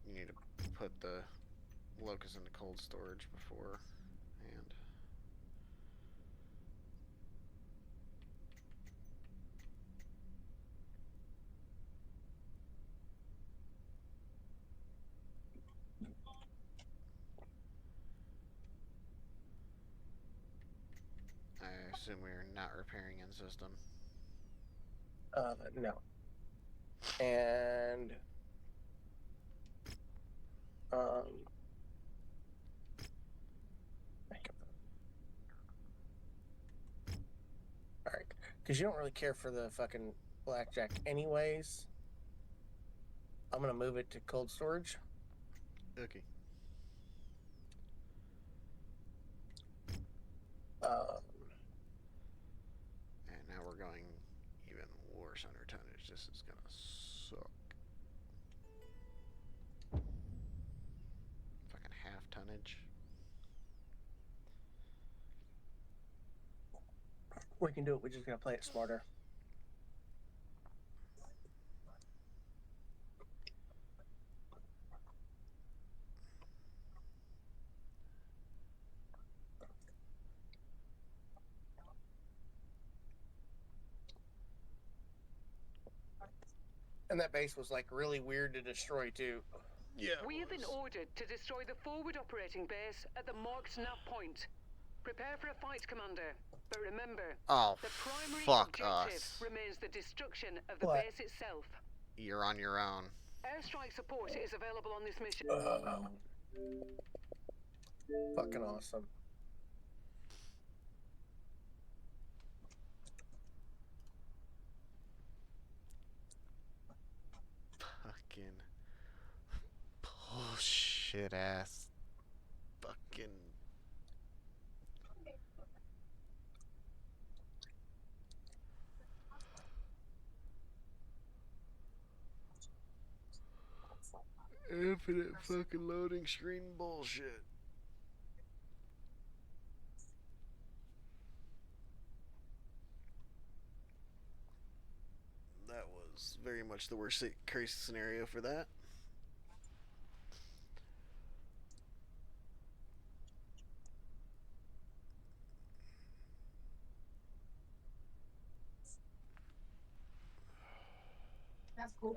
Speaker 2: You need to put the locust into cold storage beforehand. I assume we are not repairing in system.
Speaker 3: No. And all right, because you don't really care for the fucking blackjack, anyways. I'm gonna move it to cold storage.
Speaker 2: Okay. And now we're going even worse under tonnage. This is gonna suck. Fucking half tonnage.
Speaker 3: We can do it. We're just gonna play it smarter. And that base was like really weird to destroy too.
Speaker 2: Yeah.
Speaker 4: We have been ordered to destroy the forward operating base at the marked nav point. Prepare for a fight, Commander. But remember,
Speaker 2: Oh,
Speaker 4: the primary
Speaker 2: fuck
Speaker 4: objective
Speaker 2: us.
Speaker 4: remains the destruction of the
Speaker 3: What?
Speaker 4: base itself.
Speaker 2: You're on your own.
Speaker 4: Airstrike support is available on this mission.
Speaker 3: Fucking awesome.
Speaker 2: Fucking bullshit ass. Fucking. Infinite fucking loading screen bullshit. That was very much the worst case scenario for that.
Speaker 8: That's cool.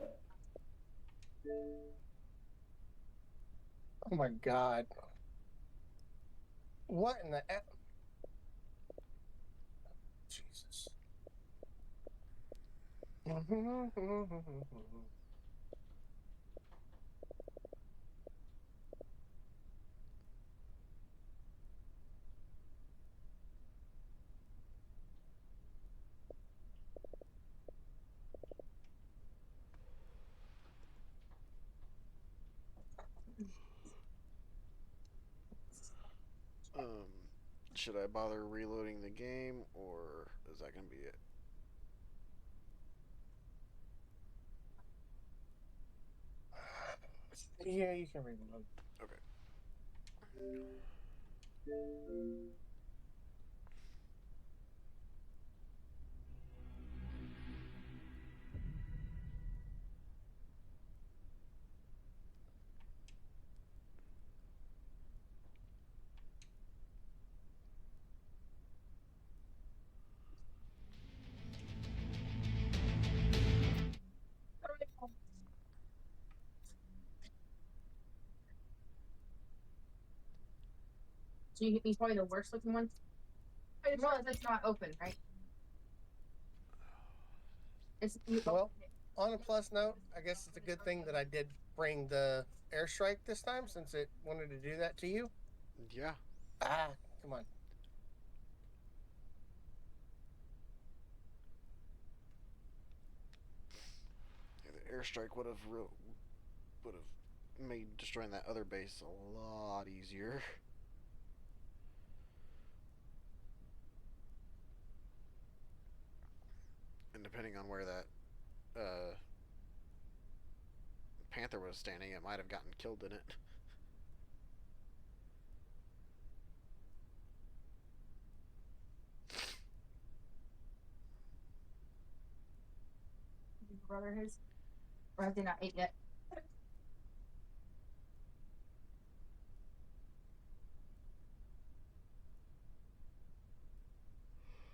Speaker 3: Oh my god. What in the Jesus.
Speaker 2: Should I bother reloading the game, or is that gonna be it?
Speaker 3: Yeah, you can read them.
Speaker 2: Okay.
Speaker 8: So you get me probably the worst looking ones. I just realized it's not open, right? It's
Speaker 3: Well, on a plus note, I guess it's a good thing that I did bring the airstrike this time, since it wanted to do that to you.
Speaker 2: Yeah.
Speaker 3: Ah, come on.
Speaker 2: Yeah, the airstrike would have made destroying that other base a lot easier. And depending on where that panther was standing, it might have gotten killed in it.
Speaker 8: brother his. Or have they not ate yet?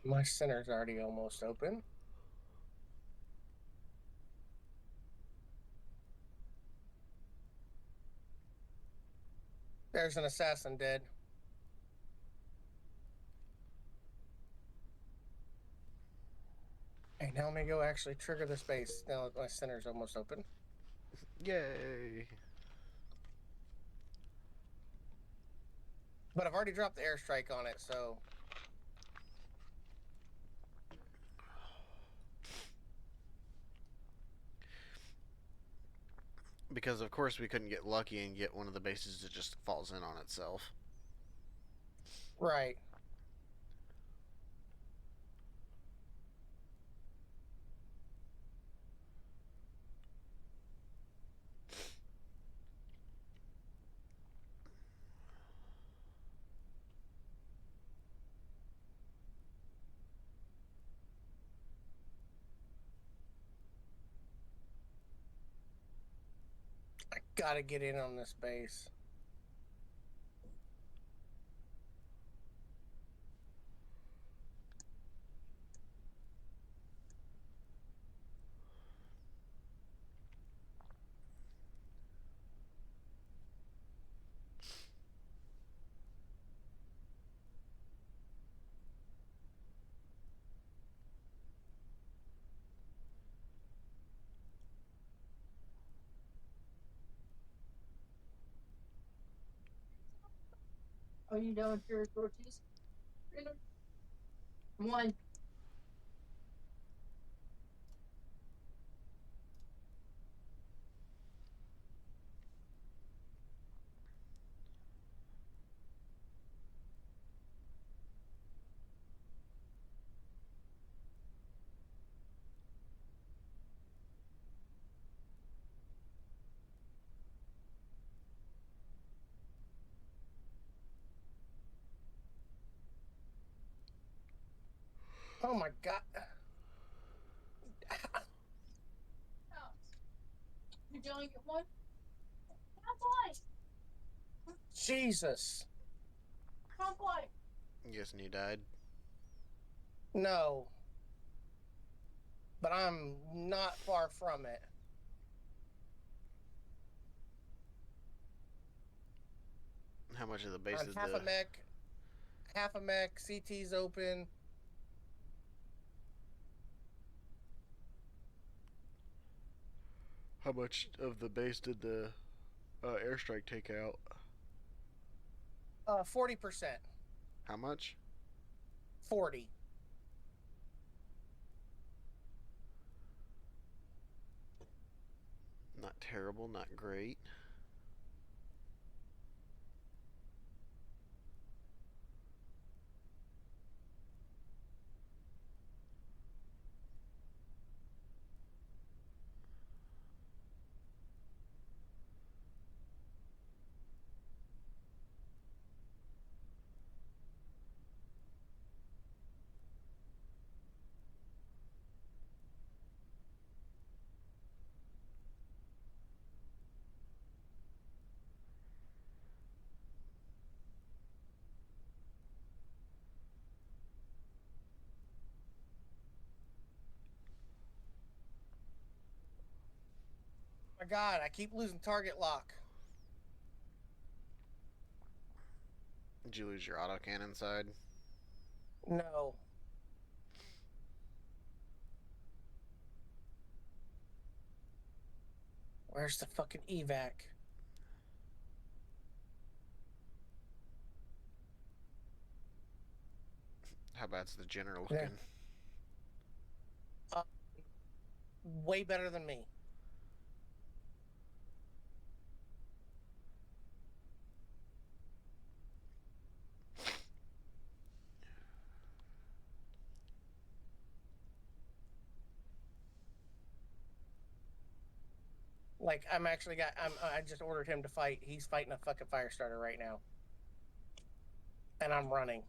Speaker 3: My center's already almost open. There's an assassin dead. Hey, now let me go actually trigger the space. Now that my center's almost open.
Speaker 2: Yay!
Speaker 3: But I've already dropped the airstrike on it, so
Speaker 2: Because of course we couldn't get lucky and get one of the bases that just falls in on itself.
Speaker 3: right. I gotta get in on this base.
Speaker 8: Are you done with your torches? One.
Speaker 3: Oh my god.
Speaker 8: You only get one?
Speaker 3: Jesus.
Speaker 2: I'm guessing you died.
Speaker 3: No. But I'm not far from it.
Speaker 2: How much of the base
Speaker 3: I'm
Speaker 2: is
Speaker 3: half
Speaker 2: the...
Speaker 3: a mech, CT's open.
Speaker 2: How much of the base did the airstrike take out?
Speaker 3: 40%.
Speaker 2: How much?
Speaker 3: 40.
Speaker 2: Not terrible, not great.
Speaker 3: My god, I keep losing target lock.
Speaker 2: Did you lose your autocannon side?
Speaker 3: No. Where's the fucking evac?
Speaker 2: How bad's the general
Speaker 3: Yeah.
Speaker 2: looking?
Speaker 3: Way better than me. Like I just ordered him to fight. He's fighting a fucking fire starter right now. And I'm running.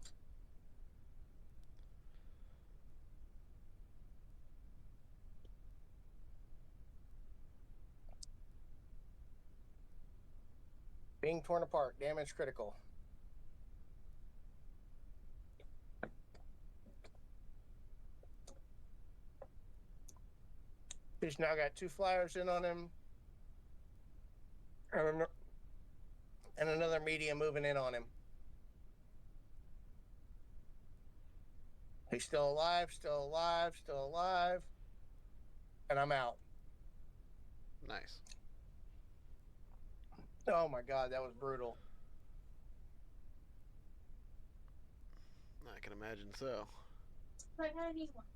Speaker 3: Being torn apart. Damage critical. He's now got 2 flyers in on him. And another medium moving in on him. He's still alive, still alive, still alive. And I'm out.
Speaker 2: Nice.
Speaker 3: Oh my god, that was brutal.
Speaker 2: I can imagine so.
Speaker 8: But I need one.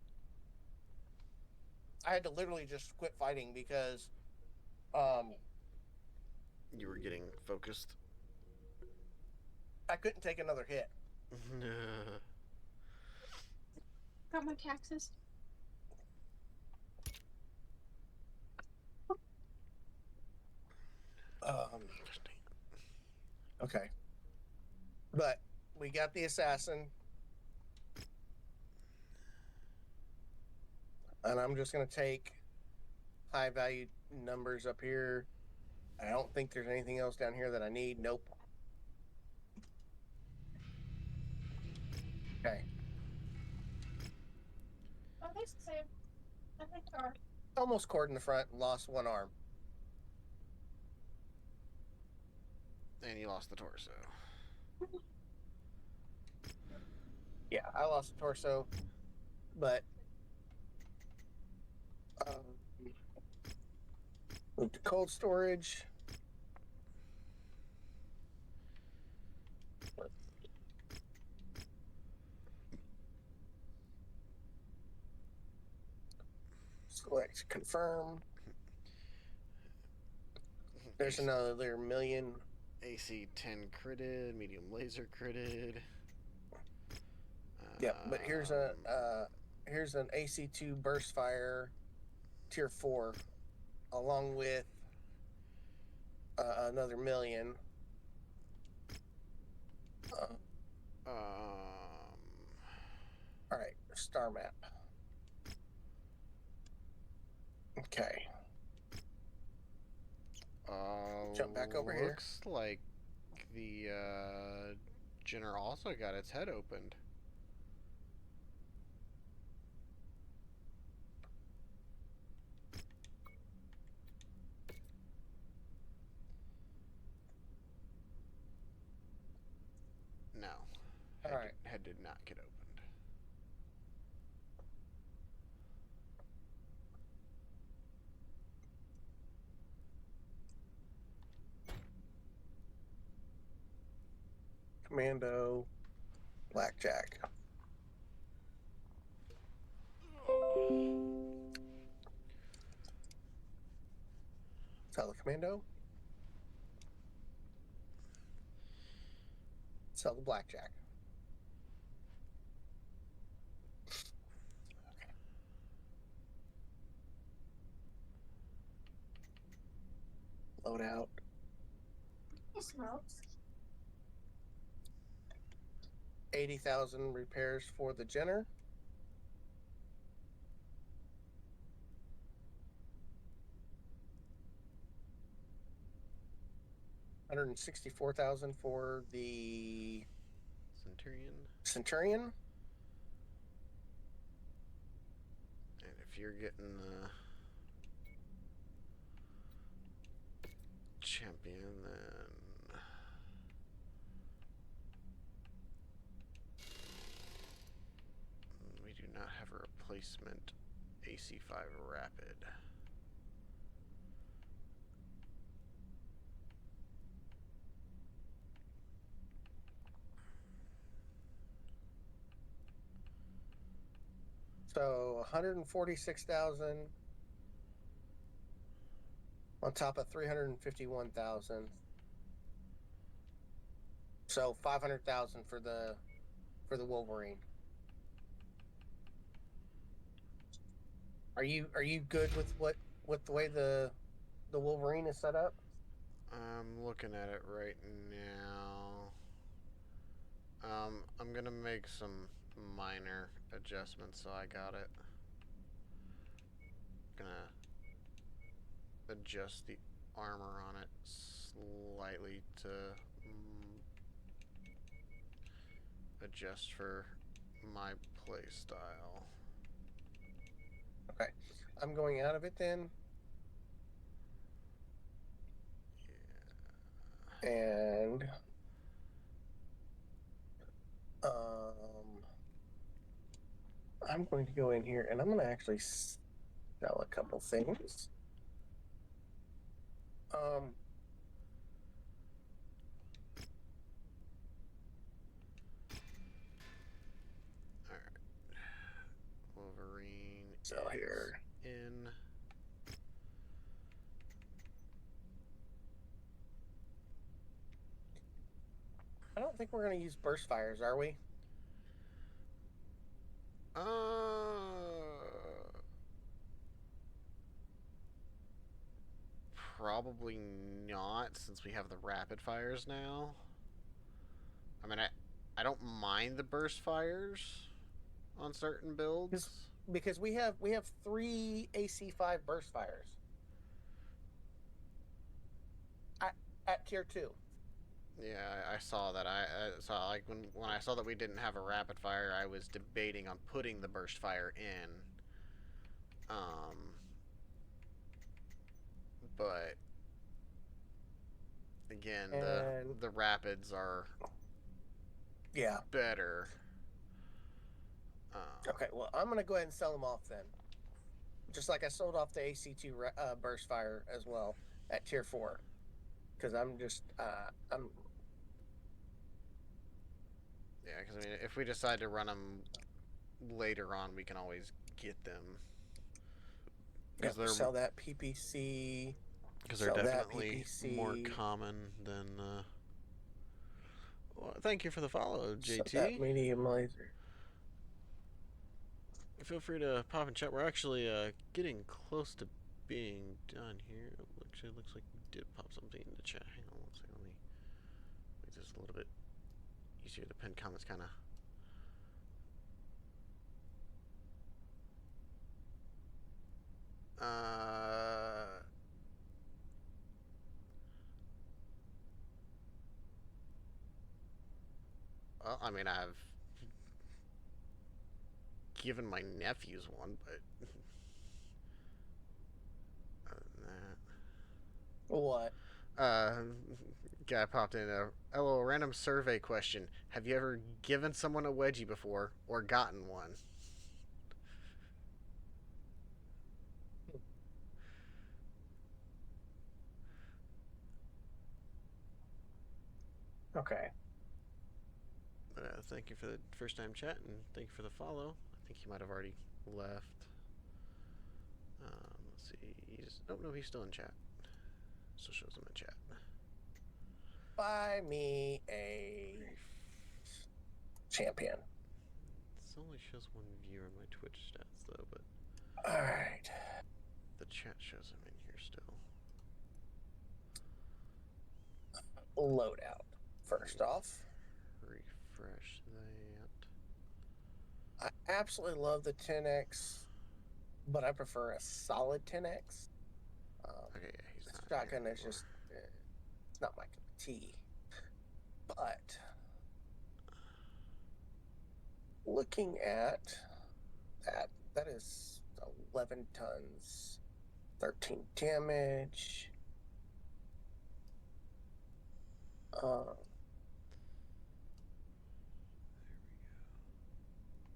Speaker 3: I had to literally just quit fighting because
Speaker 2: You were getting focused.
Speaker 3: I couldn't take another hit.
Speaker 8: Got my taxes.
Speaker 3: Okay. But we got the assassin. And I'm just going to take high value numbers up here. I don't think there's anything else down here that I need. Nope. Okay.
Speaker 8: Oh, he's the same. I think they are.
Speaker 3: Almost cord in the front and lost 1 arm.
Speaker 2: And you lost the torso.
Speaker 3: Yeah, I lost the torso. But move to cold storage. Select confirm. There's another million.
Speaker 2: AC 10 critted, medium laser critted.
Speaker 3: Yep, but here's an AC2 burst fire tier 4 along with another million. All right, star map. Okay. Jump back over here.
Speaker 2: Looks like the Jenner also got its head opened. No. Head did not get opened.
Speaker 3: Commando, blackjack. Sell the commando. Sell the blackjack. Okay. Load out.
Speaker 8: It smells.
Speaker 3: 80,000 repairs for the Jenner. $164,000 for the Centurion.
Speaker 2: And if you're getting the champion, then we do not have a replacement AC5 Rapid.
Speaker 3: So 146,000 on top of 351,000. So 500,000 for the Wolverine. Are you good with the way the Wolverine is set up?
Speaker 2: I'm looking at it right now. I'm gonna make some minor adjustments, so I got it. Gonna adjust the armor on it slightly to adjust for my play style.
Speaker 3: Okay. I'm going out of it then.
Speaker 2: Yeah.
Speaker 3: And I'm going to go in here and I'm going to actually sell a couple things.
Speaker 2: Alright. Wolverine
Speaker 3: So here.
Speaker 2: in.
Speaker 3: I don't think we're going to use burst fires, are we?
Speaker 2: Probably not, since we have the rapid fires now. I mean, I don't mind the burst fires on certain builds.
Speaker 3: Because we have 3 AC5 burst fires at tier 2.
Speaker 2: Yeah, I saw that. I saw, like, when I saw that we didn't have a rapid fire, I was debating on putting the burst fire in. But again, the rapids are better.
Speaker 3: Okay, well, I'm going to go ahead and sell them off then. Just like I sold off the AC2 burst fire as well at tier 4. Because I'm just, I'm...
Speaker 2: Yeah, because, I mean, if we decide to run them later on, we can always get them.
Speaker 3: Because they're... Sell that PPC.
Speaker 2: Because they're definitely more common than... Well, thank you for the follow, JT.
Speaker 3: Sell that medium laser.
Speaker 2: Feel free to pop in chat. We're actually getting close to being done here. Actually, it looks like we did pop something in the chat. Hang on one second. Let me make this a little bit easier. The pinned comments kind of... Well, I mean, I've given my nephews one, but other than that...
Speaker 3: What?
Speaker 2: Guy popped in a LOL random survey question. Have you ever given someone a wedgie before or gotten one?
Speaker 3: Okay.
Speaker 2: Thank you for the first time chat and thank you for the follow. I think he might have already left. Let's see. No, he's still in chat. Still shows him in chat.
Speaker 3: Buy me a champion.
Speaker 2: It only shows one viewer on my Twitch stats though, but
Speaker 3: alright.
Speaker 2: The chat shows him in here still.
Speaker 3: Loadout. First off.
Speaker 2: Refresh that.
Speaker 3: I absolutely love the 10x, but I prefer a solid 10x.
Speaker 2: Okay, yeah, he's not.
Speaker 3: Shotgun is just it's not my cup of tea. But looking at that is 11 tons, 13 damage.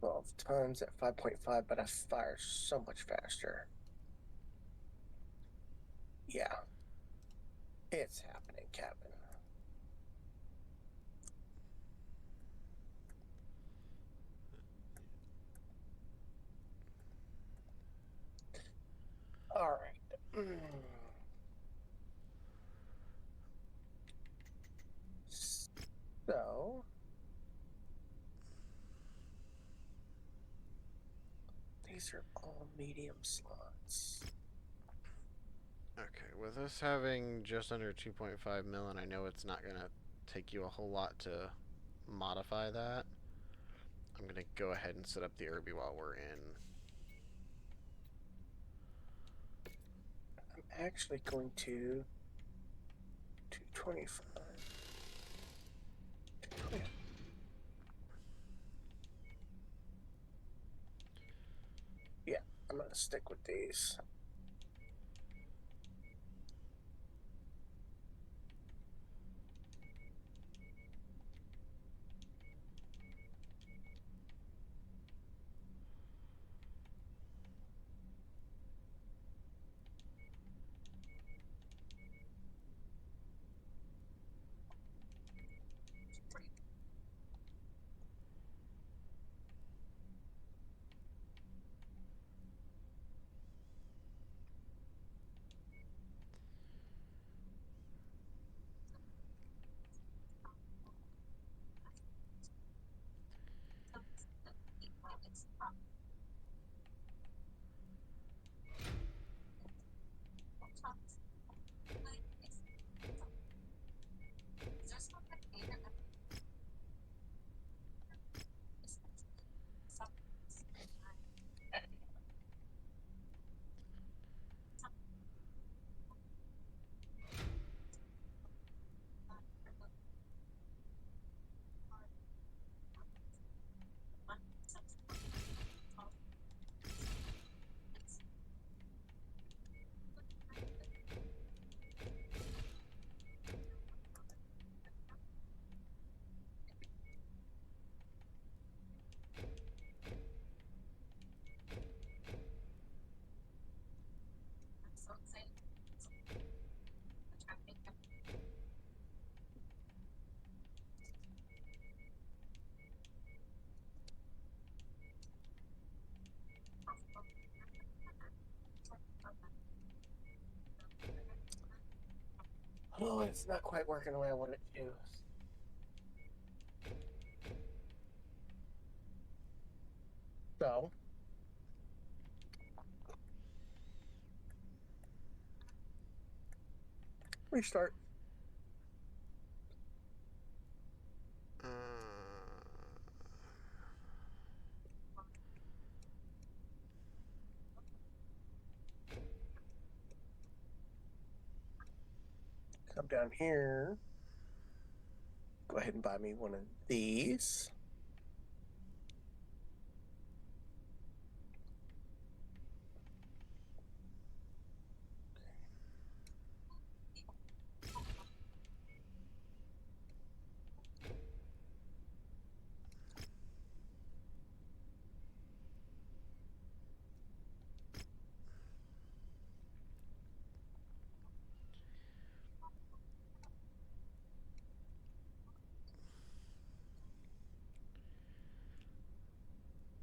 Speaker 3: 12 tons at 5.5, but I fire so much faster. Yeah. It's happening, Captain. All right. So these are all medium slots.
Speaker 2: Okay, with us having just under 2.5 mil, and I know it's not going to take you a whole lot to modify that, I'm going to go ahead and set up the Irby while we're in.
Speaker 3: I'm actually going to 225. 220. Yeah, I'm gonna stick with these. Oh, it's not quite working the way I want it to. So, restart. Come down here. Go ahead and buy me one of these.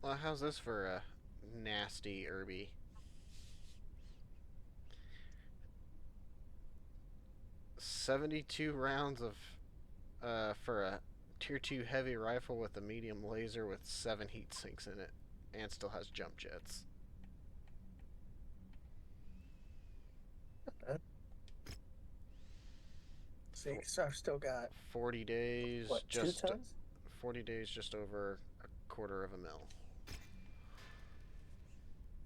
Speaker 2: Well, how's this for a nasty Irby? 72 rounds of for a tier 2 heavy rifle with a medium laser with 7 heat sinks in it, and still has jump jets.
Speaker 3: See, so I've still got
Speaker 2: 40 days,
Speaker 3: what,
Speaker 2: just
Speaker 3: 2 tons?
Speaker 2: 40 days, just over a quarter of a mil.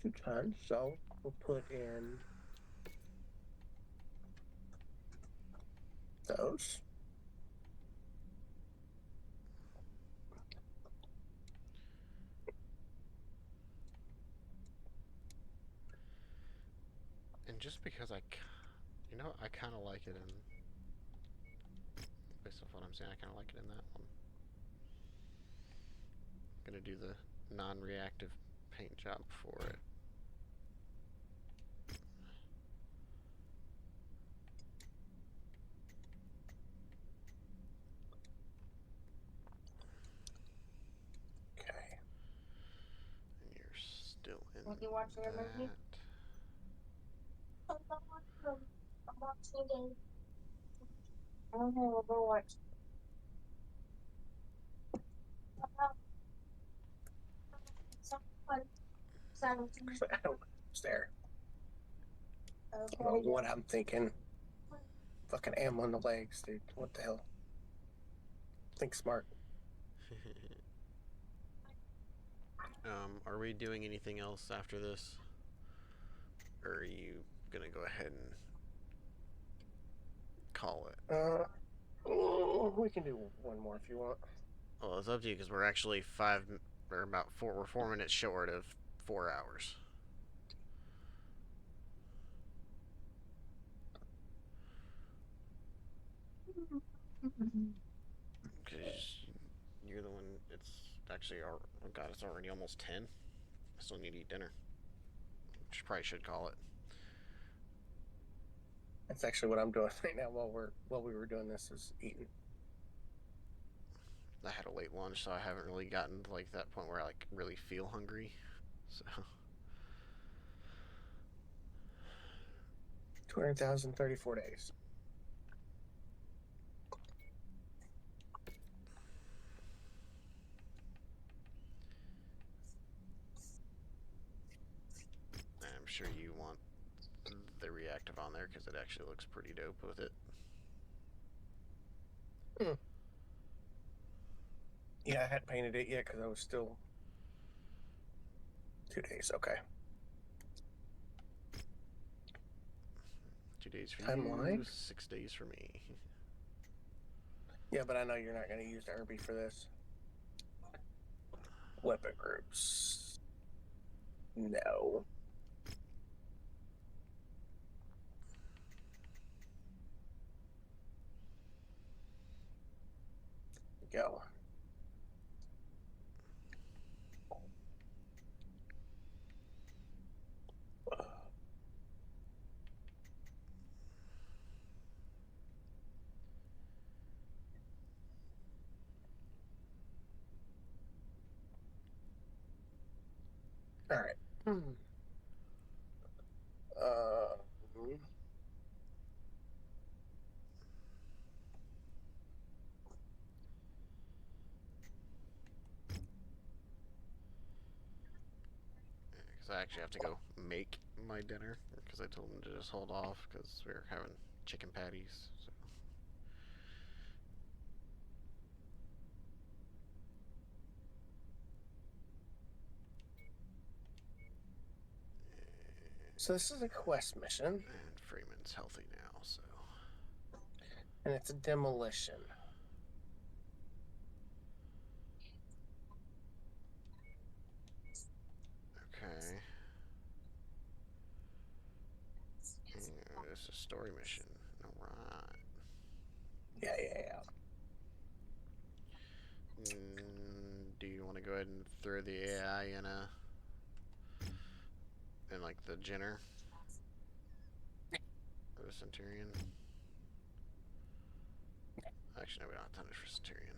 Speaker 3: 2 tons. So we'll put in those.
Speaker 2: And just because you know, I kind of like it in, based off what I'm saying, I kind of like it in that one. I'm gonna do the non-reactive paint job for it.
Speaker 3: Okay.
Speaker 2: And you're still in
Speaker 8: Are you watching a movie?
Speaker 2: that.
Speaker 8: I'm watching it. I don't know, we'll go watch.
Speaker 3: I don't know what's there. I don't know what I'm thinking. Fucking ammo on the legs, dude. What the hell? Think smart.
Speaker 2: Are we doing anything else after this? Or are you gonna go ahead and call it?
Speaker 3: We can do one more if you want.
Speaker 2: Well, it's up to you because we're actually we're 4 minutes short of 4 hours. Because you're the one. It's actually oh god, it's already almost 10. I still need to eat dinner. Which probably should call it.
Speaker 3: That's actually what I'm doing right now while we were doing this is eating.
Speaker 2: I had a late lunch, so I haven't really gotten to like that point where I like really feel hungry. So
Speaker 3: 200,000, 34 days.
Speaker 2: I'm sure you want the reactive on there because it actually looks pretty dope with it.
Speaker 3: Yeah, I hadn't painted it yet because I was still 2 days. Okay.
Speaker 2: 2 days for
Speaker 3: Timeline?
Speaker 2: you, 6 days for me.
Speaker 3: Yeah, but I know you're not going to use the Herbie for this. Weapon groups. No. Go. All right.
Speaker 2: Because I actually have to go make my dinner because I told them to just hold off because we were having chicken patties. So.
Speaker 3: So this is a quest mission.
Speaker 2: And Freeman's healthy now, so.
Speaker 3: And it's a demolition.
Speaker 2: Okay. This is a story mission. Alright.
Speaker 3: Yeah.
Speaker 2: Do you want to go ahead and throw the AI in like the Jenner? Or the Centurion? Actually, no, we don't have time for Centurion.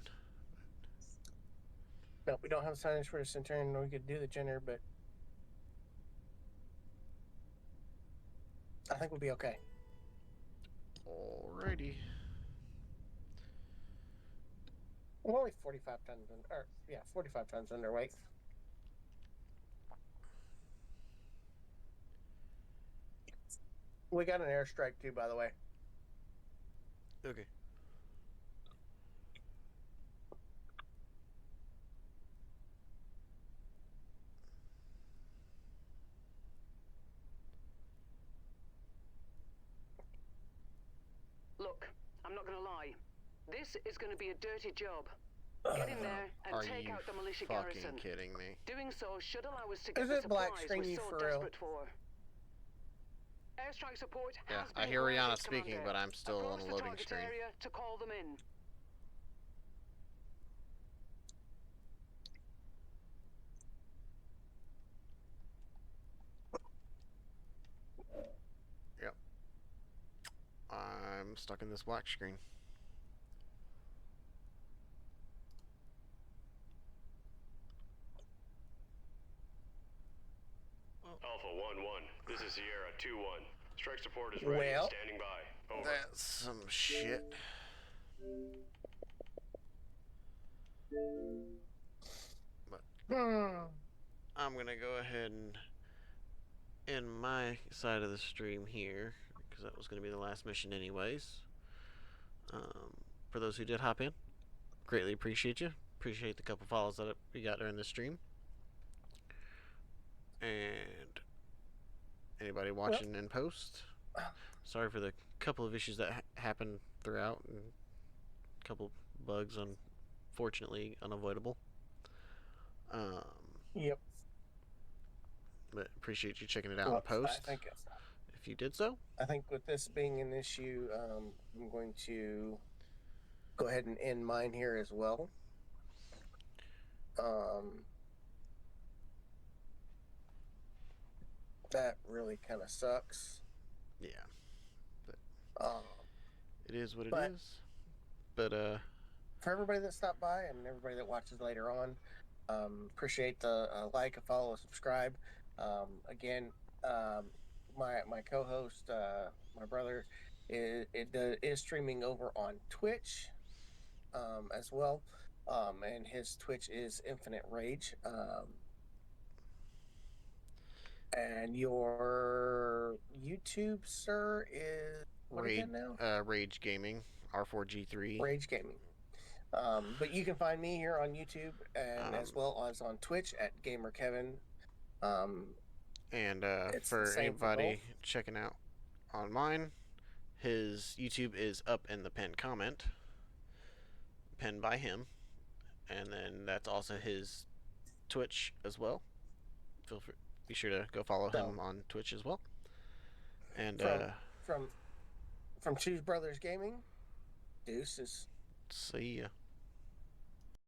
Speaker 3: No, we don't have signage for the Centurion. We could do the Jenner, but I think we'll be okay.
Speaker 2: Alrighty.
Speaker 3: We're only 45 tons, 45 tons underweight. We got an airstrike too, by the way.
Speaker 2: Okay.
Speaker 4: Look, I'm not gonna lie. This is gonna be a dirty job. Get in there and take out the militia garrison.
Speaker 2: Are you fucking kidding me?
Speaker 4: Doing so should allow us to get
Speaker 3: Is
Speaker 4: the
Speaker 3: it black
Speaker 4: supplies
Speaker 3: screen
Speaker 4: we're
Speaker 3: you
Speaker 4: so
Speaker 3: for real?
Speaker 4: desperate for. Airstrike support
Speaker 2: Yeah,
Speaker 4: has
Speaker 2: I
Speaker 4: been
Speaker 2: hear
Speaker 4: granted,
Speaker 2: Rihanna speaking,
Speaker 4: Commander.
Speaker 2: but I'm still on
Speaker 4: Approach
Speaker 2: the
Speaker 4: the
Speaker 2: loading
Speaker 4: target
Speaker 2: screen.
Speaker 4: area to call them in.
Speaker 2: Yep. I'm stuck in this black screen.
Speaker 9: Alpha 1-1. This is Sierra 2-1. Strike support is ready and standing by. Over.
Speaker 2: That's some shit. But I'm gonna go ahead and end my side of the stream here because that was gonna be the last mission anyways. For those who did hop in, greatly appreciate you. Appreciate the couple follows that we got during the stream. And anybody watching in post, sorry for the couple of issues that happened throughout, and a couple bugs, unfortunately, unavoidable. Um,
Speaker 3: Yep.
Speaker 2: but appreciate you checking it out in
Speaker 3: Well,
Speaker 2: post. If you did so.
Speaker 3: I think with this being an issue, I'm going to go ahead and end mine here as well. That really kind of sucks.
Speaker 2: Yeah.
Speaker 3: Um,
Speaker 2: It is what it
Speaker 3: but-
Speaker 2: is. But
Speaker 3: for everybody that stopped by and everybody that watches later on, appreciate the like, follow, subscribe. Again, my co-host, my brother, is streaming over on Twitch as well, and his Twitch is Infinite Rage. And your YouTube, sir, is what again now?
Speaker 2: Rage Gaming, R4G3.
Speaker 3: Rage Gaming. But you can find me here on YouTube and as well as on Twitch at Gamer Kevin.
Speaker 2: And
Speaker 3: it's
Speaker 2: for
Speaker 3: the same for
Speaker 2: anybody
Speaker 3: both.
Speaker 2: checking out on mine, his YouTube is up in the pinned comment, pinned by him, and then that's also his Twitch as well. Feel free, be sure to go follow him on Twitch as well. And
Speaker 3: from Choose Brothers Gaming, deuces.
Speaker 2: See ya.